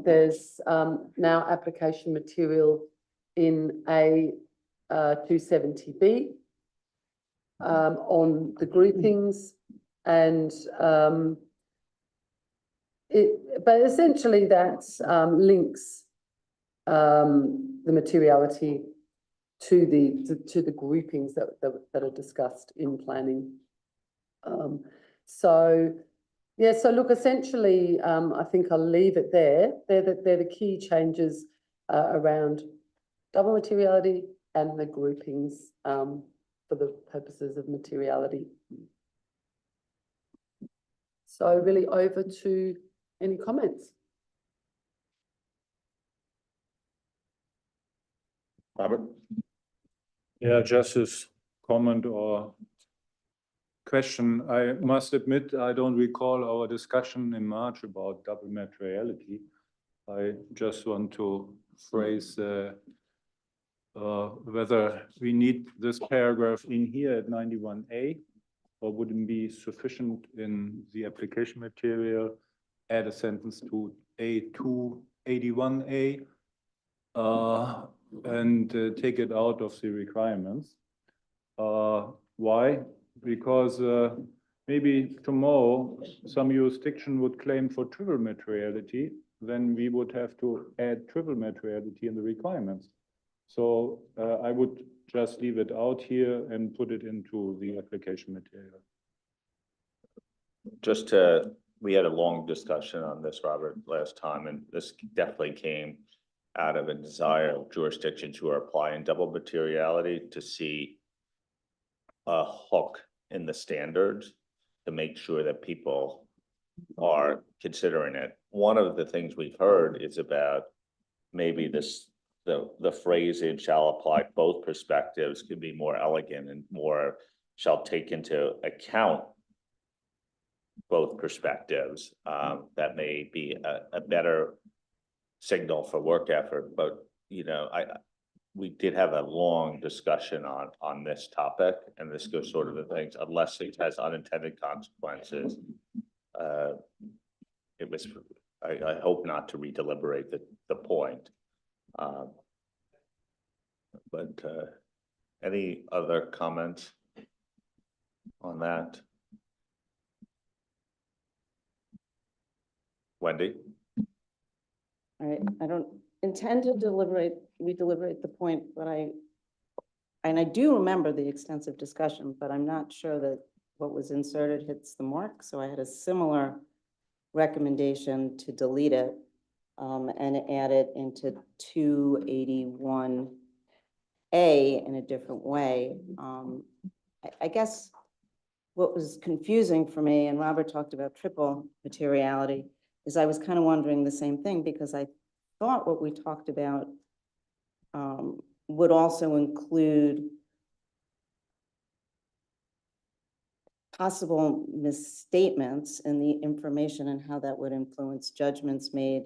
there's now application material in a 270B on the groupings, and but essentially that links the materiality to the groupings that are discussed in planning. So yeah, so look, essentially, I think I'll leave it there. They're the key changes around double materiality and the groupings for the purposes of materiality. So really over to any comments. Robert? Yeah, just this comment or question. I must admit, I don't recall our discussion in March about double materiality. I just want to phrase whether we need this paragraph in here at 91A, or would it be sufficient in the application material, add a sentence to A281A and take it out of the requirements. Why? Because maybe tomorrow some jurisdiction would claim for trivial materiality, then we would have to add trivial materiality in the requirements. So I would just leave it out here and put it into the application material. We had a long discussion on this, Robert, last time, and this definitely came out of a desire of jurisdictions who are applying double materiality to see a hook in the standards to make sure that people are considering it. One of the things we've heard is about maybe the phrasing shall apply both perspectives could be more elegant and more shall take into account both perspectives. That may be a better signal for work effort, but we did have a long discussion on this topic, and this goes sort of the things, unless it has unintended consequences. I hope not to redeliberate the point. But any other comments on that? Wendy? I don't intend to redeliberate the point, but I do remember the extensive discussion, but I'm not sure that what was inserted hits the mark. So I had a similar recommendation to delete it and add it into 281A in a different way. I guess what was confusing for me, and Robert talked about triple materiality, is I was kind of wondering the same thing, because I thought what we talked about would also include possible misstatements in the information and how that would influence judgments made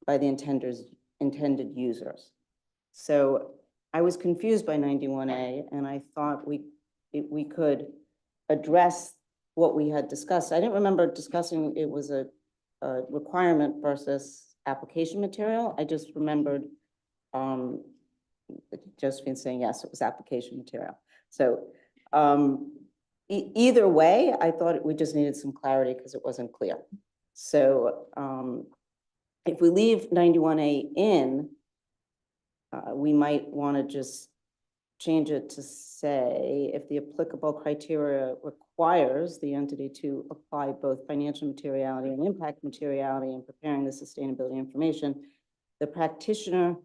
by the intended users. So I was confused by 91A, and I thought we could address what we had discussed. I didn't remember discussing it was a requirement versus application material. I just remembered Josephine saying, yes, it was application material. So either way, I thought we just needed some clarity because it wasn't clear. So if we leave 91A in, we might want to just change it to say, if the applicable criteria requires the entity to apply both financial materiality and impact materiality in preparing the sustainability information, the practitioner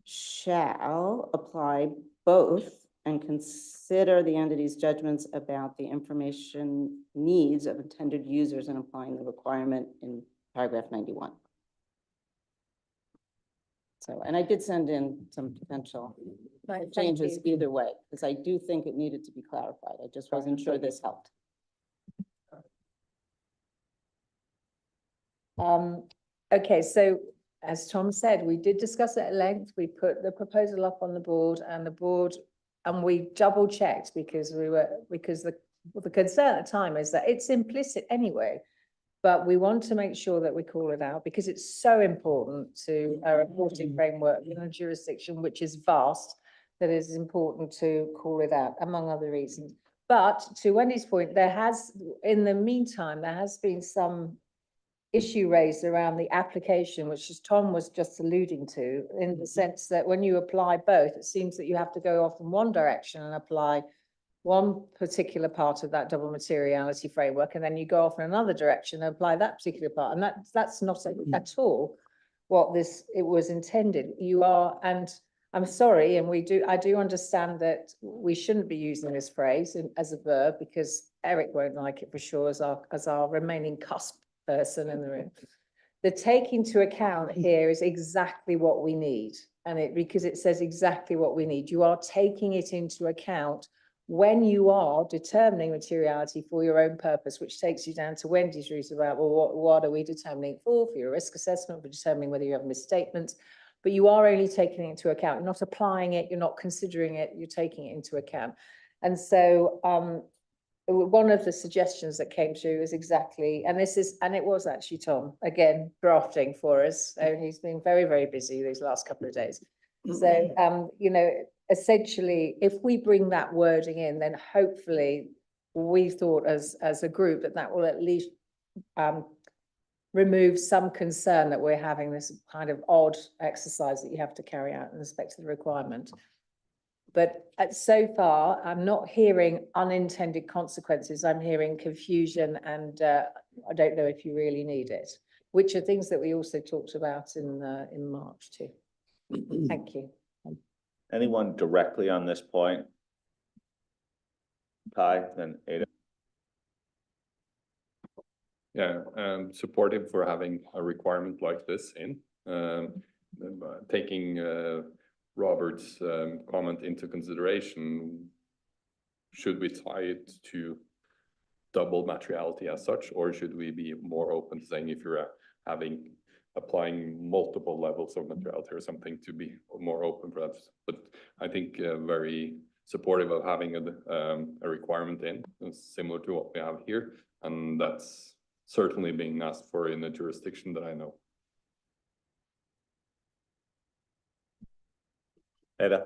shall apply both and consider the entity's judgments about the information needs of intended users in applying the requirement in paragraph 91. So, and I did send in some potential changes either way, because I do think it needed to be clarified. I just wasn't sure this helped. Okay, so as Tom said, we did discuss it at length. We put the proposal up on the board, and we double checked because the concern at the time is that it's implicit anyway. But we want to make sure that we call it out because it's so important to a reporting framework in a jurisdiction which is vast, that it is important to call it out, among other reasons. But to Wendy's point, in the meantime, there has been some issue raised around the application, which is Tom was just alluding to, in the sense that when you apply both, it seems that you have to go off in one direction and apply one particular part of that double materiality framework, and then you go off in another direction and apply that particular part. And that's not at all what it was intended. And I'm sorry, and I do understand that we shouldn't be using this phrase as a verb, because Eric won't like it for sure as our remaining cusp person in the room. The take into account here is exactly what we need. And because it says exactly what we need. You are taking it into account when you are determining materiality for your own purpose, which takes you down to Wendy's route about, well, what are we determining it for your risk assessment, for determining whether you have misstatements, but you are only taking it into account. You're not applying it, you're not considering it, you're taking it into account. And so one of the suggestions that came through is exactly, and it was actually Tom, again, drafting for us. So he's been very, very busy these last couple of days. So, essentially, if we bring that wording in, then hopefully we thought as a group that will at least remove some concern that we're having this kind of odd exercise that you have to carry out in respect to the requirement. But so far, I'm not hearing unintended consequences. I'm hearing confusion, and I don't know if you really need it, which are things that we also talked about in March too. Thank you. Anyone directly on this point? Kai, then Ada. Yeah, supportive for having a requirement like this in. Taking Robert's comment into consideration, should we tie it to double materiality as such, or should we be more open to saying if you're applying multiple levels of materiality or something, to be more open for that? But I think very supportive of having a requirement in, similar to what we have here, and that's certainly being asked for in a jurisdiction that I know. Eda.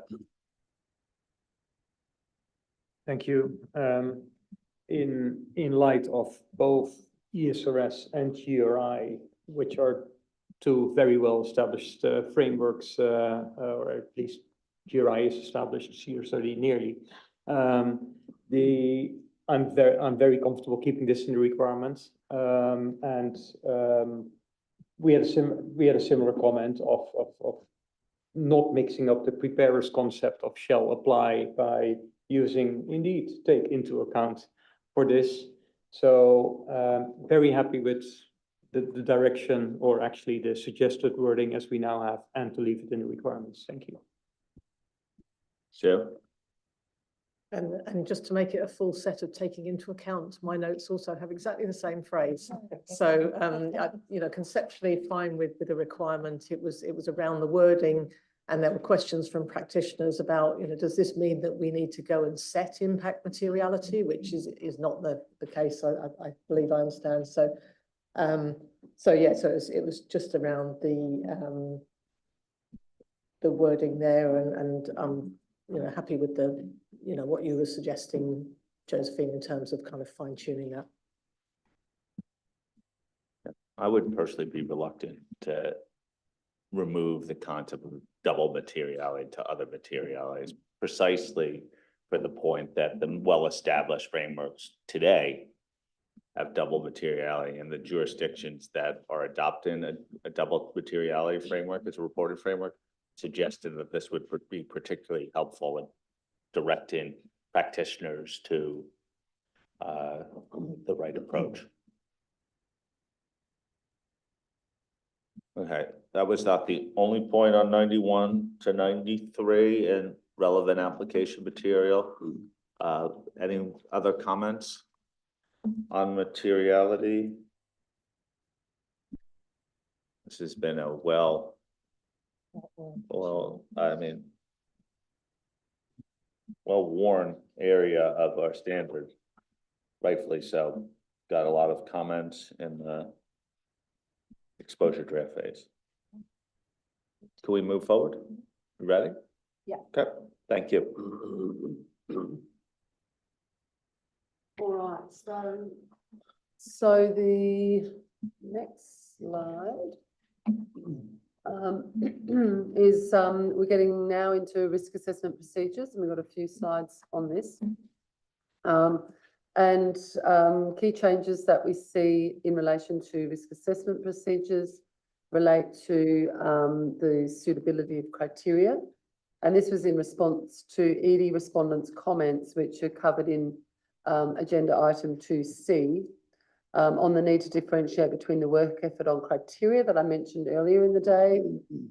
Thank you. In light of both ESRS and GRI, which are two very well-established frameworks, or at least GRI is established, CR30 nearly. I'm very comfortable keeping this in the requirements. We had a similar comment of not mixing up the preparer's concept of shall apply by using indeed take into account for this. So very happy with the direction, or actually the suggested wording as we now have, and to leave it in the requirements. Thank you. Sure. And just to make it a full set of taking into account, my notes also have exactly the same phrase. So, conceptually fine with the requirement. It was around the wording, and there were questions from practitioners about, does this mean that we need to go and set impact materiality, which is not the case. I believe I understand. So it was just around the wording there, and happy with the what you were suggesting, Josephine, in terms of kind of fine tuning that. I would personally be reluctant to remove the concept of double materiality to other materialities, precisely for the point that the well-established frameworks today have double materiality, and the jurisdictions that are adopting a double materiality framework as a reported framework suggested that this would be particularly helpful in directing practitioners to the right approach. Okay, that was not the only point on 91 to 93 in relevant application material. Any other comments on materiality? This has been a well-worn area of our standard, rightfully so. Got a lot of comments in the exposure draft phase. Can we move forward? You ready? Yeah. Okay, thank you. All right, so the next slide is we're getting now into risk assessment procedures, and we've got a few slides on this. Key changes that we see in relation to risk assessment procedures relate to the suitability of criteria. And this was in response to ED respondents' comments, which are covered in agenda item 2C, on the need to differentiate between the work effort on criteria that I mentioned earlier in the day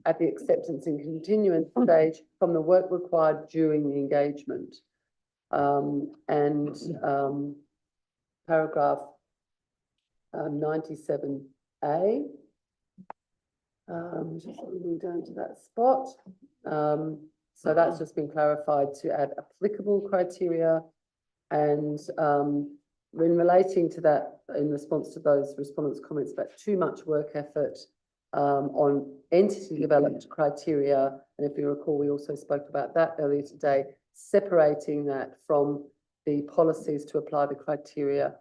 at the acceptance and continuance stage from the work required during the engagement. Paragraph 97A, just moving down to that spot. So that's just been clarified to add applicable criteria, and when relating to that, in response to those respondents' comments about too much work effort on entity developed criteria, and if you recall, we also spoke about that earlier today, separating that from the policies to apply the criteria.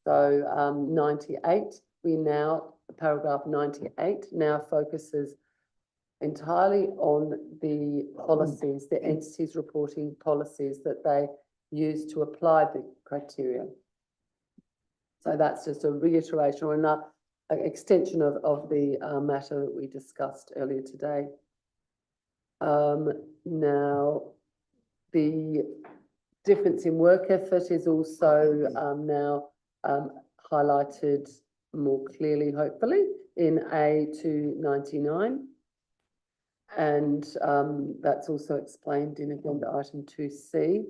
So 98, paragraph 98 now focuses entirely on the policies, the entities reporting policies that they use to apply the criteria. So that's just a reiteration or an extension of the matter that we discussed earlier today. Now, the difference in work effort is also now highlighted more clearly, hopefully, in A299. And that's also explained in agenda item 2C.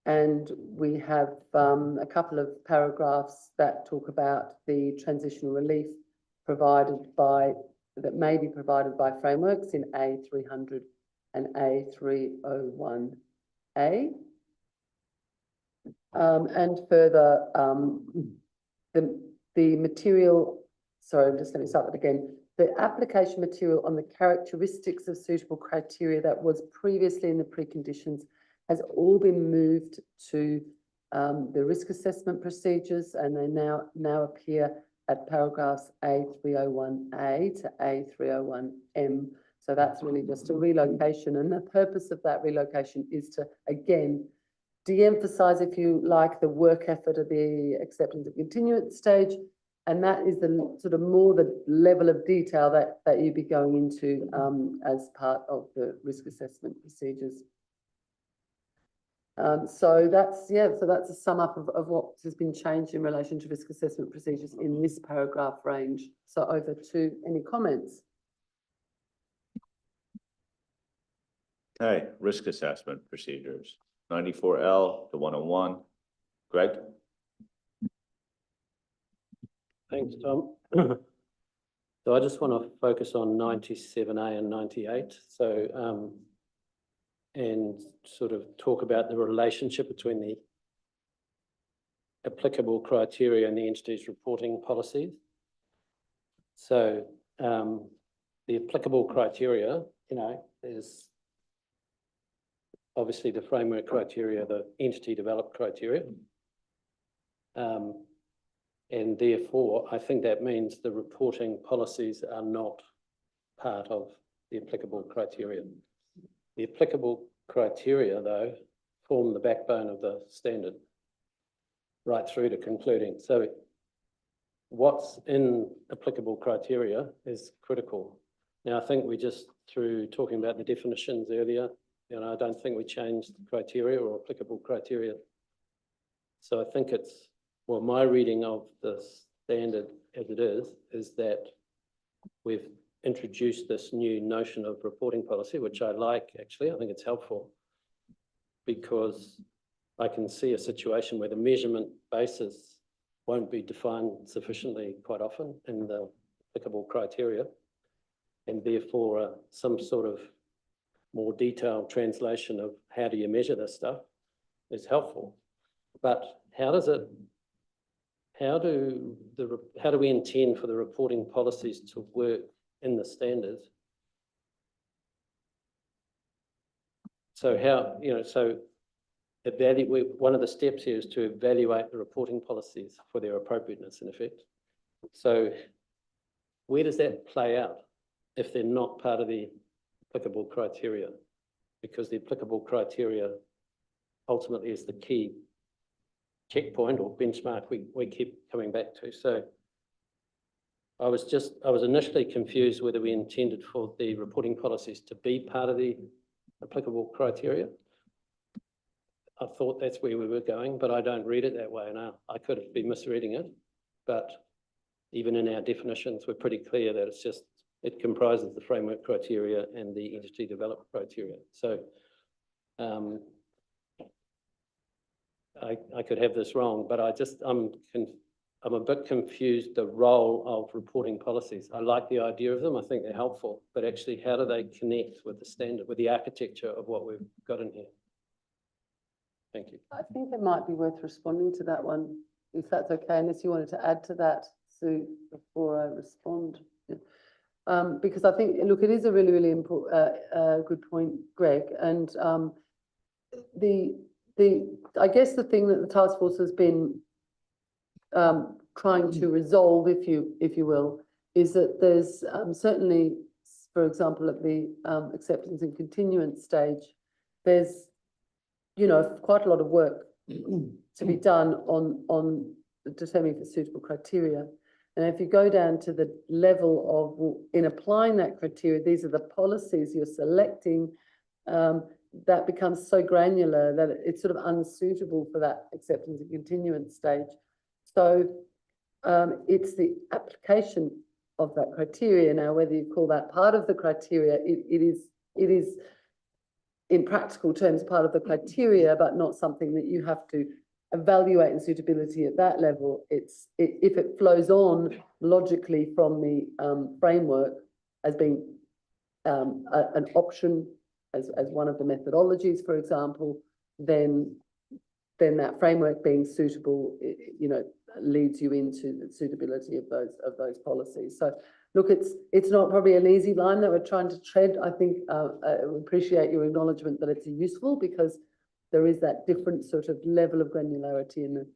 And we have a couple of paragraphs that talk about the transitional relief that may be provided by frameworks in A300 and A301A. And further, the material, sorry, let me start that again. The application material on the characteristics of suitable criteria that was previously in the preconditions has all been moved to the risk assessment procedures, and they now appear at paragraphs A301A to A301M. So that's really just a relocation, and the purpose of that relocation is to, again, de-emphasize, if you like, the work effort of the acceptance and continuance stage, and that is the sort of more the level of detail that you'd be going into as part of the risk assessment procedures. So that's a sum up of what has been changed in relation to risk assessment procedures in this paragraph range. So over to any comments. Okay, risk assessment procedures, 94L to 101. Greg? Thanks, Tom. So I just want to focus on 97A and 98. So, and sort of talk about the relationship between the applicable criteria and the entity's reporting policies. So, the applicable criteria, is obviously the framework criteria, the entity developed criteria. And therefore, I think that means the reporting policies are not part of the applicable criteria. The applicable criteria, though, form the backbone of the standard right through to concluding. So what's in applicable criteria is critical. Now, I think we just, through talking about the definitions earlier, I don't think we changed criteria or applicable criteria. So I think it's, well, my reading of the standard as it is that we've introduced this new notion of reporting policy, which I like, actually. I think it's helpful because I can see a situation where the measurement basis won't be defined sufficiently quite often in the applicable criteria, and therefore some sort of more detailed translation of how do you measure this stuff is helpful. But how do we intend for the reporting policies to work in the standards? So how, so one of the steps here is to evaluate the reporting policies for their appropriateness, in effect. So where does that play out if they're not part of the applicable criteria? Because the applicable criteria ultimately is the key checkpoint or benchmark we keep coming back to. So I was initially confused whether we intended for the reporting policies to be part of the applicable criteria. I thought that's where we were going, but I don't read it that way now. I could be misreading it, but even in our definitions, we're pretty clear that it comprises the framework criteria and the entity development criteria. So I could have this wrong, but I'm a bit confused the role of reporting policies. I like the idea of them. I think they're helpful, but actually how do they connect with the standard, with the architecture of what we've got in here? Thank you. I think it might be worth responding to that one, if that's okay, unless you wanted to add to that, Sue, before I respond. Because I think, look, it is a really, really important, good point, Greg. And I guess the thing that the task force has been trying to resolve, if you will, is that there's certainly, for example, at the acceptance and continuance stage, there's quite a lot of work to be done on determining the suitable criteria. And if you go down to the level of, in applying that criteria, these are the policies you're selecting, that becomes so granular that it's sort of unsuitable for that acceptance and continuance stage. So It's the application of that criteria. Now, whether you call that part of the criteria, it is in practical terms part of the criteria, but not something that you have to evaluate in suitability at that level. If it flows on logically from the framework as being an option as one of the methodologies, for example, then that framework being suitable, you know, leads you into the suitability of those policies. So look, it's not probably an easy line that we're trying to tread. I think I appreciate your acknowledgement that it's useful because there is that different sort of level of granularity in the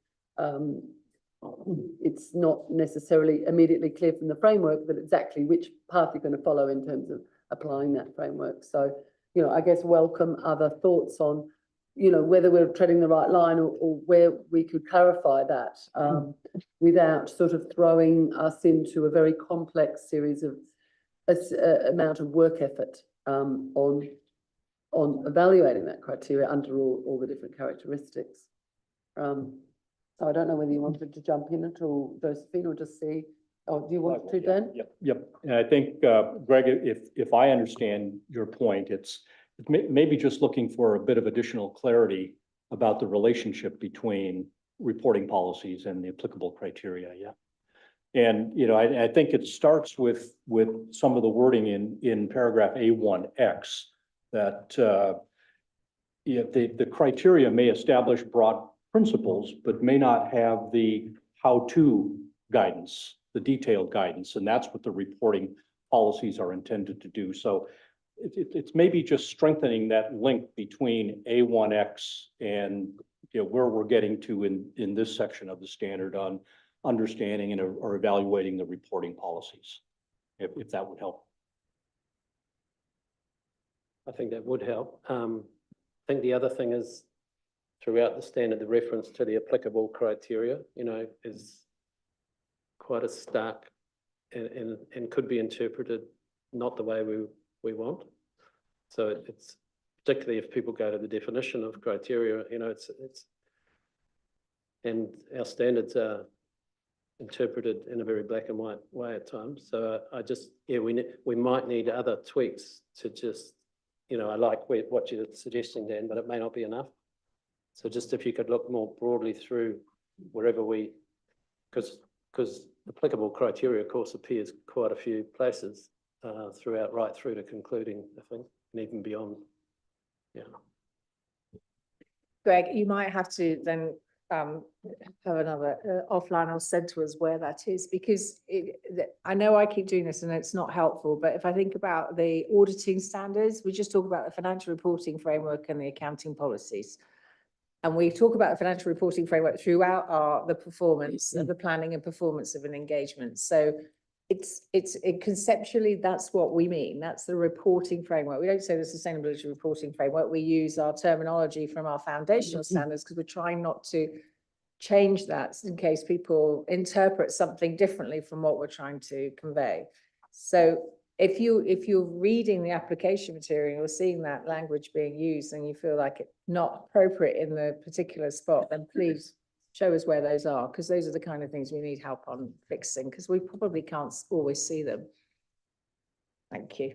it's not necessarily immediately clear from the framework that exactly which path you're going to follow in terms of applying that framework. So, you know, I guess welcome other thoughts on, you know, whether we're treading the right line or where we could clarify that without sort of throwing us into a very complex series of amount of work effort on evaluating that criteria under all the different characteristics. So I don't know whether you wanted to jump in at all, Josephine, or just see, or do you want to, Dan? Yep. And I think, Greg, if I understand your point, it's maybe just looking for a bit of additional clarity about the relationship between reporting policies and the applicable criteria, yeah. And, you know, I think it starts with some of the wording in paragraph A1X that the criteria may establish broad principles, but may not have the how-to guidance, the detailed guidance, and that's what the reporting policies are intended to do. So it's maybe just strengthening that link between A1X and, you know, where we're getting to in this section of the standard on understanding and or evaluating the reporting policies, if that would help. I think that would help. I think the other thing is throughout the standard, the reference to the applicable criteria, you know, is quite a stark and could be interpreted not the way we want. So it's particularly if people go to the definition of criteria, you know, it's and our standards are interpreted in a very black and white way at times. So I just, yeah, we might need other tweaks to just, you know, I like what you're suggesting, Dan, but it may not be enough. So just if you could look more broadly through wherever because applicable criteria, of course, appears quite a few places throughout, right through to concluding, I think, and even beyond. Yeah. Greg, you might have to then have another offline or send to us where that is, because I know I keep doing this and it's not helpful, but if I think about the auditing standards, we just talk about the financial reporting framework and the accounting policies. And we talk about the financial reporting framework throughout the performance, the planning and performance of an engagement. So it's conceptually, that's what we mean. That's the reporting framework. We don't say the sustainability reporting framework. We use our terminology from our foundational standards because we're trying not to change that in case people interpret something differently from what we're trying to convey. So if you're reading the application material or seeing that language being used and you feel like it's not appropriate in the particular spot, then please show us where those are, because those are the kind of things we need help on fixing, because we probably can't always see them. Thank you.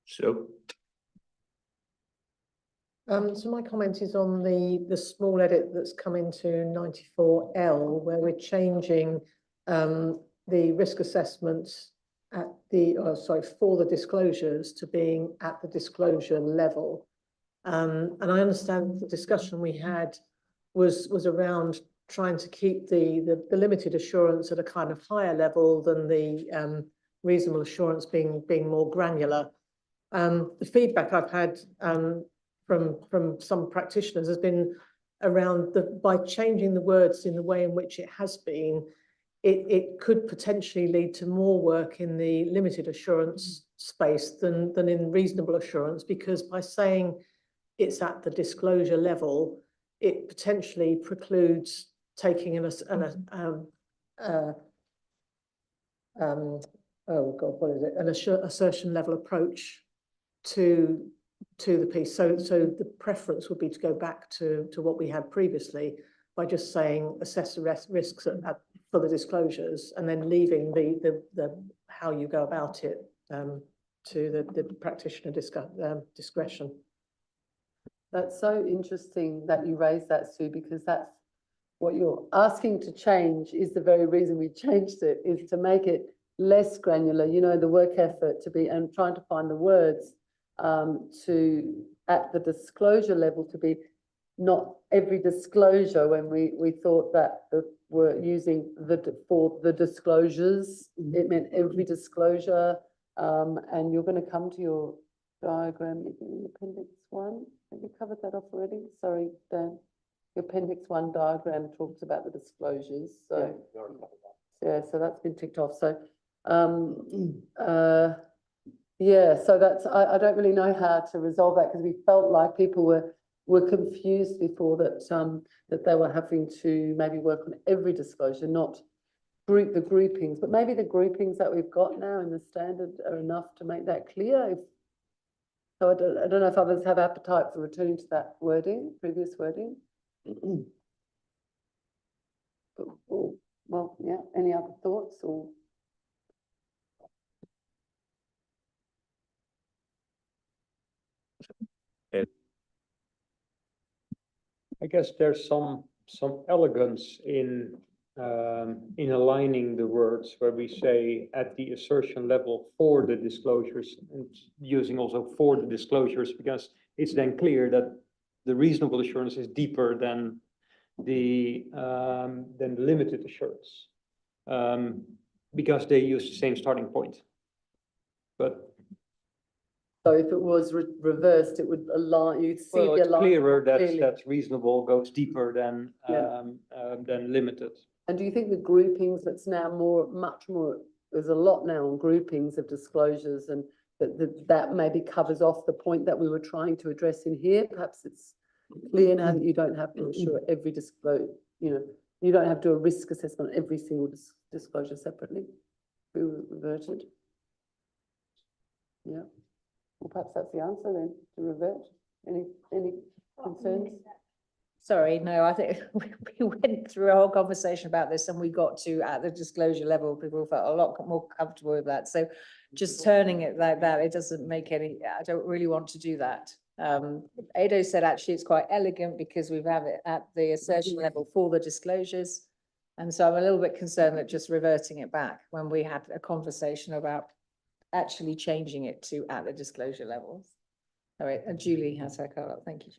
So my comment is on the small edit that's come into 94L, where we're changing the risk assessments at for the disclosures to being at the disclosure level. And I understand the discussion we had was around trying to keep the limited assurance at a kind of higher level than the reasonable assurance being more granular. The feedback I've had from some practitioners has been around by changing the words in the way in which it has been, it could potentially lead to more work in the limited assurance space than in reasonable assurance, because by saying it's at the disclosure level, it potentially precludes taking an assertion level approach to to the piece. So the preference would be to go back to what we had previously by just saying assess the risks for the disclosures, and then leaving the how you go about it to the practitioner discretion. That's so interesting that you raised that, Sue, because that's what you're asking to change is the very reason we changed it, is to make it less granular, you know, the work effort to be, and trying to find the words to, at the disclosure level, to be not every disclosure, when we thought that we're using for the disclosures, it meant every disclosure. And you're going to come to your diagram in appendix 1. Have you covered that off already? Sorry, Dan. Your appendix 1 diagram talks about the disclosures. So yeah, so that's been ticked off. So yeah, so that's, I don't really know how to resolve that, because we felt like people were confused before that that they were having to maybe work on every disclosure, not group the groupings. But maybe the groupings that we've got now in the standard are enough to make that clear. So I don't know if others have appetite for returning to that wording, previous wording. Well, yeah, any other thoughts or? I guess there's some elegance in aligning the words where we say at the assertion level for the disclosures, and using also for the disclosures, because it's then clear that the reasonable assurance is deeper than the limited assurance, because they use the same starting point. But so if it was reversed, it would align. You'd see well, the it's clearer clearly. that's reasonable goes deeper than limited. And do you think the groupings that's now much more, there's a lot now on groupings of disclosures, and that maybe covers off the point that we were trying to address in here? Perhaps it's clear now that you don't have to assure every disclosure, you know, you don't have to do a risk assessment on every single disclosure separately. We reverted. Yeah. Well, perhaps that's the answer then, to revert. Any concerns? Sorry, no, I think we went through a whole conversation about this, and we got to, at the disclosure level, people felt a lot more comfortable with that. So just turning it like that, it doesn't make any, I don't really want to do that. Ado said actually it's quite elegant because we have it at the assertion level for the disclosures. And so I'm a little bit concerned that just reverting it back when we had a conversation about actually changing it to at the disclosure levels. All right, Julie has her card up. Thank you.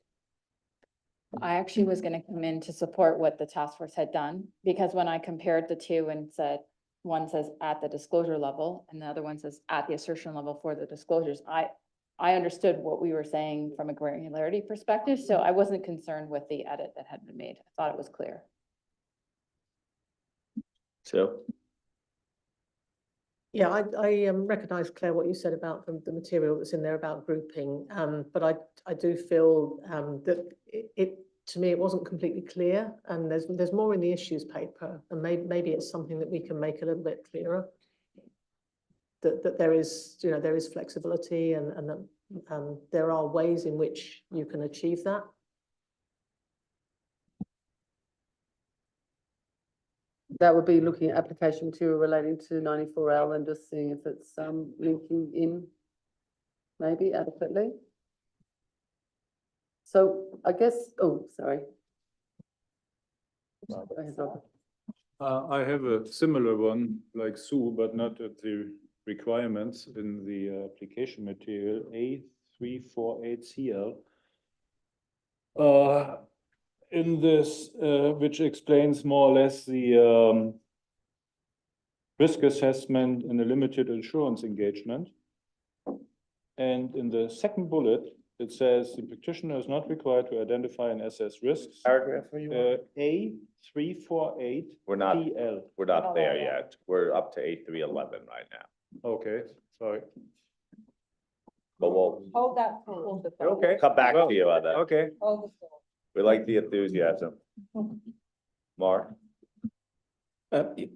I actually was going to come in to support what the task force had done, because when I compared the two and said, one says at the disclosure level and the other one says at the assertion level for the disclosures, I understood what we were saying from a granularity perspective. So I wasn't concerned with the edit that had been made. I thought it was clear. So. Yeah, I recognize, Claire, what you said about the material that's in there about grouping, but I do feel that it to me it wasn't completely clear, and there's more in the issues paper, and maybe it's something that we can make a little bit clearer. That there is, you know, there is flexibility, and that there are ways in which you can achieve that. That would be looking at application material relating to 94L and just seeing if it's linking in maybe adequately. So I guess, oh, sorry. Go ahead, Robert. I have a similar one like Sue, but not at the requirements in the application material A348CL. In this, which explains more or less the risk assessment in a limited insurance engagement. And in the second bullet, it says the practitioner is not required to identify and assess risks. Paragraph are you on? A348. We're not PL. We're not there yet. We're up to A311 right now. Okay, sorry. But we'll Hold that thought. Okay. come back to you on that. Okay. Hold the thought. We like the enthusiasm. Mark?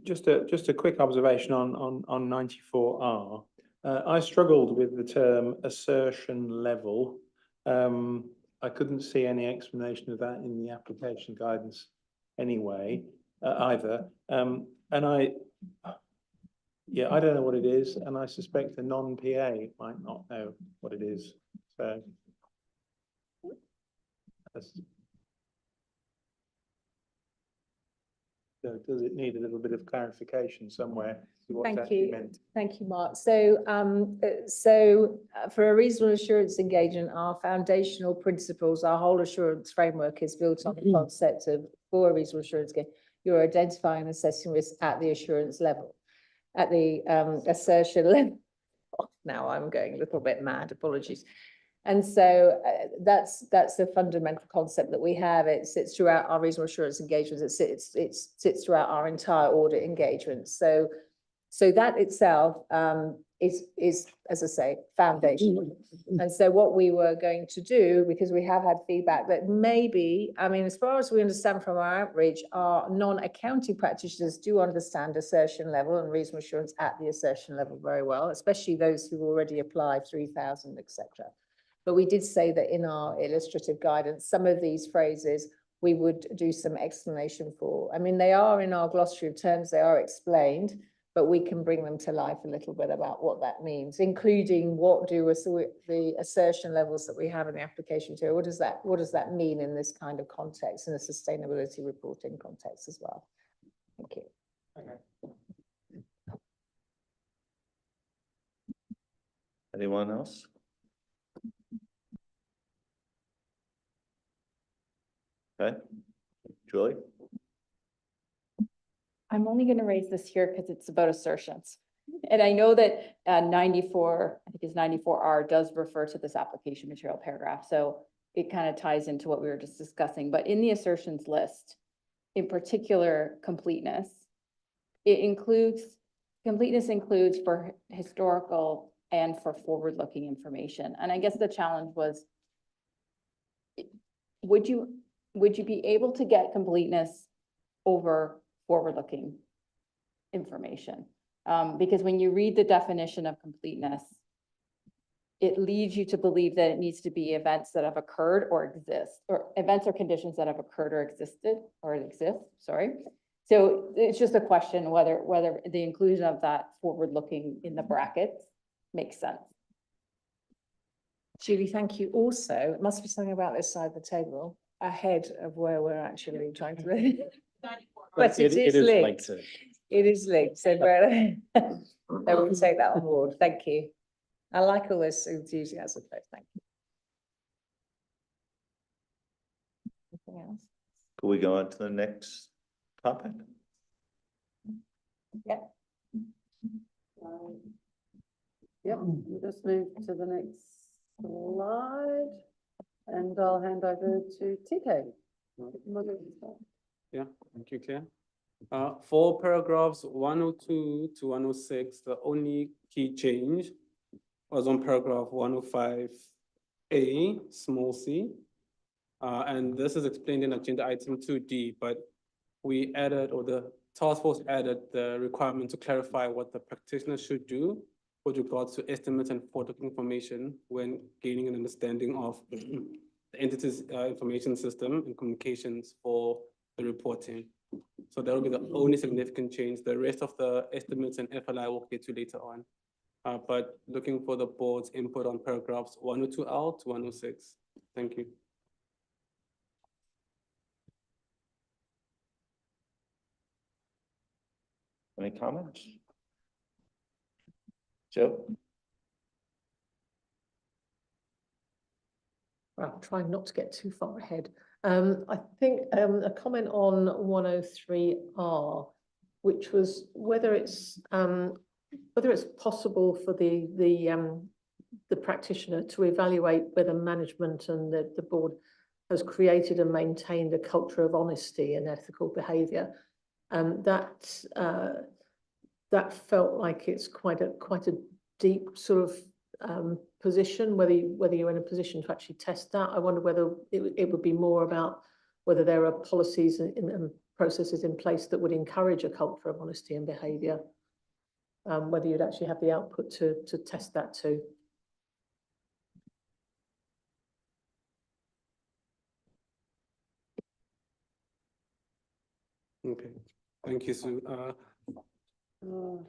Just a quick observation on 94R. I struggled with the term assertion level, I couldn't see any explanation of that in the application guidance anyway, either. And yeah, I don't know what it is, and I suspect a non-PA might not know what it is. So does it need a little bit of clarification somewhere? Thank you. Thank you, Mark. So, for a reasonable assurance engagement, our foundational principles, our whole assurance framework is built on the concept of, for a reasonable assurance engagement, you're identifying and assessing risk at the assurance level, at the assertion level. Now I'm going a little bit mad, apologies. And so that's the fundamental concept that we have. It sits throughout our reasonable assurance engagements. It sits throughout our entire audit engagement. So that itself is, as I say, foundational. And so what we were going to do, because we have had feedback that maybe, I mean, as far as we understand from our outreach, our non-accounting practitioners do understand assertion level and reasonable assurance at the assertion level very well, especially those who already applied 3,000, etc. But we did say that in our illustrative guidance, some of these phrases we would do some explanation for. I mean, they are in our glossary of terms, they are explained, but we can bring them to life a little bit about what that means, including what do the assertion levels that we have in the application material. What does that mean in this kind of context, in a sustainability reporting context as well? Thank you. Okay. Anyone else? Okay, Julie? I'm only going to raise this here because it's about assertions. And I know that 94, I think it's 94R does refer to this application material paragraph. So it kind of ties into what we were just discussing. But in the assertions list, in particular, completeness includes for historical and for forward-looking information. And I guess the challenge was, would you be able to get completeness over forward-looking information? Because when you read the definition of completeness, it leads you to believe that it needs to be events that have occurred or exist, or events or conditions that have occurred or exist, sorry. So it's just a question whether the inclusion of that forward-looking in the brackets makes sense. Julie, thank you. Also, it must be something about this side of the table ahead of where we're actually trying to. But it is linked. It is linked. So I will take that on board. Thank you. I like all this enthusiasm. Thank you. Anything else? Could we go on to the next topic? Yeah. Yep, we'll just move to the next slide. And I'll hand over to TK. Yeah, thank you, Claire. For paragraphs 102 to 106, the only key change was on paragraph 105A, small c. And this is explained in agenda item 2D, but we added, or the task force added, the requirement to clarify what the practitioner should do with regards to estimates and forward-looking information when gaining an understanding of the entity's information system and communications for the reporting. So that will be the only significant change. The rest of the estimates and FLI will get to later on. But looking for the board's input on paragraphs 102L to 106. Thank you. Any comments? Joe? Well, trying not to get too far ahead. I think a comment on 103R, which was whether it's possible for the practitioner to evaluate whether management and the board has created and maintained a culture of honesty and ethical behaviour. That felt like it's quite a deep sort of position, whether you're in a position to actually test that. I wonder whether it would be more about whether there are policies and processes in place that would encourage a culture of honesty and behaviour, whether you'd actually have the output to test that too. Okay, thank you, Sue. All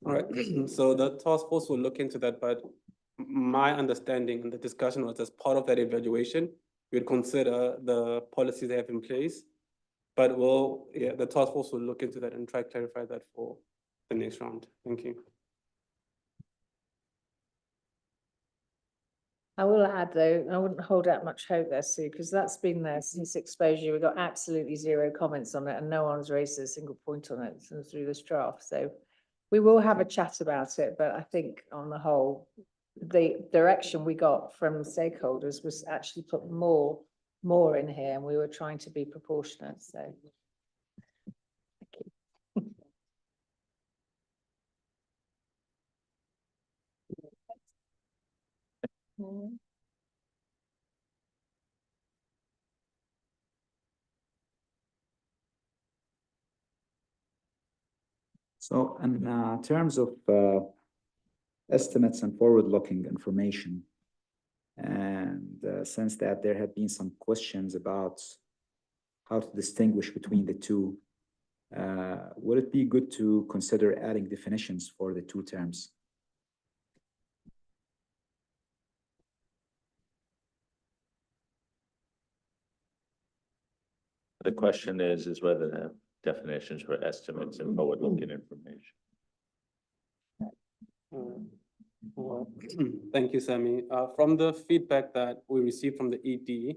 right, so the task force will look into that, but my understanding and the discussion was as part of that evaluation, we'd consider the policies they have in place. But the task force will look into that and try to clarify that for the next round. Thank you. I will add though, I wouldn't hold out much hope there, Sue, because that's been there since exposure. We got absolutely zero comments on it and no one's raised a single point on it through this draft. So we will have a chat about it, but I think on the whole, the direction we got from stakeholders was actually put more in here, and we were trying to be proportionate, so. Thank you. So in terms of estimates and forward-looking information, and since that there have been some questions about how to distinguish between the two, would it be good to consider adding definitions for the two terms? The question is whether the definitions for estimates and forward-looking information. Well, thank you, Sammy. From the feedback that we received from the ED,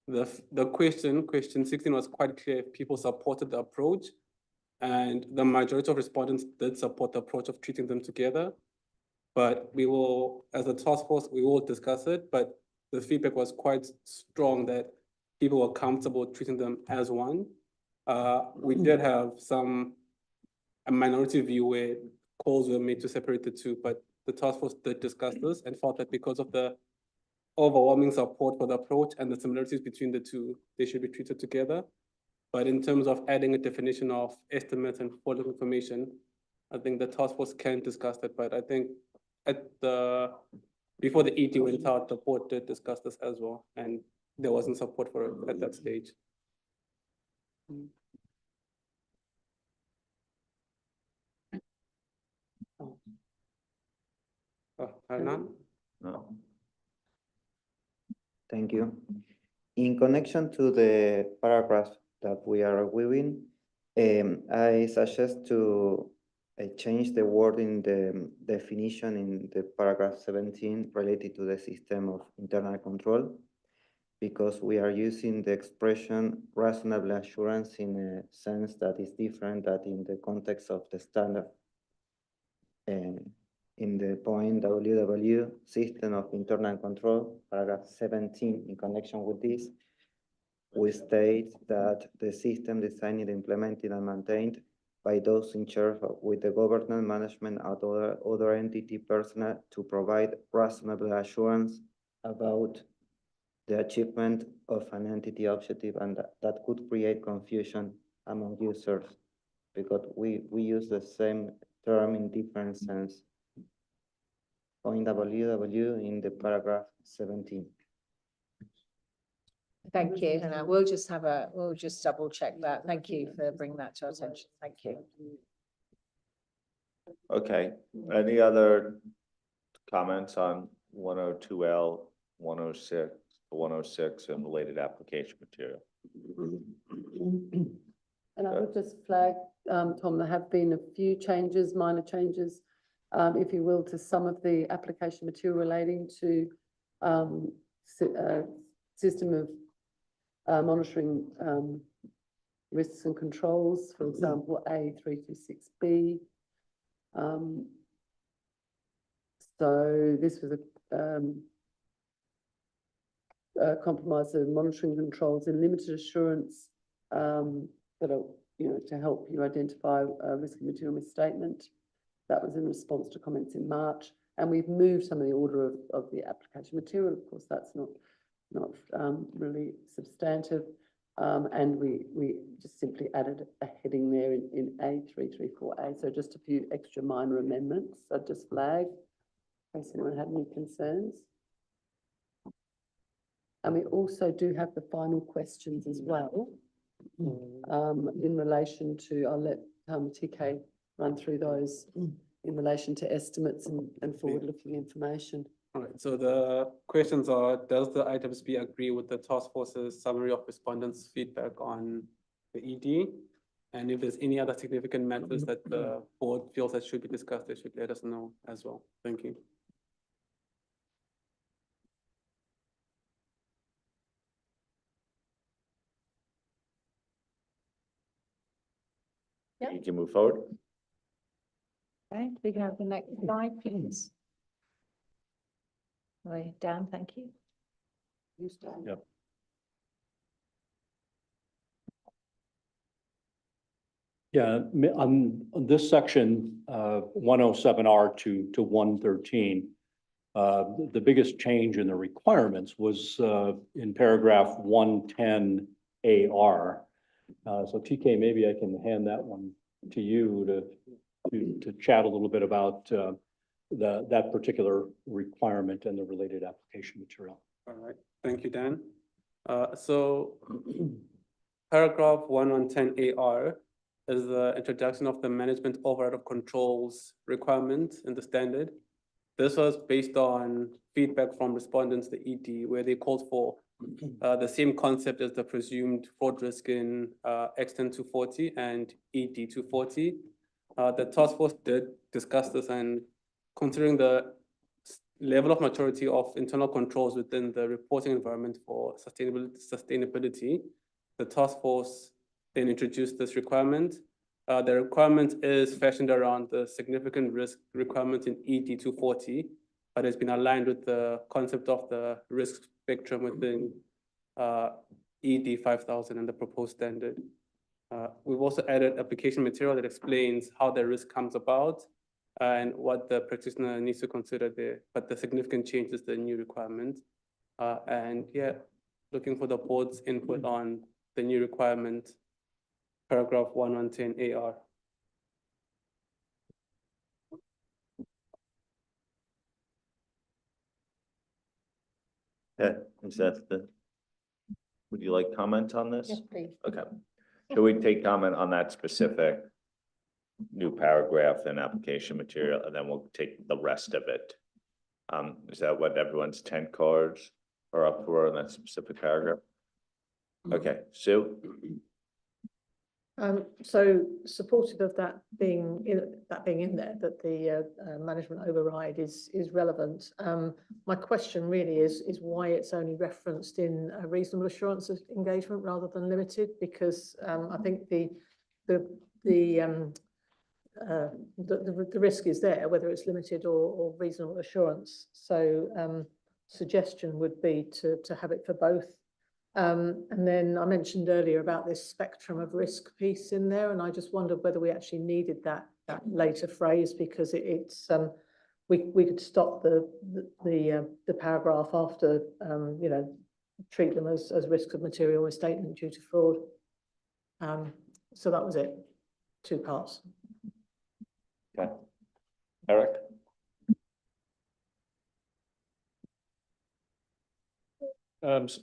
the question 16 was quite clear if people supported the approach, and the majority of respondents did support the approach of treating them together. But we will, as a task force, we will discuss it, but the feedback was quite strong that people were comfortable treating them as one. We did have a minority view where calls were made to separate the two, but the task force did discuss this and felt that because of the overwhelming support for the approach and the similarities between the two, they should be treated together. But in terms of adding a definition of estimates and forward-looking information, I think the task force can discuss that, but I think before the ET went out, the board did discuss this as well, and there wasn't support for it at that stage. Hernan? No. Thank you. In connection to the paragraph that we are reviewing, I suggest to change the word in the definition in the paragraph 17 related to the system of internal control, because we are using the expression reasonable assurance in a sense that is different than in the context of the standard. In the point WW system of internal control, paragraph 17, in connection with this, we state that the system designed, implemented, and maintained by those in charge with the governance, management, and other entity personnel to provide reasonable assurance about the achievement of an entity objective, and that could create confusion among users because we use the same term in different sense. Point WW in the paragraph 17. Thank you, and we'll just double check that. Thank you for bringing that to our attention. Thank you. Okay, any other comments on 102L, 106, and related application material? And I would just flag, Tom, there have been a few changes, minor changes, if you will, to some of the application material relating to system of monitoring risks and controls, for example, A326B. So this was a compromise of monitoring controls and limited assurance that are, to help you identify risk of material misstatement. That was in response to comments in March, and we've moved some of the order of the application material. Of course, that's not really substantive, and we just simply added a heading there in A334A. So just a few extra minor amendments. I'd just flag in case anyone had any concerns. And we also do have the final questions as well. in relation to, I'll let TK run through those in relation to estimates and forward-looking information. All right, so the questions are, does the IAASB agree with the task force's summary of respondents' feedback on the ED? And if there's any other significant matters that the board feels that should be discussed, they should let us know as well. Thank you. Yeah. You can move forward. Okay, we can have the next slide, please. Right, Dan, thank you. Yep. Yeah, on this section, 107R to 113, the biggest change in the requirements was in paragraph 110AR. So TK, maybe I can hand that one to you to chat a little bit about that particular requirement and the related application material. All right, thank you, Dan. So paragraph 110AR is the introduction of the management override of controls requirement in the standard. This was based on feedback from respondents, the ED, where they called for the same concept as the presumed fraud risk in Extent 240 and ED 240. The task force did discuss this, and considering the level of maturity of internal controls within the reporting environment for sustainability, the task force then introduced this requirement. The requirement is fashioned around the significant risk requirement in ED 240, but it's been aligned with the concept of the risk spectrum within ED 5000 and the proposed standard. We've also added application material that explains how the risk comes about and what the practitioner needs to consider there, but the significant change is the new requirement. And yeah, looking for the board's input on the new requirement, paragraph 110AR. Yeah, is that the, would you like comment on this? Yes, please. Okay. Shall we take comment on that specific new paragraph and application material, and then we'll take the rest of it? Is that what everyone's 10 cards are up for in that specific paragraph? Okay, Sue? So supportive of that being in there, that the management override is relevant. My question really is why it's only referenced in a reasonable assurance of engagement rather than limited, because I think the risk is there, whether it's limited or reasonable assurance. So suggestion would be to have it for both. And then I mentioned earlier about this spectrum of risk piece in there, and I just wondered whether we actually needed that later phrase, because it's we could stop the paragraph after you know, treat them as risks of material misstatement due to fraud. So that was it, 2 parts. Okay. Eric?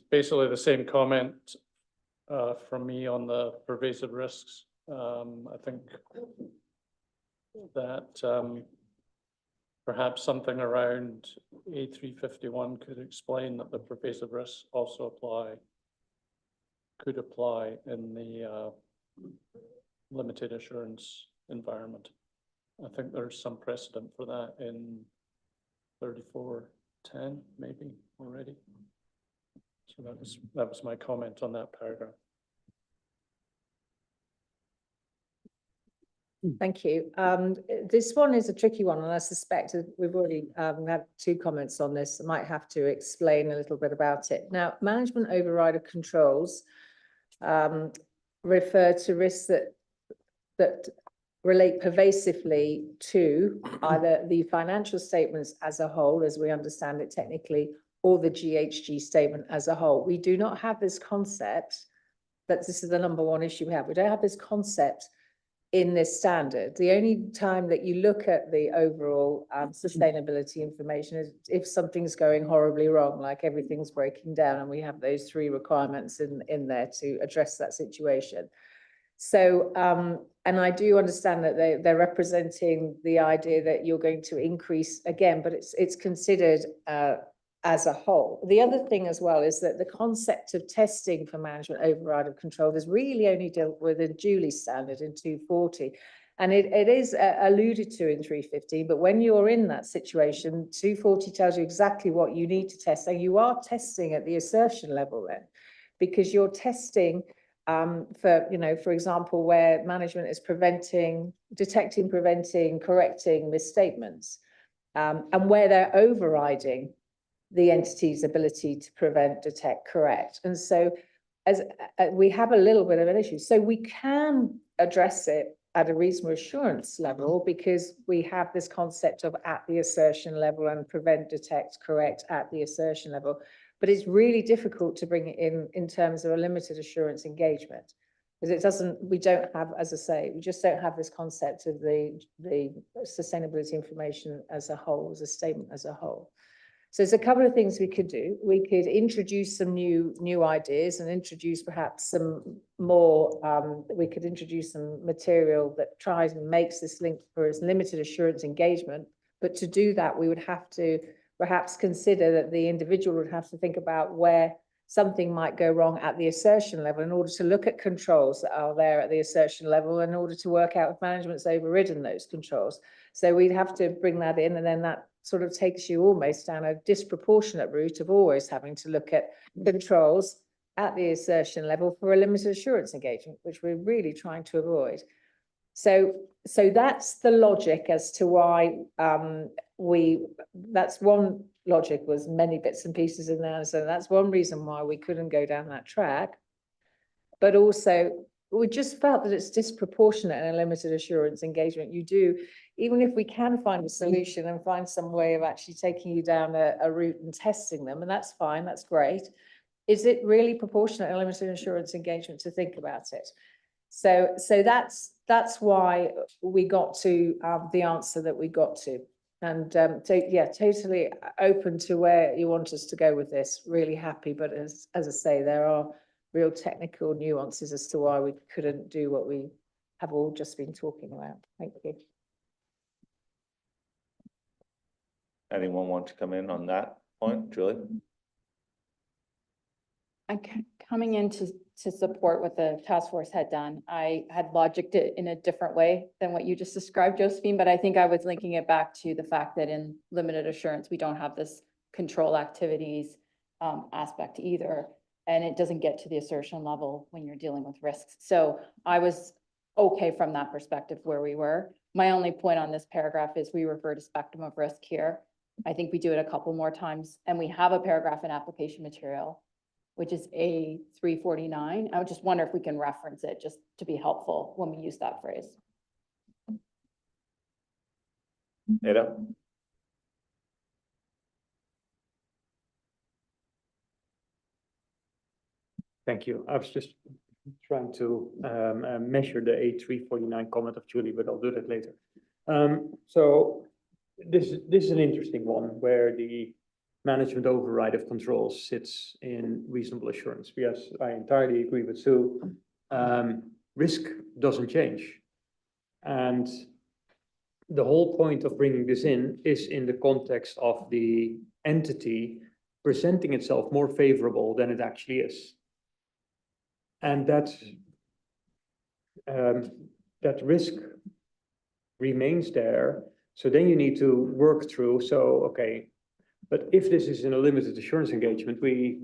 Basically the same comment from me on the pervasive risks. I think that perhaps something around A351 could explain that the pervasive risks also could apply in the limited assurance environment. I think there's some precedent for that in 3410 maybe already. So that was my comment on that paragraph. Thank you. This one is a tricky one, and I suspect we've already had 2 comments on this. I might have to explain a little bit about it. Now, management override of controls refer to risks that relate pervasively to either the financial statements as a whole, as we understand it technically, or the GHG statement as a whole. We do not have this concept, that this is the #1 issue we have. We don't have this concept in this standard. The only time that you look at the overall sustainability information is if something's going horribly wrong, like everything's breaking down, and we have those 3 requirements in there to address that situation. So, and I do understand that they're representing the idea that you're going to increase again, but it's considered as a whole. The other thing as well is that the concept of testing for management override of control is really only dealt with in Julie standard in 240. And it is alluded to in 315, but when you're in that situation, 240 tells you exactly what you need to test. And you are testing at the assertion level then, because you're testing for example, where management is detecting, preventing, correcting misstatements, and where they're overriding the entity's ability to prevent, detect, correct. And so as we have a little bit of an issue. So we can address it at a reasonable assurance level because we have this concept of at the assertion level and prevent, detect, correct at the assertion level. But it's really difficult to bring it in terms of a limited assurance engagement. Because we don't have, as I say, we just don't have this concept of the sustainability information as a whole, as a statement as a whole. So there's a couple of things we could do. We could introduce some new ideas and introduce perhaps some more, we could introduce some material that tries and makes this link for its limited assurance engagement. But to do that, we would have to perhaps consider that the individual would have to think about where something might go wrong at the assertion level in order to look at controls that are there at the assertion level in order to work out if management's overridden those controls. So we'd have to bring that in, and then that sort of takes you almost down a disproportionate route of always having to look at controls at the assertion level for a limited assurance engagement, which we're really trying to avoid. So that's the logic as to why that's one logic, was many bits and pieces in there. So that's one reason why we couldn't go down that track. But also, we just felt that it's disproportionate in a limited assurance engagement. You do, even if we can find a solution and find some way of actually taking you down a route and testing them, and that's fine, that's great. Is it really proportionate in a limited assurance engagement to think about it? So that's why we got to the answer that we got to. And yeah, totally open to where you want us to go with this. Really happy, but as I say, there are real technical nuances as to why we couldn't do what we have all just been talking about. Thank you. Anyone want to come in on that point, Julie? Coming in to support what the task force had done, I had logicked it in a different way than what you just described, Josephine, but I think I was linking it back to the fact that in limited assurance, we don't have this control activities aspect either, and it doesn't get to the assertion level when you're dealing with risks. So I was okay from that perspective where we were. My only point on this paragraph is we refer to spectrum of risk here. I think we do it a couple more times, and we have a paragraph in application material, which is A349. I would just wonder if we can reference it just to be helpful when we use that phrase. Ada? Thank you. I was just trying to measure the A349 comment of Julie, but I'll do that later. So this is an interesting one where the management override of controls sits in reasonable assurance. Yes, I entirely agree with Sue. Risk doesn't change. And the whole point of bringing this in is in the context of the entity presenting itself more favorable than it actually is. And that risk remains there. So then you need to work through, okay, but if this is in a limited assurance engagement, we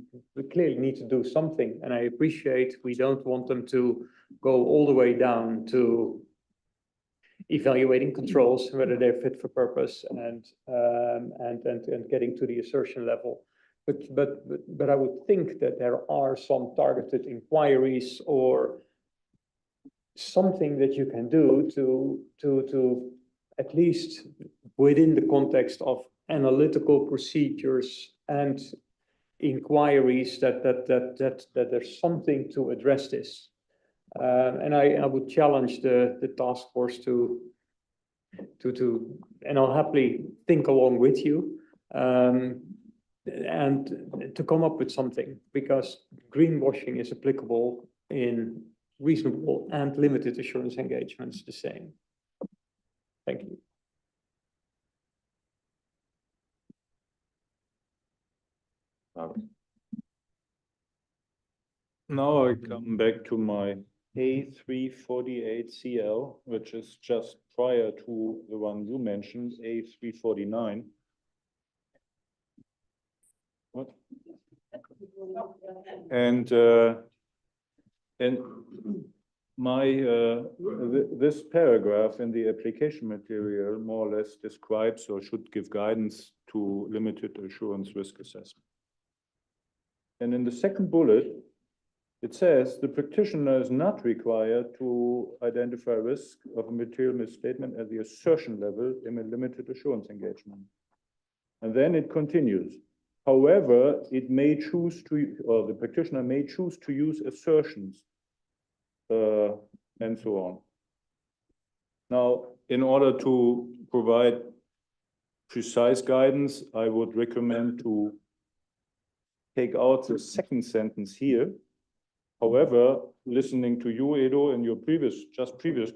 clearly need to do something. And I appreciate we don't want them to go all the way down to evaluating controls, whether they're fit for purpose and getting to the assertion level. But I would think that there are some targeted inquiries or something that you can do to at least within the context of analytical procedures and inquiries that there's something to address this. And I would challenge the task force to, and I'll happily think along with you, and to come up with something, because greenwashing is applicable in reasonable and limited assurance engagements the same. Thank you. Now I come back to my A348CL, which is just prior to the one you mentioned, A349. What? And my this paragraph in the application material more or less describes or should give guidance to limited assurance risk assessment. And in the second bullet, it says the practitioner is not required to identify risk of a material misstatement at the assertion level in a limited assurance engagement. And then it continues. However, it may choose to, or the practitioner may choose to use assertions and so on. Now, in order to provide precise guidance, I would recommend to take out the second sentence here. However, listening to you, Edo, in your previous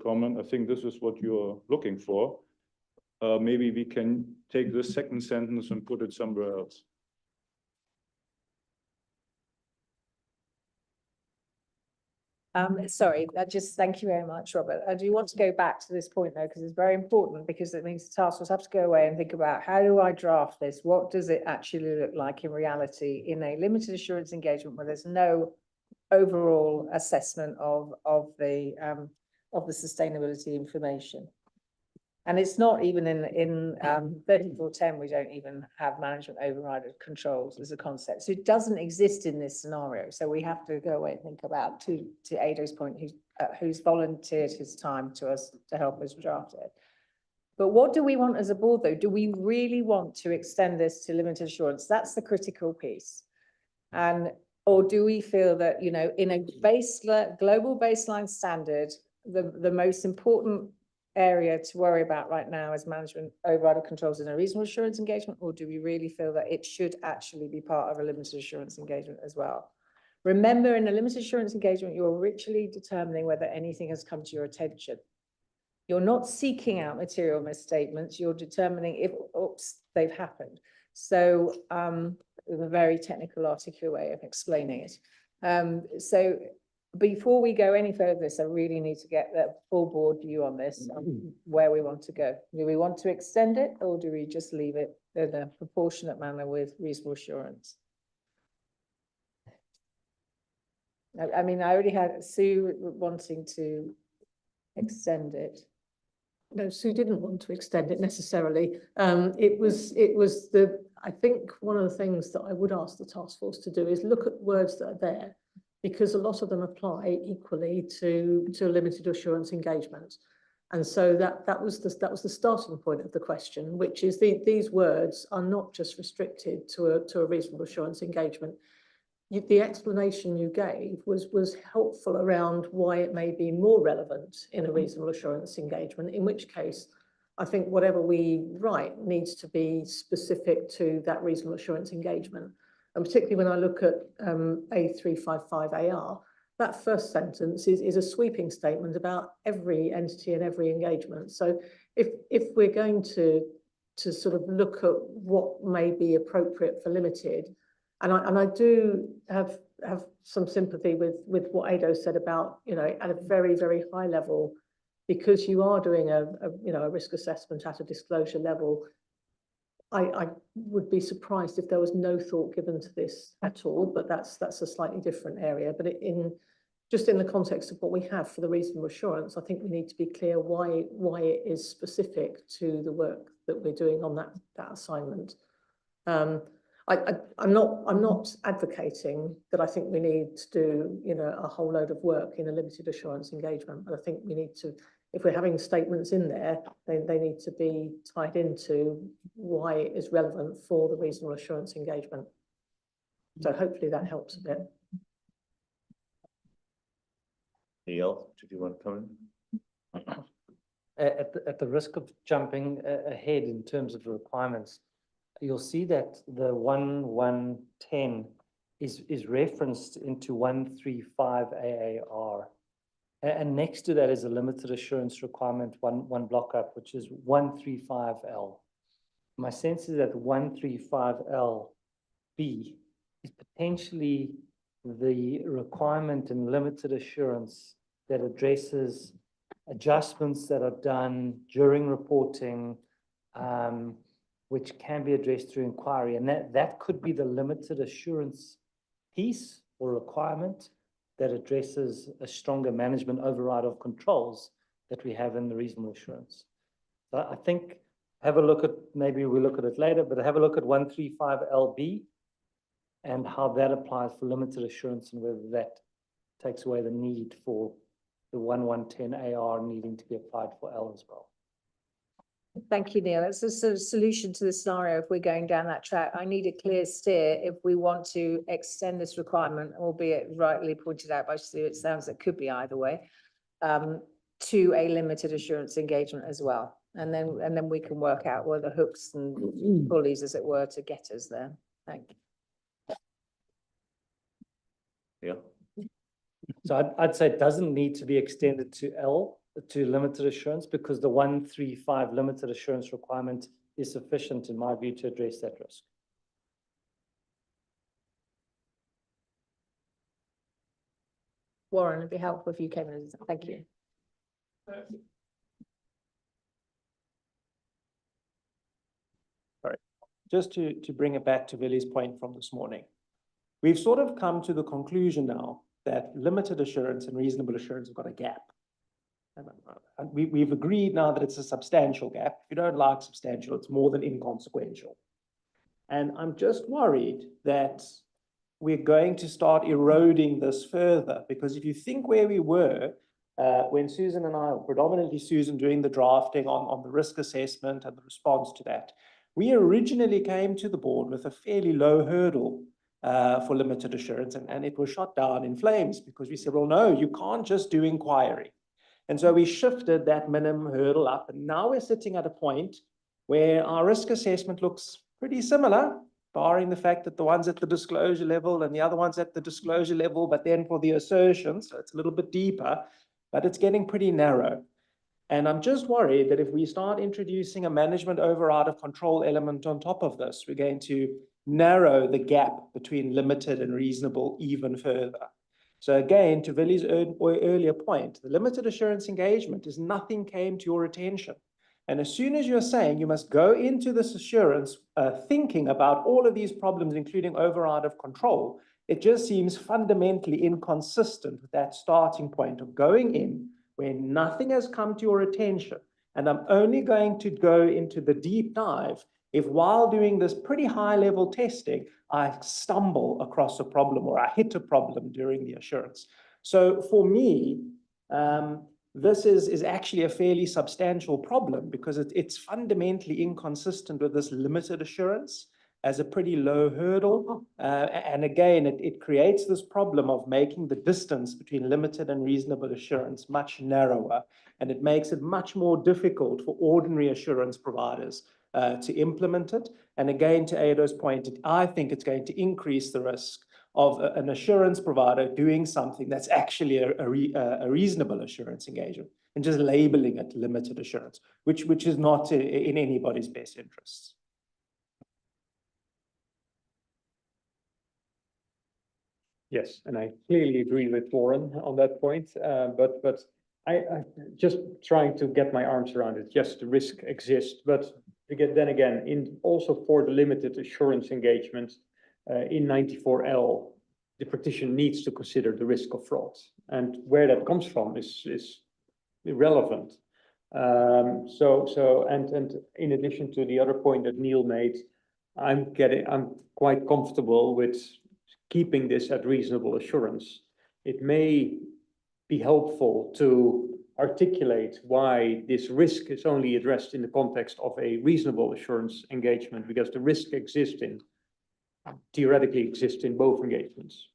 comment, I think this is what you're looking for. Maybe we can take this second sentence and put it somewhere else. Sorry, thank you very much, Robert. I do want to go back to this point though, because it's very important, because it means the task force have to go away and think about, how do I draft this? What does it actually look like in reality in a limited assurance engagement where there's no overall assessment of the sustainability information? And it's not even in 3410, we don't even have management override controls as a concept. So it doesn't exist in this scenario. So we have to go away and think about, to Ado's point, who's volunteered his time to us to help us draft it. But what do we want as a board though? Do we really want to extend this to limited assurance? That's the critical piece. Or do we feel that, you know, in a global baseline standard, the most important area to worry about right now is management override controls in a reasonable assurance engagement, or do we really feel that it should actually be part of a limited assurance engagement as well? Remember, in a limited assurance engagement, you're ritually determining whether anything has come to your attention. You're not seeking out material misstatements, you're determining if, oops, they've happened. So a very technical, articulate way of explaining it. So before we go any further, I really need to get the full board view on this, where we want to go. Do we want to extend it, or do we just leave it in a proportionate manner with reasonable assurance? I mean, I already had Sue wanting to extend it. No, Sue didn't want to extend it necessarily. I think one of the things that I would ask the task force to do is look at words that are there, because a lot of them apply equally to limited assurance engagement. And so that was the starting point of the question, which is these words are not just restricted to a reasonable assurance engagement. The explanation you gave was helpful around why it may be more relevant in a reasonable assurance engagement, in which case I think whatever we write needs to be specific to that reasonable assurance engagement. And particularly when I look at A355AR, that first sentence is a sweeping statement about every entity and every engagement. So if we're going to sort of look at what may be appropriate for limited, and I do have some sympathy with what Ado said about, you know, at a very, very high level, because you are doing a risk assessment at a disclosure level. I would be surprised if there was no thought given to this at all, but that's a slightly different area. But just in the context of what we have for the reasonable assurance, I think we need to be clear why it is specific to the work that we're doing on that assignment. I'm not advocating that I think we need to do, you know, a whole load of work in a limited assurance engagement, but I think we need to, if we're having statements in there, they need to be tied into why it is relevant for the reasonable assurance engagement. So hopefully that helps a bit. Neil, did you want to come in? At the risk of jumping ahead in terms of the requirements, you'll see that the 1110 is referenced into 135 AAR. And next to that is a limited assurance requirement, one block up, which is 135L. My sense is that 135LB is potentially the requirement in limited assurance that addresses adjustments that are done during reporting, which can be addressed through inquiry. And that could be the limited assurance piece or requirement that addresses a stronger management override of controls that we have in the reasonable assurance. So I think have a look at, maybe we'll look at it later, but have a look at 135LB and how that applies for limited assurance and whether that takes away the need for the 1110 AR needing to be applied for L as well. Thank you, Neil. That's a sort of solution to the scenario if we're going down that track. I need a clear steer if we want to extend this requirement, albeit rightly pointed out by Sue, it sounds it could be either way, to a limited assurance engagement as well. And then we can work out where the hooks and pulleys, as it were, to get us there. Thank you. Yeah. So I'd say it doesn't need to be extended to L, to limited assurance, because the 135 limited assurance requirement is sufficient, in my view, to address that risk. Warren, it'd be helpful if you came in. Thank you. Sorry, just to bring it back to Billy's point from this morning. We've sort of come to the conclusion now that limited assurance and reasonable assurance have got a gap. And we've agreed now that it's a substantial gap. If you don't like substantial, it's more than inconsequential. And I'm just worried that we're going to start eroding this further, because if you think where we were when Susan and I, predominantly Susan, doing the drafting on the risk assessment and the response to that, we originally came to the board with a fairly low hurdle for limited assurance, and it was shot down in flames because we said, well, no, you can't just do inquiry. And so we shifted that minimum hurdle up, and now we're sitting at a point where our risk assessment looks pretty similar, barring the fact that the one's at the disclosure level and the other one's at the disclosure level, but then for the assertion, so it's a little bit deeper, but it's getting pretty narrow. And I'm just worried that if we start introducing a management override of control element on top of this, we're going to narrow the gap between limited and reasonable even further. So again, to Billy's earlier point, the limited assurance engagement is nothing came to your attention. And as soon as you're saying you must go into this assurance thinking about all of these problems, including override of control, it just seems fundamentally inconsistent with that starting point of going in where nothing has come to your attention. And I'm only going to go into the deep dive if while doing this pretty high level testing, I stumble across a problem or I hit a problem during the assurance. So for me, this is actually a fairly substantial problem because it's fundamentally inconsistent with this limited assurance as a pretty low hurdle. And again, it creates this problem of making the distance between limited and reasonable assurance much narrower. And it makes it much more difficult for ordinary assurance providers to implement it. And again, to Ado's point, I think it's going to increase the risk of an assurance provider doing something that's actually a reasonable assurance engagement and just labeling it limited assurance, which is not in anybody's best interests. Yes, and I clearly agree with Warren on that point, but I just trying to get my arms around it. Yes, the risk exists, but then again, also for the limited assurance engagement in 94L, the practitioner needs to consider the risk of fraud, and where that comes from is irrelevant. And in addition to the other point that Neil made, I'm quite comfortable with keeping this at reasonable assurance. It may be helpful to articulate why this risk is only addressed in the context of a reasonable assurance engagement, because the risk theoretically exists in both engagements.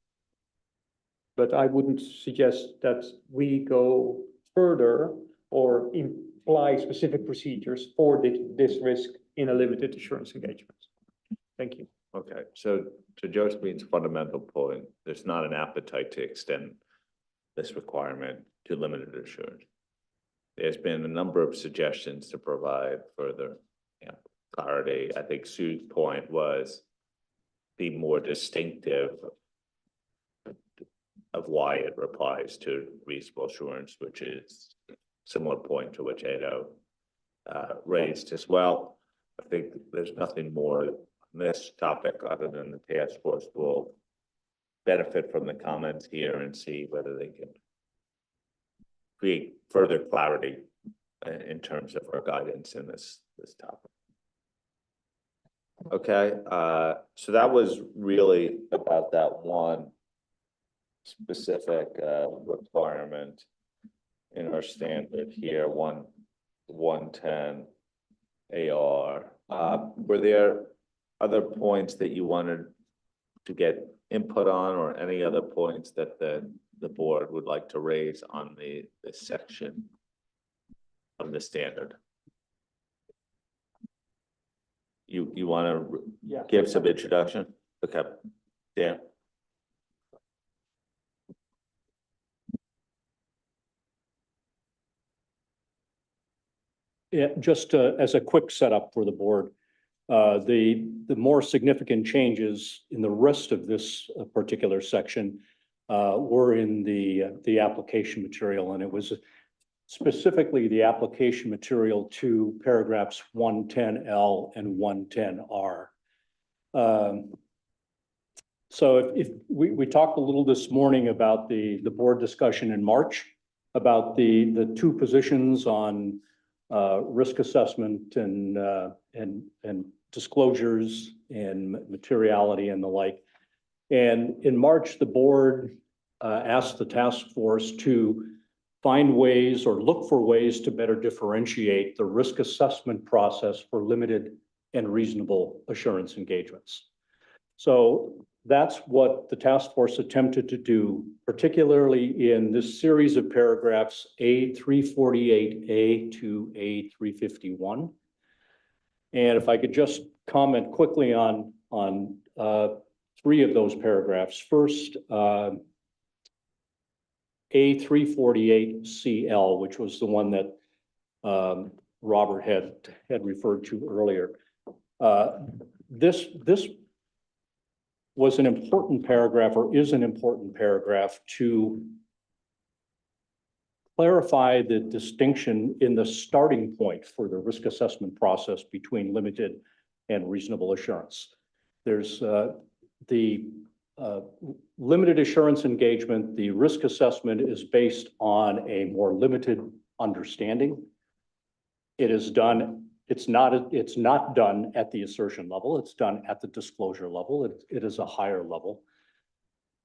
but I wouldn't suggest that we go further or imply specific procedures for this risk in a limited assurance engagement. Thank you. Okay, so to Josephine's fundamental point, there's not an appetite to extend this requirement to limited assurance. There's been a number of suggestions to provide further clarity. I think Sue's point was be more distinctive of why it applies to reasonable assurance, which is similar point to which Edo raised as well. I think there's nothing more on this topic other than the task force will benefit from the comments here and see whether they can create further clarity in terms of our guidance in this topic. Okay, so that was really about that one specific requirement in our standard here, 110 AR. Were there other points that you wanted to get input on, or any other points that the board would like to raise on this section of the standard? You want to give some introduction? Okay, Dan. Yeah, just as a quick setup for the board, the more significant changes in the rest of this particular section were in the application material, and it was specifically the application material to paragraphs 110L and 110R. So if we talked a little this morning about the board discussion in March about the two positions on risk assessment and disclosures and materiality and the like. And in March, the board asked the task force to find ways or look for ways to better differentiate the risk assessment process for limited and reasonable assurance engagements. So that's what the task force attempted to do, particularly in this series of paragraphs A348A to A351. And if I could just comment quickly on three of those paragraphs. First, A348CL, which was the one that Robert had referred to earlier. This was an important paragraph, or is an important paragraph, to clarify the distinction in the starting point for the risk assessment process between limited and reasonable assurance. There's the limited assurance engagement. The risk assessment is based on a more limited understanding. It is done, it's not done at the assertion level, it's done at the disclosure level. It is a higher level.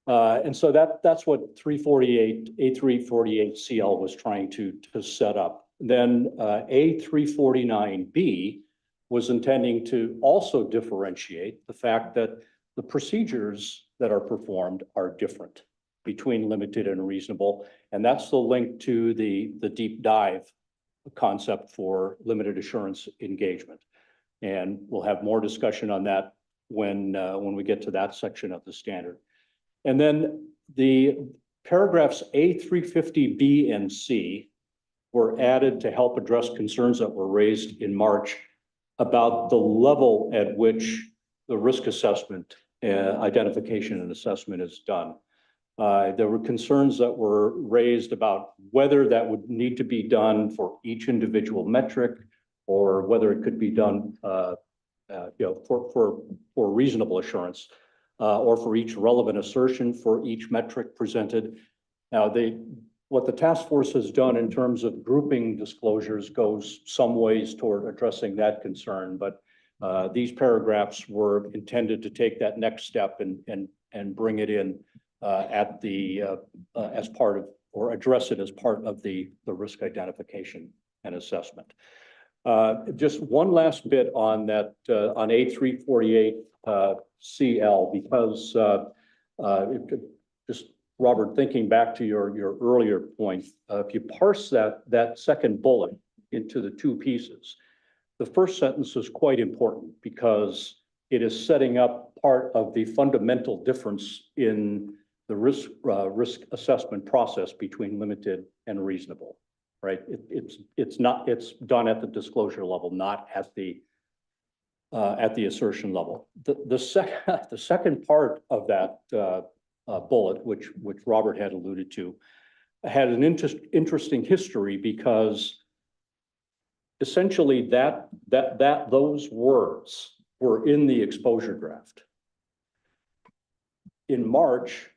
And so that's what A348CL was trying to set up. Then A349B was intending to also differentiate the fact that the procedures that are performed are different between limited and reasonable. And that's the link to the deep dive concept for limited assurance engagement. And we'll have more discussion on that when we get to that section of the standard. And then the paragraphs A350B and C were added to help address concerns that were raised in March about the level at which the risk assessment, identification and assessment is done. There were concerns that were raised about whether that would need to be done for each individual metric, or whether it could be done for reasonable assurance, or for each relevant assertion for each metric presented. Now, what the task force has done in terms of grouping disclosures goes some ways toward addressing that concern, but these paragraphs were intended to take that next step and bring it in as part of, or address it as part of the risk identification and assessment. Just one last bit on that, on A348CL, because just Robert, thinking back to your earlier point, if you parse that second bullet into the two pieces, the first sentence is quite important because it is setting up part of the fundamental difference in the risk assessment process between limited and reasonable, right? It's done at the disclosure level, not at the assertion level. The second part of that bullet, which Robert had alluded to, had an interesting history because essentially those words were in the exposure draft. In March,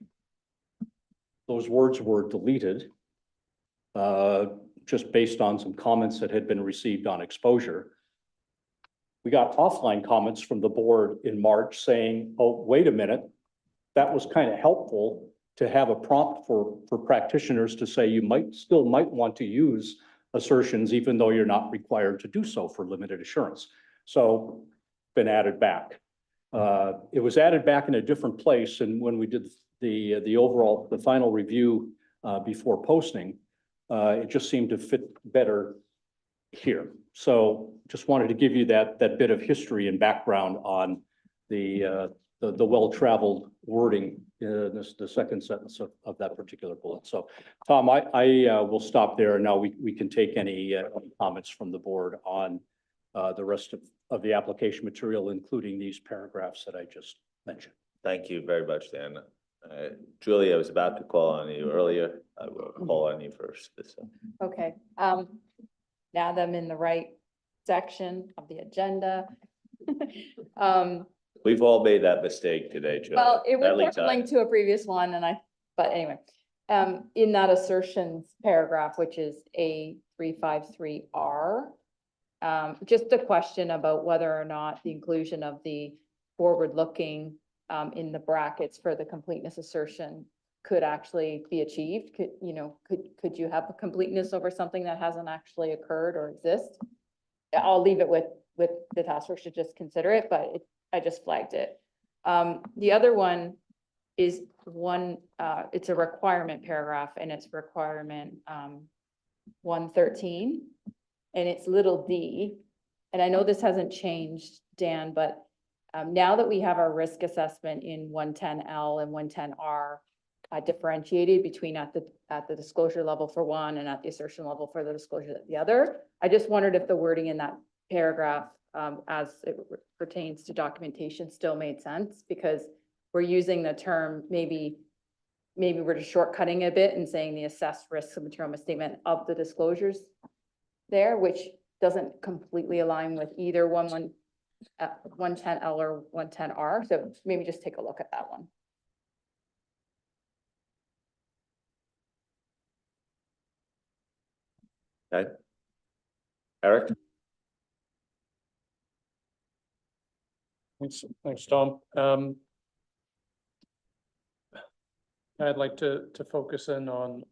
those words were deleted just based on some comments that had been received on exposure. We got offline comments from the board in March saying, oh, wait a minute, that was kind of helpful to have a prompt for practitioners to say you might want to use assertions even though you're not required to do so for limited assurance. So been added back. It was added back in a different place, and when we did the final review before posting, it just seemed to fit better here. So just wanted to give you that bit of history and background on the well-traveled wording in the second sentence of that particular bullet. So Tom, I will stop there. Now we can take any comments from the board on the rest of the application material, including these paragraphs that I just mentioned. Thank you very much, Dan. Julie, I was about to call on you earlier. I will call on you first. Okay, now that I'm in the right section of the agenda. We've all made that mistake today, Julie. Well, it At was least linked to a previous one but anyway, in that assertions paragraph, which is A353R, just a question about whether or not the inclusion of the forward-looking in the brackets for the completeness assertion could actually be achieved. Could you have a completeness over something that hasn't actually occurred or exist? I'll leave it with the task force to just consider it, but I just flagged it. The other one is it's a requirement paragraph, and it's requirement 113, and it's little d. And I know this hasn't changed, Dan, but now that we have our risk assessment in 110L and 110R differentiated between at the disclosure level for one and at the assertion level for the disclosure at the other, I just wondered if the wording in that paragraph as it pertains to documentation still made sense, because we're using the term, maybe we're just shortcutting a bit and saying the assessed risks of material misstatement of the disclosures there, which doesn't completely align with either 110L or 110R. So maybe just take a look at that one. Okay. Eric? Thanks, Tom. I'd like to focus in on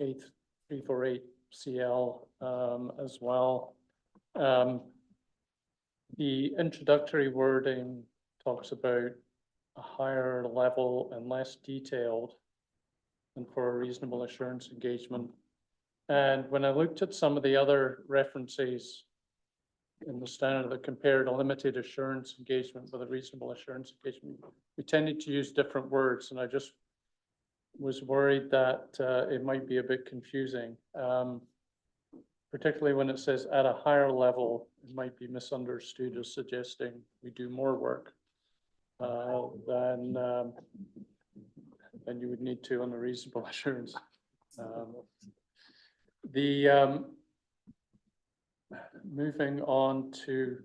8348 CL as well. The introductory wording talks about a higher level and less detailed than for a reasonable assurance engagement. And when I looked at some of the other references in the standard that compared a limited assurance engagement with a reasonable assurance engagement, we tended to use different words, and I just was worried that it might be a bit confusing, particularly when it says at a higher level. It might be misunderstood as suggesting we do more work than you would need to on a reasonable assurance. Moving on to,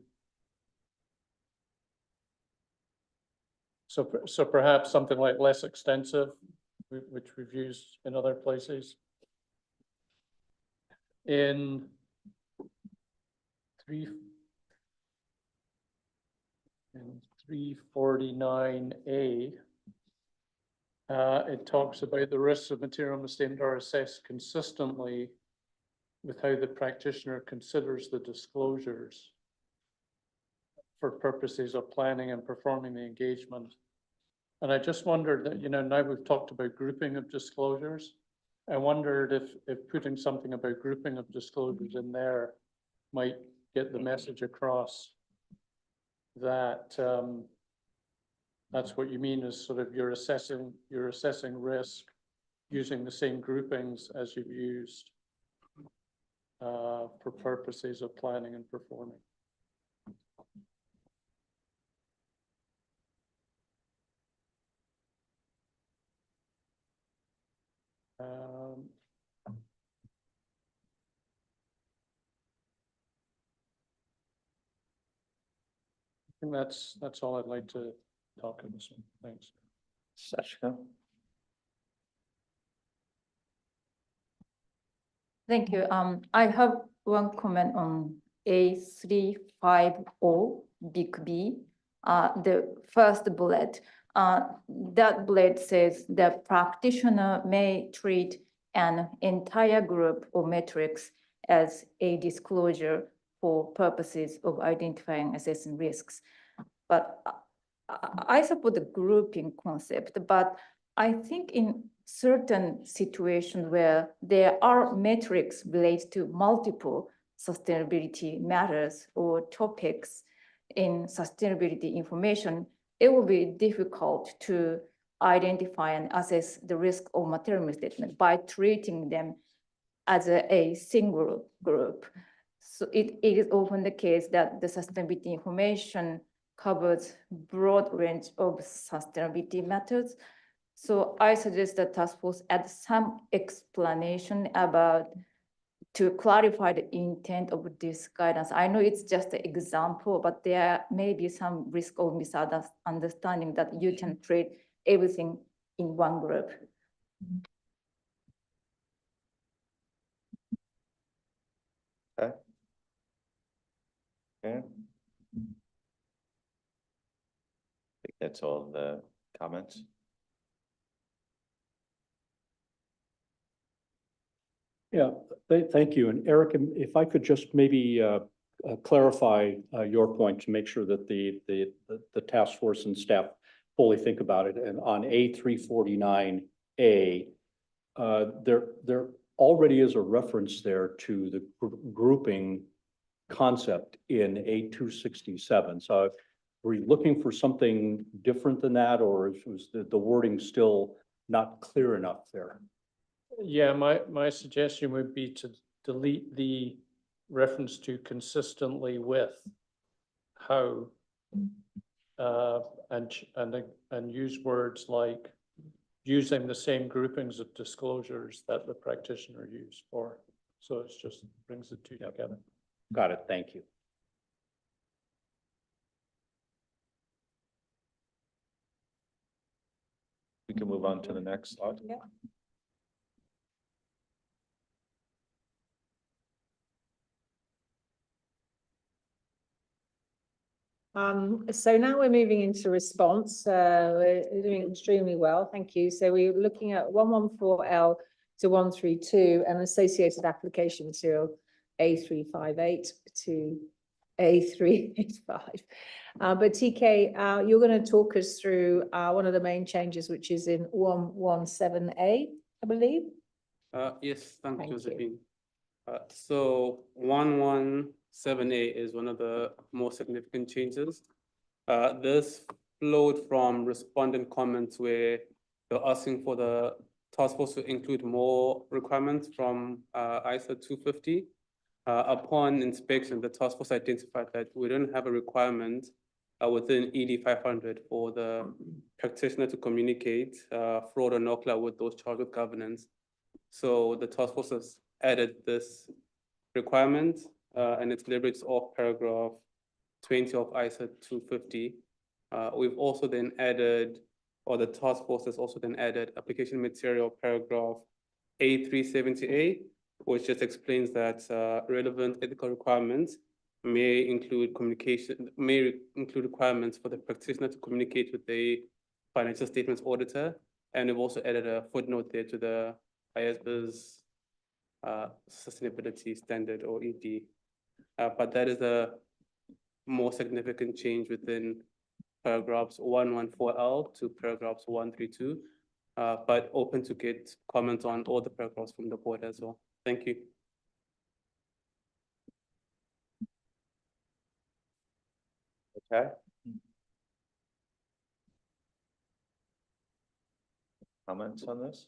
so perhaps something like less extensive, which we've used in other places. In 349A, it talks about the risks of material misstatement are assessed consistently with how the practitioner considers the disclosures for purposes of planning and performing the engagement. And I just wondered that, now we've talked about grouping of disclosures. I wondered if putting something about grouping of disclosures in there might get the message across that that's what you mean is sort of you're assessing risk using the same groupings as you've used for purposes of planning and performing. I think that's all I'd like to talk about this one. Thanks. Sashka? Thank you. I have one comment on A350 big B. The first bullet, that bullet says the practitioner may treat an entire group of metrics as a disclosure for purposes of identifying assessing risks. But I support the grouping concept, but I think in certain situations where there are metrics related to multiple sustainability matters or topics in sustainability information, it will be difficult to identify and assess the risk of material misstatement by treating them as a single group. So it is often the case that the sustainability information covers broad range of sustainability matters. So I suggest that task force add some explanation about to clarify the intent of this guidance. I know it's just an example, but there may be some risk of misunderstanding that you can treat everything in one group. Okay. Okay. I think that's all the comments. Yeah, thank you. And Eric, if I could just maybe clarify your point to make sure that the task force and staff fully think about it. And on A349A, there already is a reference there to the grouping concept in A267. So were you looking for something different than that, or was the wording still not clear enough there? Yeah, my suggestion would be to delete the reference to consistently with how and use words like using the same groupings of disclosures that the practitioner used for. So it's just brings the two together. Got it. Thank you. We can move on to the next slide. Yeah. So now we're moving into response. We're doing extremely well, thank you. So we're looking at 114L to 132 and associated application material A358 to A385. But TK, you're going to talk us through one of the main changes, which is in 117A, I believe. Yes, thank you, Thank you. Josephine. So 117A is one of the most significant changes. This flowed from respondent comments where they're asking for the task force to include more requirements from ISO 250. Upon inspection, the task force identified that we don't have a requirement within ED 500 for the practitioner to communicate fraud or NOCLA with those charged with governance. So the task force has added this requirement and it deliberates off paragraph 20 of ISO 250. We've also then added, or the task force has also then added application material paragraph A370A, which just explains that relevant ethical requirements may include requirements for the practitioner to communicate with the financial statements auditor. And we've also added a footnote there to the IAASB's sustainability standard or ED. But that is a more significant change within paragraphs 114L to paragraphs 132, but open to get comments on all the paragraphs from the board as well. Thank you. Okay. Comments on this?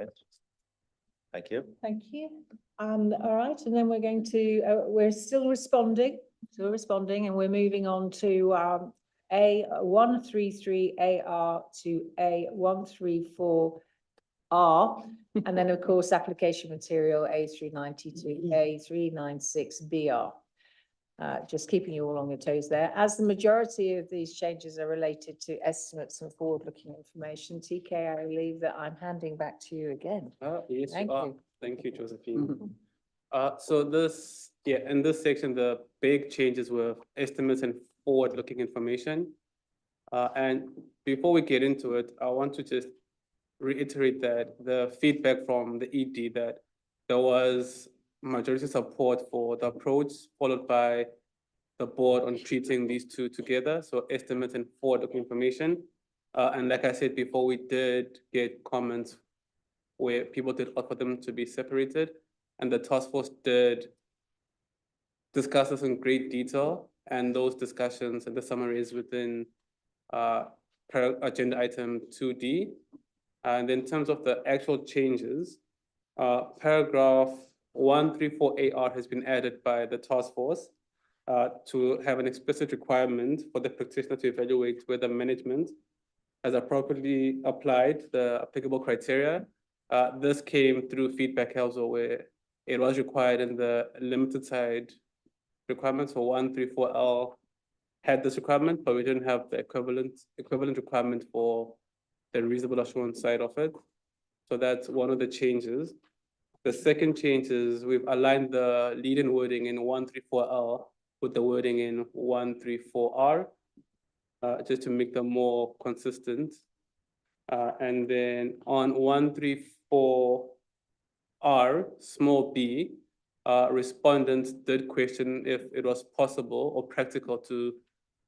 Okay. Thank you. Thank you. All right, and then we're going to, we're still responding, and we're moving on to A133AR to A134R. And then, of course, application material A390 to A396BR. Just keeping you all on your toes there. As the majority of these changes are related to estimates and forward-looking information, TK, I believe that I'm handing back to you again. Yes, Thank you are. you. Thank you, Josephine. So this, in this section, the big changes were estimates and forward-looking information. And before we get into it, I want to just reiterate that the feedback from the ED that there was majority support for the approach followed by the board on treating these two together, so estimates and forward-looking information. And like I said before, we did get comments where people did offer them to be separated, and the task force did discuss this in great detail, and those discussions and the summary is within agenda item 2D. And in terms of the actual changes, paragraph 134AR has been added by the task force to have an explicit requirement for the practitioner to evaluate whether management has appropriately applied the applicable criteria. This came through feedback also where it was required in the limited side requirements for 134L had this requirement, but we didn't have the equivalent requirement for the reasonable assurance side of it. So that's one of the changes. The second change is we've aligned the lead-in wording in 134L with the wording in 134R, just to make them more consistent. And then on 134R, small b, respondents did question if it was possible or practical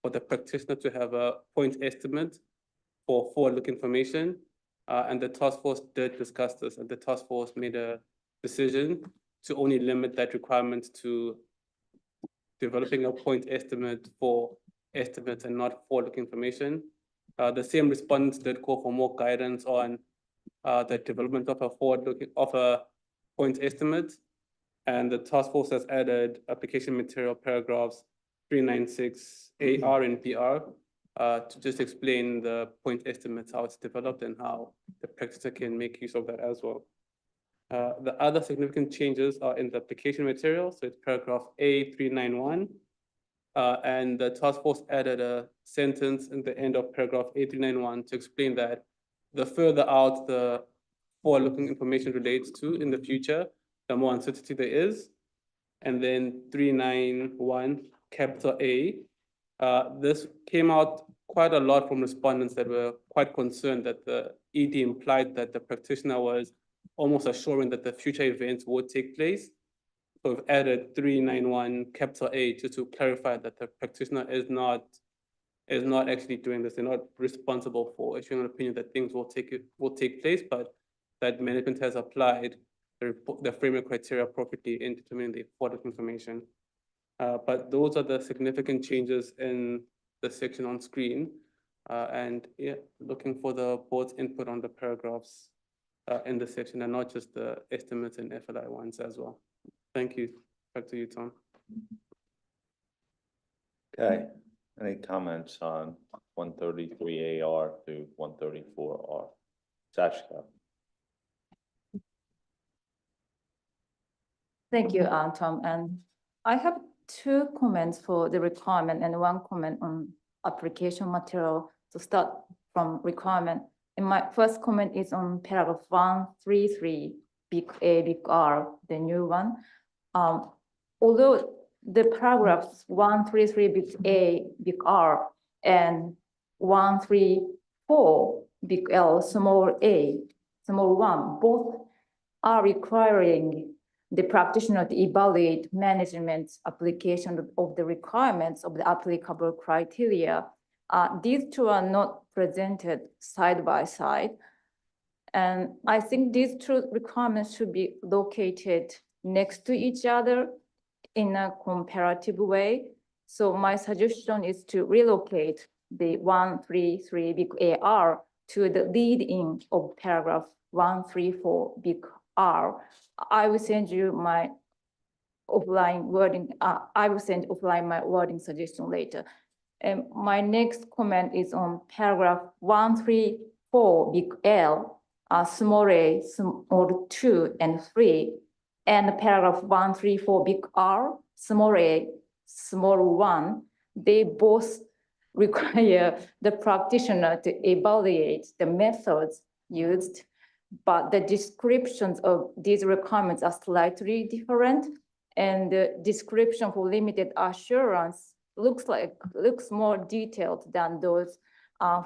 for the practitioner to have a point estimate for forward-looking information. And the task force did discuss this, and the task force made a decision to only limit that requirement to developing a point estimate for estimates and not forward-looking information. The same respondents did call for more guidance on the development of a point estimate, and the task force has added application material paragraphs 396 AR and PR to just explain the point estimates, how it's developed and how the practitioner can make use of that as well. The other significant changes are in the application material. So it's paragraph A391. And the task force added a sentence in the end of paragraph A391 to explain that the further out the forward-looking information relates to in the future, the more uncertainty there is. And then 391 capital A. This came out quite a lot from respondents that were quite concerned that the ED implied that the practitioner was almost assuring that the future events would take place. So we've added 391 capital A just to clarify that the practitioner is not actually doing this. They're not responsible for issuing an opinion that things will take place, but that management has applied the framework criteria appropriately in determining the forward-looking information. But those are the significant changes in the section on screen. And yeah, looking for the board's input on the paragraphs in the section and not just the estimates and FLI ones as well. Thank you. Back to you, Tom. Okay, any comments on 133AR to 134R? Sashka. Thank you, Tom. And I have 2 comments for the requirement and 1 comment on application material. To start from requirement, and my first comment is on paragraph 133, big A, big R, the new one. Although the paragraphs 133, big A, big R, and 134, big L, small a, small 1, both are requiring the practitioner to evaluate management application of the requirements of the applicable criteria. These two are not presented side by side. And I think these two requirements should be located next to each other in a comparative way. So my suggestion is to relocate the 133 big AR to the lead-in of paragraph 134 big R. I will send you my offline wording. I will send offline my wording suggestion later. And my next comment is on paragraph 134 big L, small a, small 2 and 3, and paragraph 134 big R, small a, small 1. They both require the practitioner to evaluate the methods used, but the descriptions of these requirements are slightly different. And the description for limited assurance looks more detailed than those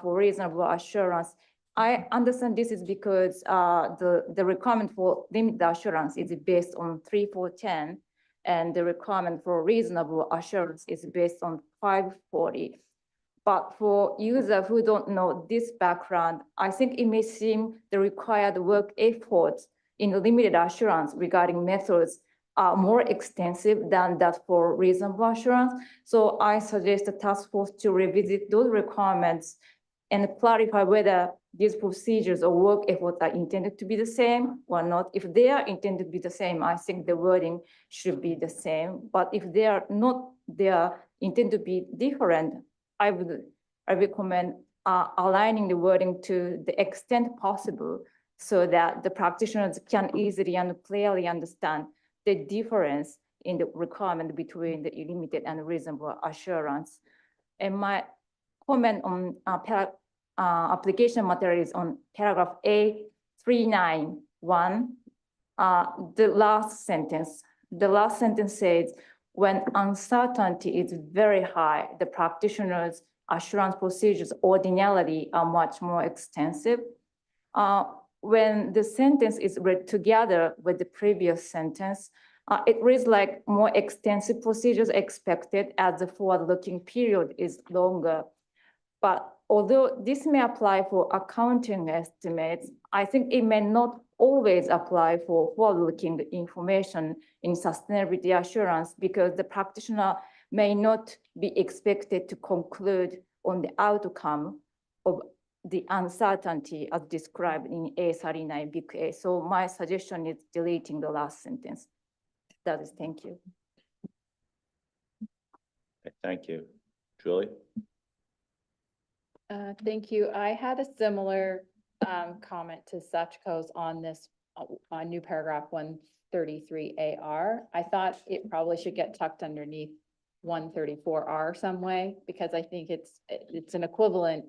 for reasonable assurance. I understand this is because the requirement for limited assurance is based on 3410, and the requirement for reasonable assurance is based on 540. But for users who don't know this background, I think it may seem the required work efforts in limited assurance regarding methods are more extensive than that for reasonable assurance. So I suggest the task force to revisit those requirements and clarify whether these procedures or work efforts are intended to be the same or not. If they are intended to be the same, I think the wording should be the same. But if they are not, they are intended to be different, I recommend aligning the wording to the extent possible so that the practitioners can easily and clearly understand the difference in the requirement between the limited and reasonable assurance. And my comment on application materials on paragraph A391, the last sentence says, when uncertainty is very high, the practitioner's assurance procedures ordinarily are much more extensive. When the sentence is read together with the previous sentence, it reads like more extensive procedures expected as the forward-looking period is longer. But although this may apply for accounting estimates, I think it may not always apply for forward-looking information in sustainability assurance, because the practitioner may not be expected to conclude on the outcome of the uncertainty as described in A39 big A. So my suggestion is deleting the last sentence. That is, thank you. Okay, thank you. Julie? Thank you. I had a similar comment to Sachiko's on this new paragraph 133 AR. I thought it probably should get tucked underneath 134R some way, because I think it's an equivalent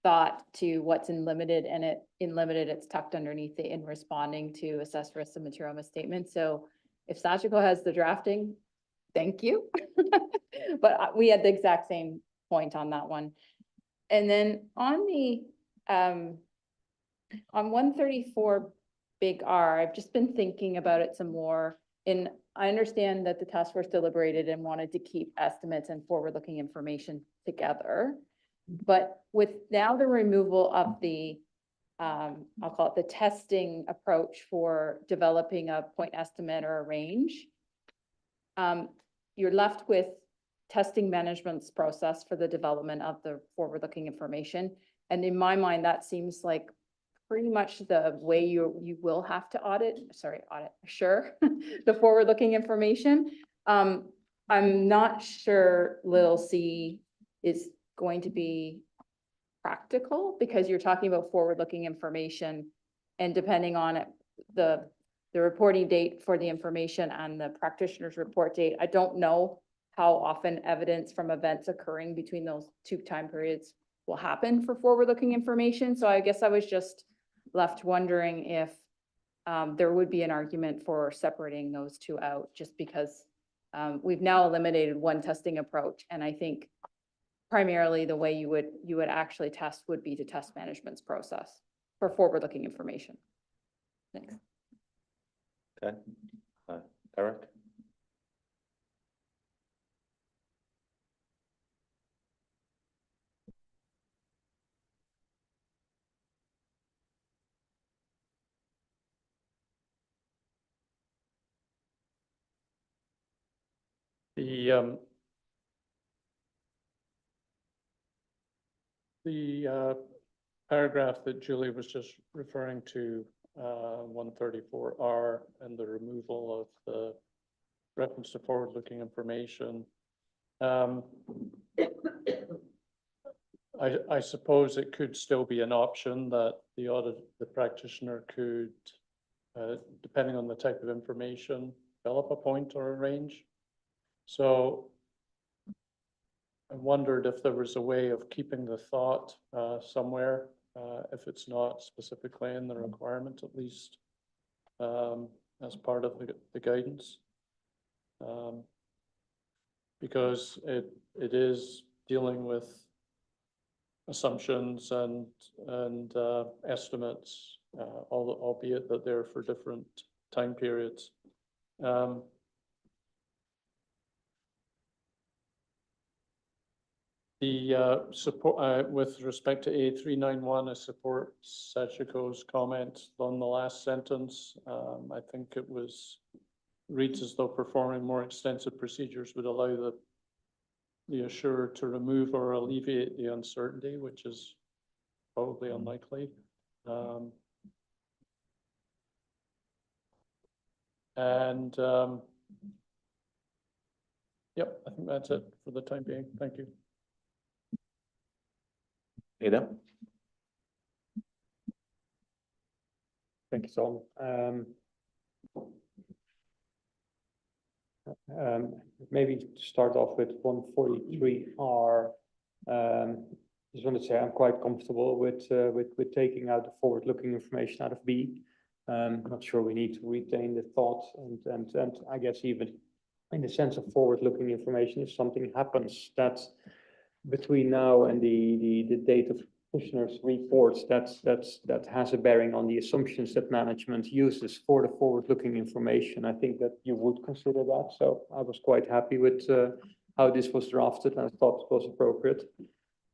thought to what's in limited, and in limited it's tucked underneath it in responding to assess risks of material misstatement. So if Sachiko has the drafting, thank you. But we had the exact same point on that one. And then on the on 134 big R, I've just been thinking about it some more. And I understand that the task force deliberated and wanted to keep estimates and forward-looking information together. But with now the removal of the, I'll call it the testing approach for developing a point estimate or a range, you're left with testing management's process for the development of the forward-looking information. And in my mind, that seems like pretty much the way you will have to assure the forward-looking information. I'm not sure little c is going to be practical, because you're talking about forward-looking information, and depending on it, the reporting date for the information and the practitioner's report date, I don't know how often evidence from events occurring between those two time periods will happen for forward-looking information. So I guess I was just left wondering if there would be an argument for separating those two out, just because we've now eliminated one testing approach. And I think primarily the way you would actually test would be to test management's process for forward-looking information. Thanks. Okay, Eric? The paragraph that Julie was just referring to, 134R, and the removal of the reference to forward-looking information. I suppose it could still be an option that the practitioner could, depending on the type of information, develop a point or a range. So I wondered if there was a way of keeping the thought somewhere, if it's not specifically in the requirement, at least as part of the guidance. Because it is dealing with assumptions and estimates, albeit that they're for different time periods. The support with respect to A391, I support Sachiko's comment on the last sentence. I think it reads as though performing more extensive procedures would allow the assurer to remove or alleviate the uncertainty, which is probably unlikely. Yep, I think that's it for the time being. Thank you. Ada? Thank you, Tom. Maybe to start off with 143R. Just want to say I'm quite comfortable with taking out the forward-looking information out of B. Not sure we need to retain the thought and I guess even in the sense of forward-looking information, if something happens that between now and the date of commissioner's reports, that has a bearing on the assumptions that management uses for the forward-looking information. I think that you would consider that. So I was quite happy with how this was drafted and I thought it was appropriate.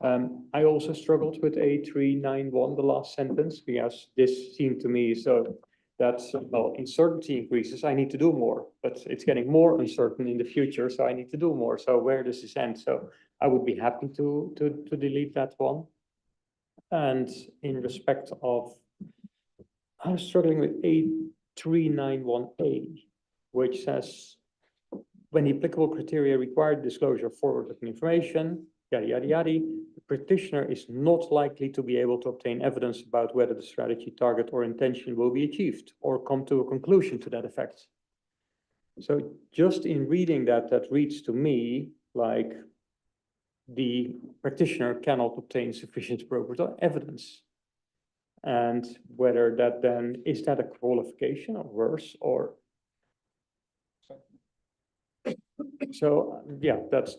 I also struggled with A391, the last sentence, because this seemed to me so that, well, uncertainty increases, I need to do more, but it's getting more uncertain in the future, so I need to do more. So where does this end? So I would be happy to delete that one. And in respect of, I was struggling with A391A, which says, when the applicable criteria require disclosure of forward-looking information, yada, yada, yada, the petitioner is not likely to be able to obtain evidence about whether the strategy, target, or intention will be achieved or come to a conclusion to that effect. So just in reading that, that reads to me like the practitioner cannot obtain sufficient appropriate evidence. And whether that then, is that a qualification or worse, or? So yeah, that's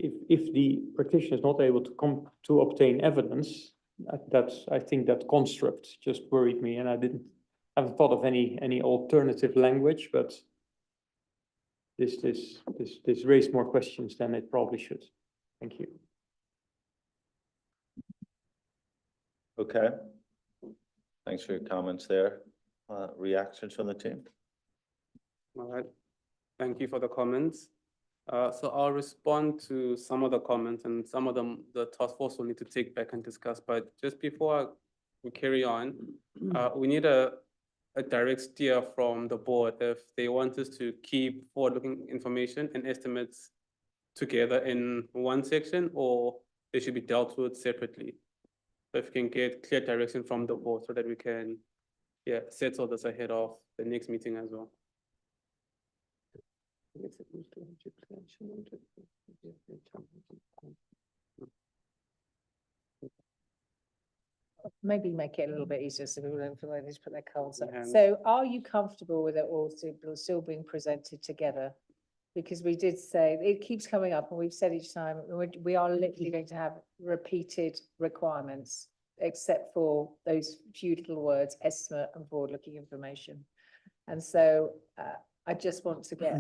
if the practitioner is not able to come to obtain evidence, I think that construct just worried me, and I haven't thought of any alternative language, but this raised more questions than it probably should. Thank you. Okay. Thanks for your comments there. Reactions from the team? All right. Thank you for the comments. So I'll respond to some of the comments, and some of them the task force will need to take back and discuss. But just before we carry on, we need a direct steer from the board if they want us to keep forward-looking information and estimates together in one section, or they should be dealt with separately. So if we can get clear direction from the board so that we can, settle this ahead of the next meeting as well. Maybe make it a little bit easier so people don't feel like they just put their cards up. Yeah. So are you comfortable with it all still being presented together? Because we did say, it keeps coming up and we've said each time, we are literally going to have repeated requirements. except for those few little words, estimate and forward-looking information. And so I just want to get,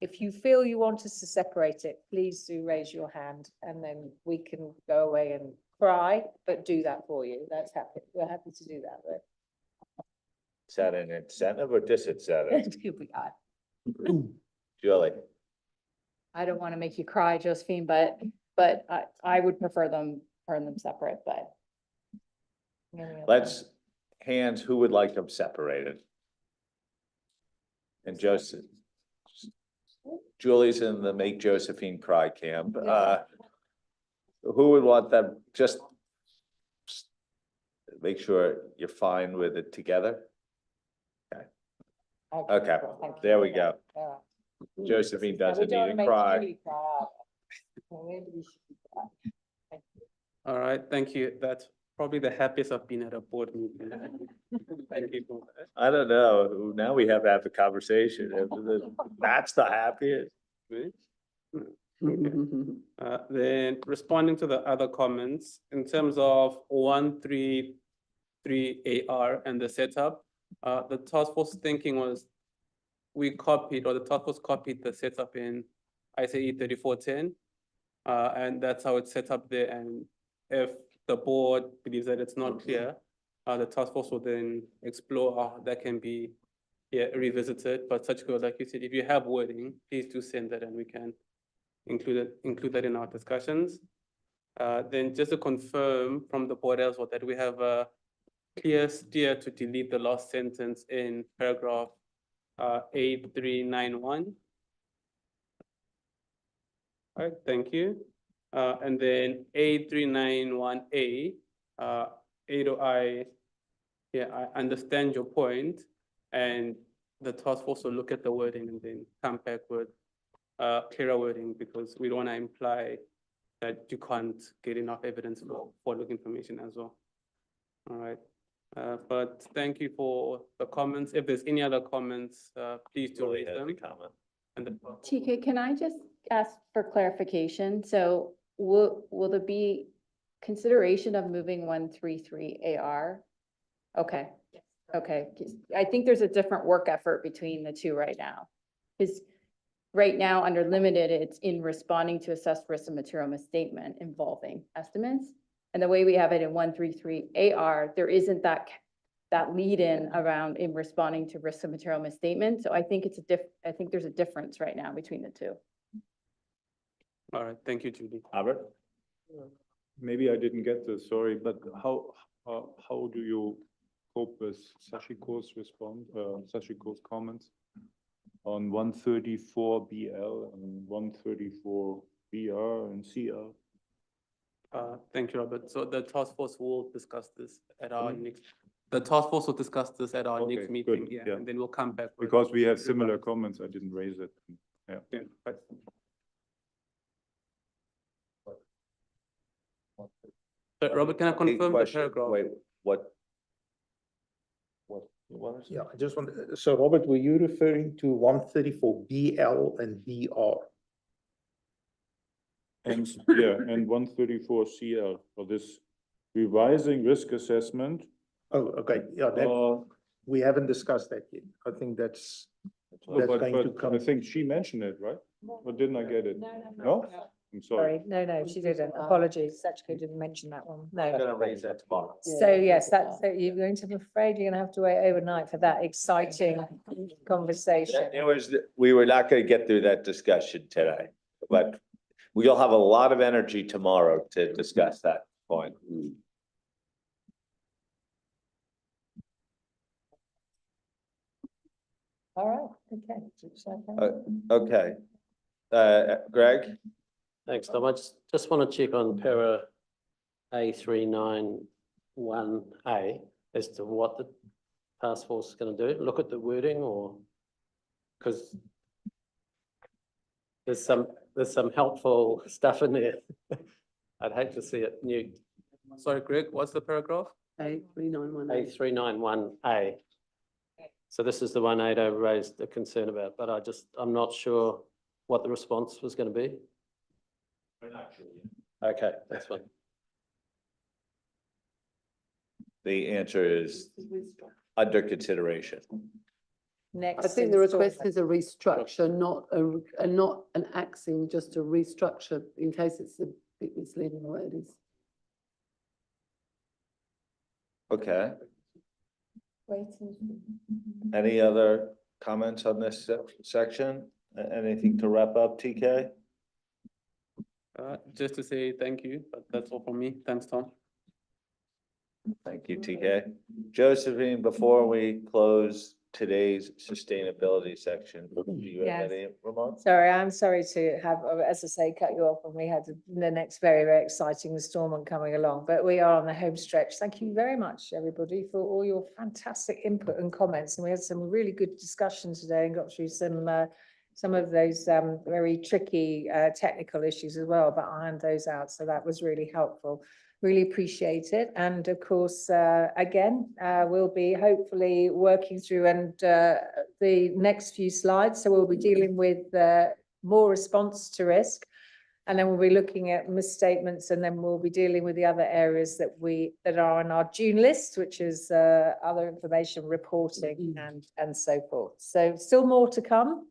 if you feel you want us to separate it, please do raise your hand and then we can go away and cry, but do that for you. That's happy. We're happy to do that. Is that an incentive or disincentive? But Julie? I don't want to make you cry, Josephine, but I would prefer them separate, but. Let's, hands, who would like them separated? And Joseph. Julie's in the Make Josephine Cry camp. Who would want them, just make sure you're fine with it together? Okay, there we go. Josephine doesn't need to cry. All right, thank you. That's probably the happiest I've been at a board meeting. Thank you for that. I don't know, now we have to have a conversation. That's the happiest. Then responding to the other comments, in terms of 133 AR and the setup, the task force thinking was the task force copied the setup in ICE 3410. And that's how it's set up there. And if the board believes that it's not clear, the task force will then explore how that can be revisited. But such goes, like you said, if you have wording, please do send that and we can include that in our discussions. Then just to confirm from the board as well that we have a clear steer to delete the last sentence in paragraph 8391. All right, thank you. And then 8391A, I understand your point, and the task force will look at the wording and then come back with clearer wording, because we don't want to imply that you can't get enough evidence for forward-looking information as well. All right, but thank you for the comments. If there's any other comments, please do raise them. TK, can I just ask for clarification? So will there be consideration of moving 133 AR? Okay. Okay. I think there's a different work effort between the two right now. Because right now under limited, it's in responding to assessed risk and material misstatement involving estimates. And the way we have it in 133 AR, there isn't that lead in around in responding to risk and material misstatement. So I think I think there's a difference right now between the two. All right, thank you, Judy. Albert? Maybe I didn't get this, sorry, but how do you cope with Sachiko's Sachiko's comments on 134 BL and 134 BR and CL? Thank you, Robert. So the task force will discuss this at our next. The task force will discuss this at our next meeting. Good, yeah, and then we'll come back. Because we have similar comments, I didn't raise it. Yeah. Robert, can I confirm the paragraph? Wait, what? Yeah, I just want, so Robert, were you referring to 134 BL and BR? And yeah, and 134 CL for this revising risk assessment. Oh, okay, yeah, that, we haven't discussed that yet. I think that's going to come. I think she mentioned it, right? Or didn't I get it? No? I'm sorry. No, she didn't. Apologies. Sachiko didn't mention that one. No. I'm gonna raise that tomorrow. So yes, you're going to, I'm afraid you're gonna have to wait overnight for that exciting conversation. We were not gonna get through that discussion today, but we'll have a lot of energy tomorrow to discuss that point. All right, Okay. Greg? Thanks, Tom. I just want to check on para A391A as to what the task force is going to do. Look at the wording, or because there's some helpful stuff in there. I'd hate to see it nuked. Sorry, Greg, what's the paragraph? A391A. A391A. So this is the one Ada raised a concern about, but I'm not sure what the response was going to be. Okay, that's fine. The answer is under consideration. Next. I think the request installment. is a restructure, not an axing, just a restructure in case it's a bit misleading the way it is. Okay. Any other comments on this section? Anything to wrap up, TK? Just to say thank you, but that's all from me. Thanks, Tom. Thank you, TK. Josephine, before we close today's sustainability section, do you have Yes. any remarks? Sorry, I'm sorry to have, as I say, cut you off when we had the next very, very exciting installment coming along, but we are on the home stretch. Thank you very much, everybody, for all your fantastic input and comments. And we had some really good discussions today and got through some of those very tricky technical issues as well, but ironed those out. So that was really helpful. Really appreciate it. And of course, again, we'll be hopefully working through the next few slides. So we'll be dealing with more response to risk. And then we'll be looking at misstatements, and then we'll be dealing with the other areas that are on our June list, which is other information reporting and so forth. So still more to come.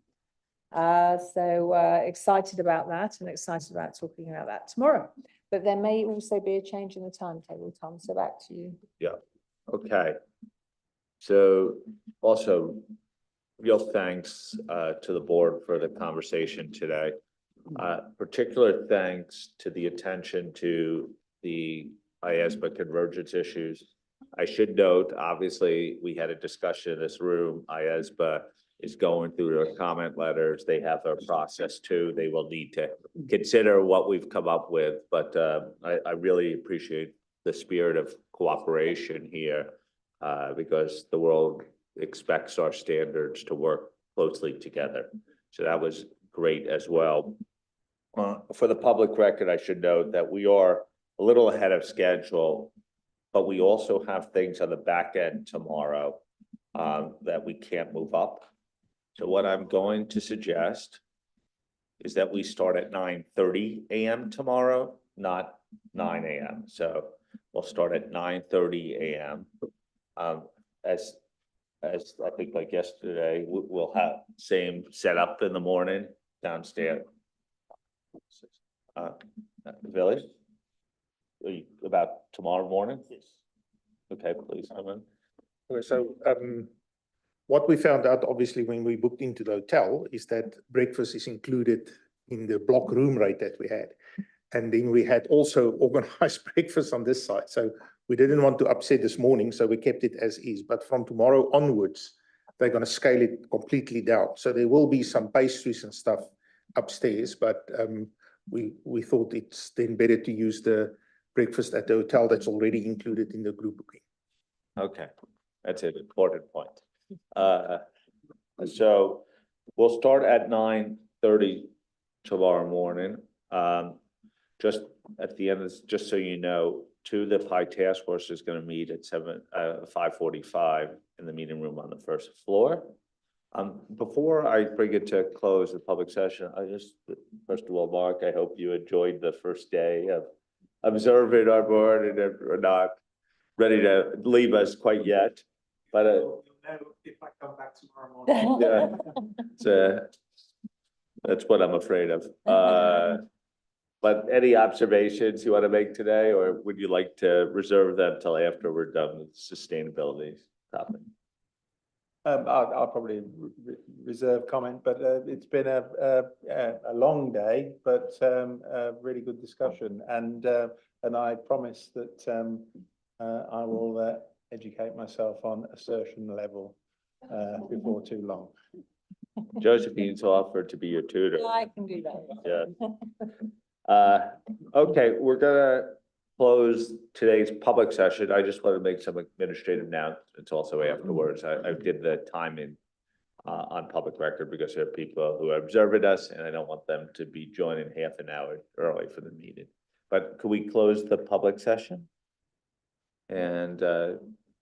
Excited about that and excited about talking about that tomorrow. But there may also be a change in the timetable, Tom, so back to you. Yeah, okay. So also, real thanks to the board for the conversation today. Particular thanks to the attention to the IAASB convergence issues. I should note, obviously, we had a discussion in this room. IAASB is going through their comment letters. They have their process too. They will need to consider what we've come up with, but I really appreciate the spirit of cooperation here because the world expects our standards to work closely together. So that was great as well. For the public record, I should note that we are a little ahead of schedule, but we also have things on the back end tomorrow that we can't move up. So what I'm going to suggest is that we start at 9:30 a.m. tomorrow, not 9 a.m. So we'll start at 9:30 a.m. As I think like yesterday, we'll have same setup in the morning downstairs. Village? About tomorrow morning? Yes. Okay, please, Herman. Okay, so what we found out, obviously, when we booked into the hotel is that breakfast is included in the block room rate that we had. And then we had also organized breakfast on this side. So we didn't want to upset this morning, so we kept it as is. But from tomorrow onwards, they're going to scale it completely down. So there will be some pastries and stuff upstairs, but we thought it's then better to use the breakfast at the hotel that's already included in the group booking. Okay, that's an important point. So we'll start at 9:30 tomorrow morning. Just at the end, just so you know, the PI task force is going to meet at 5:45 in the meeting room on the first floor. Before I bring it to close the public session, first of all, Mark, I hope you enjoyed the first day of observing our board and are not ready to leave us quite yet. But if I come back tomorrow morning. yeah, that's what I'm afraid of. But any observations you want to make today, or would you like to reserve them till after we're done with sustainability topic? I'll probably reserve comment, but it's been a long day, but a really good discussion, and I promise that I will educate myself on assertion level before too long. Josephine's offered to be your tutor. I can do that. Yeah. Okay, we're gonna close today's public session. I just want to make some administrative announcements also afterwards. I did the timing on public record because there are people who are observing us and I don't want them to be joining half an hour early for the meeting. But could we close the public session? And